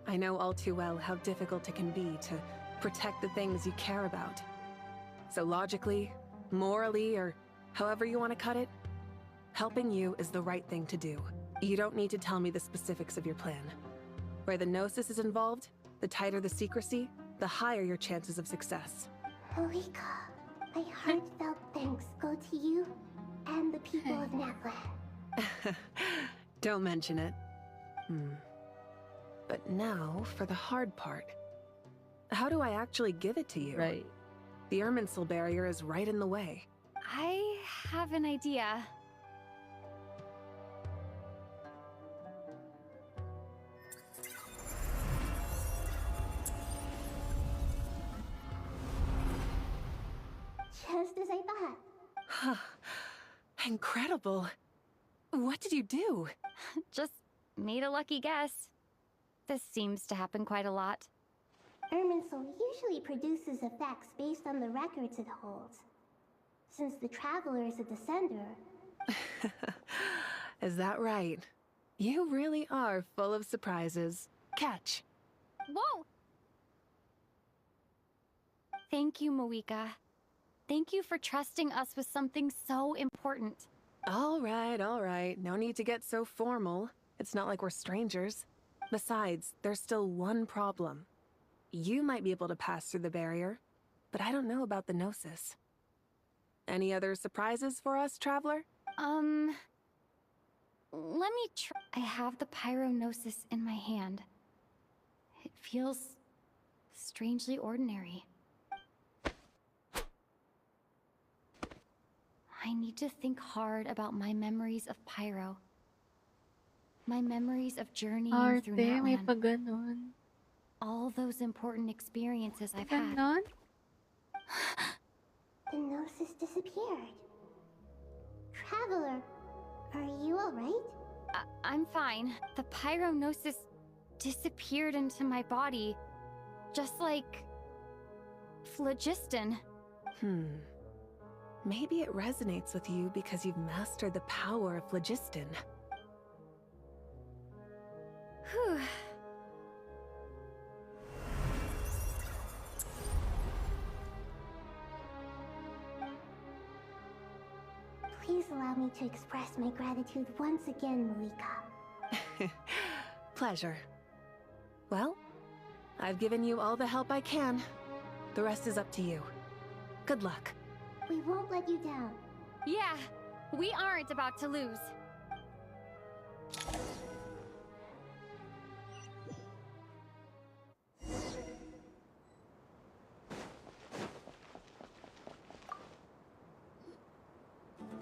I know all too well how difficult it can be to protect the things you care about. So logically, morally, or however you want to cut it, helping you is the right thing to do. You don't need to tell me the specifics of your plan. Where the gnosis is involved, the tighter the secrecy, the higher your chances of success. Malika, my heartfelt thanks go to you and the people of Natlan. Don't mention it. But now, for the hard part. How do I actually give it to you? Right. The Irminsul barrier is right in the way. I have an idea. Just as I thought. Incredible. What did you do? Just made a lucky guess. This seems to happen quite a lot. Irminsul usually produces effects based on the records it holds. Since the Traveler is a descender. Is that right? You really are full of surprises. Catch. Whoa! Thank you, Moika. Thank you for trusting us with something so important. All right. No need to get so formal. It's not like we're strangers. Besides, there's still one problem. You might be able to pass through the barrier, but I don't know about the Gnosis. Any other surprises for us, Traveler? Let me try. I have the Pyronosis in my hand. It feels strangely ordinary. I need to think hard about my memories of Pyro. My memories of journeying through Arte, may Natlan. pa ganon. All those important experiences I've had. Ganon? The Gnosis disappeared. Traveler, are you alright? I'm fine. The Pyronosis disappeared into my body. Just like... phlogiston. Maybe it resonates with you because you've mastered the power of phlogiston. Whew. Please allow me to express my gratitude once again, Marika. Pleasure. Well, I've given you all the help I can. The rest is up to you. Good luck. We won't let you down. Yeah, we aren't about to lose.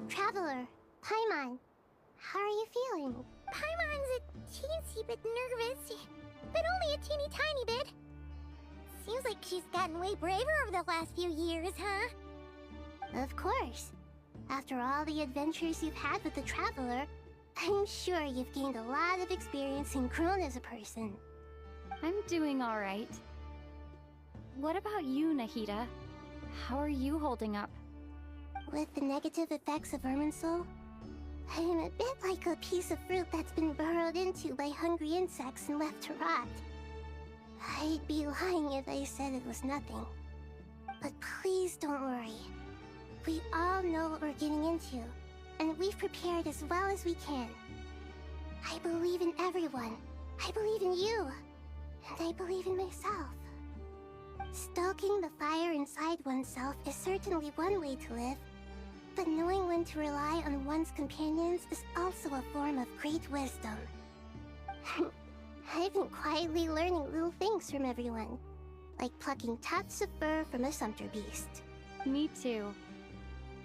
Traveler, Paimon, how are you feeling? Paimon's a teensy bit nervous, but only a teeny tiny bit. Seems like she's gotten way braver over the last few years, huh? Of course. After all the adventures you've had with the Traveler, I'm sure you've gained a lot of experience and grown as a person. I'm doing all right. What about you, Nahida? How are you holding up? With the negative effects of Irminsul, I am a bit like a piece of fruit that's been burrowed into by hungry insects and left to rot. I'd be lying if I said it was nothing. But please don't worry. We all know what we're getting into, and we've prepared as well as we can. I believe in everyone. I believe in you. And I believe in myself. Stoking the fire inside oneself is certainly one way to live, but knowing when to rely on one's companions is also a form of great wisdom. I've been quietly learning little things from everyone, like plucking tufts of fur from a sumpter beast. Me too.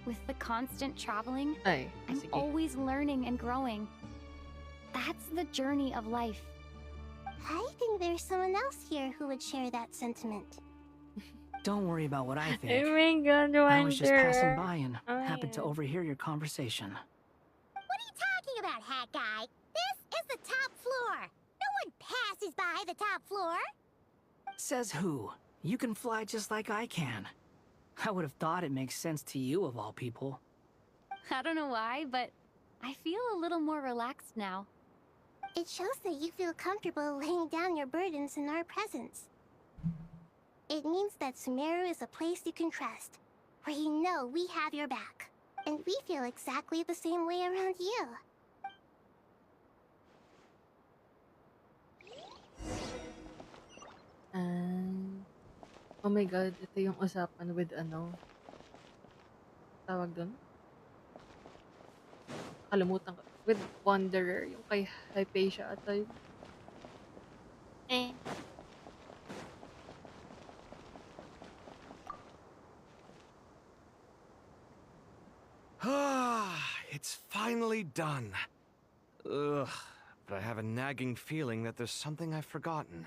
With the constant traveling, Ay, I'm sige. always learning and growing. That's the journey of life. I think there's someone else here who would share that sentiment. Don't worry about what I think. Oh my god, I was just passing Wonder. by and happened to overhear your conversation. What are you talking about, Hat Guy? This is the top floor. No one passes by the top floor. Says who? You can fly just like I can. I would have thought it makes sense to you of all people. I don't know why, but I feel a little more relaxed now. It shows that you feel comfortable laying down your burdens in our presence. It means that Sumeru is a place you can trust, where you know we have your back. And we feel exactly the same way around you. Oh my god, ito yung usapan with ano. Tawag dun? Kalimutan ko. With Wanderer, yung kay Hypatia ata yun. It's finally done. Ugh, but I have a nagging feeling that there's something I've forgotten.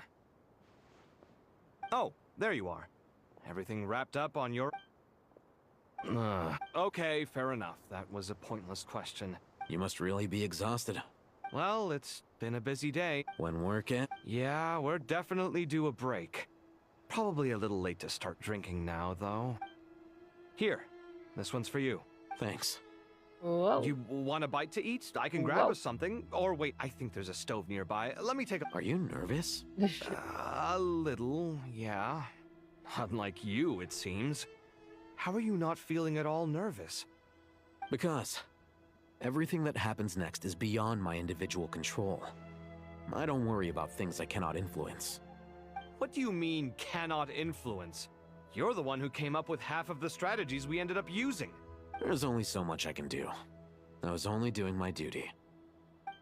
Oh, there you are. Everything wrapped up on your... Okay, fair enough. That was a pointless question. You must really be exhausted. Well, it's been a busy day. When work at? Yeah, we're definitely due a break. Probably a little late to start drinking now, though. Here, this one's for you. Thanks. Whoa. You want a bite to eat? I can grab us something. Or wait, I think there's a stove nearby. Let me take a... Are you nervous? A little, yeah. Unlike you, it seems. How are you not feeling at all nervous? Because Everything that happens next is beyond my individual control. I don't worry about things I cannot influence. What do you mean, cannot influence? You're the one who came up with half of the strategies we ended up using. There's only so much I can do. I was only doing my duty.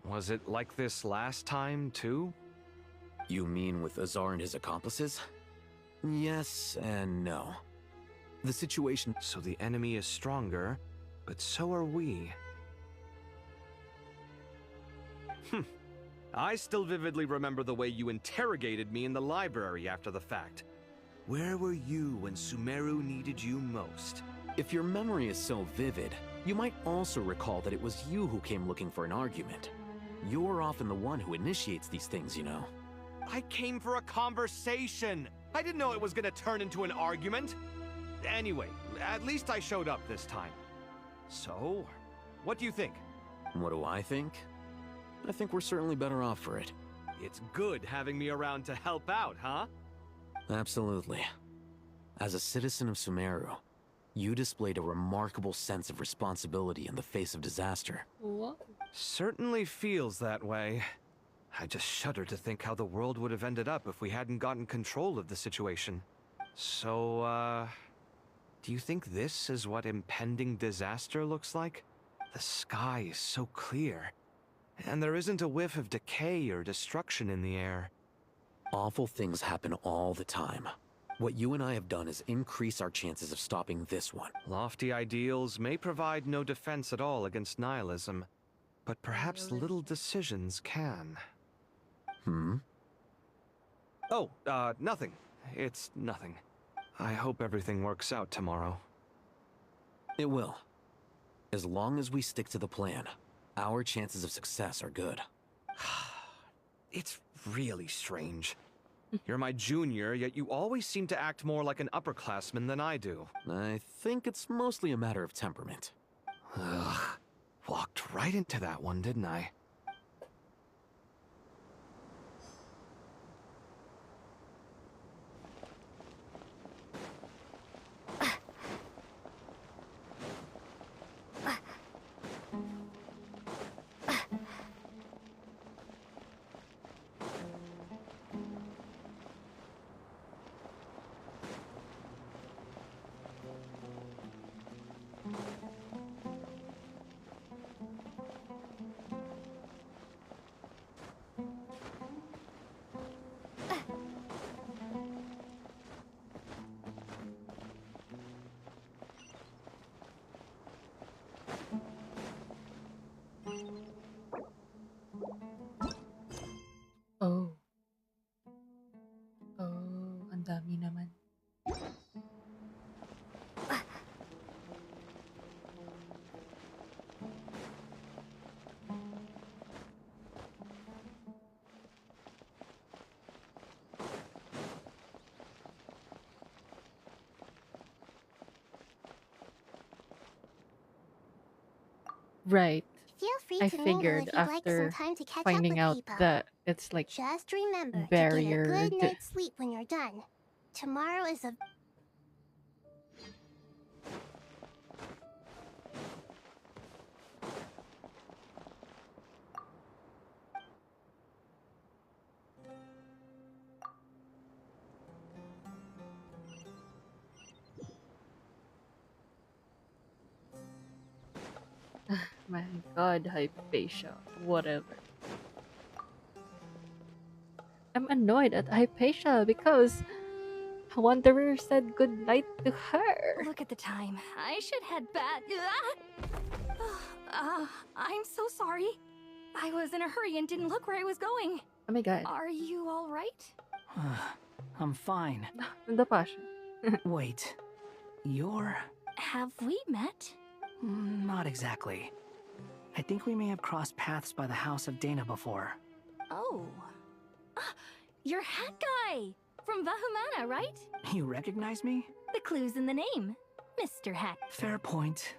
Was it like this last time, too? You mean with Azar and his accomplices? Yes and no. The situation... So the enemy is stronger, but so are we. I still vividly remember the way you interrogated me in the library after the fact. Where were you when Sumeru needed you most? If your memory is so vivid, you might also recall that it was you who came looking for an argument. You're often the one who initiates these things, you know. I came for a conversation. I didn't know it was gonna turn into an argument. Anyway, at least I showed up this time. So, what do you think? What do I think? I think we're certainly better off for it. It's good having me around to help out, huh? Absolutely. As a citizen of Sumeru, you displayed a remarkable sense of responsibility in the face of disaster. What? Certainly feels that way. I just shudder to think how the world would have ended up if we hadn't gotten control of the situation. So, do you think this is what impending disaster looks like? The sky is so clear, and there isn't a whiff of decay or destruction in the air. Awful things happen all the time. What you and I have done is increase our chances of stopping this one. Lofty ideals may provide no defense at all against nihilism, but perhaps little decisions can. Oh, nothing. It's nothing. I hope everything works out tomorrow. It will. As long as we stick to the plan, our chances of success are good. It's really strange. You're my junior, yet you always seem to act more like an upperclassman than I do. I think it's mostly a matter of temperament. Ugh. Walked right into that one, didn't I? Oh. Oh, ang dami naman. Right. Feel free I to mingle figured if you'd like some after time to catch up finding with out people. that it's like Just remember to get a barrier good to- night's sleep when you're done. Tomorrow is a My god, Hypatia. Whatever. I'm annoyed at Hypatia because Wanderer said goodnight to her. Look at the time. I should head back. I'm so sorry. I was in a hurry and didn't look where I was going. Oh my god. Are you all right? I'm fine. The passion. Wait, you're... Have we met? Not exactly. I think we may have crossed paths by the house of Dana before. Oh. You're Hat Guy! From Vahumana, right? You recognize me? The clue's in the name. Mr. Hat. Fair point.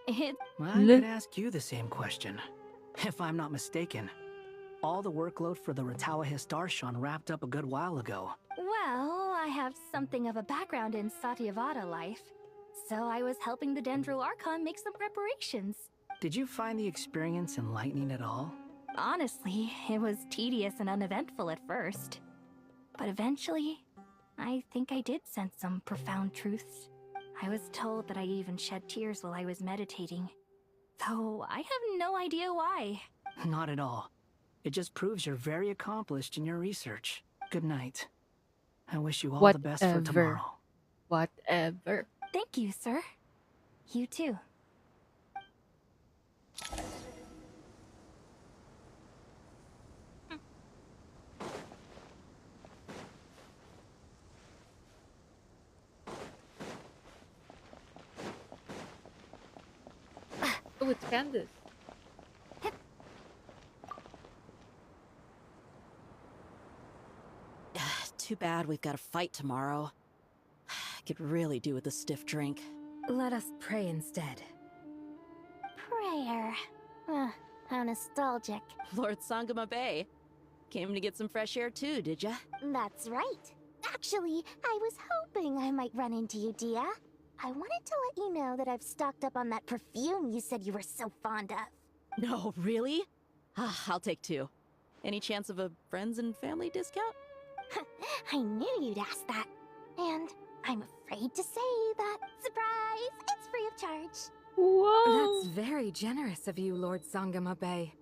It... I could ask you the same question. If I'm not mistaken, all the workload for the Ratawa Histarshan wrapped up a good while ago. Well, I have something of a background in Satyavada life, so I was helping the Dendro Archon make some preparations. Did you find the experience enlightening at all? Honestly, it was tedious and uneventful at first. But eventually, I think I did sense some profound truths. I was told that I even shed tears while I was meditating. Though I have no idea why. Not at all. It just proves you're very accomplished in your research. Good night. I wish you all the best for tomorrow. Whatever. Thank you, sir. You too. Oh, it's Candace. Too bad we've got a fight tomorrow. I could really do with a stiff drink. Let us pray instead. Prayer. How nostalgic. Lord Sangama Bay. Came to get some fresh air too, did ya? That's right. Actually, I was hoping I might run into you, Dia. I wanted to let you know that I've stocked up on that perfume you said you were so fond of. No, really? I'll take 2. Any chance of a friends and family discount? I knew you'd ask that. And I'm afraid to say that, surprise, it's free of charge. Whoa! That's very generous of you, Lord Sangama Bay.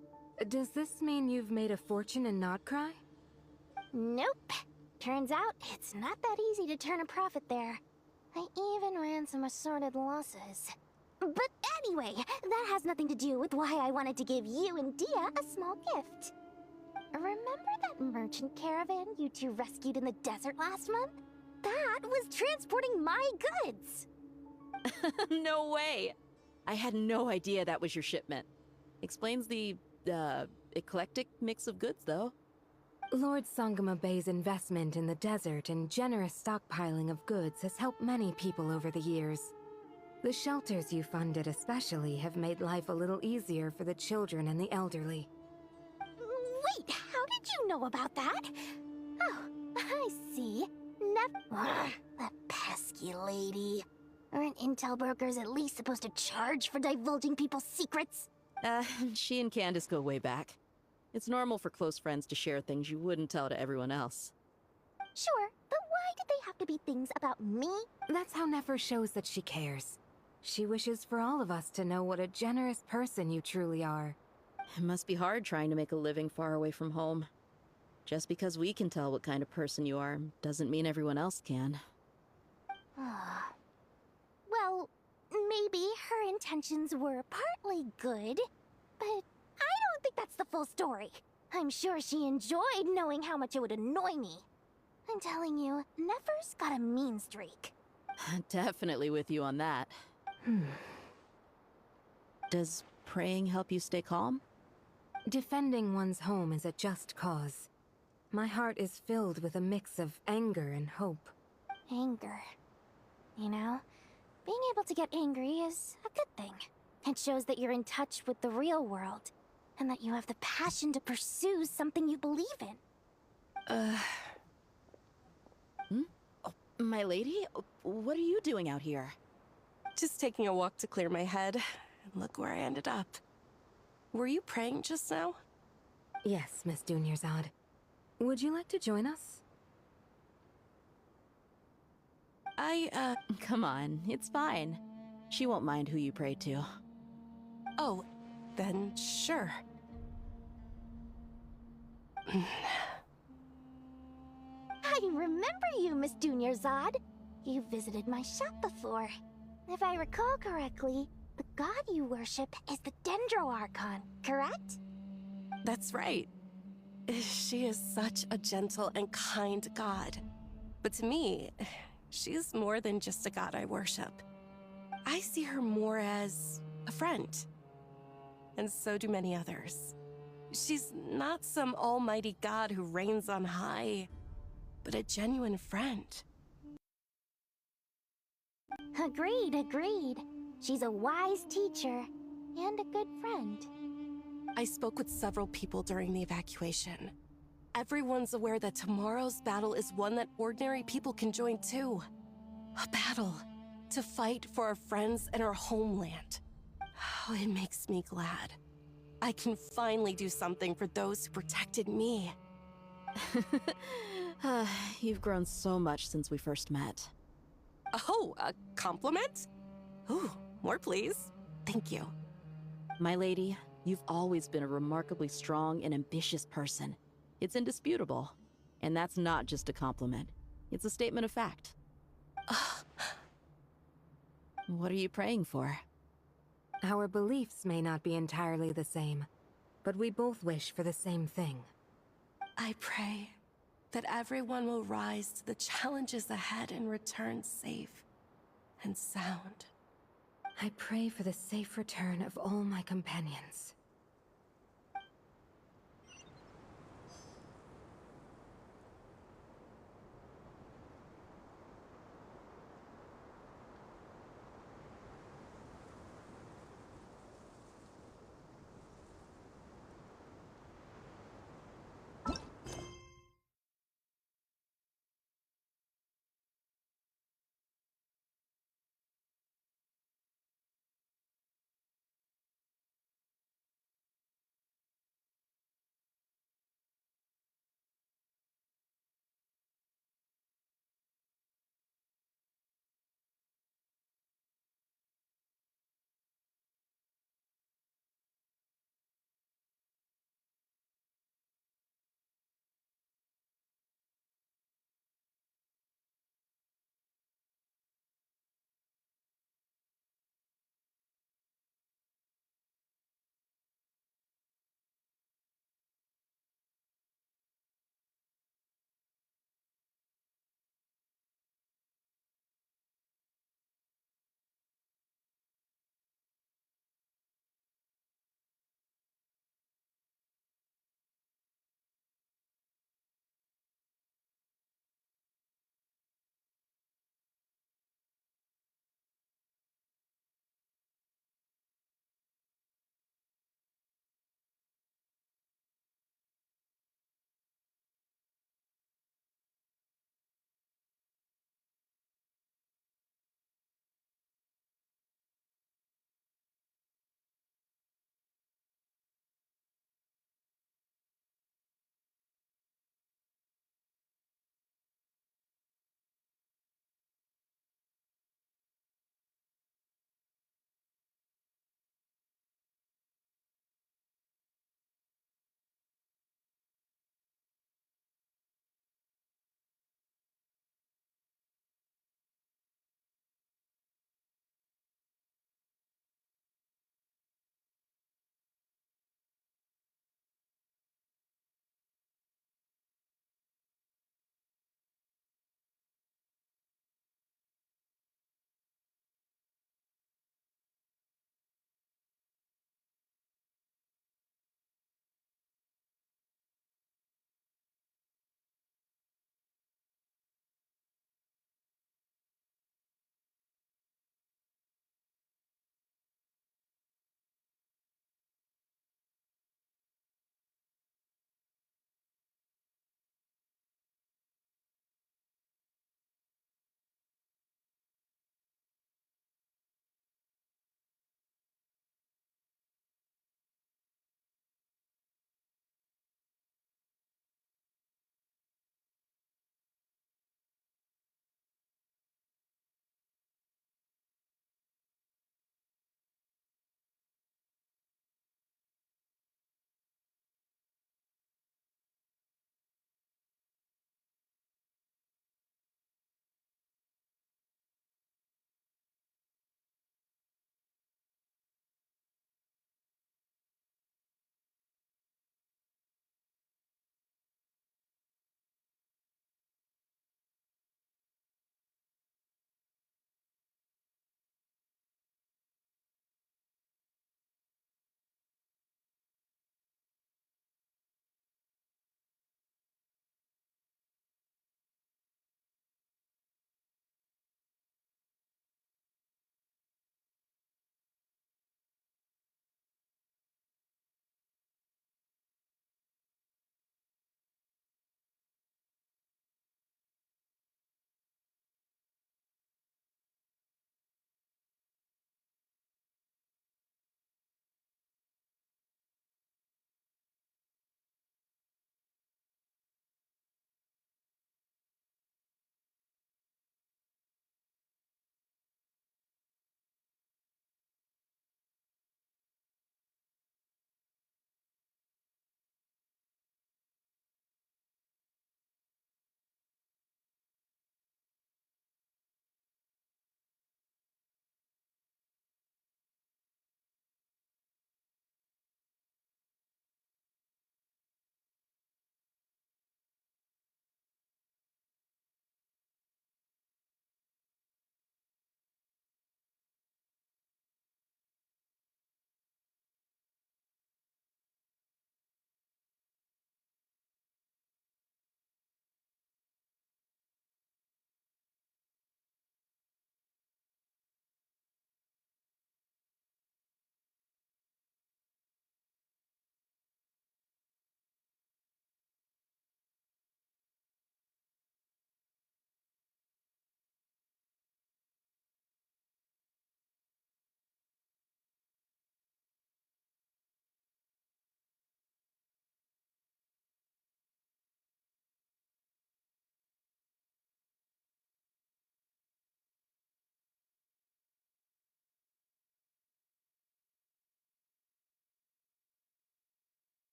Does this mean you've made a fortune in Nod-Krai? Nope. Turns out it's not that easy to turn a profit there. I even ran some assorted losses. But anyway, that has nothing to do with why I wanted to give you and Dia a small gift. Remember that merchant caravan you two rescued in the desert last month? That was transporting my goods! No way! I had no idea that was your shipment. Explains the, eclectic mix of goods, though. Lord Sangama Bay's investment in the desert and generous stockpiling of goods has helped many people over the years. The shelters you funded especially have made life a little easier for the children and the elderly. Wait, how did you know about that? Oh, I see. That pesky lady. Aren't intel brokers at least supposed to charge for divulging people's secrets? She and Candace go way back. It's normal for close friends to share things you wouldn't tell to everyone else. Sure, but why did they have to be things about me? That's how Nefer shows that she cares. She wishes for all of us to know what a generous person you truly are. It must be hard trying to make a living far away from home. Just because we can tell what kind of person you are, doesn't mean everyone else can. Well, maybe her intentions were partly good, but I don't think that's the full story. I'm sure she enjoyed knowing how much it would annoy me. I'm telling you, Nefer's got a mean streak. Definitely with you on that. Does praying help you stay calm? Defending one's home is a just cause. My heart is filled with a mix of anger and hope. Anger. You know, being able to get angry is a good thing. It shows that you're in touch with the real world, and that you have the passion to pursue something you believe in. Oh, my lady? What are you doing out here? Just taking a walk to clear my head. And look where I ended up. Were you praying just now? Yes, Miss Dunyarzad. Would you like to join us? Come on, it's fine. She won't mind who you pray to. Oh, then sure. I remember you, Miss Dunyarzad. You visited my shop before. If I recall correctly, the god you worship is the Dendro Archon, correct? That's right. She is such a gentle and kind god. But to me, she's more than just a god I worship. I see her more as a friend. And so do many others. She's not some almighty god who reigns on high, but a genuine friend. Agreed. She's a wise teacher and a good friend. I spoke with several people during the evacuation. Everyone's aware that tomorrow's battle is one that ordinary people can join too. A battle to fight for our friends and our homeland. Oh, it makes me glad. I can finally do something for those who protected me. You've grown so much since we first met. Oh, a compliment? Ooh, more please. Thank you. My lady, you've always been a remarkably strong and ambitious person. It's indisputable. And that's not just a compliment. It's a statement of fact. What are you praying for? Our beliefs may not be entirely the same, but we both wish for the same thing. I pray that everyone will rise to the challenges ahead and return safe and sound. I pray for the safe return of all my companions.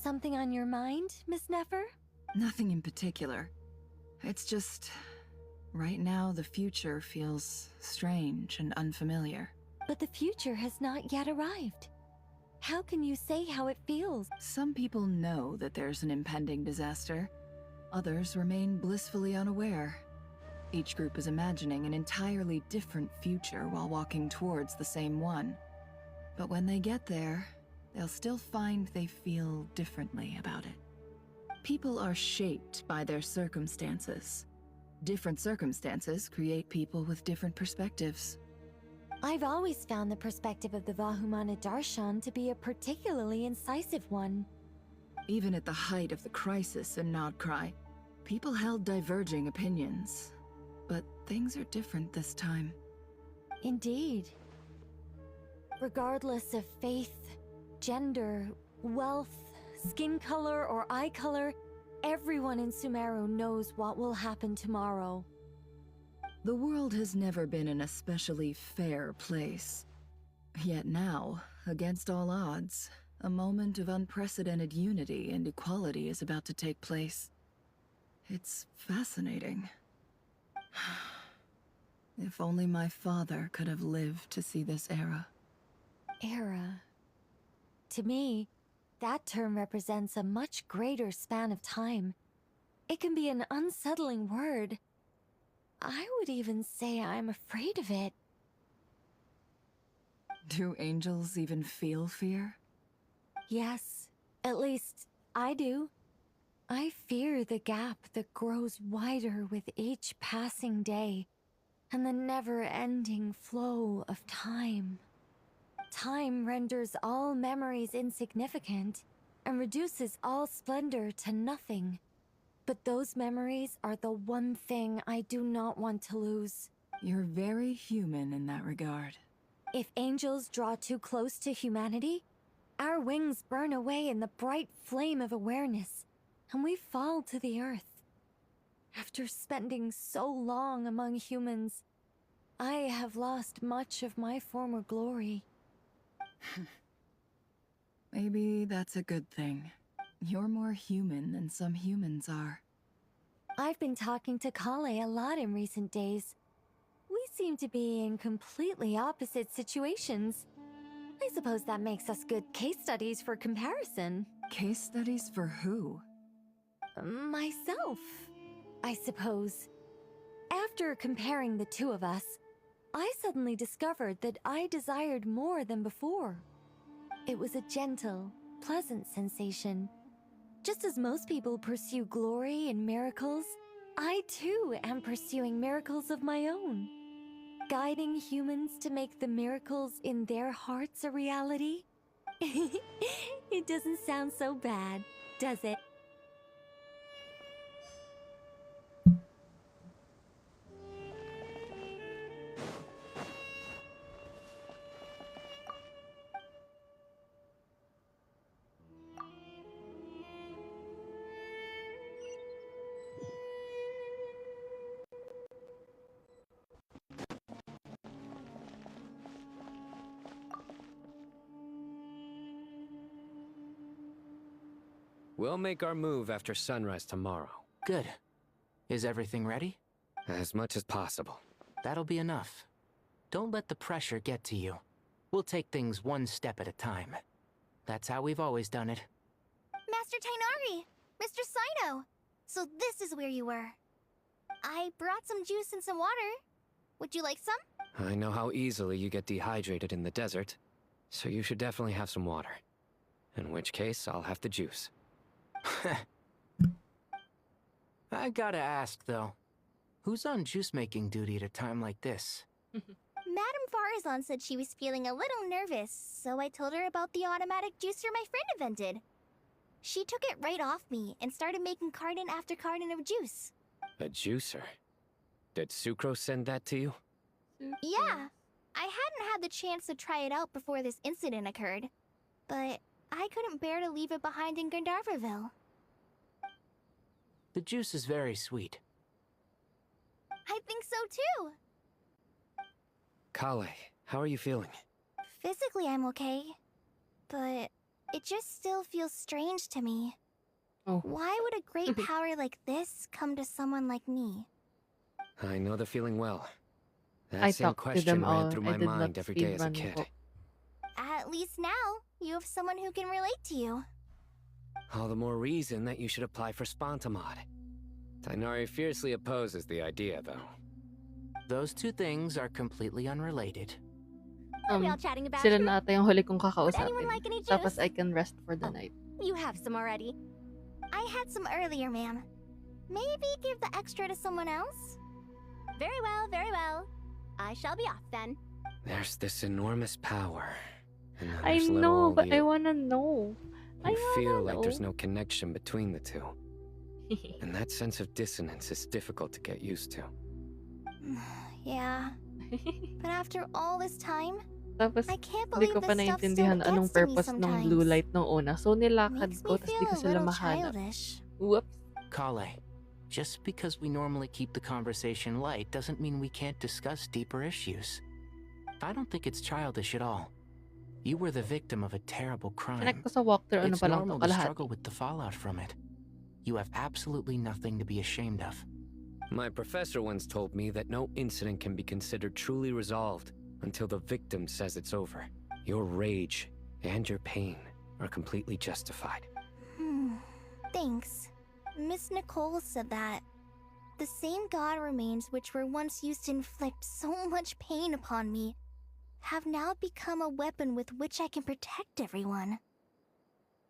Something on your mind, Miss Nefer? Nothing in particular. It's just... right now, the future feels strange and unfamiliar. But the future has not yet arrived. How can you say how it feels? Some people know that there's an impending disaster. Others remain blissfully unaware. Each group is imagining an entirely different future while walking towards the same one. But when they get there, they'll still find they feel differently about it. People are shaped by their circumstances. Different circumstances create people with different perspectives. I've always found the perspective of the Vahumana Darshan to be a particularly incisive one. Even at the height of the crisis in Nod-Krai, people held diverging opinions. But things are different this time. Indeed. Regardless of faith, gender, wealth, skin color, or eye color, everyone in Sumeru knows what will happen tomorrow. The world has never been an especially fair place. Yet now, against all odds, a moment of unprecedented unity and equality is about to take place. It's fascinating. If only my father could have lived to see this era. Era. To me, that term represents a much greater span of time. It can be an unsettling word. I would even say I'm afraid of it. Do angels even feel fear? Yes, at least I do. I fear the gap that grows wider with each passing day, and the never-ending flow of time. Time renders all memories insignificant, and reduces all splendor to nothing. But those memories are the one thing I do not want to lose. You're very human in that regard. If angels draw too close to humanity, our wings burn away in the bright flame of awareness, and we fall to the earth. After spending so long among humans, I have lost much of my former glory. Maybe that's a good thing. You're more human than some humans are. I've been talking to Kale a lot in recent days. We seem to be in completely opposite situations. I suppose that makes us good case studies for comparison. Case studies for who? Myself, I suppose. After comparing the two of us, I suddenly discovered that I desired more than before. It was a gentle, pleasant sensation. Just as most people pursue glory and miracles, I too am pursuing miracles of my own. Guiding humans to make the miracles in their hearts a reality. It doesn't sound so bad, does it? We'll make our move after sunrise tomorrow. Good. Is everything ready? As much as possible. That'll be enough. Don't let the pressure get to you. We'll take things one step at a time. That's how we've always done it. Master Tainari! Mr. Sino! So this is where you were. I brought some juice and some water. Would you like some? I know how easily you get dehydrated in the desert, so you should definitely have some water. In which case, I'll have the juice. I gotta ask, though. Who's on juice-making duty at a time like this? Madame Farazan said she was feeling a little nervous, so I told her about the automatic juicer my friend invented. She took it right off me and started making carton after carton of juice. A juicer? Did Sucrose send that to you? Yeah. I hadn't had the chance to try it out before this incident occurred, but I couldn't bear to leave it behind in Gandharvaville. The juice is very sweet. I think so too. Kale, how are you feeling? Physically, I'm okay. But it just still feels strange to me. Oh. Why would a great power like this come to someone like me? I know the feeling well. That I same talked to question them ran all. through I my did not mind every day as a speedrun kid. po. At least now, you have someone who can relate to you. All the more reason that you should apply for Spantamod. Tighnari fiercely opposes the idea, though. Those two things are completely unrelated. What are we all chatting about Sila here? na ata yung huli kong Would anyone kakausapin. like any Tapos juice? I can rest for the night. You have some already. I had some earlier, ma'am. Maybe give the extra to someone else? Very well, very well. I shall be off then. There's this enormous power. And then I there's little know, old but I you. wanna know. I You feel wanna like there's know. no connection between the two. And that sense of dissonance is difficult to get used to. Yeah. But after all this time, Tapos, I can't hindi believe ko pa this stuff still naiintindihan anong gets to me purpose ng blue sometimes. light nung una. So, nilakad Makes ko, me tapos di feel ko a sila little mahanap. childish. Whoops. Kale, just because we normally keep the conversation light doesn't mean we can't discuss deeper issues. I don't think it's childish at all. You were the victim of a terrible crime. Connect ko sa walkthrough, ano It's pa lang to, normal to kalahati. struggle with the fallout from it. You have absolutely nothing to be ashamed of. My professor once told me that no incident can be considered truly resolved until the victim says it's over. Your rage and your pain are completely justified. Thanks. Miss Nicole said that. The same god remains which were once used to inflict so much pain upon me have now become a weapon with which I can protect everyone.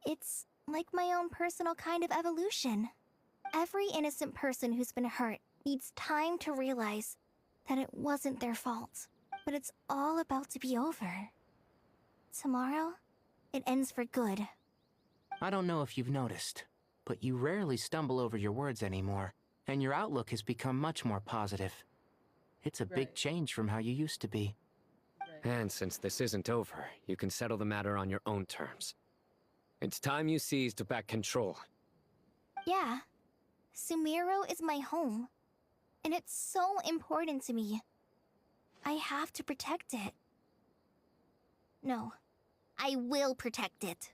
It's like my own personal kind of evolution. Every innocent person who's been hurt needs time to realize that it wasn't their fault, but it's all about to be over. Tomorrow, it ends for good. I don't know if you've noticed, but you rarely stumble over your words anymore, and your outlook has become much more positive. It's a big change from how you used to be. And since this isn't over, you can settle the matter on your own terms. It's time you seized back control. Yeah, Sumiro is my home, and it's so important to me. I have to protect it. No, I will protect it.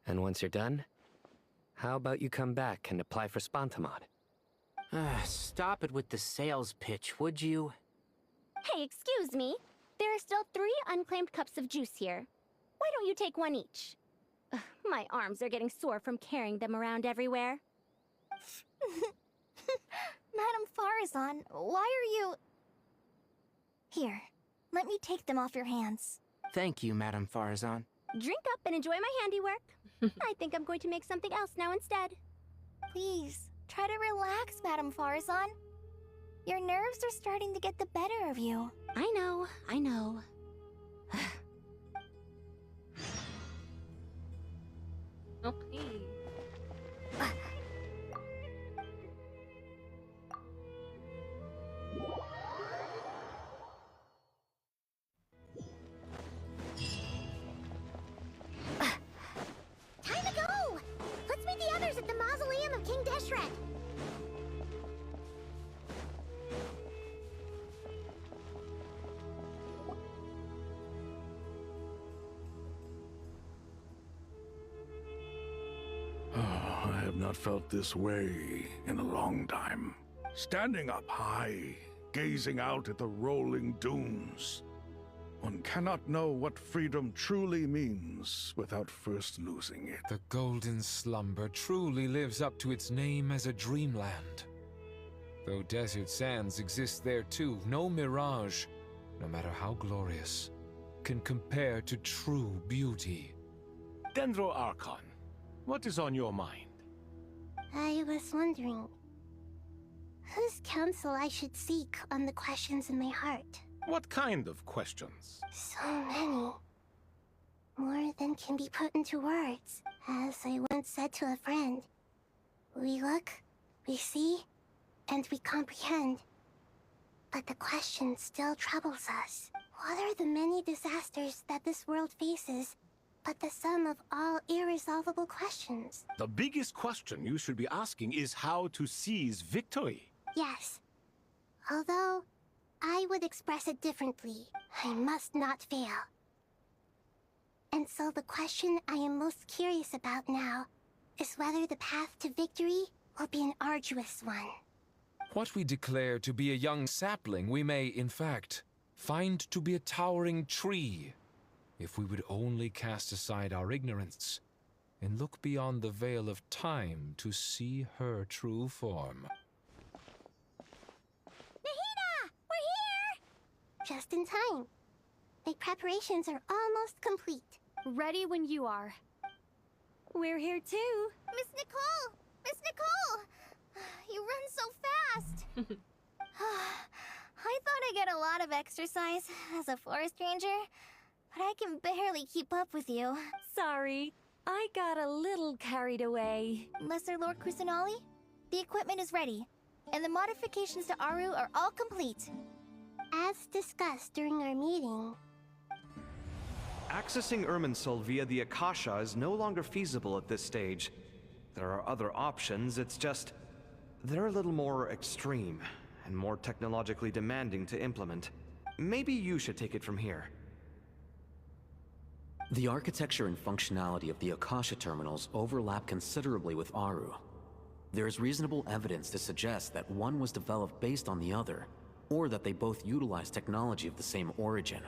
And once you're done, how about you come back and apply for Spantamod? Stop it with the sales pitch, would you? Hey, excuse me. There are still 3 unclaimed cups of juice here. Why don't you take one each? Ugh, my arms are getting sore from carrying them around everywhere. Madame Farazan, why are you... Here, let me take them off your hands. Thank you, Madame Farazan. Drink up and enjoy my handiwork. I think I'm going to make something else now instead. Please, try to relax, Madame Farazan. Your nerves are starting to get the better of you. I know, I know. Okay. Time to go! Let's meet the others at the mausoleum of King Deshret. I have not felt this way in a long time. Standing up high, gazing out at the rolling dunes. One cannot know what freedom truly means without first losing it. The golden slumber truly lives up to its name as a dreamland. Though desert sands exist there too, no mirage, no matter how glorious, can compare to true beauty. Dendro Archon, what is on your mind? I was wondering whose counsel I should seek on the questions in my heart. What kind of questions? So many. More than can be put into words. As I once said to a friend, we look, we see, and we comprehend. But the question still troubles us. What are the many disasters that this world faces, but the sum of all irresolvable questions? The biggest question you should be asking is how to seize victory. Yes. Although, I would express it differently. I must not fail. And so the question I am most curious about now is whether the path to victory will be an arduous one. What we declare to be a young sapling, we may, in fact, find to be a towering tree, if we would only cast aside our ignorance and look beyond the veil of time to see her true form. Nahida! We're here! Just in time. The preparations are almost complete. Ready when you are. We're here too. Miss Nicole! Miss Nicole! You run so fast! I thought I'd get a lot of exercise as a forest ranger, but I can barely keep up with you. Sorry, I got a little carried away. Lesser Lord Kusanali, the equipment is ready, and the modifications to Aru are all complete. As discussed during our meeting, Accessing Irminsul via the Akasha is no longer feasible at this stage. There are other options, it's just... they're a little more extreme, and more technologically demanding to implement. Maybe you should take it from here. The architecture and functionality of the Akasha terminals overlap considerably with Aru. There is reasonable evidence to suggest that one was developed based on the other, or that they both utilize technology of the same origin.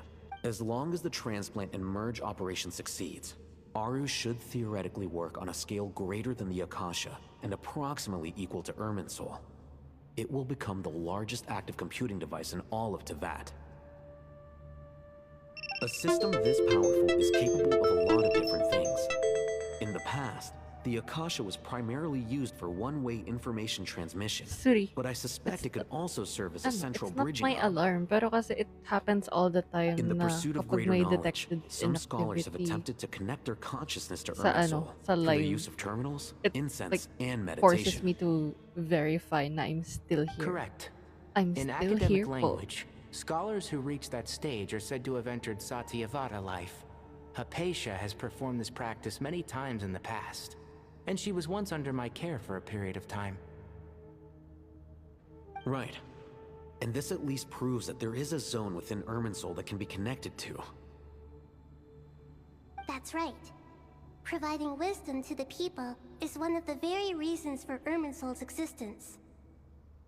As long as the transplant and merge operation succeeds, Aru should theoretically work on a scale greater than the Akasha and approximately equal to Irminsul. It will become the largest active computing device in all of Teyvat. A system this powerful is capable of a lot of different things. In the past, the Akasha was primarily used for one-way information transmission, Suri. but I suspect it could also serve as a central It's not bridging my alarm, pero kasi it happens all the time In the na pursuit of kapag greater may knowledge, detected some scholars have inactivity attempted to connect their consciousness to sa Irminsul sa through the live, use of terminals, it incense, like and forces meditation. me to verify na I'm still here. Correct. I'm In still academic here, po. language, scholars who reach that stage are said to have entered Satyavada life. Hypatia has performed this practice many times in the past, and she was once under my care for a period of time. Right. And this at least proves that there is a zone within Irminsul that can be connected to. that's right. Providing wisdom to the people is one of the very reasons for Irminsul's existence.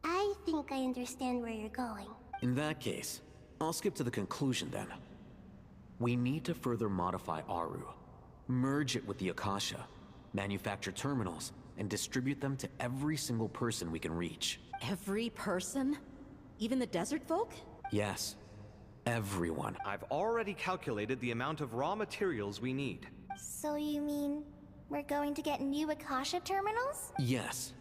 I think I understand where you're going. In that case, I'll skip to the conclusion then. We need to further modify Aru, merge it with the Akasha, manufacture terminals, and distribute them to every single person we can reach. Every person? Even the desert folk? Yes, everyone. I've already calculated the amount of raw materials we need. So you mean we're going to get new Akasha terminals? Yes,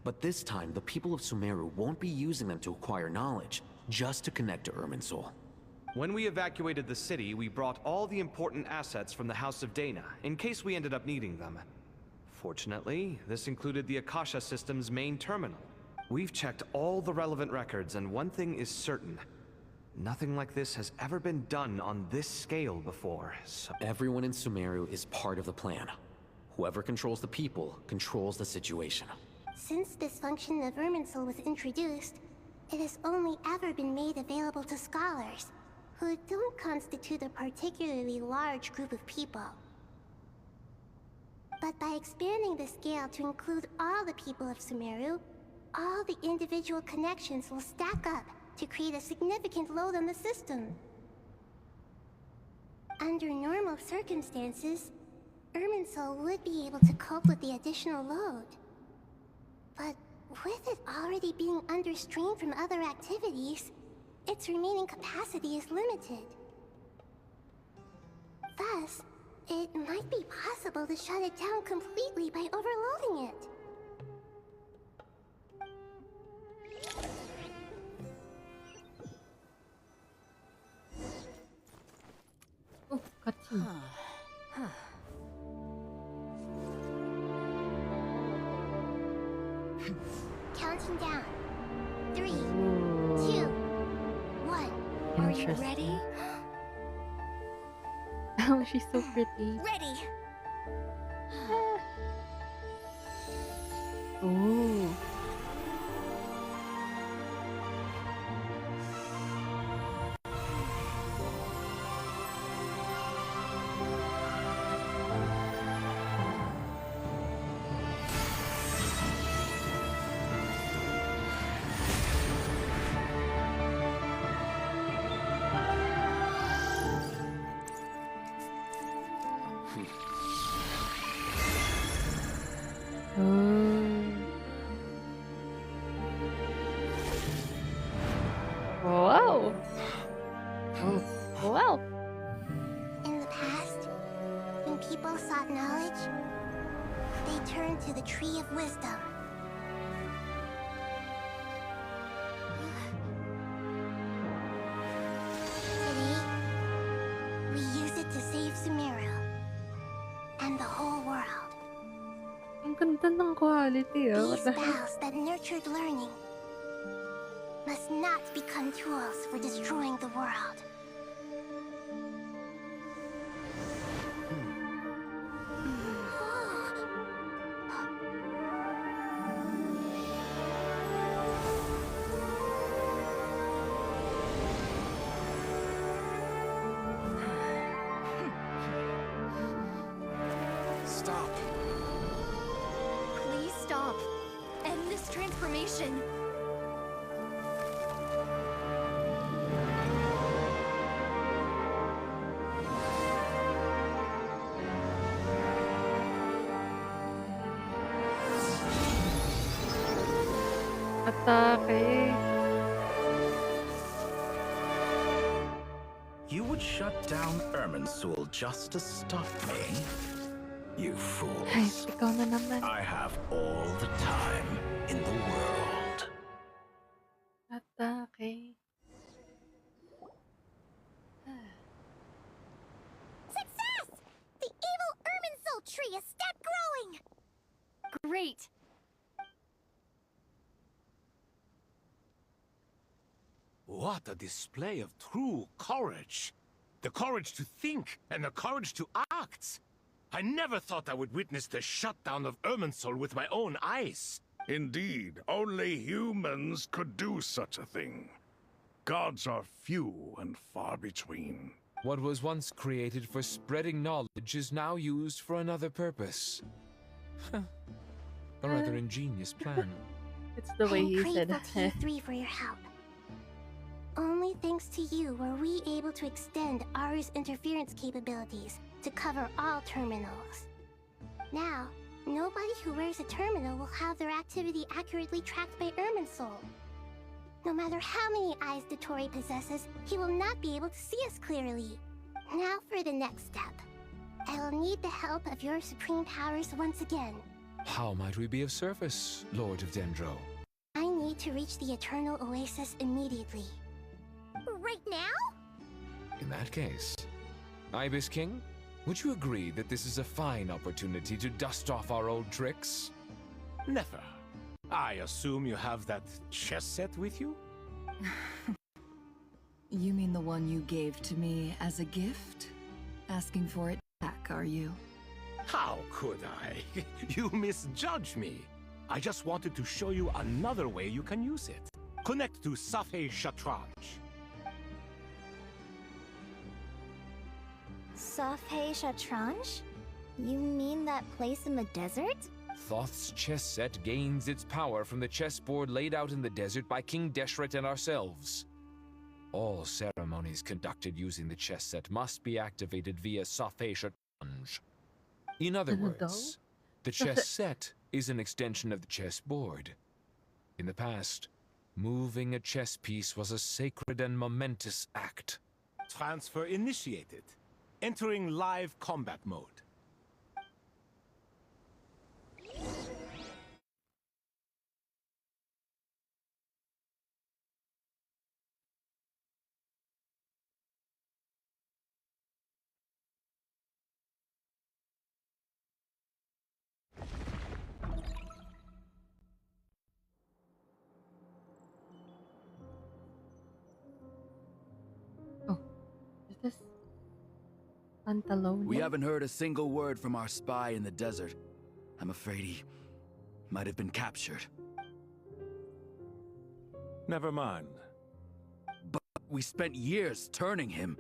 but this time the people of Sumeru won't be using them to acquire knowledge, just to connect to Irminsul. When we evacuated the city, we brought all the important assets from the House of Dana, in case we ended up needing them. Fortunately, this included the Akasha system's main terminal. We've checked all the relevant records, and one thing is certain. Nothing like this has ever been done on this scale before, so... Everyone in Sumeru is part of the plan. Whoever controls the people controls the situation. Since this function of Irminsul was introduced, it has only ever been made available to scholars, who don't constitute a particularly large group of people. But by expanding the scale to include all the people of Sumeru, all the individual connections will stack up to create a significant load on the system. Under normal circumstances, Irminsul would be able to cope with the additional load. But with it already being under strain from other activities, its remaining capacity is limited. Thus, it might be possible to shut it down completely by overloading it. Oh, cutscene. Counting down. 3, 2, 1. Are you ready? Oh, she's so pretty. Ready! Ooh. Oh, well. In the past, when people sought knowledge, they turned to the Tree of Wisdom. Today, we use it to save Sumeru and the whole world. Ang ganda ng quality, oh. What These the heck? spells that nurtured learning must not become tools for destroying the world. Stop. Please stop. End this transformation. Atake. You would shut down Irminsul just to stop me? You fools. Ay, ikaw na naman. I have all the time in the world. Atake. Success! The evil Irminsul tree has stopped growing! Great. What a display of true courage. The courage to think and the courage to act. I never thought I would witness the shutdown of Irminsul with my own eyes. Indeed, only humans could do such a thing. Gods are few and far between. What was once created for spreading knowledge is now used for another purpose. A rather ingenious plan. It's the way he said. I'm grateful to you three for your help. Only thanks to you were we able to extend Aru's interference capabilities to cover all terminals. Now, nobody who wears a terminal will have their activity accurately tracked by Irminsul. No matter how many eyes Dotori possesses, he will not be able to see us clearly. Now for the next step. I will need the help of your supreme powers once again. How might we be of service, Lord of Dendro? I need to reach the Eternal Oasis immediately. Right now? In that case, Ibis King, would you agree that this is a fine opportunity to dust off our old tricks? Never. I assume you have that chess set with you? You mean the one you gave to me as a gift? Asking for it back, are you? How could I? You misjudge me. I just wanted to show you another way you can use it. Connect to Safei Shatranj. Safei Shatranj? You mean that place in the desert? Thoth's chess set gains its power from the chessboard laid out in the desert by King Deshret and ourselves. All ceremonies conducted using the chess set must be activated via Safei Shatranj. In other words, the chess set is an extension of the chessboard. In the past, moving a chess piece was a sacred and momentous act. Transfer initiated. Entering live combat mode. Is this Pantalonia? We haven't heard a single word from our spy in the desert. I'm afraid he might have been captured. Never mind. But we spent years turning him.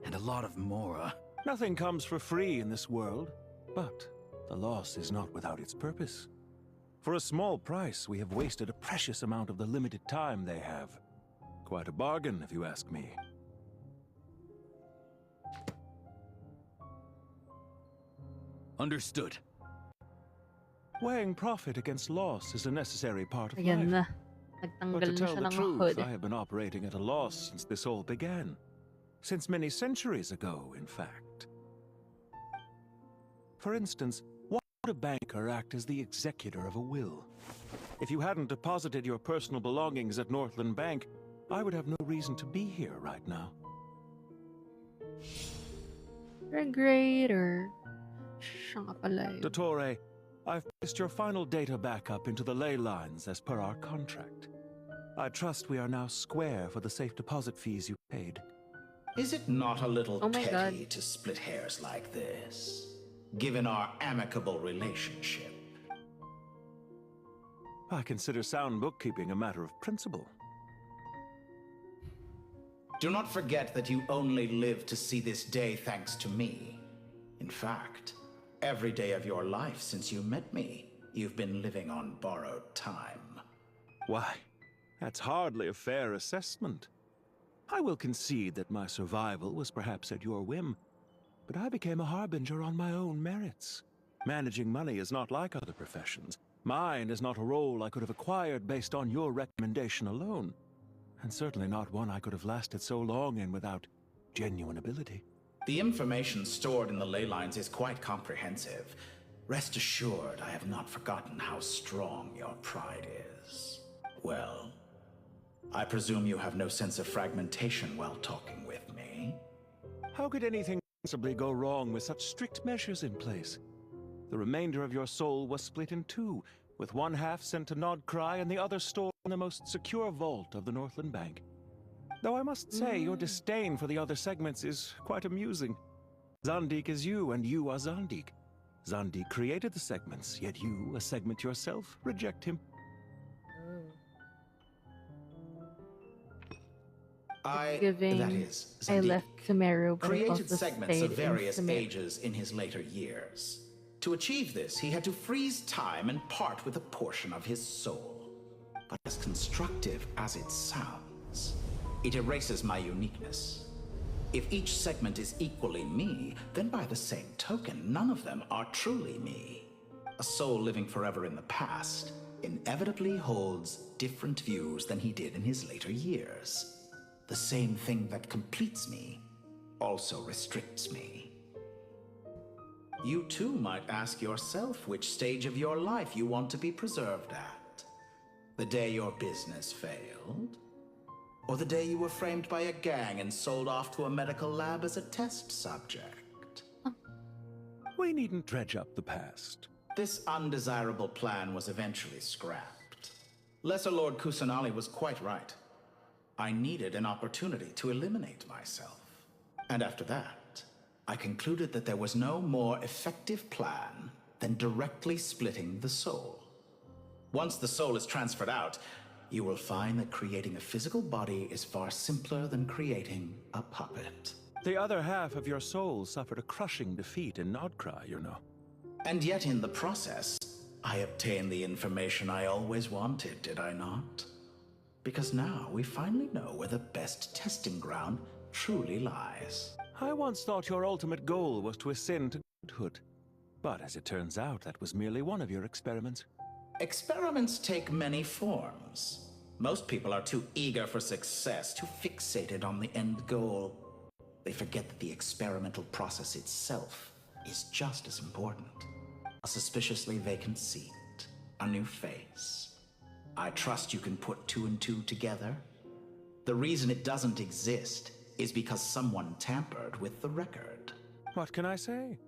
And a lot of Mora. Nothing comes for free in this world, but the loss is not without its purpose. For a small price, we have wasted a precious amount of the limited time they have. Quite a bargain, if you ask me. Understood. Weighing profit against loss is a necessary part of Again life. na. Nagtanggal But to na tell siya the ng truth, hood. I have been operating at a loss since this all began. Since many centuries ago, in fact. For instance, why would a banker act as the executor of a will? If you hadn't deposited your personal belongings at Northland Bank, I would have no reason to be here right now. Regulator. Siya nga pala yun. Dottore, I've placed your final data backup into the ley lines as per our contract. I trust we are now square for the safe deposit fees you paid. Is it not a little Oh my petty God. to split hairs like this, given our amicable relationship? I consider sound bookkeeping a matter of principle. Do not forget that you only live to see this day thanks to me. In fact, every day of your life since you met me, you've been living on borrowed time. Why, that's hardly a fair assessment. I will concede that my survival was perhaps at your whim, but I became a harbinger on my own merits. Managing money is not like other professions. Mine is not a role I could have acquired based on your recommendation alone, and certainly not one I could have lasted so long in without genuine ability. The information stored in the ley lines is quite comprehensive. Rest assured, I have not forgotten how strong your pride is. Well, I presume you have no sense of fragmentation while talking with me? How could anything possibly go wrong with such strict measures in place? The remainder of your soul was split in two, with one half sent to Nod-Krai and the other stored in the most secure vault of the Northland Bank. Though I must say, your disdain for the other segments is quite amusing. Zandik is you, and you are Zandik. Zandik created the segments, yet you, a segment yourself, reject him. That Giving is, I Zandik left Sumeru, but I created also segments stayed of in various Sumeru. ages in his later years. To achieve this, he had to freeze time and part with a portion of his soul. But as constructive as it sounds, it erases my uniqueness. If each segment is equally me, then by the same token, none of them are truly me. A soul living forever in the past inevitably holds different views than he did in his later years. The same thing that completes me also restricts me. You too might ask yourself which stage of your life you want to be preserved at. The day your business failed? Or the day you were framed by a gang and sold off to a medical lab as a test subject? We needn't dredge up the past. This undesirable plan was eventually scrapped. Lesser Lord Kusanali was quite right. I needed an opportunity to eliminate myself. And after that, I concluded that there was no more effective plan than directly splitting the soul. Once the soul is transferred out, you will find that creating a physical body is far simpler than creating a puppet. The other half of your soul suffered a crushing defeat in Nod-Krai, you know. And yet in the process, I obtained the information I always wanted, did I not? Because now we finally know where the best testing ground truly lies. I once thought your ultimate goal was to ascend to godhood. But as it turns out, that was merely one of your experiments. Experiments take many forms. Most people are too eager for success, too fixated on the end goal. They forget that the experimental process itself is just as important. A suspiciously vacant seat, a new face. I trust you can put two and two together. The reason it doesn't exist is because someone tampered with the record. What can I say?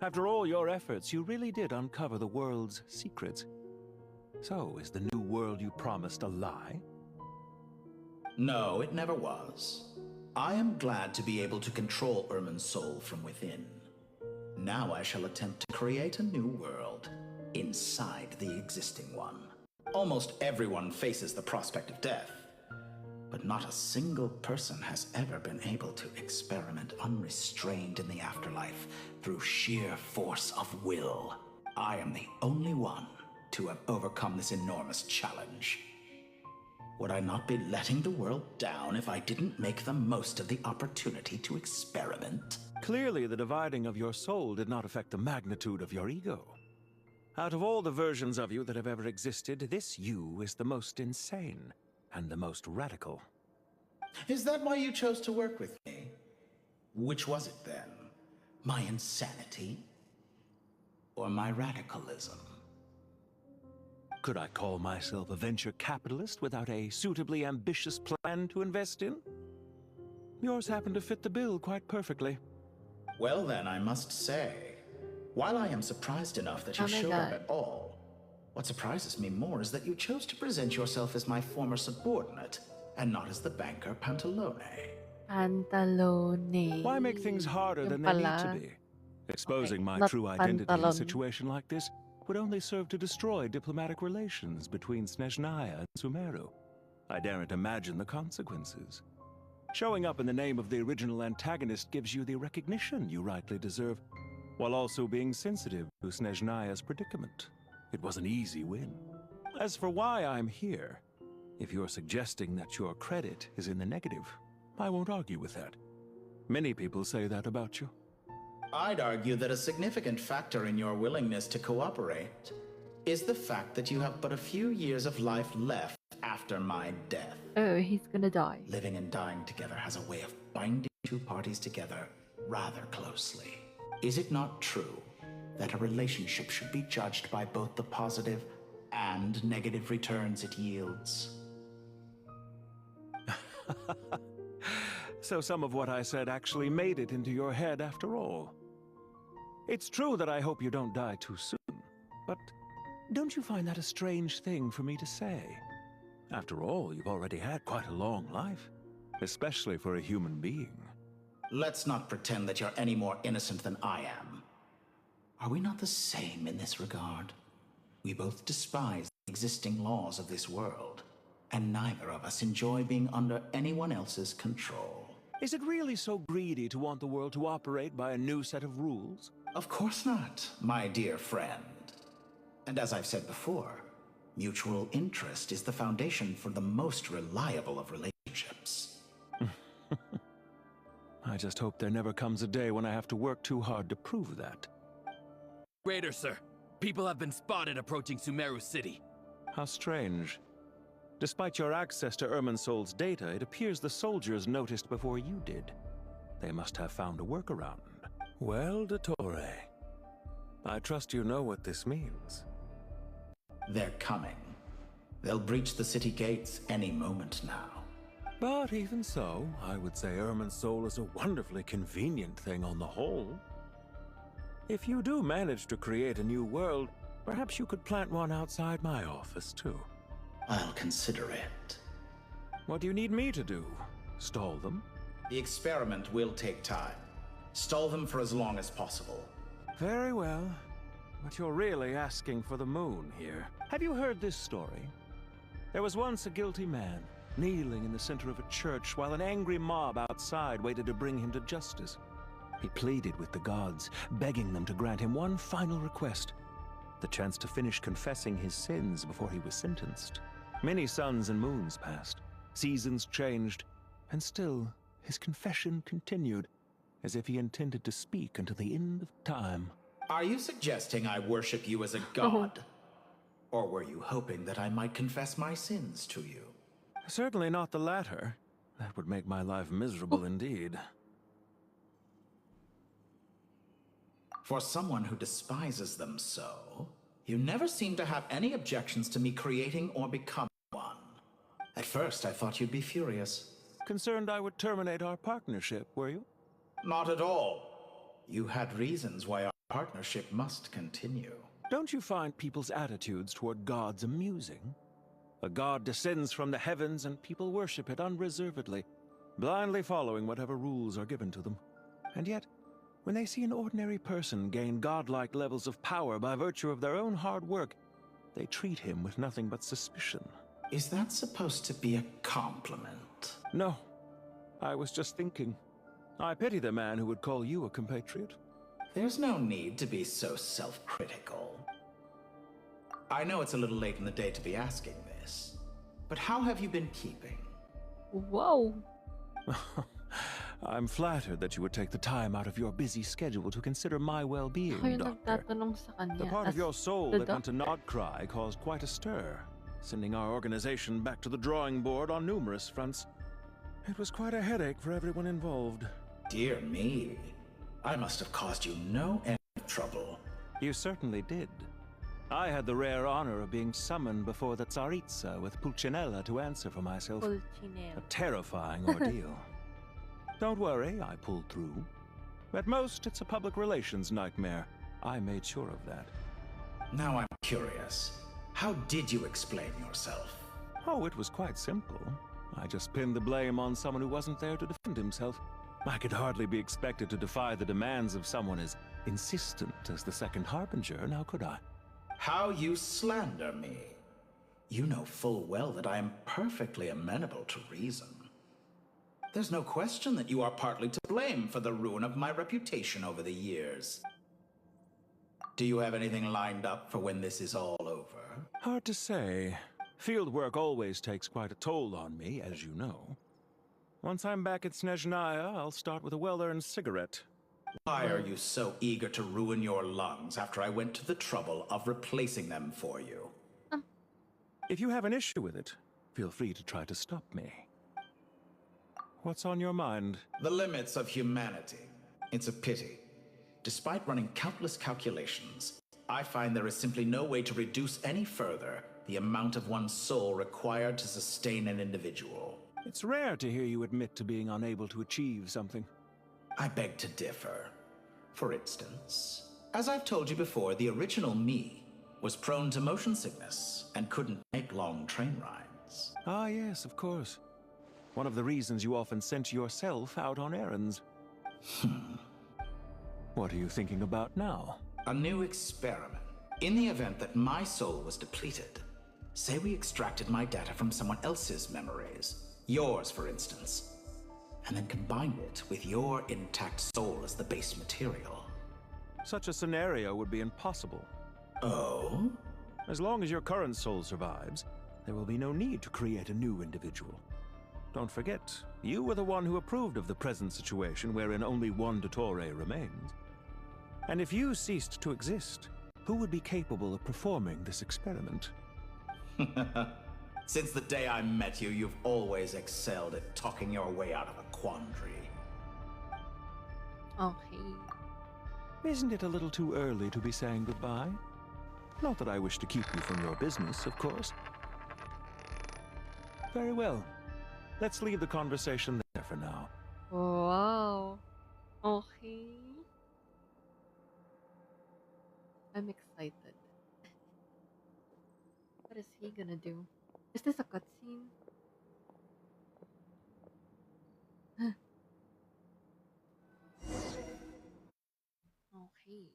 After all your efforts, you really did uncover the world's secrets. So, is the new world you promised a lie? No, it never was. I am glad to be able to control Irmin's soul from within. Now I shall attempt to create a new world inside the existing one. Almost everyone faces the prospect of death, but not a single person has ever been able to experiment unrestrained in the afterlife through sheer force of will. I am the only one to have overcome this enormous challenge. Would I not be letting the world down if I didn't make the most of the opportunity to experiment? Clearly, the dividing of your soul did not affect the magnitude of your ego. Out of all the versions of you that have ever existed, this you is the most insane and the most radical. Is that why you chose to work with me? Which was it then? My insanity? Or my radicalism? Could I call myself a venture capitalist without a suitably ambitious plan to invest in? Yours happened to fit the bill quite perfectly. Well then, I must say, while I am surprised enough that you showed up at all, what surprises me more is that you chose to present yourself as my former subordinate, and not as the banker Pantalone. Pantalone. Why make things harder Yun than they need to pala. be? Exposing my not true identity in a pantalon. situation like this would only serve to destroy diplomatic relations between Snezhnaya and Sumeru. I daren't imagine the consequences. Showing up in the name of the original antagonist gives you the recognition you rightly deserve, while also being sensitive to Snezhnaya's predicament. It was an easy win. As for why I'm here, if you're suggesting that your credit is in the negative, I won't argue with that. Many people say that about you. I'd argue that a significant factor in your willingness to cooperate is the fact that you have but a few years of life left after my death. Oh, he's gonna die. Living and dying together has a way of binding two parties together rather closely. Is it not true that a relationship should be judged by both the positive and negative returns it yields? So some of what I said actually made it into your head after all. It's true that I hope you don't die too soon, but don't you find that a strange thing for me to say? After all, you've already had quite a long life, especially for a human being. Let's not pretend that you're any more innocent than I am. Are we not the same in this regard? We both despise the existing laws of this world, and neither of us enjoy being under anyone else's control. Is it really so greedy to want the world to operate by a new set of rules? Of course not, my dear friend. And as I've said before, mutual interest is the foundation for the most reliable of relationships. I just hope there never comes a day when I have to work too hard to prove that. Raider, sir. People have been spotted approaching Sumeru City. How strange. Despite your access to Irminsol's data, it appears the soldiers noticed before you did. They must have found a workaround. Well, Dottore, I trust you know what this means. They're coming. They'll breach the city gates any moment now. But even so, I would say Irminsol is a wonderfully convenient thing on the whole. If you do manage to create a new world, perhaps you could plant one outside my office, too. I'll consider it. What do you need me to do? Stall them? The experiment will take time. Stall them for as long as possible. Very well. But you're really asking for the moon here. Have you heard this story? There was once a guilty man, kneeling in the center of a church while an angry mob outside waited to bring him to justice. He pleaded with the gods, begging them to grant him one final request: the chance to finish confessing his sins before he was sentenced. Many suns and moons passed, seasons changed, and still his confession continued, as if he intended to speak until the end of time. Are you suggesting I worship you as a god? Or were you hoping that I might confess my sins to you? Certainly not the latter. That would make my life miserable indeed. For someone who despises them so, you never seem to have any objections to me creating or becoming one. At first, I thought you'd be furious. Concerned I would terminate our partnership, were you? Not at all. You had reasons why our partnership must continue. Don't you find people's attitudes toward gods amusing? A god descends from the heavens and people worship it unreservedly, blindly following whatever rules are given to them. And yet, when they see an ordinary person gain godlike levels of power by virtue of their own hard work, they treat him with nothing but suspicion. Is that supposed to be a compliment? No. I was just thinking. I pity the man who would call you a compatriot. There's no need to be so self-critical. I know it's a little late in the day to be asking this, but how have you been keeping? Whoa. I'm flattered that you would take the time out of your busy schedule to consider my well-being, Ako yung Doctor. nagtatanong sa kanya. The part of as your soul the that went to doctor. Nod-Krai caused quite a stir, sending our organization back to the drawing board on numerous fronts. It was quite a headache for everyone involved. Dear me. I must have caused you no end of trouble. You certainly did. I had the rare honor of being summoned before the Tsaritsa with Pulcinella to answer for myself. Pulcinella. A terrifying ordeal. Don't worry, I pulled through. At most, it's a public relations nightmare. I made sure of that. Now I'm curious. How did you explain yourself? Oh, it was quite simple. I just pinned the blame on someone who wasn't there to defend himself. I could hardly be expected to defy the demands of someone as insistent as the Second Harbinger, now could I? How you slander me. You know full well that I am perfectly amenable to reason. There's no question that you are partly to blame for the ruin of my reputation over the years. Do you have anything lined up for when this is all over? Hard to say. Field work always takes quite a toll on me, as you know. Once I'm back at Snezhnaya, I'll start with a well-earned cigarette. Why are you so eager to ruin your lungs after I went to the trouble of replacing them for you? If you have an issue with it, feel free to try to stop me. What's on your mind? The limits of humanity. It's a pity. Despite running countless calculations, I find there is simply no way to reduce any further the amount of one's soul required to sustain an individual. It's rare to hear you admit to being unable to achieve something. I beg to differ. For instance, as I've told you before, the original me was prone to motion sickness and couldn't make long train rides. Ah, yes, of course. One of the reasons you often sent yourself out on errands. What are you thinking about now? A new experiment. In the event that my soul was depleted, say we extracted my data from someone else's memories, yours for instance, and then combined it with your intact soul as the base material. Such a scenario would be impossible. Oh? As long as your current soul survives, there will be no need to create a new individual. Don't forget, you were the one who approved of the present situation wherein only one Dottore remains. And if you ceased to exist, who would be capable of performing this experiment? Since the day I met you, you've always excelled at talking your way out of a quandary. Okay. Isn't it a little too early to be saying goodbye? Not that I wish to keep you from your business, of course. Very well. Let's leave the conversation there for now. Wow. Okay. I'm excited. What is he gonna do? Is this a cutscene? Okay.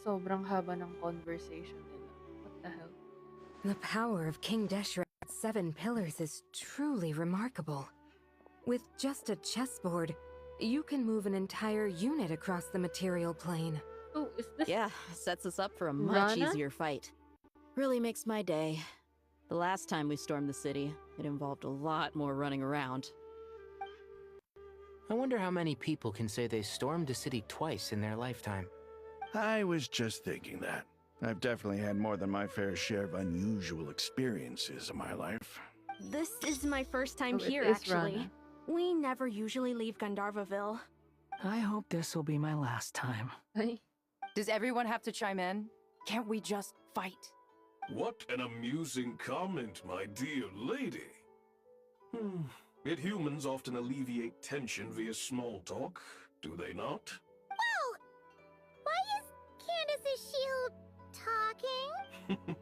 Sobrang haba ng conversation nila. What the hell? The power of King Deshret's 7 pillars is truly remarkable. With just a chessboard, you can move an entire unit across the material plane. Oh, is this... Yeah, sets us up for a much Rana? easier fight. Really makes my day. The last time we stormed the city, it involved a lot more running around. I wonder how many people can say they stormed a city twice in their lifetime. I was just thinking that. I've definitely had more than my fair share of unusual experiences in my life. This is my first time Oh, it here, is actually. Rana. We never usually leave Gandharvaville. I hope this will be my last time. Does everyone have to chime in? Can't we just fight? What an amusing comment, my dear lady. Yet humans often alleviate tension via small talk, do they not? Well, why is Candace's shield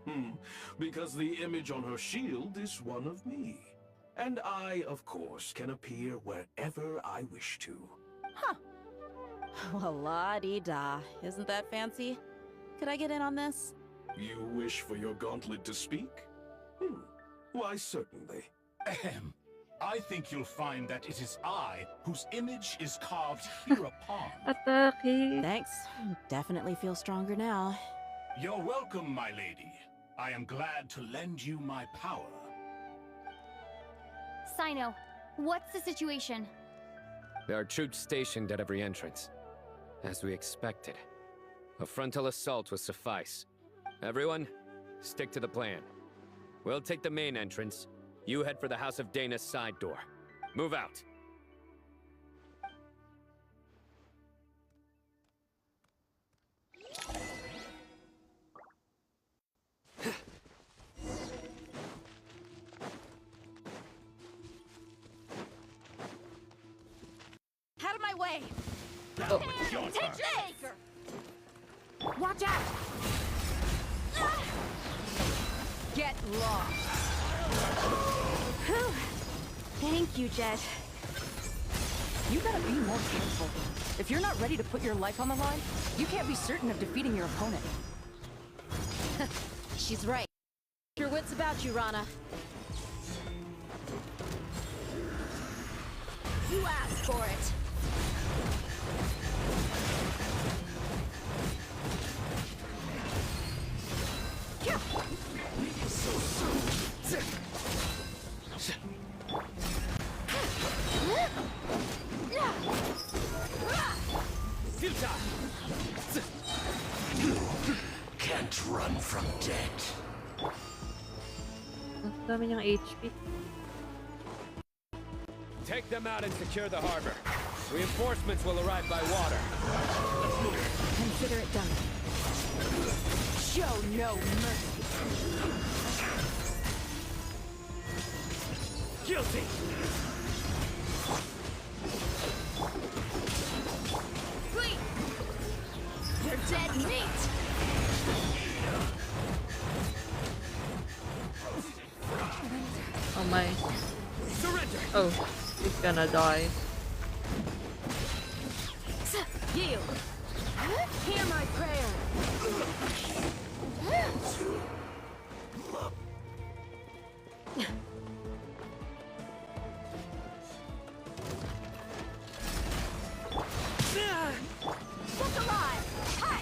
talking? Because the image on her shield is one of me. And I, of course, can appear wherever I wish to. Huh. Well, la-di-da. Isn't that fancy? Could I get in on this? You wish for your gauntlet to speak? Why, certainly. Ahem. I think you'll find that it is I whose image is carved hereupon. Atake. Thanks. Definitely feel stronger now. You're welcome, my lady. I am glad to lend you my power. Sino, what's the situation? There are troops stationed at every entrance. As we expected. A frontal assault will suffice. Everyone, stick to the plan. We'll take the main entrance. You head for the House of Dana's side door. Move out. Out of my way! Oh. Take this! Watch out! Get lost! Whew. Thank you, Jet. You gotta be more careful. If you're not ready to put your life on the line, you can't be certain of defeating your opponent. She's right. Your wits about you, Rana. You asked for it. You can't run from death. Ang dami niyang HP. Take them out and secure the harbor. Reinforcements will arrive by water. Consider it done. Show no mercy. Guilty! Flee! You're dead meat! Oh my. Surrender! Oh, he's gonna die. Yield! Hear my prayer! Look alive! Hi!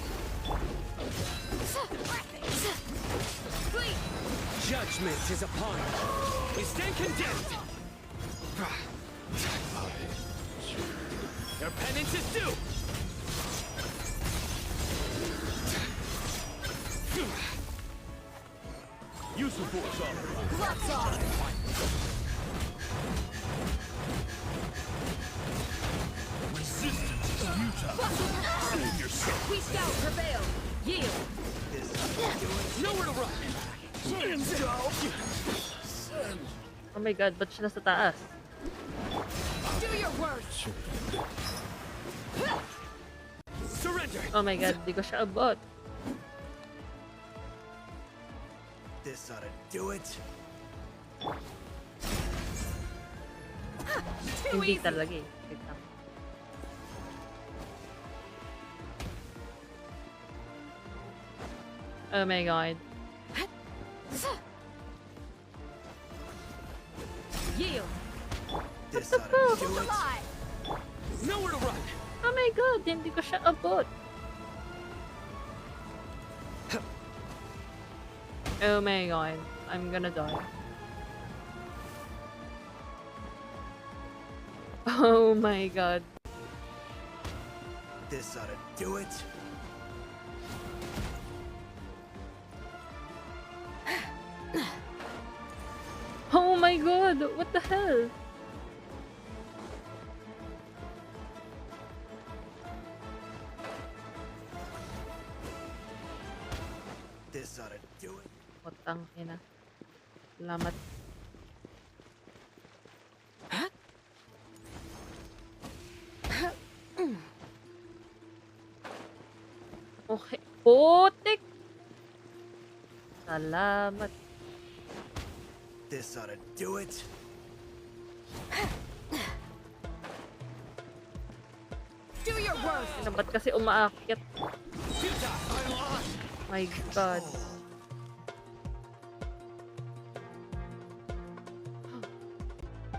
Flee! Judgment is upon you. We stand condemned. Your penance is due. Use the force on. Gloves on! Resistance is futile. Save yourself. We scout prevail. Yield. Nowhere to run. Oh my god, ba't siya nasa taas? Do your worst. Surrender. Oh my god, di ko siya abot. This ought to do it. Hindi talaga eh. Wait lang. Oh my god. Yield. This What the ought to fuck? do it. Nowhere to run. Oh my god, hindi ko siya abot. Oh my god, I'm gonna die. Oh my god. This ought to do it. Oh my god, what the hell? This ought to do it. Putang ina. Salamat. Okay. Putik! Salamat. This ought to do it. Do your worst. Ano, ba't kasi umaakyat? My god.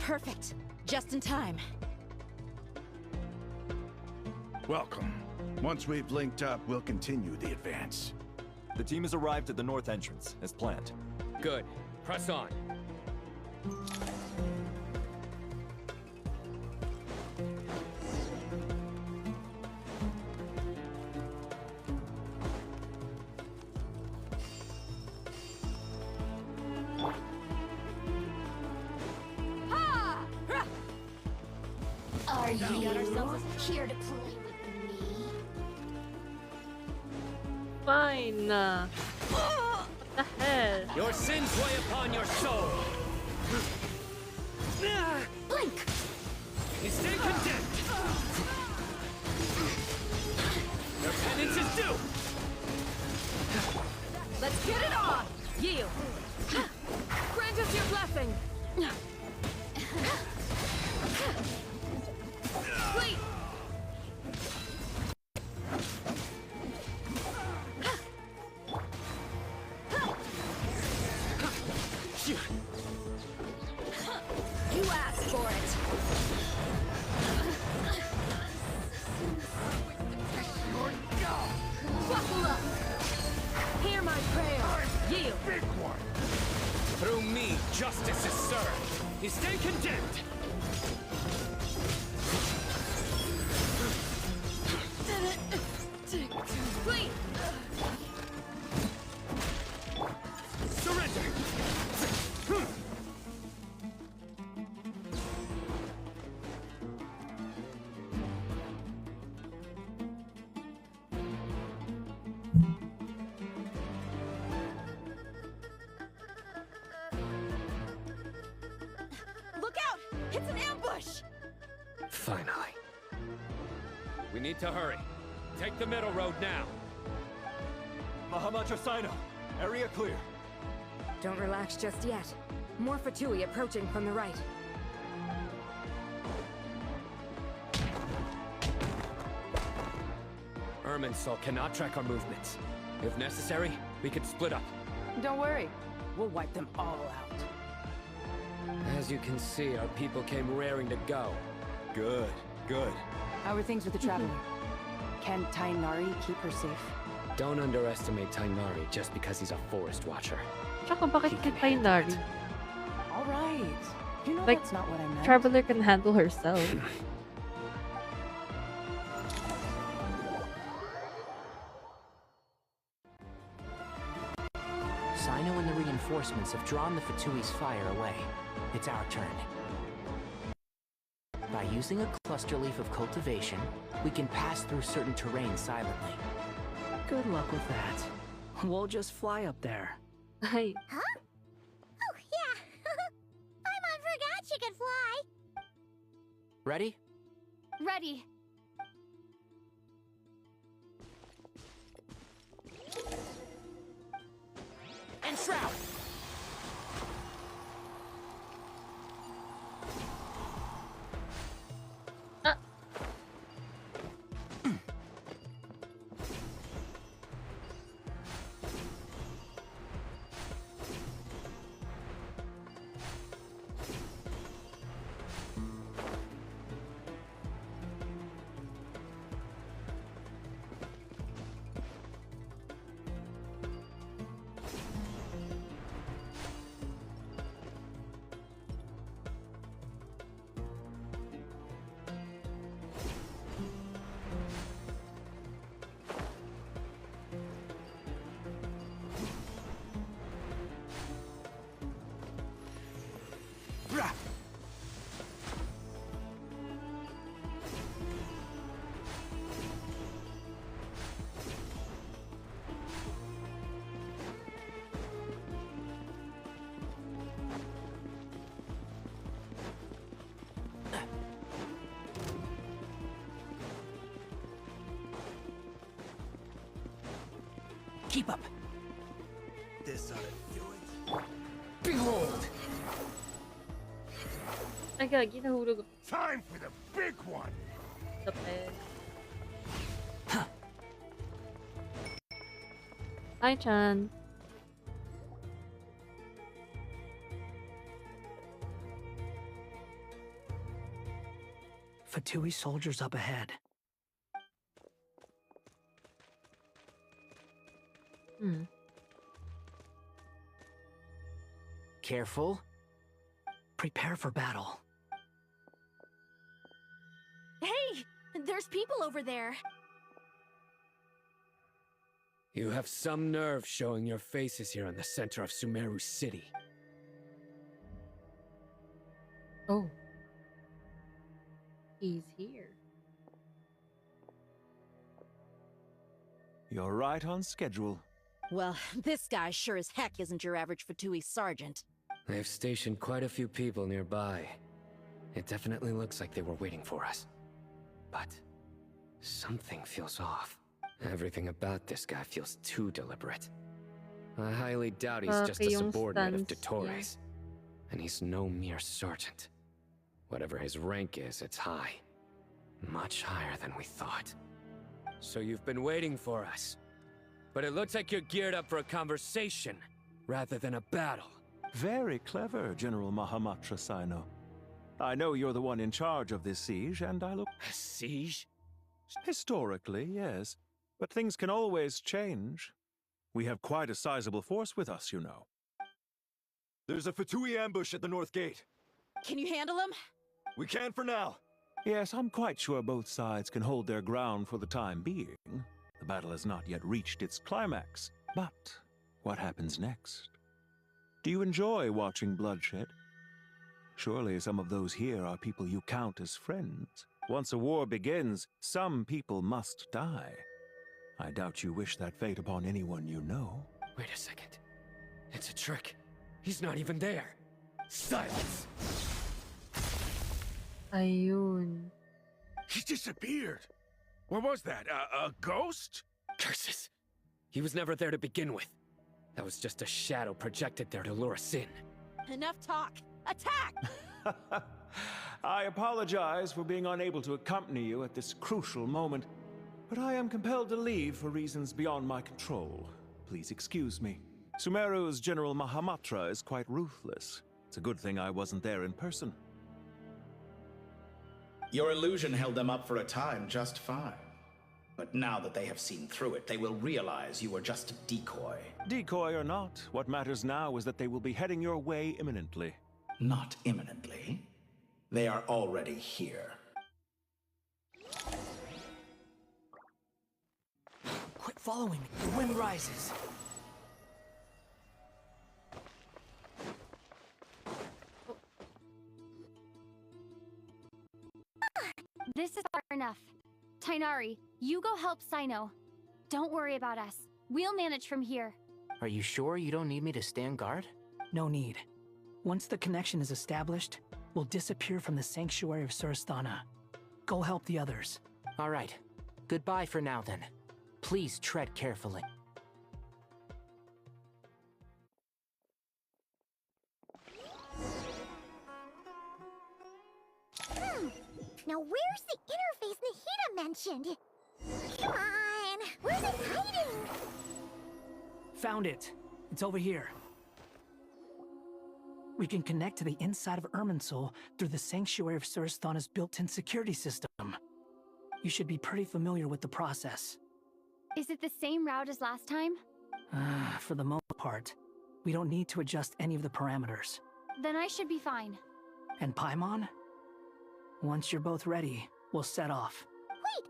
Perfect. Just in time. Welcome. Once we've linked up, we'll continue the advance. The team has arrived at the north entrance, as planned. Good. Press on. Are you here to play with me? Fine. What the hell? Your sins weigh upon your soul. Blink! You stand condemned. Your penance is due. Let's get it on! Yield! Grant us your blessing! Wait! You asked for it. Buckle up! Hear my prayer! Yield! Big one. Through me, justice is served. You stand condemned. Wait! Surrender. Look out! It's an ambush! Finally. We need to hurry. Take the middle road now. Mahamacho Sino, area clear. Don't relax just yet. More Fatui approaching from the right. Irminsul cannot track our movements. If necessary, we could split up. Don't worry. We'll wipe them all out. As you can see, our people came raring to go. Good, good. How are things with the Traveler? Can Tainari keep her safe? Don't underestimate Tainari just because he's a forest watcher. Tsaka bakit kay Nari? All right. You know Like, that's not what I meant. Traveler can handle herself. Sino and the reinforcements have drawn the Fatui's fire away. It's our turn. By using a cluster leaf of cultivation, we can pass through certain terrain silently. Good luck with that. We'll just fly up there. Ay. Huh? Oh, yeah. Paimon forgot she could fly. Ready? Ready. Enshroud! Keep up. This ought to do it. Behold! Ay, gagi, nahulog ako Time for the big one! sa peg. Hi, Chan. Fatui soldiers up ahead. Hmm. Careful. Prepare for battle. Hey! There's people over there! You have some nerve showing your faces here in the center of Sumeru City. Oh. He's here. You're right on schedule. Well, this guy sure as heck isn't your average Fatui sergeant. They've stationed quite a few people nearby. It definitely looks like they were waiting for us. But something feels off. Everything about this guy feels too deliberate. I highly doubt he's just a subordinate of Dottores. And he's no mere sergeant. Whatever his rank is, it's high. Much higher than we thought. So you've been waiting for us. But it looks like you're geared up for a conversation, rather than a battle. Very clever, General Mahamatra Sino. I know you're the one in charge of this siege, and I look... A siege? Historically, yes. But things can always change. We have quite a sizable force with us, you know. There's a Fatui ambush at the north gate. Can you handle him? We can for now. Yes, I'm quite sure both sides can hold their ground for the time being. The battle has not yet reached its climax. But what happens next? Do you enjoy watching bloodshed? Surely some of those here are people you count as friends. Once a war begins, some people must die. I doubt you wish that fate upon anyone you know. Wait a second. It's a trick. He's not even there. Silence! Ayun. He disappeared. What was that? A ghost? Curses! He was never there to begin with. That was just a shadow projected there to lure us in. Enough talk. Attack! I apologize for being unable to accompany you at this crucial moment, but I am compelled to leave for reasons beyond my control. Please excuse me. Sumeru's General Mahamatra is quite ruthless. It's a good thing I wasn't there in person. Your illusion held them up for a time just fine. But now that they have seen through it, they will realize you were just a decoy. Decoy or not, what matters now is that they will be heading your way imminently. Not imminently. They are already here. Quit following me. The wind rises. This is far enough. Tainari, you go help Sino. Don't worry about us. We'll manage from here. Are you sure you don't need me to stand guard? No need. Once the connection is established, we'll disappear from the sanctuary of Surasthana. Go help the others. All right. Goodbye for now, then. Please tread carefully. Now where's the interface Nahida mentioned? Come on! Where's it hiding? Found it. It's over here. We can connect to the inside of Irminsul through the Sanctuary of Surasthana's built-in security system. You should be pretty familiar with the process. Is it the same route as last time? For the most part, we don't need to adjust any of the parameters. Then I should be fine. And Paimon? Once you're both ready, we'll set off. Wait!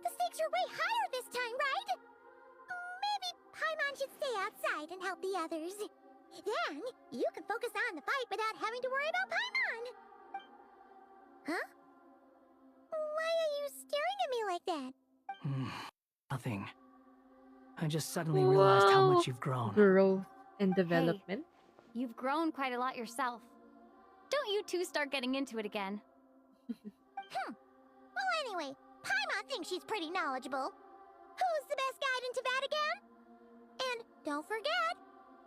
The stakes are way higher this time, right? Maybe Paimon should stay outside and help the others. Then, you can focus on the fight without having to worry about Paimon. Huh? Why are you staring at me like that? Nothing. I just suddenly realized how much you've grown. Growth and development. Hey, you've grown quite a lot yourself. Don't you two start getting into it again. Well, anyway, Paimon thinks she's pretty knowledgeable. Who's the best guide in Teyvat again? And don't forget,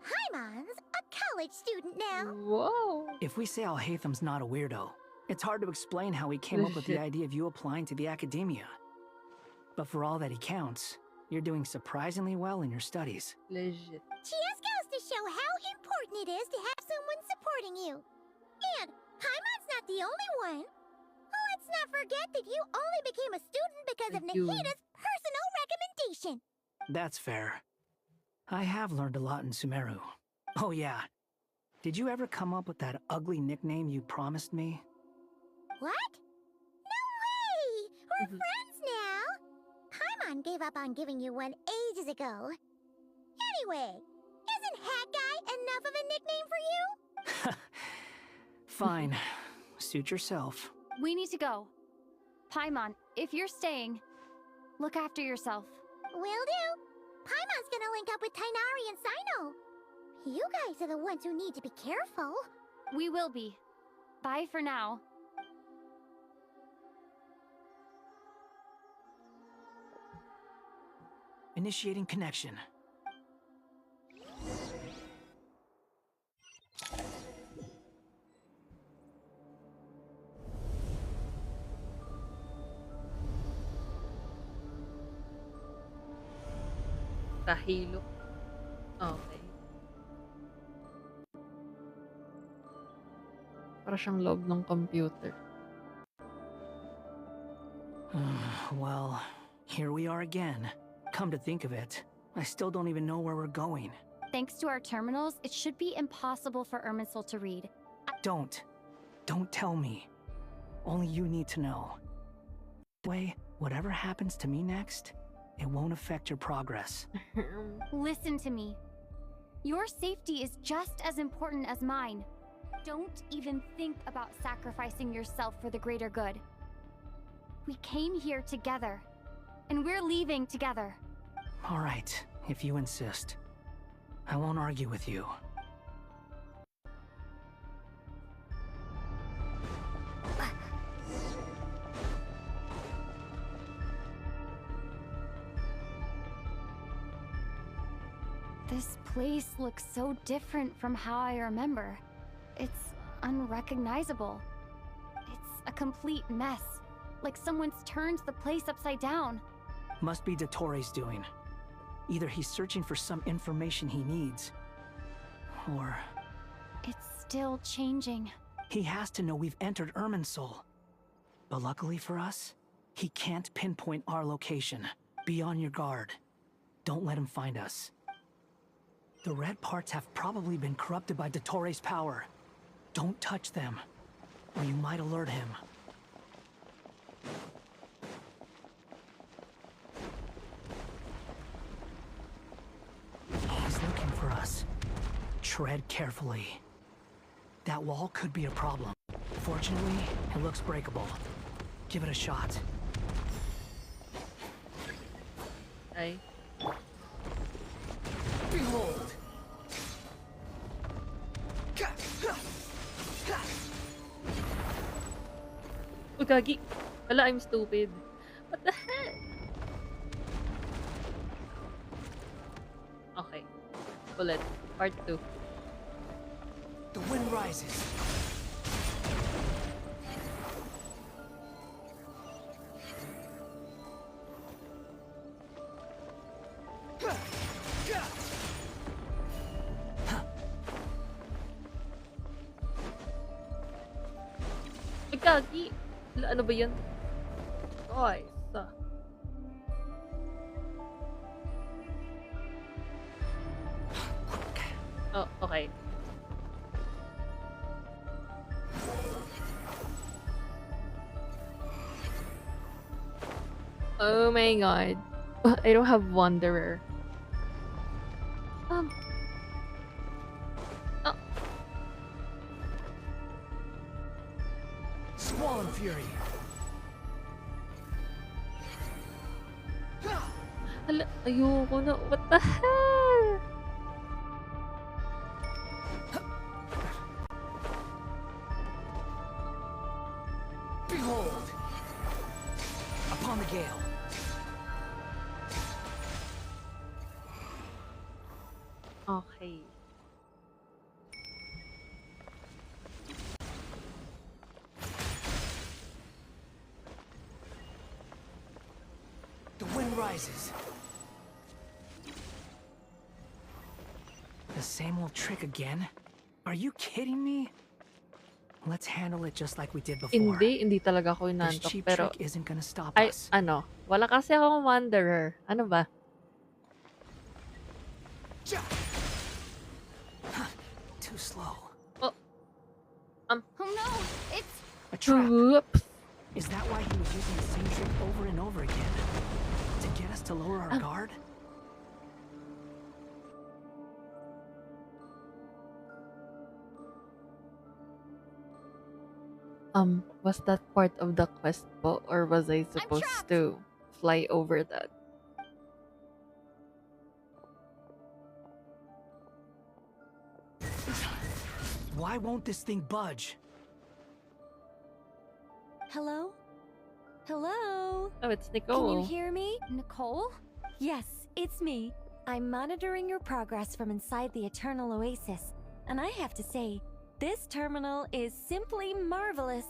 Paimon's a college student now. Whoa. If we say Alhatham's not a weirdo, it's hard to explain how he came up with the idea of you applying to the academia. But for all that he counts, you're doing surprisingly well in your studies. Legit. She just goes to show how important it is to have someone supporting you. And Paimon's not the only one. Let's not forget that you only became a student because of Nahida's personal recommendation. That's fair. I have learned a lot in Sumeru. Oh yeah. Did you ever come up with that ugly nickname you promised me? What? No way! We're friends now! Paimon gave up on giving you one ages ago. Anyway, isn't Hat Guy enough of a nickname for you? Fine. Suit yourself. We need to go. Paimon, if you're staying, look after yourself. Will do. Paimon's gonna link up with Tighnari and Sino. You guys are the ones who need to be careful. We will be. Bye for now. Initiating connection. Tahilo. Okay. Para siyang loob ng computer. Well, here we are again. Come to think of it, I still don't even know where we're going. Thanks to our terminals, it should be impossible for Irminsul to read. Don't tell me. Only you need to know. That way, whatever happens to me next, it won't affect your progress. Listen to me. Your safety is just as important as mine. Don't even think about sacrificing yourself for the greater good. We came here together, and we're leaving together. All right, if you insist. I won't argue with you. This place looks so different from how I remember. It's unrecognizable. It's a complete mess, like someone's turned the place upside down. Must be Dottoro's doing. Either he's searching for some information he needs, or... It's still changing. He has to know we've entered Irminsul. But luckily for us, he can't pinpoint our location. Be on your guard. Don't let him find us. The red parts have probably been corrupted by Dottoro's power. Don't touch them, or you might alert him. He's looking for us. Tread carefully. That wall could be a problem. Fortunately, it looks breakable. Give it a shot. Ay. Behold! Oh, gagi. Wala, I'm stupid. What the heck? Okay. Ulit. Part 2. The wind rises. Ay, gagi. Ano ba yan? Ay, sa. Oh, okay. Oh my god. I don't have Wanderer. Oh. Squall and Fury. Hala, ayoko na. What the hell? Behold! Upon the gale. Okay. The wind rises. The same old trick again? Are you kidding me? Let's handle it just like we did before. Hindi talaga ako This inantok. cheap Pero, trick isn't gonna stop ay, us. ano, wala kasi akong Wanderer. Ano ba? slow. Oh. Oh no! It's... A trap! Whoops. Is that why he was using the same trick over and over again? To get us to lower our guard? Was that part of the quest po, or was I supposed to fly over that? Why won't this thing budge? Hello? Hello? Oh, it's Can Nicole. you hear me? Nicole? Yes, it's me. I'm monitoring your progress from inside the Eternal Oasis, and I have to say, this terminal is simply marvelous.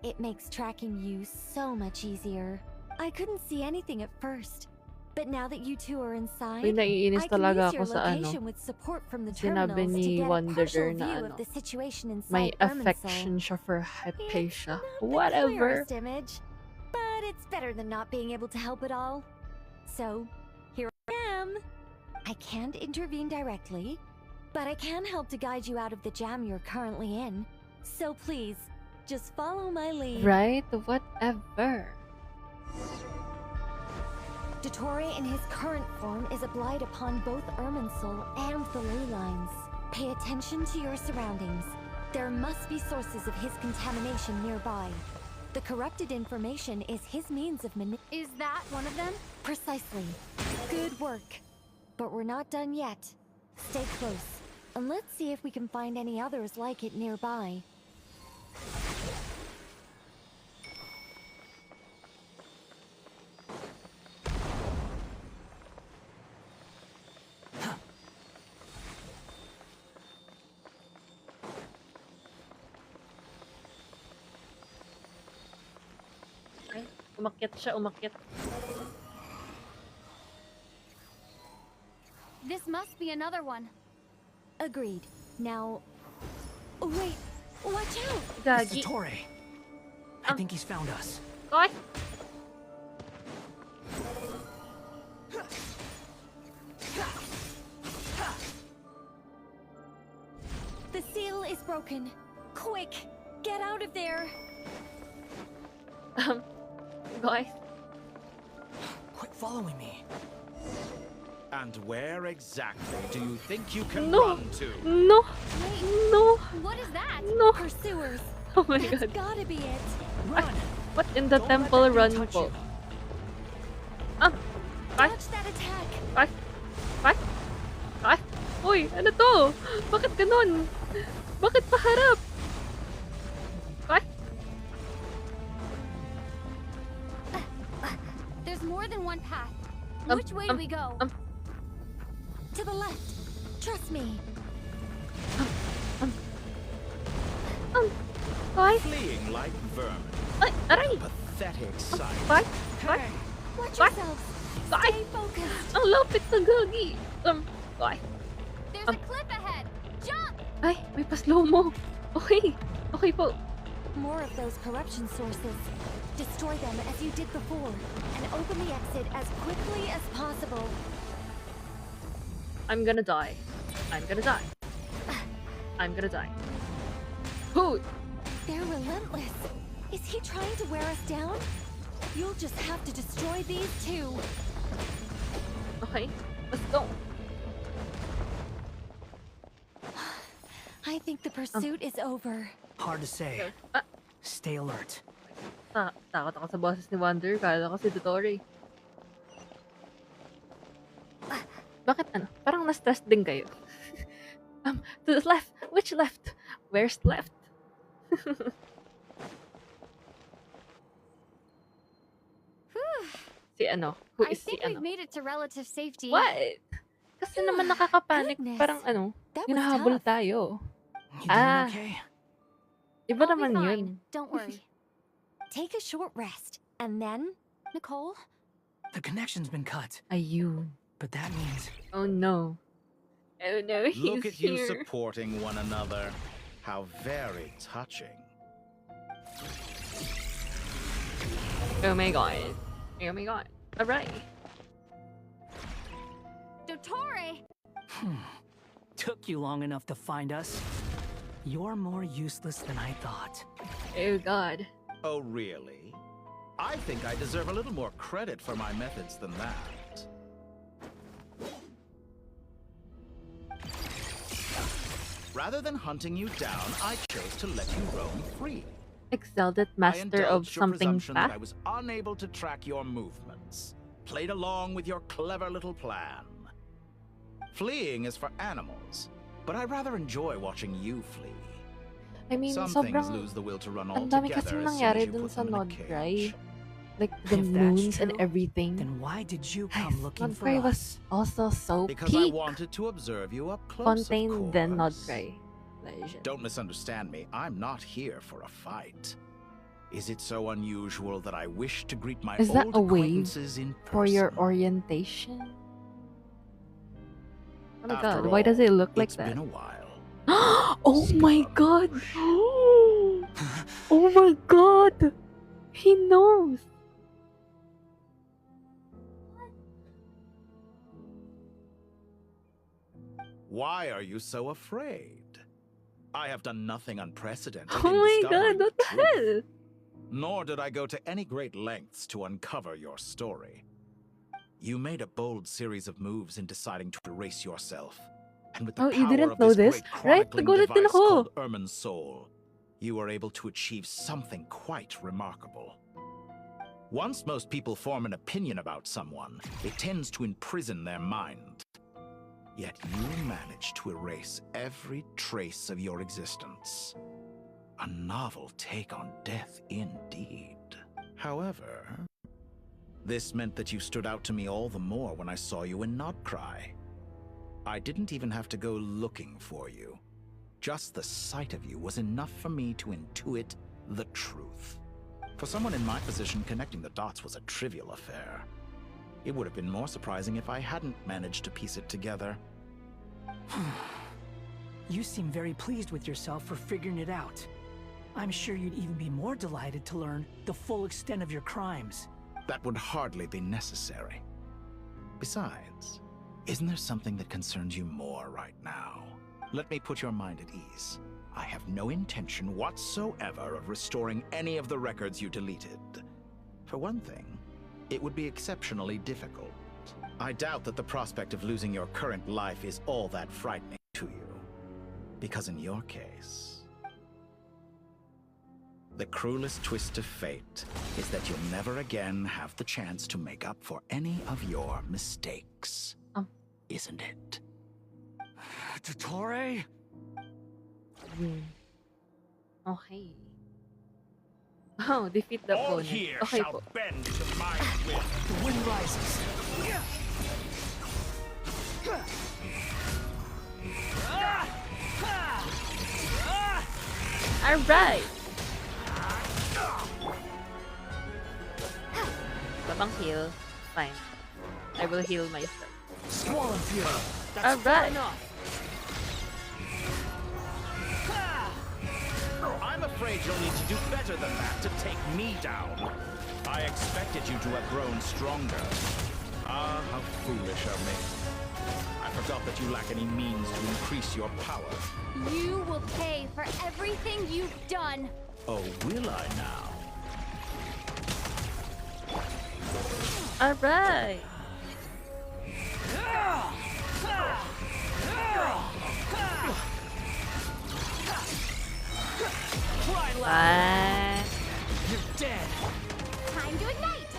It makes tracking you so much easier. I couldn't see anything at first, but now that you two are inside, Uy, naiinis I can talaga use ako your sa ano. location with support from the Sinabi terminals to ni get a Wanderer partial na view ano, of the situation may inside Irminsul. affection siya for Hypatia. The Whatever. clearest image, but it's better than not being able to help at all. So, here I am. I can't intervene directly, but I can help to guide you out of the jam you're currently in. So please, just follow my lead. Right? Whatever. Dottore in his current form is a blight upon both Irminsul and the ley lines. Pay attention to your surroundings. There must be sources of his contamination nearby. The corrupted information is his means of Is that one of them? Precisely. Good work. But we're not done yet. Stay close, and let's see if we can find any others like it nearby. Ay, umakyat siya, umakyat. This must be another one. Agreed. Now... Oh, wait! Watch out! It's Dottore. I think he's found us. Ay! The seal is broken. Quick! Get out of there! Guys. Quit following me. And where exactly do you think you can No. run to? No! No! What is that? No! Pursuers! Oh my That's god. gotta be it! Run! What in the temple run po? Ah! Ay! Dodge that attack! Ay! Ay! Ay! Uy! Ano to? Bakit ganun? Bakit paharap? Ay! There's more than one path. Which way do we go? To the left! Trust me! Ay! Fleeing like vermin. Ay! Aray! Pathetic sight. Ay! Ay! Watch Ay! yourselves! Ay! Stay focused! Ang lapit na gagi! Ay! There's a cliff ahead. Jump! Ay! May pa-slow mo! Okay! Okay po. More of those corruption sources. Destroy them as you did before, and open the exit as quickly as possible. I'm gonna die. I'm gonna die. I'm gonna die. Who? They're relentless. Is he trying to wear us down? You'll just have to destroy these two. Okay, let's go. I think the pursuit is over. Hard to say. Stay alert. Takot ako sa boses ni Wander. Kala ko si Dottore. Bakit ano? Parang na-stress din kayo. To the left. Which left? Where's left? Si ano? Who I is si think we've ano? made it to relative safety. What? Kasi naman nakakapanik. Goodness. Parang ano? That was Hinahabol tough. tayo. You doing okay? Iba I'll be naman fine. yun. Don't worry. Take a short rest, and then... Nicole? The connection's been cut. Ayun. But that means... Oh no. Oh no, he's Look at you here. supporting one another. How very touching. Oh my god. Oh my god. Alright. Dottore! Took you long enough to find us. You're more useless than I thought. Oh God. Oh, really? I think I deserve a little more credit for my methods than that. Rather than hunting you down, I chose to let you roam free. Excelled at I master of indulged your something presumption that fast. I was unable to track your movements. Played along with your clever little plan. Fleeing is for animals, but I rather enjoy watching you flee. I mean, Some sobrang things lose the will to run ang dami altogether kasing as soon as nangyari you dun put sa them in a Nod-Krai. cage. Like the If that's moons and true, everything. Then why did you come looking for Nod-Krai us? was also so Because I peak. wanted to observe you up close, Fontaine of then course. Nod-Krai. Legend. Don't misunderstand me. I'm not here for a fight. Is it so unusual that I wish to greet my Is that old a wave acquaintances in person? for your orientation? Oh my After God, why does it all, look like it's that? been a while. Oh my God! Oh my God! He knows! Why are you so afraid? I have done nothing unprecedented Oh in my discovering God, what the hell? truth. Nor did I go to any great lengths to uncover your story. You made a bold series of moves in deciding to erase yourself. And with the Oh, you power didn't of know this this? great Right? chronicling Nagulat din device ako. called Ermin's Soul, you were able to achieve something quite remarkable. Once most people form an opinion about someone, it tends to imprison their mind. Yet you managed to erase every trace of your existence. A novel take on death indeed. However, this meant that you stood out to me all the more when I saw you in Nod-Krai. I didn't even have to go looking for you. Just the sight of you was enough for me to intuit the truth. For someone in my position, connecting the dots was a trivial affair. It would have been more surprising if I hadn't managed to piece it together. You seem very pleased with yourself for figuring it out. I'm sure you'd even be more delighted to learn the full extent of your crimes. That would hardly be necessary. Besides, isn't there something that concerns you more right now? Let me put your mind at ease. I have no intention whatsoever of restoring any of the records you deleted. For one thing, it would be exceptionally difficult. I doubt that the prospect of losing your current life is all that frightening to you. Because in your case, the cruelest twist of fate is that you'll never again have the chance to make up for any of your mistakes. Isn't it? Dottore? Okay. Oh, defeat the All opponent. here Okay shall po. bend to my will. The wind rises. Alright! Babang heal. Fine. I will heal myself. Swallow Fury. That's fair Alright! enough. I'm afraid you'll need to do better than that to take me down. I expected you to have grown stronger. Ah, how foolish of me. I forgot that you lack any means to increase your power. You will pay for everything you've done. Oh, will I now? Alright! Bye! You're dead. Time to ignite.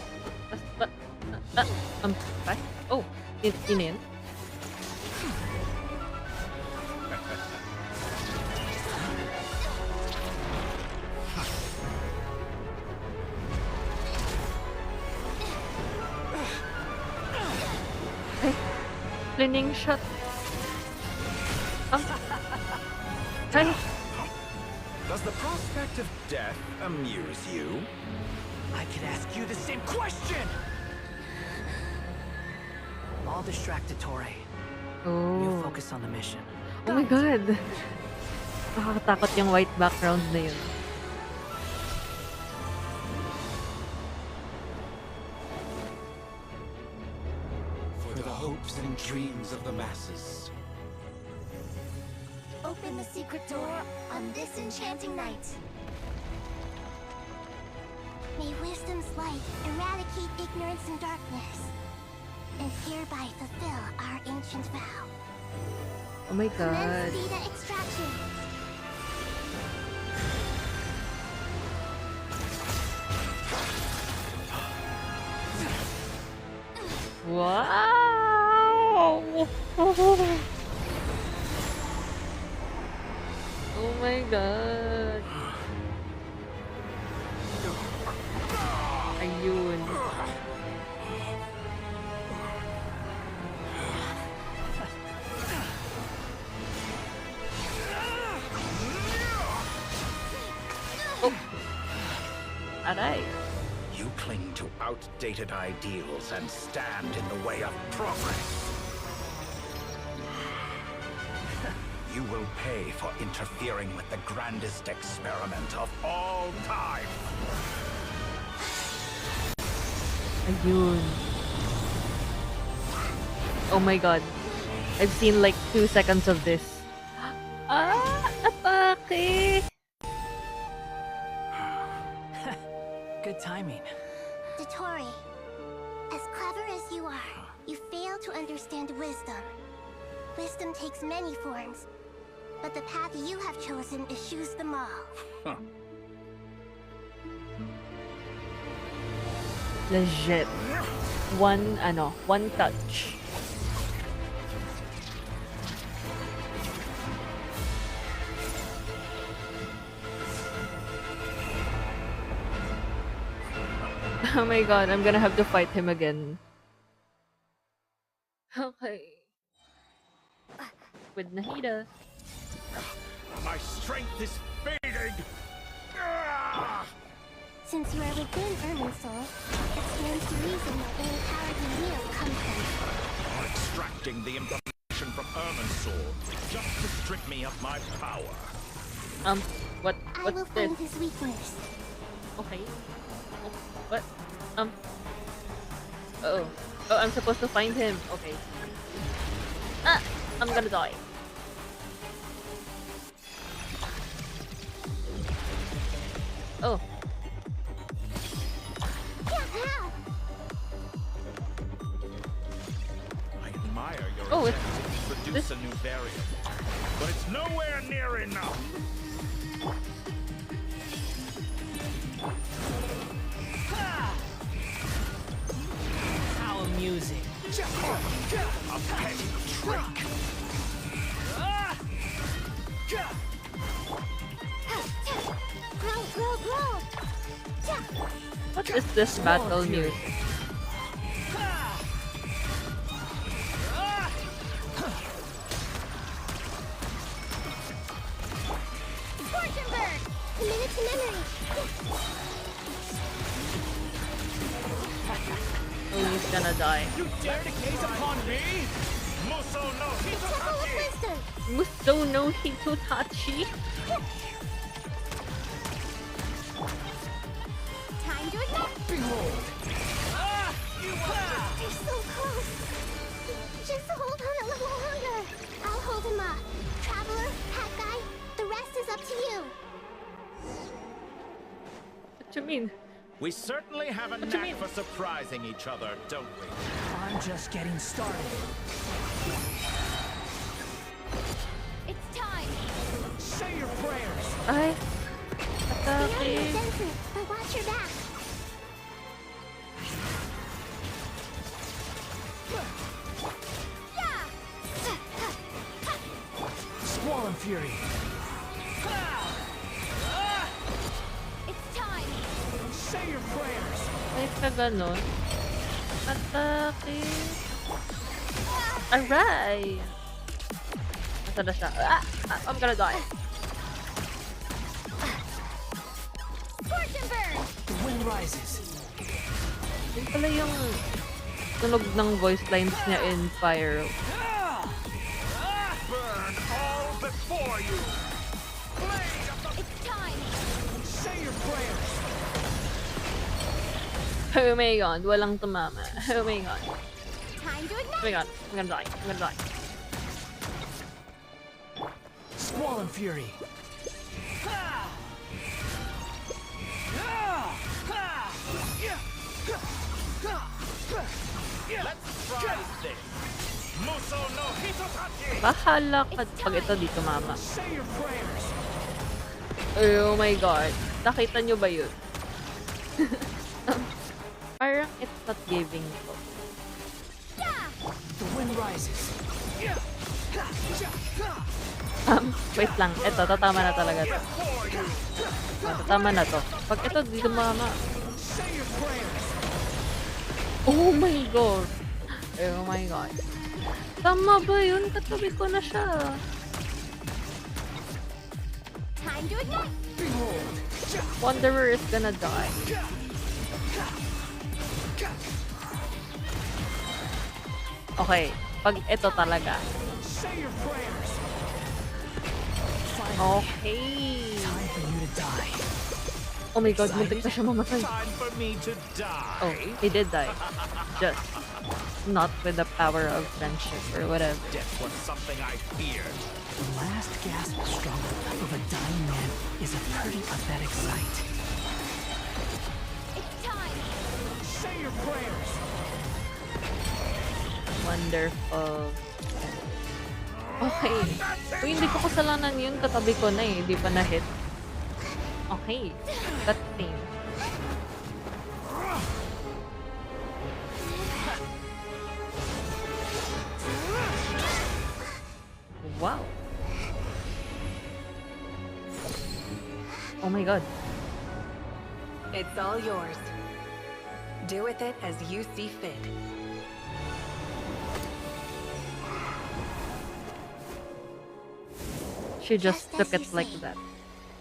Bye? Oh, it's in. Cleaning shot. Hey. Does the prospect of death amuse you? I could ask you the same question! I'll distract Dottore. You Oh. focus on the mission. Oh my God. Nakakatakot yung white background na yun. For the hopes and dreams of the masses. Open open the secret door on this enchanting night. May wisdom's light eradicate ignorance and darkness, and hereby fulfill our ancient vow. Oh my god. Commence data extraction. Wow! Oh my god. Ayun. Oh. Aray. You cling to outdated ideals and stand in the way of progress. You will pay for interfering with the grandest experiment of all time. Ayun. Oh my god. I've seen like 2 seconds of this. Ah! Atake! Good timing. Dotori, as clever as you are, you fail to understand wisdom. Wisdom takes many forms, but the path you have chosen eschews them all. Legit. One touch. Oh my god, I'm gonna have to fight him again. Okay. With Nahida. My strength is fading! Since you are within Irminsul, it stands to reason that any power you wield comes from it. You're extracting the information from Irminsul just to strip me of my power. What's I will this? find his weakness. Okay. What? Oh, I'm supposed to find him. Okay. Ah! I'm gonna die. Oh. I admire your Oh, attempt to produce a new variant, but it's nowhere near enough. How amusing. A petty trick. What is this battle music? Scorchenberg! Committed to memory. Oh, he's gonna die. You dare to gaze upon me? Muso no Hitohachi! Muso no Hitohachi? Time to ignite! Behold! You're so close! Just hold on a little longer. I'll hold him up. Traveler, Hat Guy, the rest is up to you. What do you mean? We certainly have a knack for surprising each other, don't we? I'm just getting started. It's time. Say your prayers. Ay. The enemy is entrant, but watch your back. Squall and Fury. It's time. Say your prayers. Ay, ka ganon. Atake. Aray! Nasa na siya? I'm gonna die. Scorchenberg! The wind rises. Yun pala yung tunog ng voice lines niya in Fire. Burn all before you! It's time. Say your prayers. Oh my god, walang tumama. Oh my god. Time to Oh ignite. my god, I'm gonna die. I'm gonna die. Squall and Icon Fury. Bahala ka pag ito dito, mama. Oh my god. Nakita nyo ba yun? Parang it's not giving ko. The wind rises. Wait lang. Ito, tatama na talaga to. Tatama na to. Pag ito dito, mama. Oh my god. Oh my god. Tama ba yun? Katabi ko na siya. Time to ignite. Wanderer is gonna die. Okay. Pag ito talaga. Okay. Oh my god, muntik na siya mamatay. Oh, he did die. Just not with the power of friendship or whatever. Death was something I feared. The last gasp struggle of a dying man is a pretty pathetic sight. It's time. Say your prayers. Wonderful. Okay. Kung hindi ko kasalanan yun, katabi ko na eh. Di pa na-hit. Okay. That thing. Wow. Oh my god. It's all yours. Do with it as you see fit. She just Just took as it you like say. that.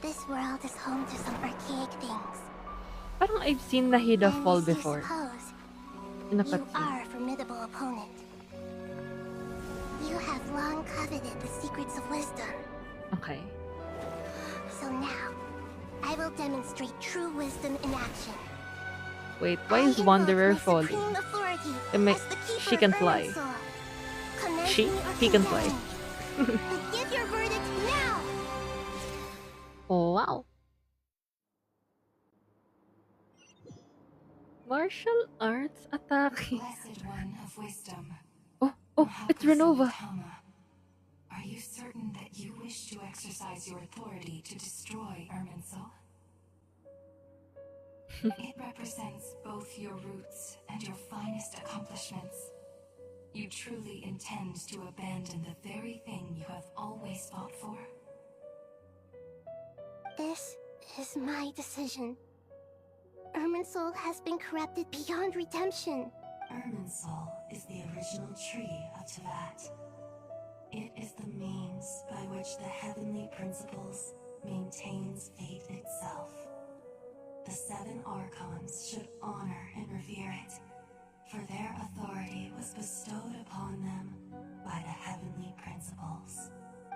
This world is home to some archaic things. Parang I've seen Nahida And fall as you before. suppose, In a you cutscene. are a formidable opponent. You have long coveted the secrets of wisdom. Okay. So now, I will demonstrate true wisdom in action. Wait, why is Wanderer My falling? supreme authority It make, as the keeper she can of fly. Irminsul. Command She? me or He can fly. condemn me. Give your verdict now! Oh, wow. Martial arts attacking. Blessed one of wisdom. Oh, it's Renova. Are you certain that you wish to exercise your authority to destroy Irminsul? It represents both your roots and your finest accomplishments. You truly intend to abandon the very thing you have always fought for? This is my decision. Irminsul has been corrupted beyond redemption. Irminsul is the original tree of Tevat. It is the means by which the heavenly principles maintains fate itself. The seven Archons should honor and revere it, for their authority was bestowed upon them by the heavenly principles.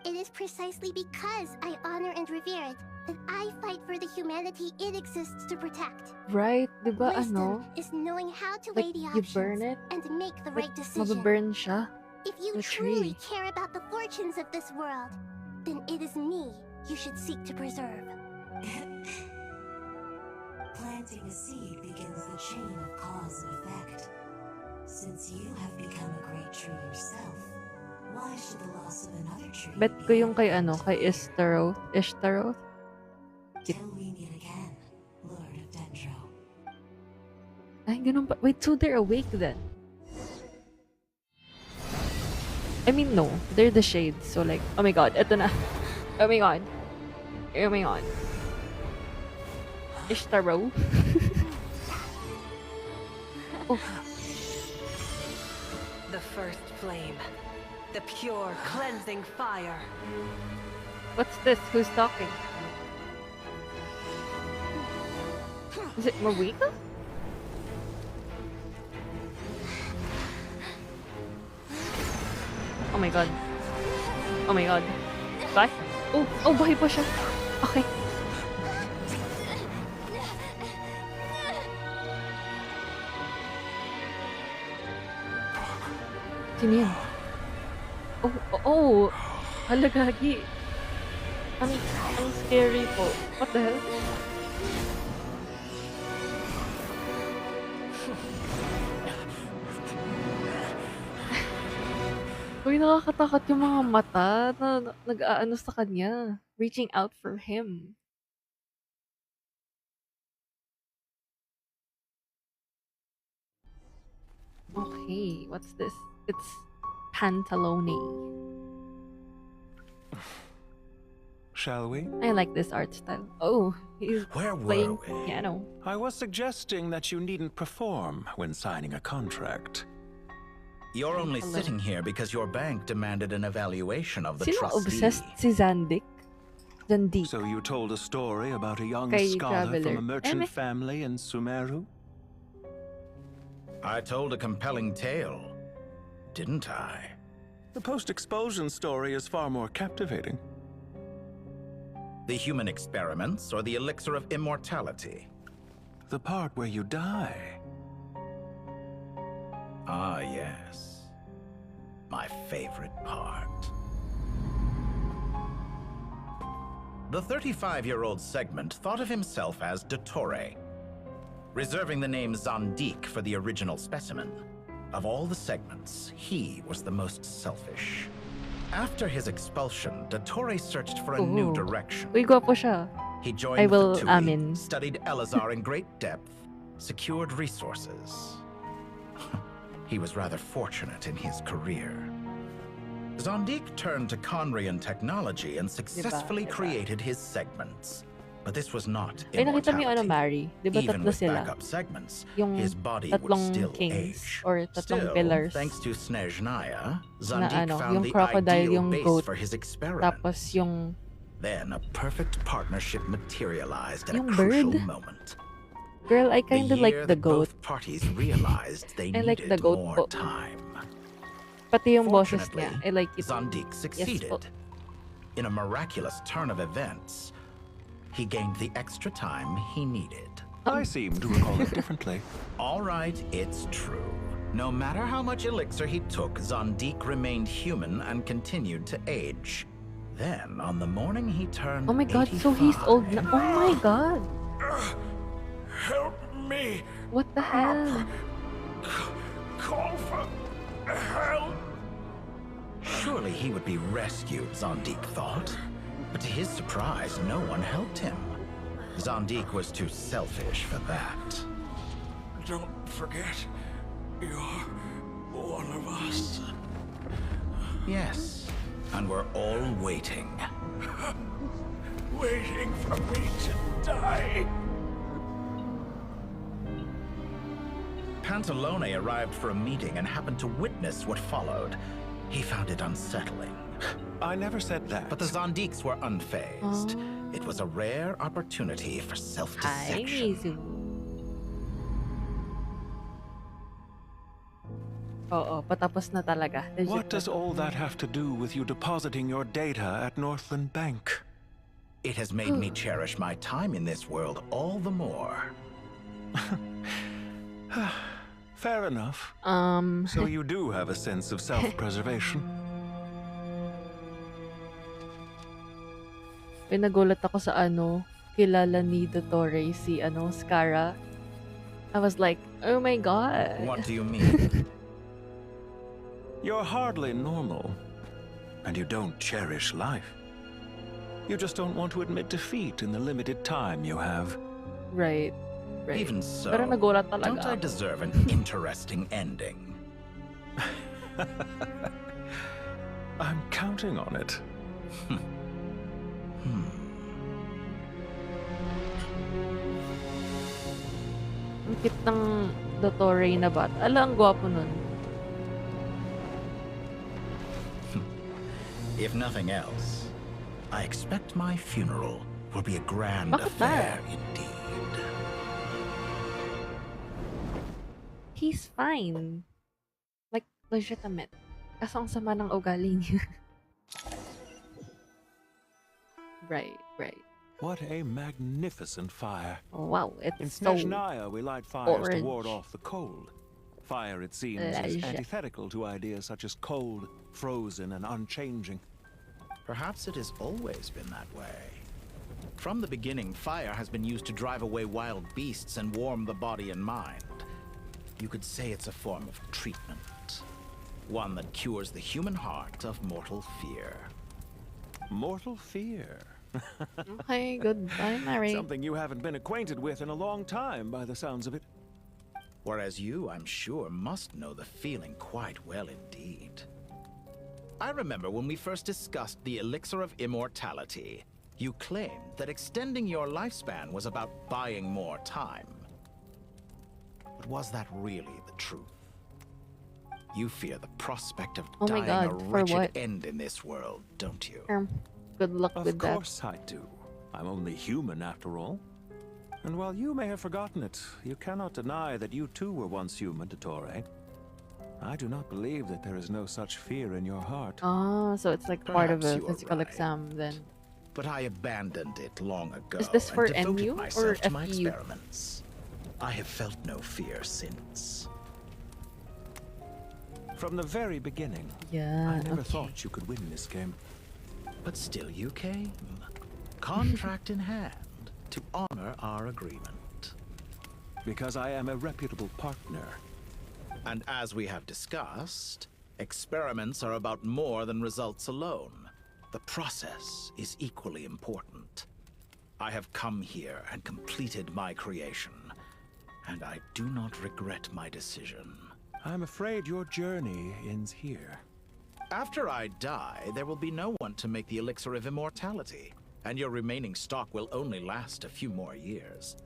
It is precisely because I honor and revere it that I fight for the humanity it exists to protect. Right? Diba Wisdom ano? is knowing how to Like, weigh the you options burn it? and make the Like, right decision. mababurn siya? If you The truly tree. care about the fortunes of this world, then it is me you should seek to preserve. Planting a seed begins the chain of cause and effect. Since you have become a great tree yourself, why should the loss of another tree Bet ko yung kay ano, kay Ishtaroth. Ishtaroth? till we meet again, Lord of Dendro? Ay, ganun pa. Wait, so they're awake then? I mean, no. They're the shades. So like, oh my god, eto na. Oh my god. Oh my god. Ishtaro. Oh. The first flame. The pure, cleansing fire. What's this? Who's talking? Is it Marika? Oh my god. Oh my god. Bye? Oh, oh, buhay pa siya. Okay. Sino yan? Oh, oh, oh. Hala, gagi. Ang scary po. What the hell? Uy, nakakatakot yung mga mata na nag-aano sa kanya. Reaching out for him. Okay, what's this? It's Pantalone. Shall we? I like this art style. Oh, he's playing piano. I was suggesting that you needn't perform when signing a contract. You're only sitting here because your bank demanded an evaluation of the Sino trustee. obsessed si Zandik? Zandik. So you told a story about a young Kay scholar from Traveler. a merchant family in Sumeru? I told a compelling tale, didn't I? The post-expulsion story is far more captivating. The human experiments or the elixir of immortality? The part where you die. Ah, yes. My favorite part. The 35-year-old Segment thought of himself as Dottore, reserving the name Zandik for the original specimen. Of all the Segments, he was the most selfish. After his expulsion, Dottore searched for a new direction. Uy, gwapo siya. He joined I will the Fatui, amin. studied Elazar in great depth, secured resources. He was rather fortunate in his career. Zandik turned to Conrian technology and successfully created his segments. But this was not Ay, nakita mo yung ano, immortality. Mari? Di ba Even tatlo with sila? backup segments, Yung his body would tatlong still kings age. or tatlong Still, pillars thanks to Snezhnaya, na Zandik ano, found yung the crocodile, ideal yung base goat, for his experiment. tapos yung Then a perfect partnership materialized at a Yung crucial bird. moment. girl, I kind of like year the that goat. Both parties realized they I like needed the goat more po. time. Pati yung boses Fortunately, niya. I like it. Zandik succeeded. po. In a miraculous turn of events, he gained the extra time he needed. I seem to recall it differently. All right, it's true. No matter how much elixir he took, Zandik remained human and continued to age. Then, on the morning he turned Oh my god, so he's 85, old na. Oh my god. Help me! What the hell? Call for help! Surely he would be rescued, Zandik thought. But to his surprise, no one helped him. Zandik was too selfish for that. Don't forget, you're one of us. Yes, and we're all waiting. Waiting for me to die. Pantalone arrived for a meeting and happened to witness what followed. He found it unsettling. I never said that. But the Zandiks were unfazed. It was a rare opportunity for Hi, self-deception. Mizu. Oo, patapos na talaga. Legit What na does to. all that have to do with you depositing your data at Northland Bank? It has made me cherish my time in this world all the more. Fair enough. So you do have a sense of self-preservation. May nagulat ako sa ano, kilala ni Dottore si ano, Scara. I was like, oh my god. What do you mean? You're hardly normal, and you don't cherish life. You just don't want to admit defeat in the limited time you have. Right. Right. Even so, Pero nagulat talaga don't I ako. deserve an interesting ending? I'm counting on it. Ang cute ng Dottore na bata. Ala, ang gwapo nun. If nothing else, I expect my funeral will be a grand Bakit ba? affair indeed. He's fine. Like, legitimate. Kaso ang sama ng ugali niya. Right, right. What a magnificent fire. Wow, it's In so Snezhnaya, we light fires to orange. ward off the cold. Fire, it seems, is Leisure. antithetical to ideas such as cold, frozen, and unchanging. Perhaps it has always been that way. From the beginning, fire has been used to drive away wild beasts and warm the body and mind. You could say it's a form of treatment. One that cures the human heart of mortal fear. Mortal fear? Okay, goodbye, Mary. Something you haven't been acquainted with in a long time, by the sounds of it. Whereas you, I'm sure, must know the feeling quite well indeed. I remember when we first discussed the elixir of immortality, you claimed that extending your lifespan was about buying more time. But was that really the truth? You fear the prospect of dying a wretched end in this world, don't you? Good luck with that. Of course I do. I'm only human after all. And while you may have forgotten it, you cannot deny that you too were once human, Dottore. I do not believe that there is no such fear in your heart. Ah, so it's like part of a physical exam then. But I abandoned it long ago. Is this for and devoted NU or myself to my FU? experiments. I have felt no fear since. From the very beginning, yeah, I never thought you could win this game. But still you came. Contract in hand, to honor our agreement. Because I am a reputable partner. And as we have discussed, experiments are about more than results alone. The process is equally important. I have come here and completed my creation, and I do not regret my decision. I'm afraid your journey ends here. After I die, there will be no one to make the elixir of immortality, and your remaining stock will only last a few more years.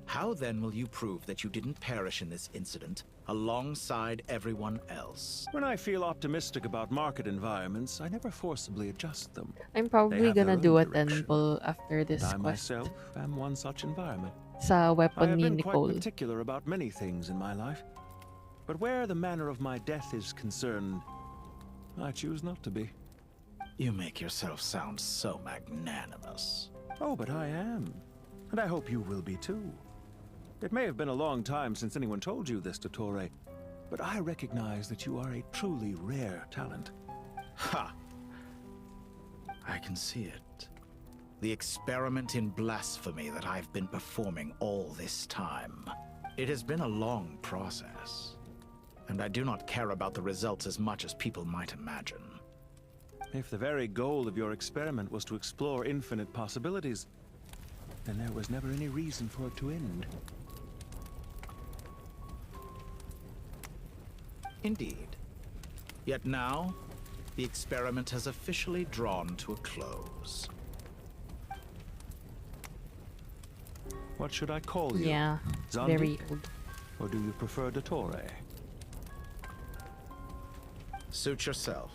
How then will you prove that you didn't perish in this incident alongside everyone else? When I feel optimistic about market environments, I never forcibly adjust them. I'm probably gonna do a temple after this I quest. myself am one such environment. Sa I weapon have ni been Nicole. quite particular about many things in my life. But where the manner of my death is concerned, I choose not to be. You make yourself sound so magnanimous. Oh, but I am. And I hope you will be too. It may have been a long time since anyone told you this, Dottore, but I recognize that you are a truly rare talent. Ha! I can see it. The experiment in blasphemy that I've been performing all this time. It has been a long process, and I do not care about the results as much as people might imagine. If the very goal of your experiment was to explore infinite possibilities, then there was never any reason for it to end. Indeed. Yet now, the experiment has officially drawn to a close. What should I call you? Yeah, Zandi? very old. Or do you prefer Dottore? Suit yourself.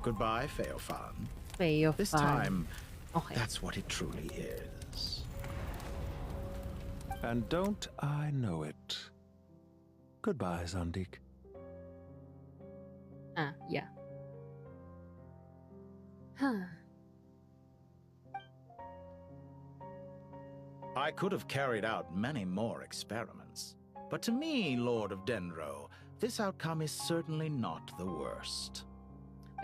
Goodbye, Feofan. Feofan. This time, okay. That's what it truly is. And don't I know it? Goodbye, Zandik. Ah, yeah. Huh. I could have carried out many more experiments, but to me, Lord of Dendro, this outcome is certainly not the worst.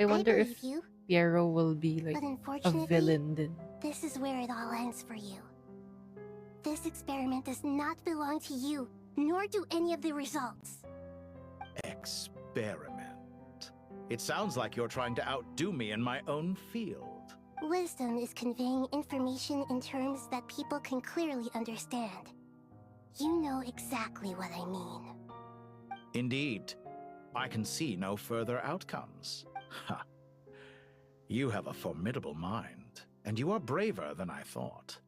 I wonder if believe you, Piero will be like but a unfortunately, villain then. this is where it all ends for you. This experiment does not belong to you, nor do any of the results. Experiment. It sounds like you're trying to outdo me in my own field. Wisdom is conveying information in terms that people can clearly understand. You know exactly what I mean. Indeed. I can see no further outcomes. Ha. You have a formidable mind, and you are braver than I thought.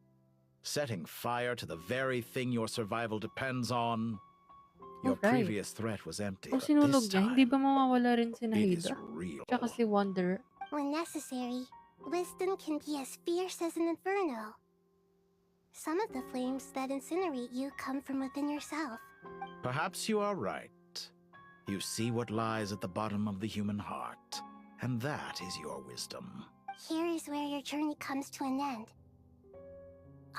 Setting fire to the very thing your survival depends on. Your previous threat was empty, Kung but sinunog this niya, time, hindi ba mawawala rin si it is Nahida? real. Tsaka si Wanderer. When necessary, wisdom can be as fierce as an inferno. Some of the flames that incinerate you come from within yourself. Perhaps you are right. You see what lies at the bottom of the human heart, and that is your wisdom. Here is where your journey comes to an end.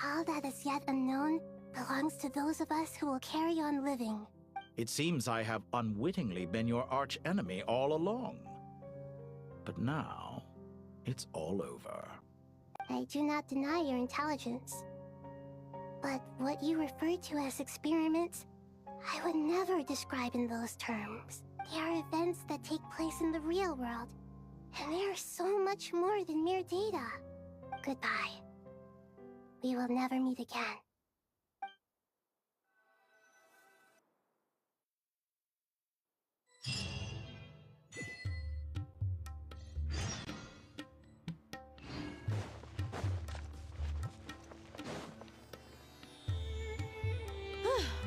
All that is yet unknown belongs to those of us who will carry on living. It seems I have unwittingly been your arch enemy all along. But now, it's all over. I do not deny your intelligence. But what you refer to as experiments, I would never describe in those terms. They are events that take place in the real world, and they are so much more than mere data. Goodbye. We will never meet again.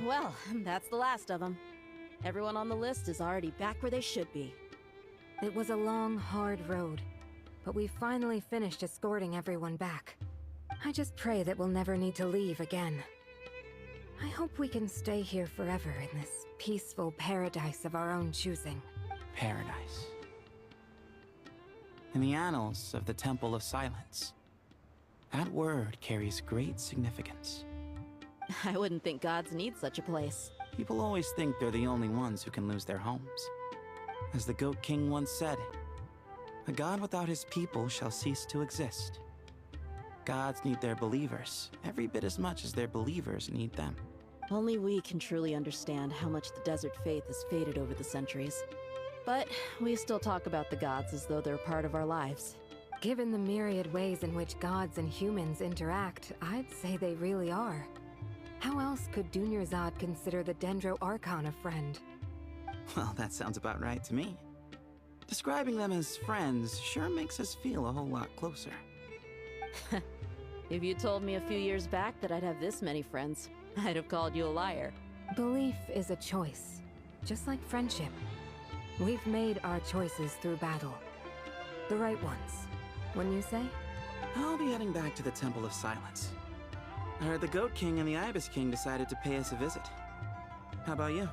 Well, that's the last of them. Everyone on the list is already back where they should be. It was a long, hard road, but we finally finished escorting everyone back. I just pray that we'll never need to leave again. I hope we can stay here forever in this peaceful paradise of our own choosing. Paradise. In the annals of the Temple of Silence, that word carries great significance. I wouldn't think gods need such a place. People always think they're the only ones who can lose their homes. As the Goat King once said, "A god without his people shall cease to exist." Gods need their believers every bit as much as their believers need them. Only we can truly understand how much the desert faith has faded over the centuries. But we still talk about the gods as though they're part of our lives. Given the myriad ways in which gods and humans interact, I'd say they really are. How else could Dunyarzad consider the Dendro Archon a friend? Well, that sounds about right to me. Describing them as friends sure makes us feel a whole lot closer. If you told me a few years back that I'd have this many friends, I'd have called you a liar. Belief is a choice, just like friendship. We've made our choices through battle. The right ones, wouldn't you say? I'll be heading back to the Temple of Silence. I heard the Goat King and the Ibis King decided to pay us a visit. How about you?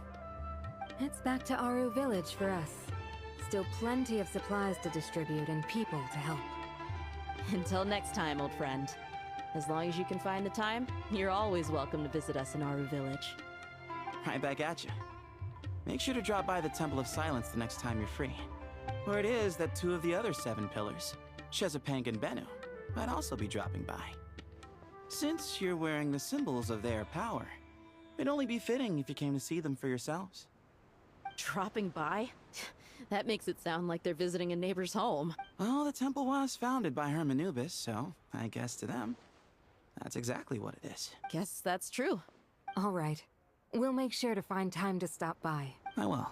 It's back to Aru Village for us. Still plenty of supplies to distribute and people to help. Until next time, old friend. As long as you can find the time, you're always welcome to visit us in Aru Village. Right back at you. Make sure to drop by the Temple of Silence the next time you're free. Where it is that two of the other 7 pillars, Shezapang and Bennu, might also be dropping by. Since you're wearing the symbols of their power, it'd only be fitting if you came to see them for yourselves. Dropping by? That makes it sound like they're visiting a neighbor's home. Well, the temple was founded by Hermanubis, so I guess to them, that's exactly what it is. Guess that's true. All right. We'll make sure to find time to stop by. I will.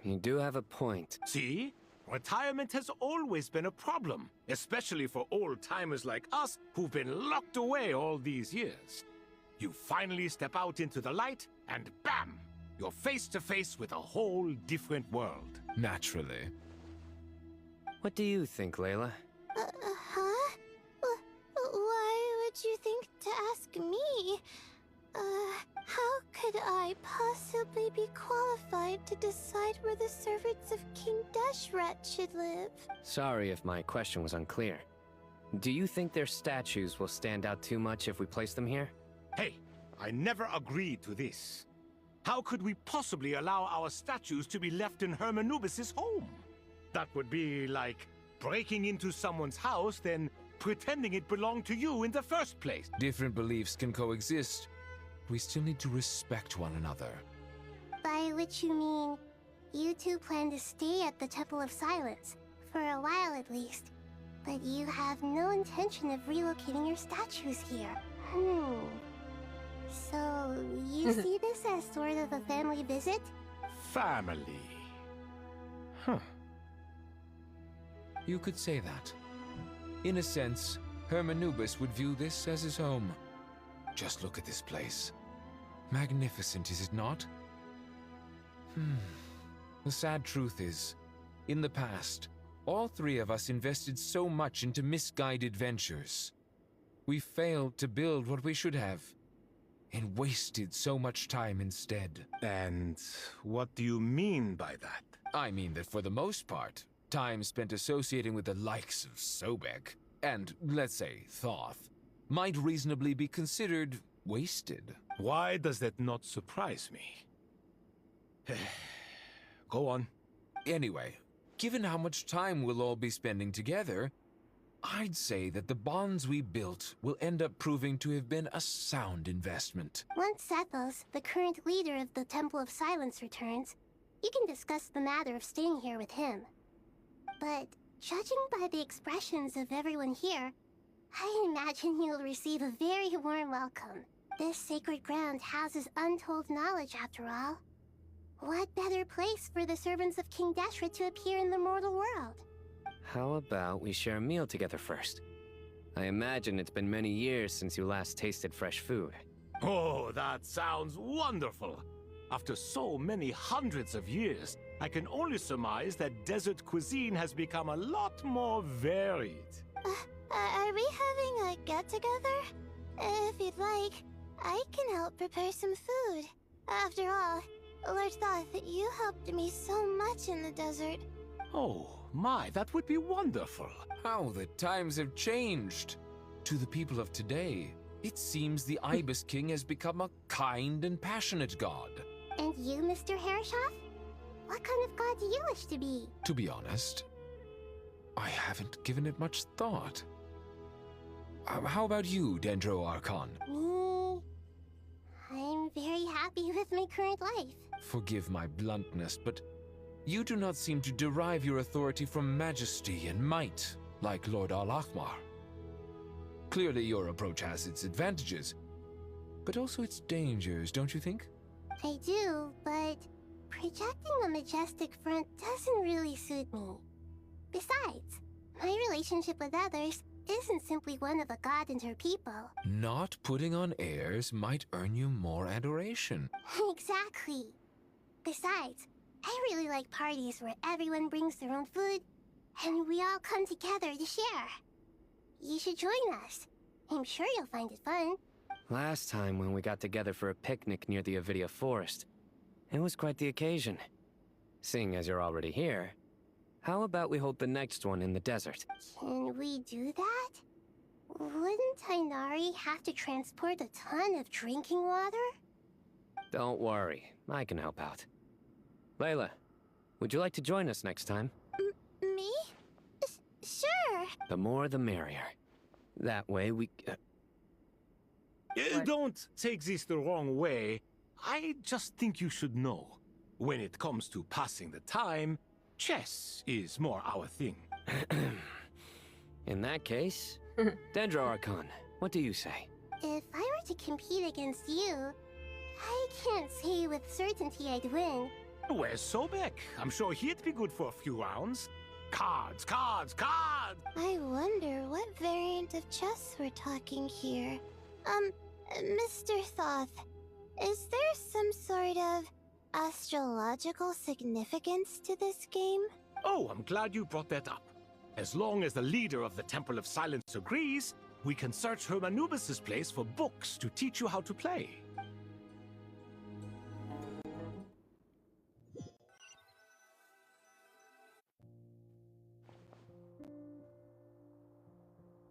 You do have a point. See? Retirement has always been a problem, especially for old-timers like us who've been locked away all these years. You finally step out into the light, and bam! You're face to face with a whole different world. Naturally. What do you think, Layla? Huh? Why would you think to ask me? How could I possibly be qualified to decide where the servants of King Deshret should live? Sorry if my question was unclear. Do you think their statues will stand out too much if we place them here? Hey, I never agreed to this. How could we possibly allow our statues to be left in Hermanubis' home? That would be like breaking into someone's house, then pretending it belonged to you in the first place. Different beliefs can coexist. We still need to respect one another. By which you mean, you two plan to stay at the Temple of Silence, for a while at least. But you have no intention of relocating your statues here. So, you see this as sort of a family visit? Family. Huh. You could say that. In a sense, Hermanubis would view this as his home. Just look at this place. Magnificent, is it not? The sad truth is, in the past, all 3 of us invested so much into misguided ventures. We failed to build what we should have, and wasted so much time instead. And what do you mean by that? I mean that for the most part, time spent associating with the likes of Sobek, and, let's say, Thoth, might reasonably be considered wasted. Why does that not surprise me? Go on. Anyway, given how much time we'll all be spending together, I'd say that the bonds we built will end up proving to have been a sound investment. Once Sethos, the current leader of the Temple of Silence, returns, you can discuss the matter of staying here with him. But judging by the expressions of everyone here, I imagine you'll receive a very warm welcome. This sacred ground houses untold knowledge, after all. What better place for the servants of King Deshret to appear in the mortal world? How about we share a meal together first? I imagine it's been many years since you last tasted fresh food. Oh, that sounds wonderful. After so many hundreds of years, I can only surmise that desert cuisine has become a lot more varied. Are we having a get-together? If you'd like, I can help prepare some food. After all, Lord Thoth, you helped me so much in the desert. Oh, my, that would be wonderful. How the times have changed. To the people of today, it seems the Ibis King has become a kind and passionate god. And you, Mr. Herreshoff? What kind of god do you wish to be? To be honest, I haven't given it much thought. How about you, Dendro Archon? Me? I'm very happy with my current life. Forgive my bluntness, but you do not seem to derive your authority from majesty and might, like Lord Al-Akhmar. Clearly your approach has its advantages, but also its dangers, don't you think? I do, but projecting a majestic front doesn't really suit me. Besides, my relationship with others isn't simply one of a god and her people. Not putting on airs might earn you more adoration. Exactly. Besides, I really like parties where everyone brings their own food, and we all come together to share. You should join us. I'm sure you'll find it fun. Last time when we got together for a picnic near the Avidia Forest, it was quite the occasion. Seeing as you're already here, how about we hold the next one in the desert? Can we do that? Wouldn't Tainari have to transport a ton of drinking water? Don't worry, I can help out. Layla, would you like to join us next time? Me? Sure. The more the merrier. That way we... Don't take this the wrong way. I just think you should know. When it comes to passing the time, chess is more our thing. In that case, Dendro Archon, what do you say? If I were to compete against you, I can't say with certainty I'd win. Where's Sobek? I'm sure he'd be good for a few rounds. Cards, cards, cards! I wonder what variant of chess we're talking here. Mr. Thoth, is there some sort of astrological significance to this game? Oh, I'm glad you brought that up. As long as the leader of the Temple of Silence agrees, we can search Hermanubis' place for books to teach you how to play.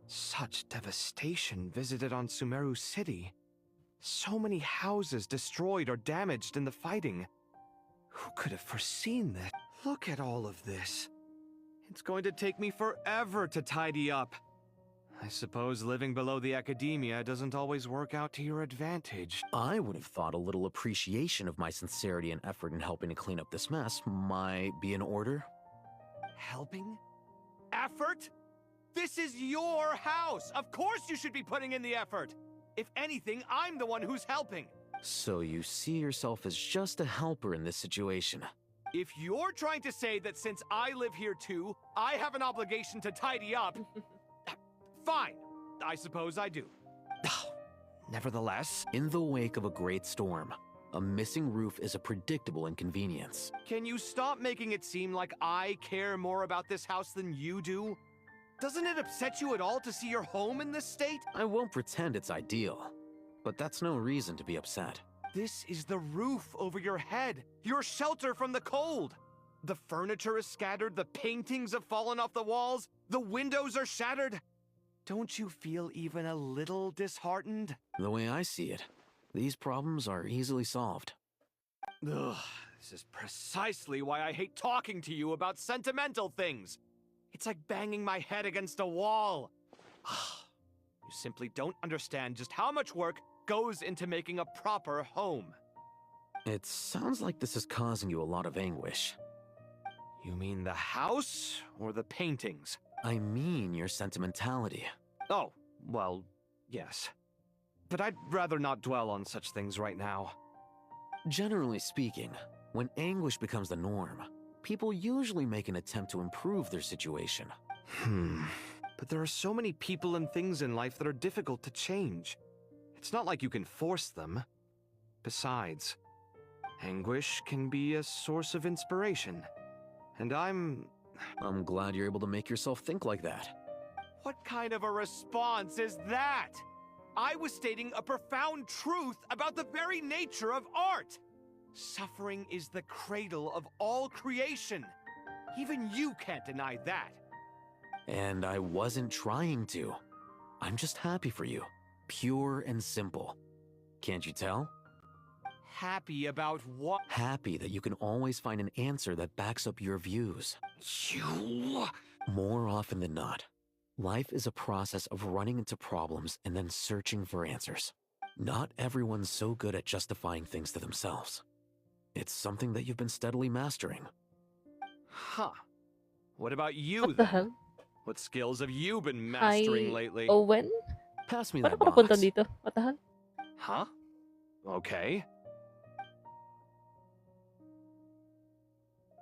Such devastation visited on Sumeru City. So many houses destroyed or damaged in the fighting. Who could have foreseen this? Look at all of this. It's going to take me forever to tidy up. I suppose living below the academia doesn't always work out to your advantage. I would have thought a little appreciation of my sincerity and effort in helping to clean up this mess might be in order. Helping? Effort? This is your house! Of course you should be putting in the effort! If anything, I'm the one who's helping! So you see yourself as just a helper in this situation. If you're trying to say that since I live here too, I have an obligation to tidy up, fine. I suppose I do. Nevertheless, in the wake of a great storm, a missing roof is a predictable inconvenience. Can you stop making it seem like I care more about this house than you do? Doesn't it upset you at all to see your home in this state? I won't pretend it's ideal, but that's no reason to be upset. This is the roof over your head, your shelter from the cold. The furniture is scattered, the paintings have fallen off the walls, the windows are shattered. Don't you feel even a little disheartened? The way I see it, these problems are easily solved. Ugh, this is precisely why I hate talking to you about sentimental things. It's like banging my head against a wall. You simply don't understand just how much work goes into making a proper home. It sounds like this is causing you a lot of anguish. You mean the house or the paintings? I mean your sentimentality. Oh, well, yes. But I'd rather not dwell on such things right now. Generally speaking, when anguish becomes the norm, people usually make an attempt to improve their situation. But there are so many people and things in life that are difficult to change. It's not like you can force them. Besides, anguish can be a source of inspiration. And I'm glad you're able to make yourself think like that. What kind of a response is that? I was stating a profound truth about the very nature of art. Suffering is the cradle of all creation. Even you can't deny that. And I wasn't trying to. I'm just happy for you. Pure and simple. Can't you tell? Happy about what? Happy that you can always find an answer that backs up your views. You... More often than not, life is a process of running into problems and then searching for answers. Not everyone's so good at justifying things to themselves. It's something that you've been steadily mastering. Huh. What about you, What the then? hell? What skills have you been mastering lately? Owen? Pass me Paano that ka napunta box. dito? What the hell? Huh? Okay.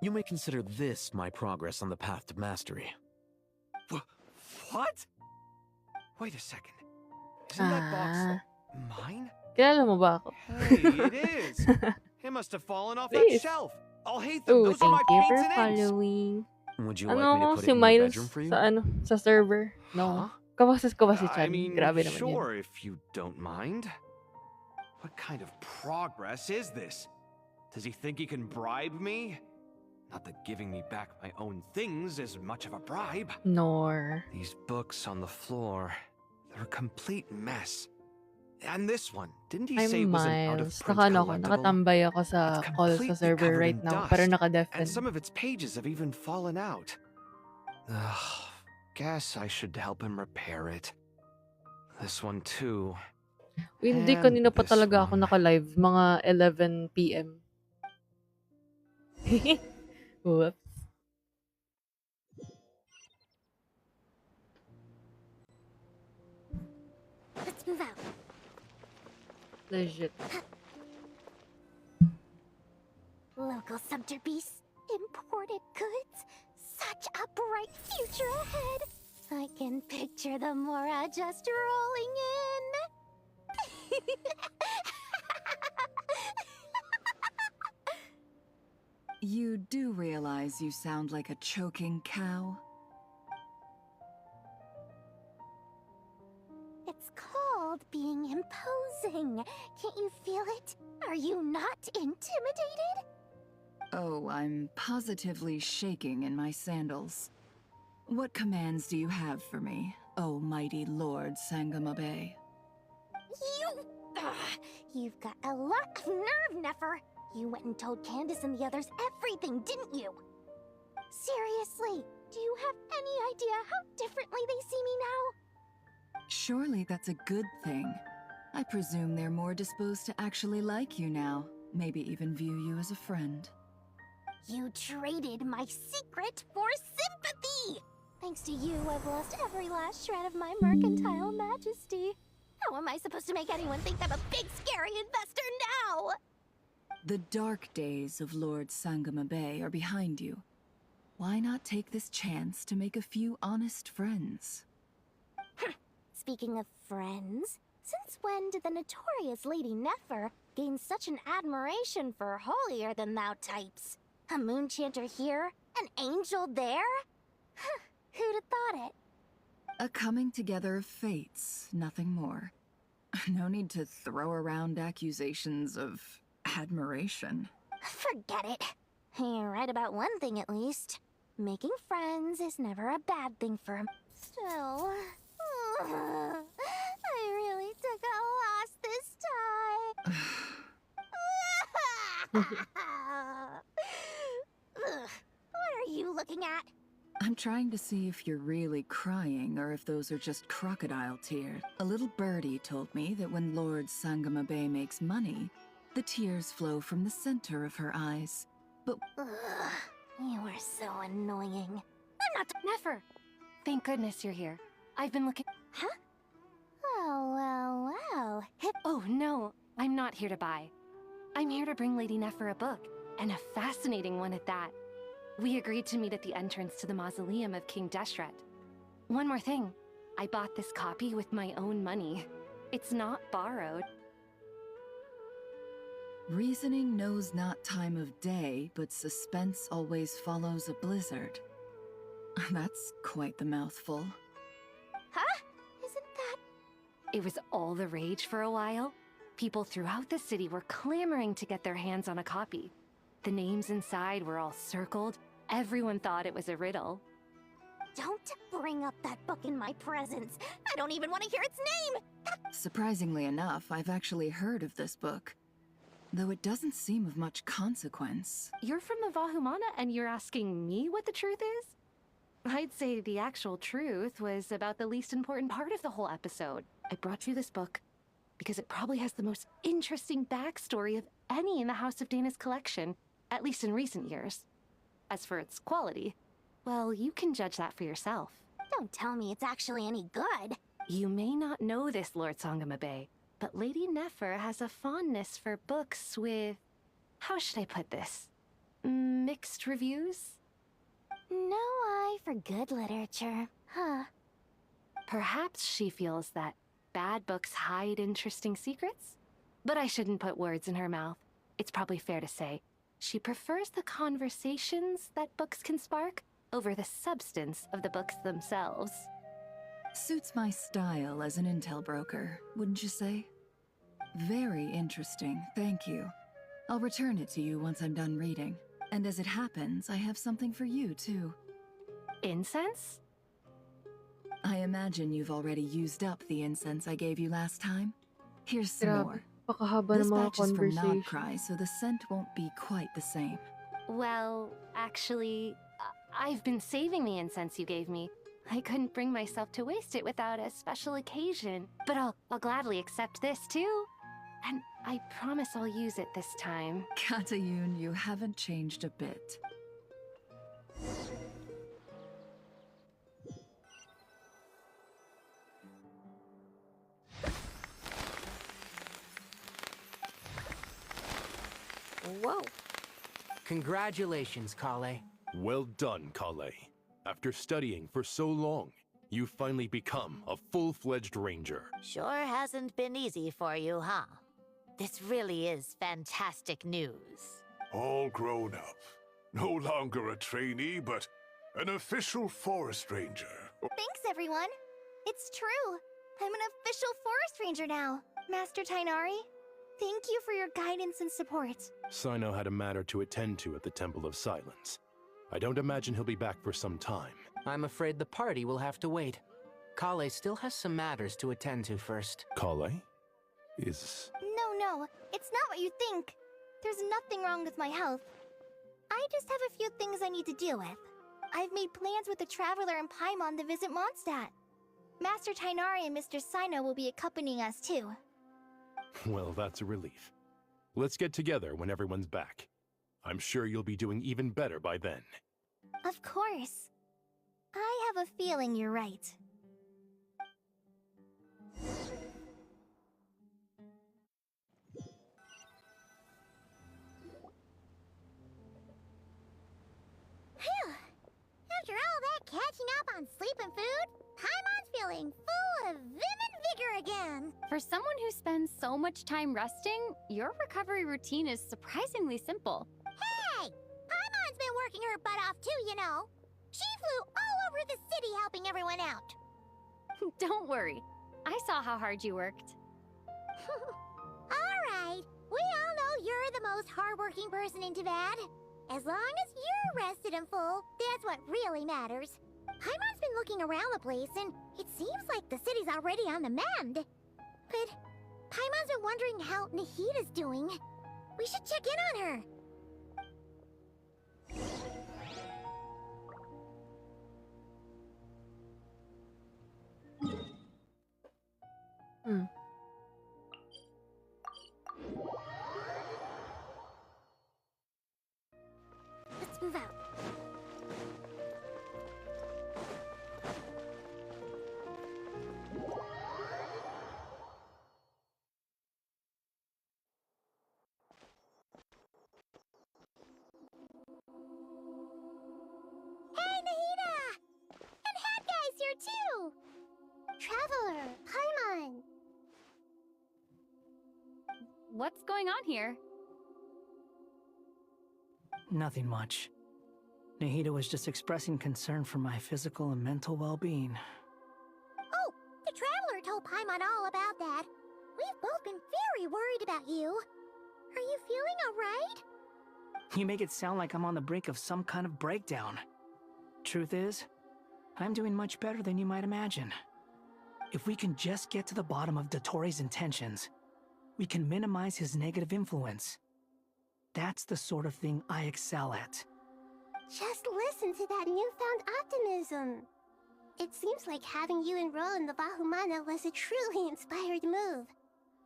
You may consider this my progress on the path to mastery. What? Wait a second. Isn't that box mine? Kilala mo ba ako? Hey, it is. It must have fallen off that Please. shelf. I'll hate them. Oh, Those are my thank you paints for and inks. following. Would you Ano like me to ako, put si it in your Miles bedroom for you? sa server? No. Kabasis ko ba si I Chan? mean, Grabe naman yun. sure, if you don't mind. What kind of progress is this? Does he think he can bribe me? Not that giving me back my own things is much of a bribe. Nor. These books on the floor, they're a complete mess. And this one, didn't he say it I'm was an Miles. out-of-print Naka, ako, collectible? nakatambay ako sa call sa Completely server covered right in now. dust, Pero and naka-deafen. some of its pages have even fallen out. Ugh, guess I should help him repair it. This one too. Hindi, And kanina pa this talaga ako one. naka-live. Mga 11 p.m. Whoops. Let's move out. Legit. Local subterbeast, imported goods. Such a bright future ahead. I can picture the Mora just rolling in. You do realize you sound like a choking cow? It's called being imposing. Can't you feel it? Are you not intimidated? Oh, I'm positively shaking in my sandals. What commands do you have for me, oh mighty Lord Sangama Bay? You've got a lot of nerve, Nefer. You went and told Candace and the others everything, didn't you? Seriously, do you have any idea how differently they see me now? Surely that's a good thing. I presume they're more disposed to actually like you now, maybe even view you as a friend. You traded my secret for sympathy! Thanks to you, I've lost every last shred of my mercantile majesty. How am I supposed to make anyone think I'm a big, scary investor now? The dark days of Lord Sangama Bay are behind you. Why not take this chance to make a few honest friends? Speaking of friends, since when did the notorious Lady Nefer gain such an admiration for holier-than-thou types? A moon chanter here, an angel there? Who'd have thought it? A coming together of fates, nothing more. No need to throw around accusations of admiration. Forget it. You're right about one thing at least. Making friends is never a bad thing for him. Still... I really took a loss this time. What are you looking at? I'm trying to see if you're really crying or if those are just crocodile tears. A little birdie told me that when Lord Sangama Bay makes money, the tears flow from the center of her eyes. But You are so annoying. I'm not Nefer. Thank goodness you're here. I've been looking. Huh? Well. Oh no, I'm not here to buy. I'm here to bring Lady Nefer a book, and a fascinating one at that. We agreed to meet at the entrance to the mausoleum of King Deshret. One more thing, I bought this copy with my own money. It's not borrowed. reasoning knows not time of day, but suspense always follows a blizzard. That's quite the mouthful. Huh? Isn't that... It was all the rage for a while. People throughout the city were clamoring to get their hands on a copy. The names inside were all circled. Everyone thought it was a riddle. Don't bring up that book in my presence. I don't even want to hear its name! Surprisingly enough, I've actually heard of this book, though it doesn't seem of much consequence. You're from the Vahumana and you're asking me what the truth is? I'd say the actual truth was about the least important part of the whole episode. I brought you this book because it probably has the most interesting backstory of any in the House of Dana's collection, at least in recent years. As for its quality, well, you can judge that for yourself. Don't tell me it's actually any good. You may not know this, Lord Sangama Bay, but Lady Nefer has a fondness for books with... how should I put this? Mixed reviews? No eye for good literature, huh? Perhaps she feels that bad books hide interesting secrets? But I shouldn't put words in her mouth. It's probably fair to say she prefers the conversations that books can spark over the substance of the books themselves. Suits my style as an intel broker, wouldn't you say? Very interesting, thank you. I'll return it to you once I'm done reading. And as it happens, I have something for you, too. Incense? I imagine you've already used up the incense I gave you last time. Here's some more. This batch is from Nod-Krai, so the scent won't be quite the same. Well, actually, I've been saving the incense you gave me. I couldn't bring myself to waste it without a special occasion. But I'll gladly accept this, too. And I promise I'll use it this time. Katayun, you haven't changed a bit. Whoa. Congratulations, Kale. Well done, Kale. After studying for so long, you've finally become a full-fledged ranger. Sure hasn't been easy for you, huh? This really is fantastic news. All grown up. No longer a trainee, but an official forest ranger. Thanks, everyone. It's true. I'm an official forest ranger now. Master Tainari, thank you for your guidance and support. Sino had a matter to attend to at the Temple of Silence. I don't imagine he'll be back for some time. I'm afraid the party will have to wait. Kale still has some matters to attend to first. Kale? Is... No, it's not what you think. There's nothing wrong with my health. I just have a few things I need to deal with. I've made plans with the Traveler and Paimon to visit Mondstadt. Master Tainari and Mr. Sino will be accompanying us too. Well, that's a relief. Let's get together when everyone's back. I'm sure you'll be doing even better by then. Of course. I have a feeling you're right. Phew! After all that catching up on sleep and food, Paimon's feeling full of vim and vigor again. For someone who spends so much time resting, your recovery routine is surprisingly simple. Hey! Paimon's been working her butt off too, you know. She flew all over the city helping everyone out. Don't worry. I saw how hard you worked. Alright, we all know you're the most hardworking person in Tavad. As long as you're rested and full, that's what really matters. Paimon's been looking around the place, and it seems like the city's already on the mend. But Paimon's been wondering how Nahida's doing. We should check in on her. Let's move out. Hey, Nahida! And Hat Guy's here too! Traveler, Paimon! What's going on here? Nothing much. Nahida was just expressing concern for my physical and mental well-being. Oh, the Traveler told Paimon all about that. We've both been very worried about you. Are you feeling alright? You make it sound like I'm on the brink of some kind of breakdown. Truth is, I'm doing much better than you might imagine. If we can just get to the bottom of Dottoro's intentions, we can minimize his negative influence. That's the sort of thing I excel at. Just listen to that newfound optimism. It seems like having you enroll in the Vahumana was a truly inspired move.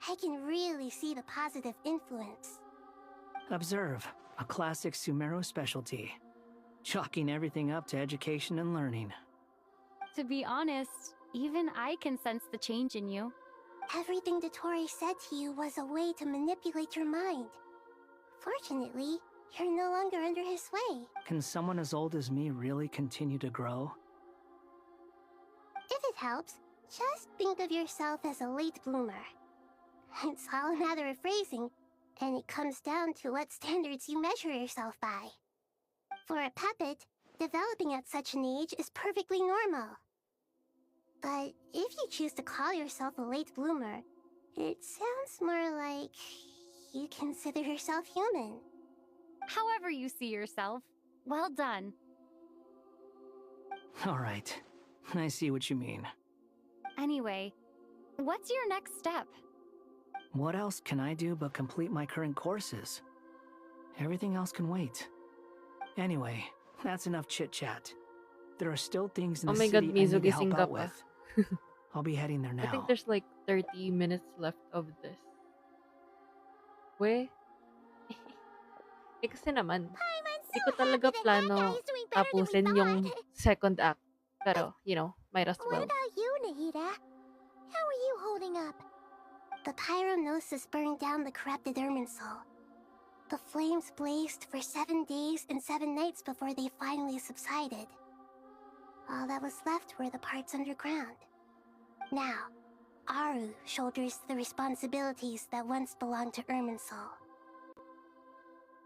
I can really see the positive influence. Observe, a classic Sumeru specialty. Chalking everything up to education and learning. To be honest, even I can sense the change in you. Everything Dottori said to you was a way to manipulate your mind. Fortunately, you're no longer under his sway. Can someone as old as me really continue to grow? If it helps, just think of yourself as a late bloomer. It's all a matter of phrasing, and it comes down to what standards you measure yourself by. For a puppet, developing at such an age is perfectly normal. But if you choose to call yourself a late bloomer, it sounds more like you consider yourself human. However you see yourself, well done. Alright, I see what you mean. Anyway, what's your next step? What else can I do but complete my current courses? Everything else can wait. Anyway, that's enough chit-chat. There are still things in the city I need to help out with. I'll be heading there now. I think there's like 30 minutes left of this. We? Kasi naman, hindi ko talaga plano tapusin yung second act. Pero, you know, might as well. What about you, Nahida? How are you holding up? The Pyrognosis burned down the corrupted Irminsul. The flames blazed for 7 days and 7 nights before they finally subsided. All that was left were the parts underground. Now, Aru shoulders the responsibilities that once belonged to Irminsul.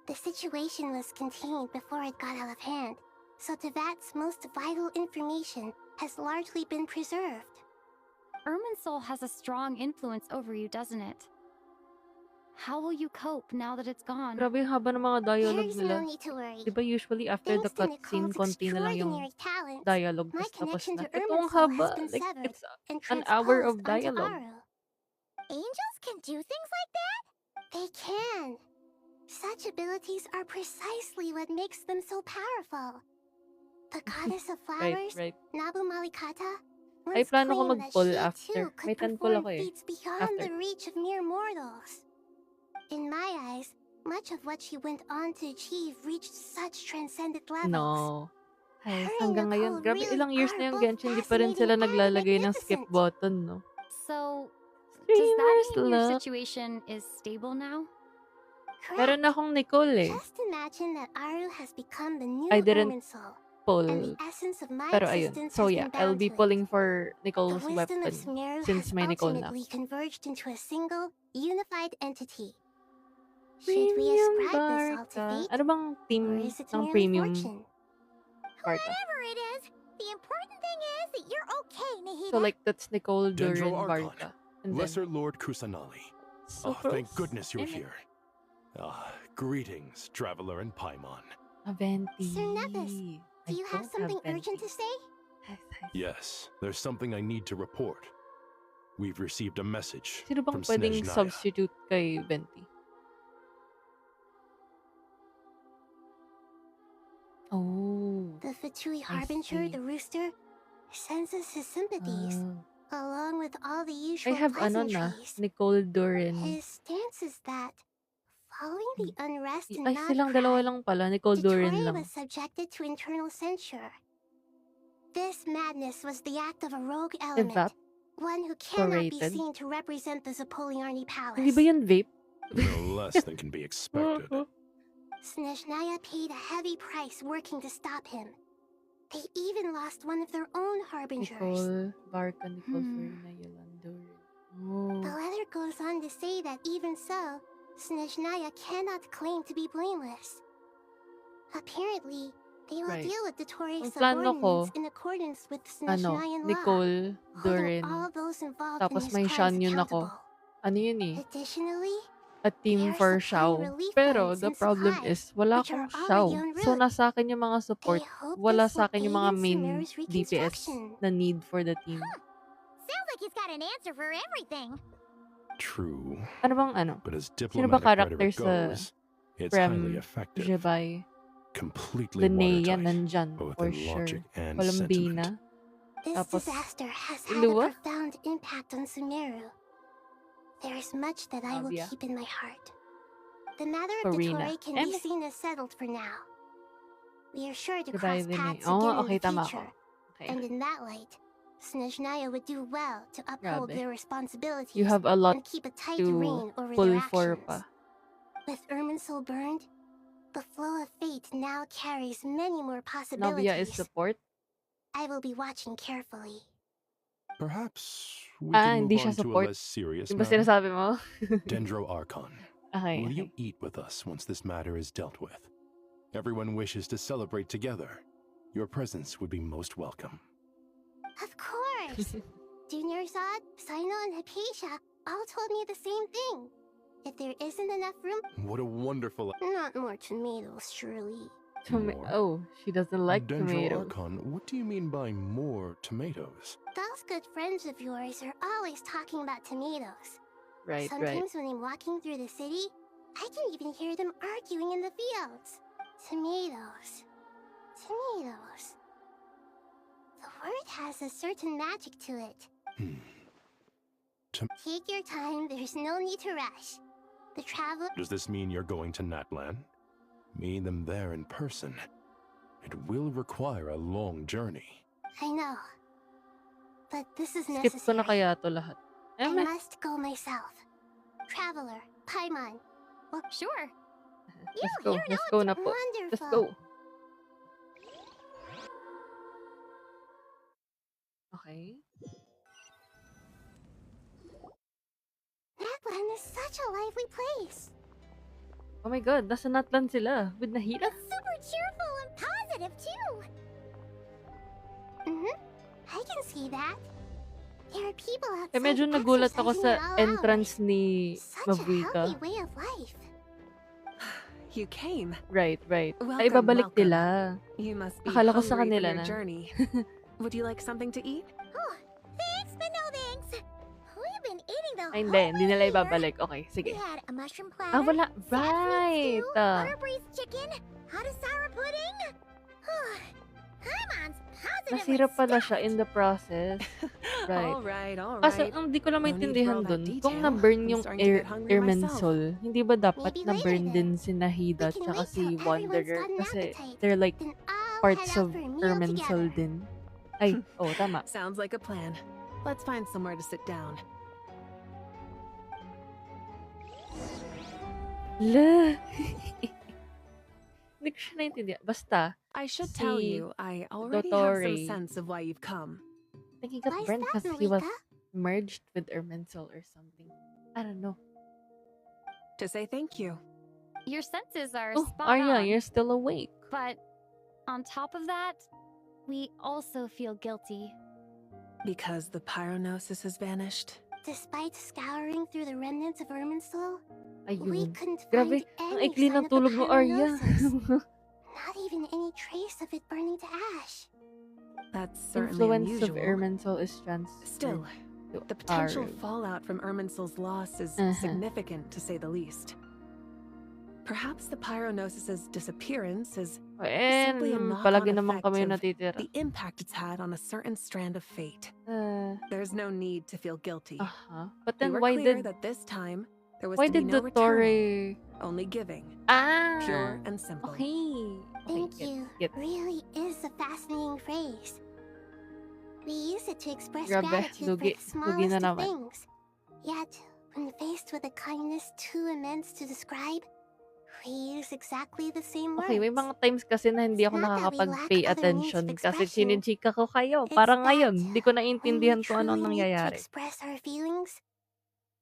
The situation was contained before it got out of hand, so Tevat's most vital information has largely been preserved. Irminsul has a strong influence over you, doesn't it? How will you cope now that it's gone? Grabe yung haba ng mga dialogue There's nila. no need to worry. Diba usually after the Thanks to cutscene, Nicole's konti na lang yung extraordinary talents, dialogue. my Tapos connection na. to Ito ang Irminsul haba. has been Like, severed it's and an hour of transposed onto dialogue. Aru. Angels can do things like that? They can. Such abilities are precisely what makes them so powerful. The goddess of flowers, right. Nabu Malikata, Ay, once plano ko claimed that mag-pull she after. too May could tan-pull perform ako eh. feats beyond After. the reach of mere mortals. In my eyes, much of what she went on to achieve reached such transcendent levels. No. Ay, Her and hanggang ngayon. Nicole Grabe, really ilang years are na yung both Genshin, di pa rin sila fascinating and naglalagay ng skip magnificent. button, no? So, does that Streamer's mean your luck. situation is stable now? Meron na akong Nicole eh. Just imagine that Aru has become the new I didn't Irminsul, and pull. the essence of my Pero ayun. existence So has yeah, been I'll bound be to it. pulling for The Nicole's wisdom of weapon. Sumeru Since has may Nicole na. ultimately converged into a single, unified entity. Should we Premium ascribe this all to Barca. fate, Ano bang or team is it ng merely premium fortune? Barca? Whatever it is, the important thing is that you're okay, Nahida. So like, that's Nicole Dendro during Archon, Barca. And then, Lesser Lord Kusanali. so Thank close. goodness you're Damn it. here. Greetings, traveler and Paimon. Aventi. Sir Nevis, do you have something urgent to say? Yes, there's something I need to report. We've received a message Sino bang from pwedeng Snezhnaya. substitute kay Venti? Oh. The Fatui I Harbinger, see. the rooster, senses his sympathies, along with all the I usual have ano na, pleasantries. Nicole Durin. His stance is that, following the unrest in Ay, silang dalawa Nod-Krai, lang pala. Nicole Durin Dottore lang. was subjected to internal censure. This madness was the act of a rogue element, one who cannot be Evaporated? seen to represent the Zapoliarny Palace. Hindi ba yun vape? No less than can be expected. Snezhnaya paid a heavy price working to stop him. They even lost one of their own harbingers. Nicole Barca, Nicole Serena, Yolanda Durin. The Oh. letter goes on to say that even so, Snezhnaya cannot claim to be blameless. Apparently, they will Right. deal with Dottore's Ang plano ko, subordinates in accordance with ano, Snezhnayan law, Nicole Durin. all those involved in Tapos his may crimes Shan yun ako. accountable. Ano yun eh? Additionally, A team for Xiao. Pero the problem is, wala akong Xiao. So, nasa akin yung mga support. Wala sa akin yung mga main DPS na need for the team. Sounds like he's got an answer for everything. True. Ano bang ano? But as Sino ba diplomatic character rhetoric sa goes, it's highly Prem effective. Jebai? Completely Linnea watertight, nandyan, both for in sure. logic and Columbina. sentiment. This Tapos, disaster has had a Lua? profound impact on Sumeru. There is much that I will Navia. keep in my heart. The matter of Farina. Dottore can be seen as settled for now. We are sure to Jebai cross din eh. paths Oh, again okay, in the tama future. ako. Okay. And in that light, Snezhnaya would do well to uphold Grabe. their responsibilities You have a lot and keep a tight to rein over pull their for actions. pa. With Irminsul burned, the flow of fate now carries many more Navia is possibilities. support? I will be watching carefully. Perhaps we Ah, can hindi move siya on to a support. less serious Yung ba matter. sinasabi mo? Dendro Archon. Okay, Will you okay. eat with us once this matter is dealt with? Everyone wishes to celebrate together. Your presence would be most welcome. Of course! Junior Zod, Sino, and Hypatia all told me the same thing. If there isn't enough room, What a wonderful... not more tomatoes, surely. Oh, she doesn't like Dendro tomatoes. Archon, what do you mean by more tomatoes? Those good friends of yours are always talking about tomatoes. Right, right. Sometimes when I'm walking through the city, I can even hear them arguing in the fields. Tomatoes. Tomatoes. The word has a certain magic to it. Take your time, there's no need to rush. The traveler... Does this mean you're going to Natlan? Meet them there in person. It will require a long journey. I know. But this is Skip ko na necessary. kaya to lahat. I Eme. must go myself. Traveler, Paimon. Well, sure. Let's go. Let's go na po. Let's go. Okay. Natlan is such a lively place. Oh my god, nasa Natlan sila. With Nahida. It's super cheerful and positive, too. I can see that. There are people outside Medyo nagulat ako exercising sa at all hours. entrance ni Such a Mavuika. healthy way of life. You came. Right, right. Welcome, Ay, babalik welcome. nila. You must be Akala ko sa hungry kanila from your na. journey. Would you like something to eat? Oh, thanks, but no thanks. We've been eating the Ay, whole hindi way nila here. ibabalik. Okay, sige. We had a mushroom Ah, platter, wala. Right. butter braised chicken, hot sour pudding. Paimon's positive. Nasira pala siya in the process. Right. All right. Kasi ang di ko lang No need maintindihan for all that dun, kung detail. na-burn I'm yung starting to get hungry Irmensol, hindi ba dapat Maybe na-burn later din si Nahida tsaka si Wanderer? got an Kasi appetite. they're like Then I'll parts head out of for a meal Irmensol together. din. Ay, oh, tama. Sounds like a plan. Let's find somewhere to sit down. La! Hindi ko siya naintindihan. Basta, I should si tell you, I already have Dottore, some sense of why you've come. I think he got Why is burned that, because he was Marika? merged with Irmensol or something. I don't know. To say thank you. Your senses are Oh, spot Arya, on. you're still awake. But on top of that, we also feel guilty. Because the pyronosis has vanished. Despite scouring through the remnants of Irminsul, we Ayun. couldn't Grabe, find ang any ikli sign ng of the tulog mo, Arya. pyronosis. Not even any trace of it burning to ash. That's certainly Influence of unusual. Irminsul is transferred Still, to the potential Aru. fallout from Irminsul's loss is significant, to say the least. Perhaps the Pyronosis's disappearance is simply a palagi knock-on naman kami effect of natitira. the impact it's had on a certain strand of fate. There's no need to feel guilty. But We then were why clear did that this time there was why to be did no returning, Dottore only giving. Ah, Pure and simple. Okay. Thank you. Really is a fascinating phrase. We use it to express Grabe, gratitude for lugi. the Lugi na smallest of naman. things. Yet, when faced with a kindness too immense to describe, we use exactly the same words. Okay, may mga times kasi na hindi ako It's not that we nakakapag-pay lack other means of attention kasi expression. chinichika ko kayo. It's Parang that ngayon, hindi ko when we naiintindihan kung anong truly need to nangyayari. express our feelings,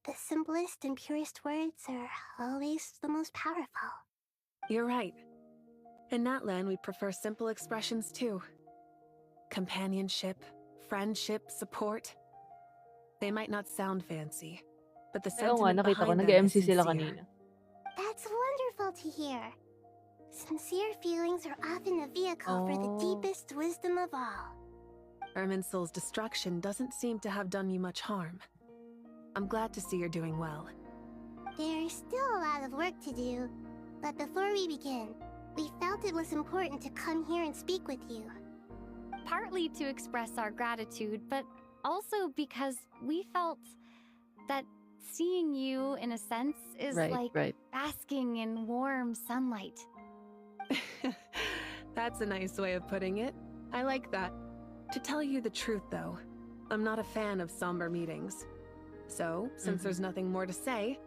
the simplest and purest words are always the most powerful. You're right. In Natlan, we prefer simple expressions too. Companionship, friendship, support. They might not sound fancy, but the Oo nga, sentiment nakita ko, behind them is nag-MC sila sincere. kanina. That's wonderful to hear. Sincere feelings are often a vehicle for the deepest wisdom of all. Irminsul's destruction doesn't seem to have done you much harm. I'm glad to see you're doing well. There's still a lot of work to do, but before we begin, we felt it was important to come here and speak with you. Partly to express our gratitude, but also because we felt that seeing you, in a sense, is like basking in warm sunlight. That's a nice way of putting it. I like that. To tell you the truth, though, I'm not a fan of somber meetings. So, since there's nothing more to say,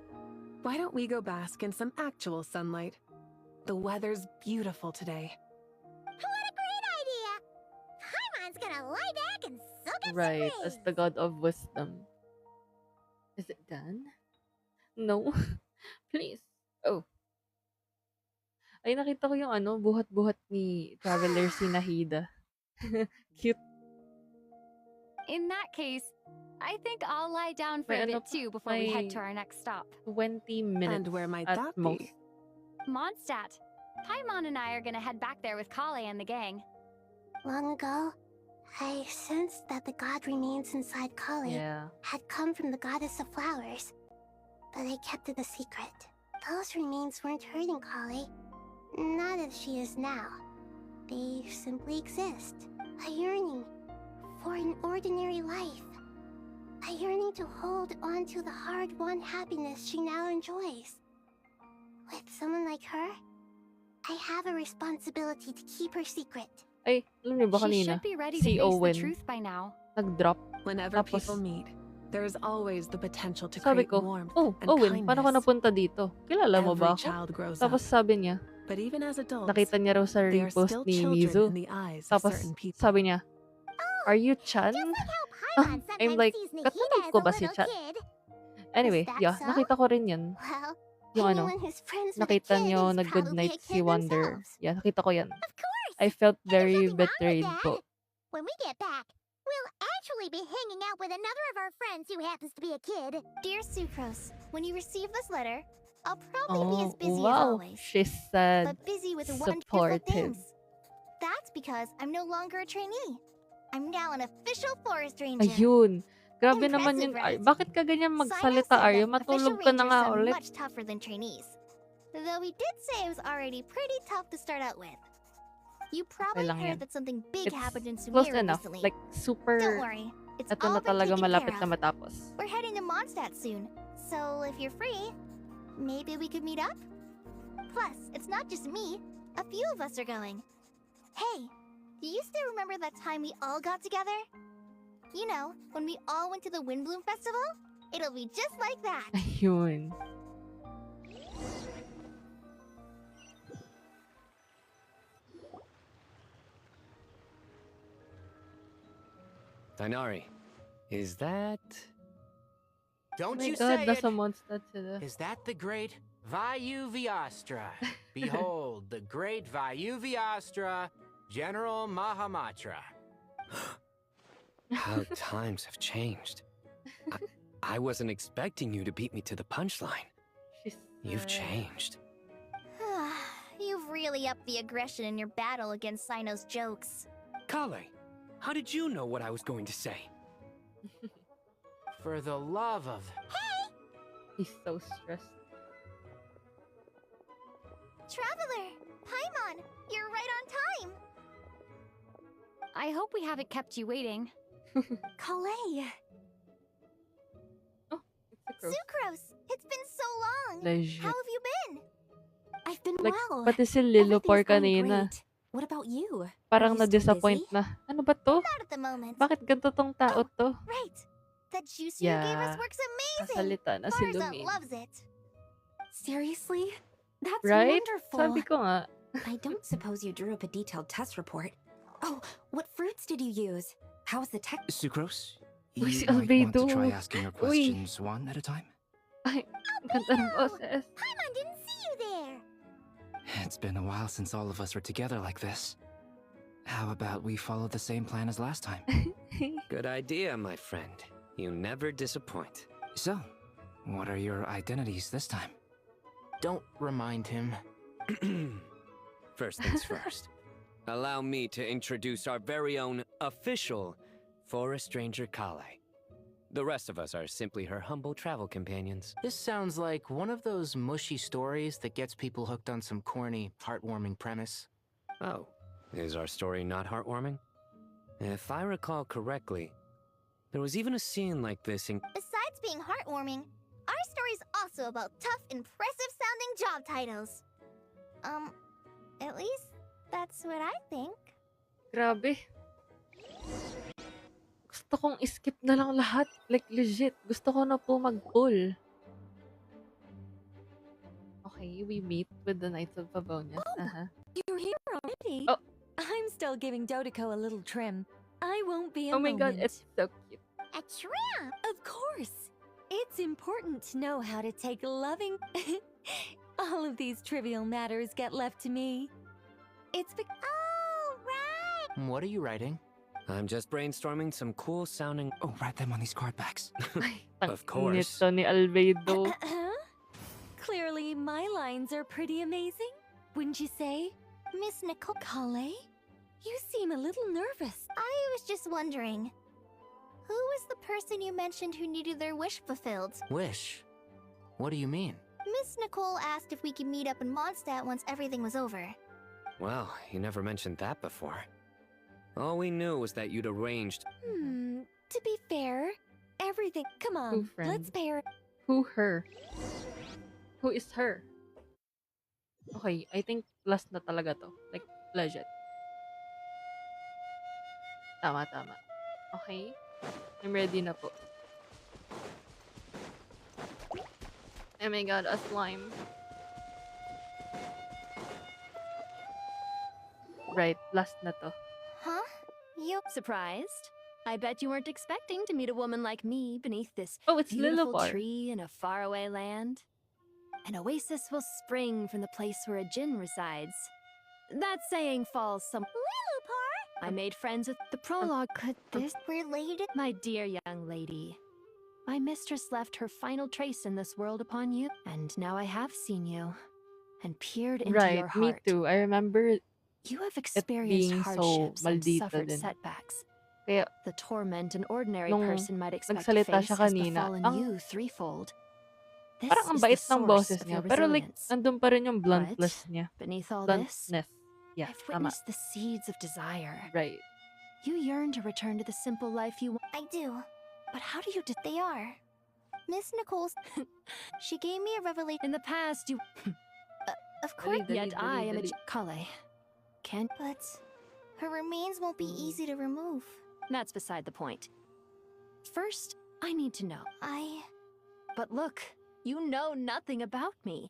why don't we go bask in some actual sunlight? The weather's beautiful today. What a great idea! Paimon's gonna lie back and soak up some Right, rays. as the god of wisdom. Is it done? No. Please. Oh. Ay, nakita ko yung ano, buhat-buhat ni Traveler si Nahida. Cute. In that case, I think I'll lie down for May a ano bit pa, too before we head may to our next stop. 20 minutes And where might at that most. be? Mondstadt. Paimon and I are gonna head back there with Kale and the gang. Long ago, I sensed that the god remains inside Kali had come from the goddess of flowers, but I kept it a secret. Those remains weren't hurting Kali, not as she is now. They simply exist. A yearning for an ordinary life. A yearning to hold on to the hard-won happiness she now enjoys. With someone like her, I have a responsibility to keep her secret. Ay, alam niyo ba She kanina? should be ready Si to face the Owen, truth by now. nag-drop. Whenever Tapos, people meet, there is always the potential to sabi create ko, warmth oh, and Owen, kindness. paano ka napunta dito? Kilala mo ba Every ako? child grows Tapos up. sabi niya, But even as adults, nakita niya raw sa they are repost still ni children Mizu. in the eyes of Tapos certain people. sabi niya, are you Chan? I'm like, katanong ko ba si Chan? Anyway, yeah, nakita ko rin yan. Well, Yung ano, anyone who's friends with a nakita kid niyo is nag-good probably night a si kid Wonder. themselves. Yeah, nakita ko yan. I felt very betrayed po. When we get back, we'll actually be hanging out with another of our friends who happens to be a kid. Dear Sucrose, when you receive this letter, I'll probably be as Oh, busy as wow. always. She said But busy with wonderful supportive. things. That's because I'm no longer a trainee. I'm now an official forest ranger. Ayun. Grabe naman yun. Impressive, Ay, right? bakit ka ganyan magsalita, Simon said Arya? that Matulog official ka na rangers nga are ulit. much tougher than trainees. Though he did say it was already pretty tough to start out with. You probably lang heard yan. that something big It's happened in close Sumeru enough. recently. Like, super... Don't worry, it's Ito all na been talaga taken malapit care na of. matapos. We're heading to Mondstadt soon, so if you're free, maybe we could meet up? Plus, it's not just me. A few of us are going. Hey, do you still remember that time we all got together? You know, when we all went to the Windbloom Festival? It'll be just like that. Ayun. Dainari, is that... Don't Oh my you God, say nasa it! Mondstadt sila. Is that the great Vayu Vyastra? Behold, the great Vayu Vyastra, General Mahamatra. How times have changed. I wasn't expecting you to beat me to the punchline. You've changed. You've really upped the aggression in your battle against Sino's jokes. Kale, How did you know what I was going to say? For the love of... He's so stressed. Traveler! Paimon! You're right on time! I hope we haven't kept you waiting. Kalei! Sucrose! It's been so long! Legit. How have you been? I've been Like, well. pati si Lilopor Everything's going kanina. great. What about you? Parang Are you still na-disappoint busy? na. Ano ba to? Not at the moment. Bakit ganito tong tao to? Right. That juice you gave us Yeah. works amazing. Kasalita na si Marza Lumin. loves it. Seriously? That's Right? wonderful. Sabi ko nga. I don't suppose you drew up a detailed test report. Oh, what fruits did you use? How's the tech? Sucrose, Uy, you si might want to Albedo. try asking your Uy. questions one at a time. Ay, ang ganda ng boses. Paimon didn't see you there. It's been a while since all of us were together like this. How about we follow the same plan as last time? Good idea, my friend. You never disappoint. So, what are your identities this time? Don't remind him. First things first. Allow me to introduce our very own official Forest Ranger Kale. The rest of us are simply her humble travel companions. This sounds like one of those mushy stories that gets people hooked on some corny, heartwarming premise. Oh, is our story not heartwarming? If I recall correctly, there was even a scene like this in... Besides being heartwarming, our story's also about tough, impressive-sounding job titles. At least that's what I think. Grabe. Gusto kong skip na lang lahat. Like, legit. Gusto ko na po mag-pull. Okay, we meet with the Knights of Favonius. You're here already? Oh. I'm still giving Dodoco a little trim. I won't be a Oh my god, moment. it's so cute. A tramp! Of course! It's important to know how to take loving... All of these trivial matters get left to me. It's be... Oh, right! What are you writing? I'm just brainstorming some cool sounding... Oh, write them on these card backs. Of course. Nito ni Albedo. Clearly, my lines are pretty amazing, wouldn't you say? Miss Nicole... Kale? You seem a little nervous. I was just wondering, who was the person you mentioned who needed their wish fulfilled? Wish? What do you mean? Miss Nicole asked if we could meet up in Mondstadt once everything was over. Well, you never mentioned that before. All we knew was that you'd arranged... To be fair, everything... Come on, Who, friend? let's pair... Who her? Who is her? Okay, I think last na talaga to. Like, legit. Tama. Okay. I'm ready na po. Oh my god, a slime. Right, last na to. Huh? You... Surprised? I bet you weren't expecting to meet a woman like me beneath this it's beautiful Lilopar. tree in a faraway land. An oasis will spring from the place where a djinn resides. That saying falls some... Lilopar? I made friends with the prologue. Could this... Related? My dear young lady, my mistress left her final trace in this world upon you, and now I have seen you, and peered into Right, your me heart. too. I remember You have it experienced being so hardships and maldito suffered din. setbacks. Kaya, The torment an ordinary nung person might expect to nagsalita face siya has kanina, befallen ang- you threefold. This parang ang is the bait ng source boses of niya. your Pero like, resilience. andun pa rin yung But bluntness niya. beneath all this, Bluntness. Yeah, I've tama. witnessed the seeds of desire. Right. You yearn to return to the simple life you want. I do. But how do you They are. Miss Nicole's... she gave me a revelation... In the past, you... Of course... Yet I am a Kale. Can't... But... her remains won't be easy to remove. That's beside the point. First, I need to know. But look, you know nothing about me.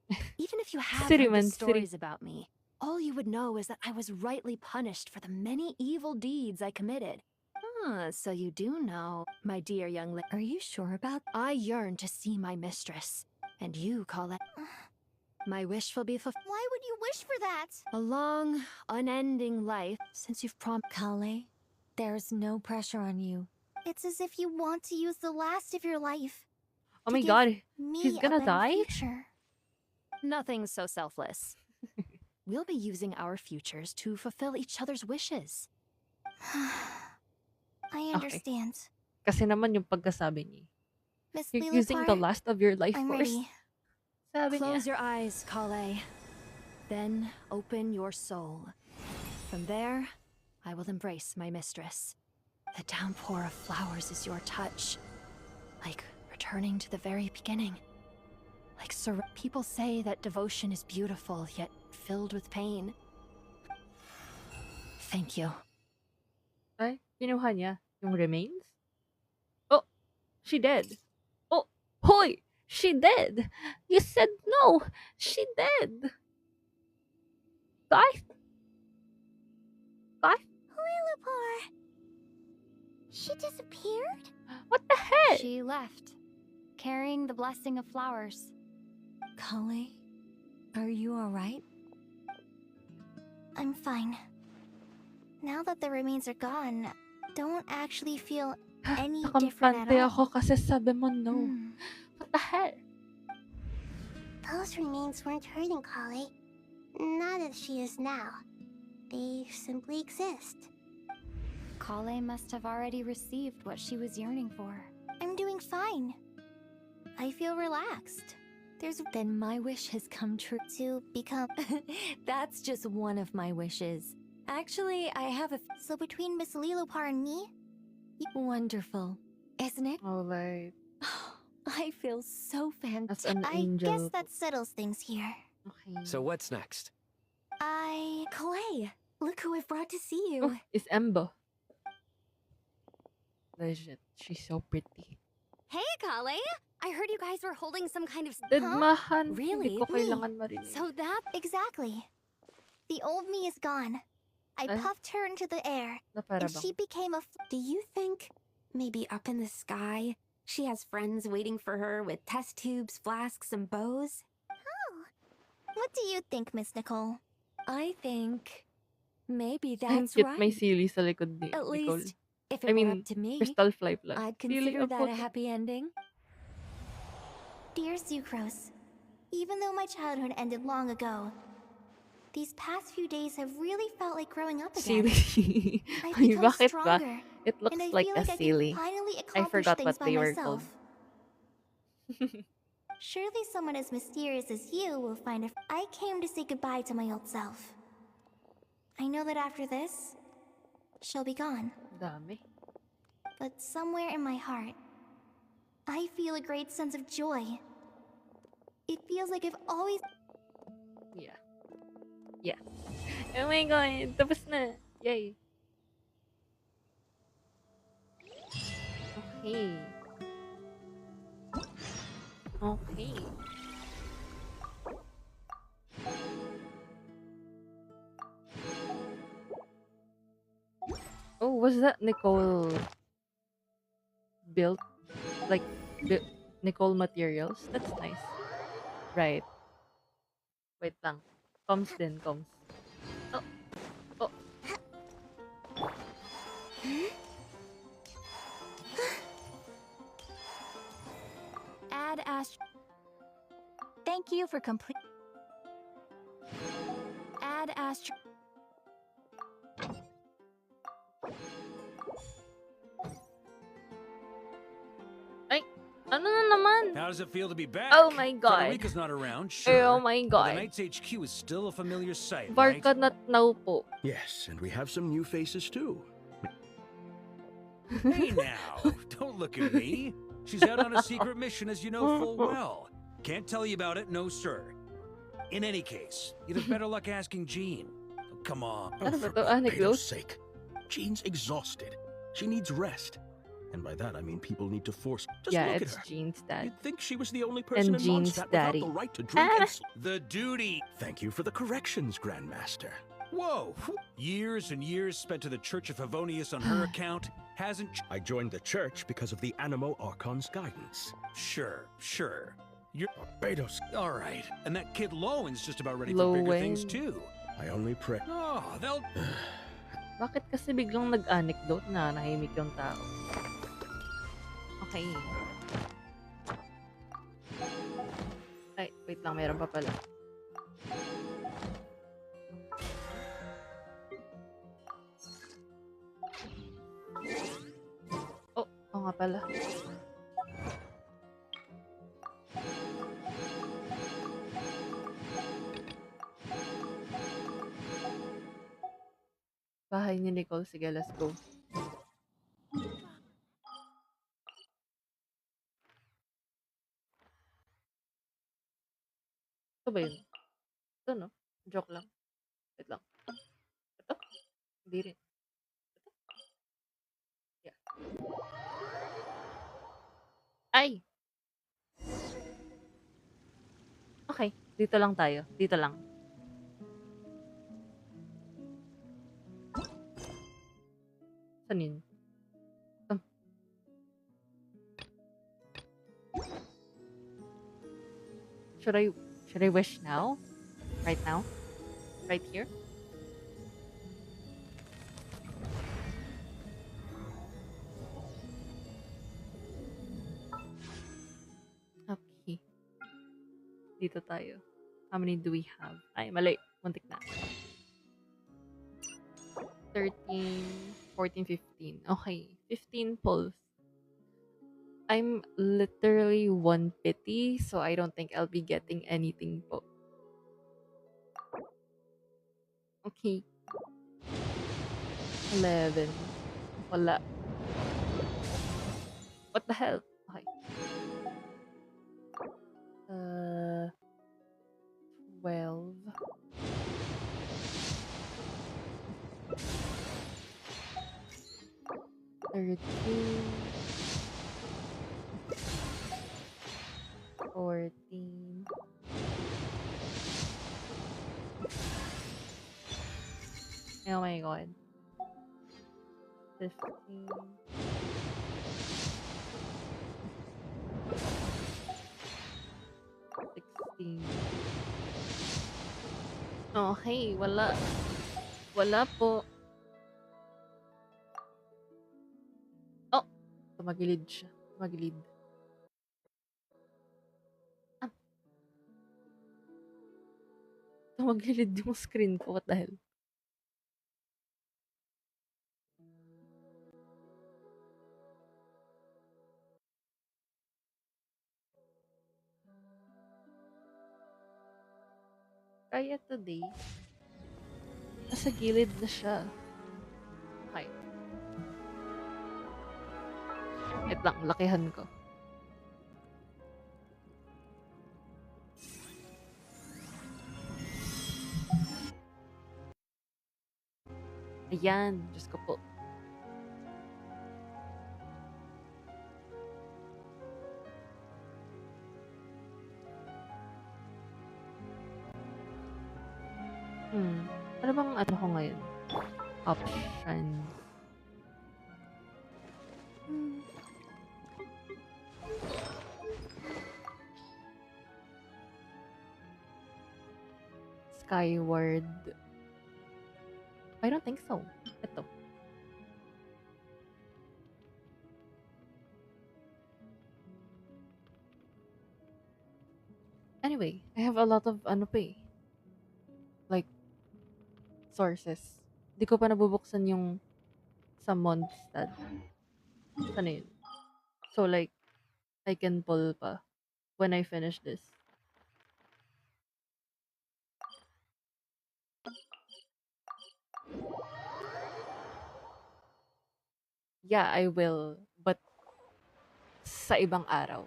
Even if you have City heard man, the city. stories about me, all you would know is that I was rightly punished for the many evil deeds I committed. Ah, so you do know, my dear young lady. Are you sure about... I yearn to see my mistress, and you call it... My wish will be fulfilled. Why would you wish for that? A long, unending life since you've Kale, there's no pressure on you. It's as if you want to use the last of your life. Oh to my give god, me she's a gonna better die? future. Nothing so selfless. We'll be using our futures to fulfill each other's wishes. I Okay. understand. Kasi naman yung pagkasabi niya. Miss You're using the Lilipar, last of your life I'm force. ready. Sabi Close niya. your eyes, Kale. Then open your soul. From there, I will embrace my mistress. The downpour of flowers is your touch. Like returning to the very beginning. Like people say that devotion is beautiful, yet filled with pain. Thank you. Ay, kinuha niya yung remains? Oh, she dead. Oh, hoy! She dead! You said no! She dead! Guys? Guys? Lilipar! She disappeared? What the heck? She left, carrying the blessing of flowers. Kale, are you alright? I'm fine. Now that the remains are gone, don't actually feel any different at Nakampante all. ako kasi sabi mo no. What the heck? Those remains weren't hurting Kale. Not as she is now. They simply exist. Kale must have already received what she was yearning for. I'm doing fine. I feel relaxed. Then my wish has come true. To become... That's just one of my wishes. Actually, I have a... So between Miss Lilipar and me? Wonderful. Isn't it? Alright. I feel so As fantastic. an I angel. guess that settles things here. Okay. So what's next? Kale, look who I've brought to see you. Oh, it's Embo. Legit. She's so pretty. Hey, Kale! I heard you guys were holding some kind of... Dedmahan. Really? Hindi ko kailangan marinig. So that... Exactly. The old me is gone. I puffed her into the air, Na para and bang- she became a... Do you think maybe up in the sky she has friends waiting for her with test tubes, flasks, and bows? What do you think, Miss Nicole? I think maybe Ang that's cute right. may sili sa likod ni At Nicole. least, if it I were mean, up to me, Crystal Fly Plus. I'd Feeling consider of that a photo. happy ending. Dear Sucrose, even though my childhood ended long ago, these past few days have really felt like growing up again. Silly. I've Ay, become bakit ba? stronger, It looks and I like feel a like I silly. can finally I accomplish forgot things what by they were myself. called. Surely someone as mysterious as you will find I came to say goodbye to my old self. I know that after this, she'll be gone. Dami. But somewhere in my heart, I feel a great sense of joy. It feels like I've always... Yeah. Yeah. Oh my god, tapos na. Yay. Okay. Okay. Oh, was that Nicole built? Like, Nicole materials? That's nice. Right. Wait lang. Comes din, comes. Oh. Oh. Add Ast... Thank you for complete... Add Ast... Ay, ano na naman? How does it feel to be back? Oh my god. Frederica's not around, sure. Oh my But god. the Knights HQ is still a familiar sight, Barka right? not now po. Yes, and we have some new faces too. Hey now, don't look at me. She's out on a secret mission, as you know full well. Can't tell you about it, no sir. In any case, you'd have better luck asking Jean. Oh, come on. Ano ba For to? Barbados' sake. Jean's exhausted. She needs rest. And by that I mean people need to force. Just Yeah, look it's at her. Jean's dad. You'd think she was the only person And in Jean's Mondstadt daddy. without the right to drink and The duty. Thank you for the corrections, Grandmaster. Whoa! Years and years spent to the Church of Favonius on her account hasn't. I joined the church because of the Animo Archon's guidance. Sure, sure. You're Barbados. all right. And that kid Lowen's just about ready for bigger things Lowen. too. I only pray. Oh, they'll. Bakit kasi biglang nag-anecdote na nahimik yung tao? Okay. Ay, wait lang, meron pa pala. nga pala. Bahay ni Nicole. Sige, let's go. Ito ba yun? Ito, no? Joke lang. Wait lang. Ito? Hindi rin. Yeah. Ay! Okay. Dito lang tayo. Dito lang. Saan yun? Should I wish now? Right now? Right here? Okay. Dito tayo. How many do we have? Ay, mali. Muntik na. 13, 14, 15. Okay. 15 pulls. I'm literally 1 pity, so I don't think I'll be getting anything po. Okay. 11. Wala. What the hell? Okay. 12. 13. 14. Oh my god. 15. 16. Okay, wala. Wala po. Oh! Tumagilid siya. Tumagilid. Ah. Tumagilid yung screen ko. What the hell? Kaya today, nasa gilid na siya. Okay. Wait lang, lakihan ko. Ayan, Diyos ko po. Ano bang ano ko ngayon? Options. Skyward. I don't think so. Ito. Anyway, I have a lot of ano pa eh. Like, sources. Di ko pa nabubuksan yung sa Mondstadt. Ano yun? So like, I can pull pa when I finish this. Yeah, I will. But sa ibang araw.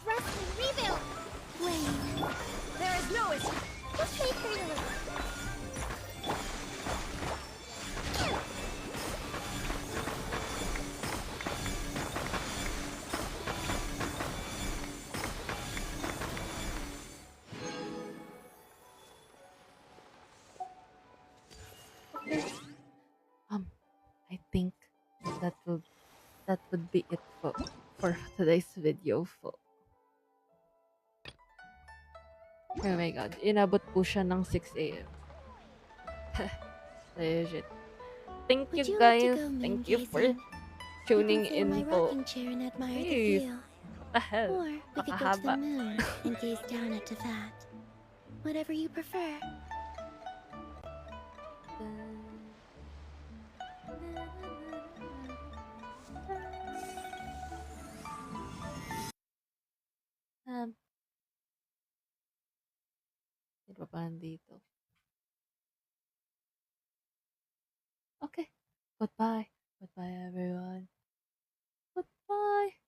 Rest and rebuild! Wait. There is no escape. Just wait for your I think that would be it po today's video full. Oh my god, inabot po siya ng 6 a.m. Legit. Thank you Would you like to guys. go Thank you for moon-gazing? tuning You can sit in my in po. rocking chair and admire the Jeez. view. What the hell? Or we could go to the Napakahaba. moon and gaze down at Tefat. Whatever you prefer. Um, Di ba pa nandito? Okay. Goodbye. Goodbye, everyone. Goodbye.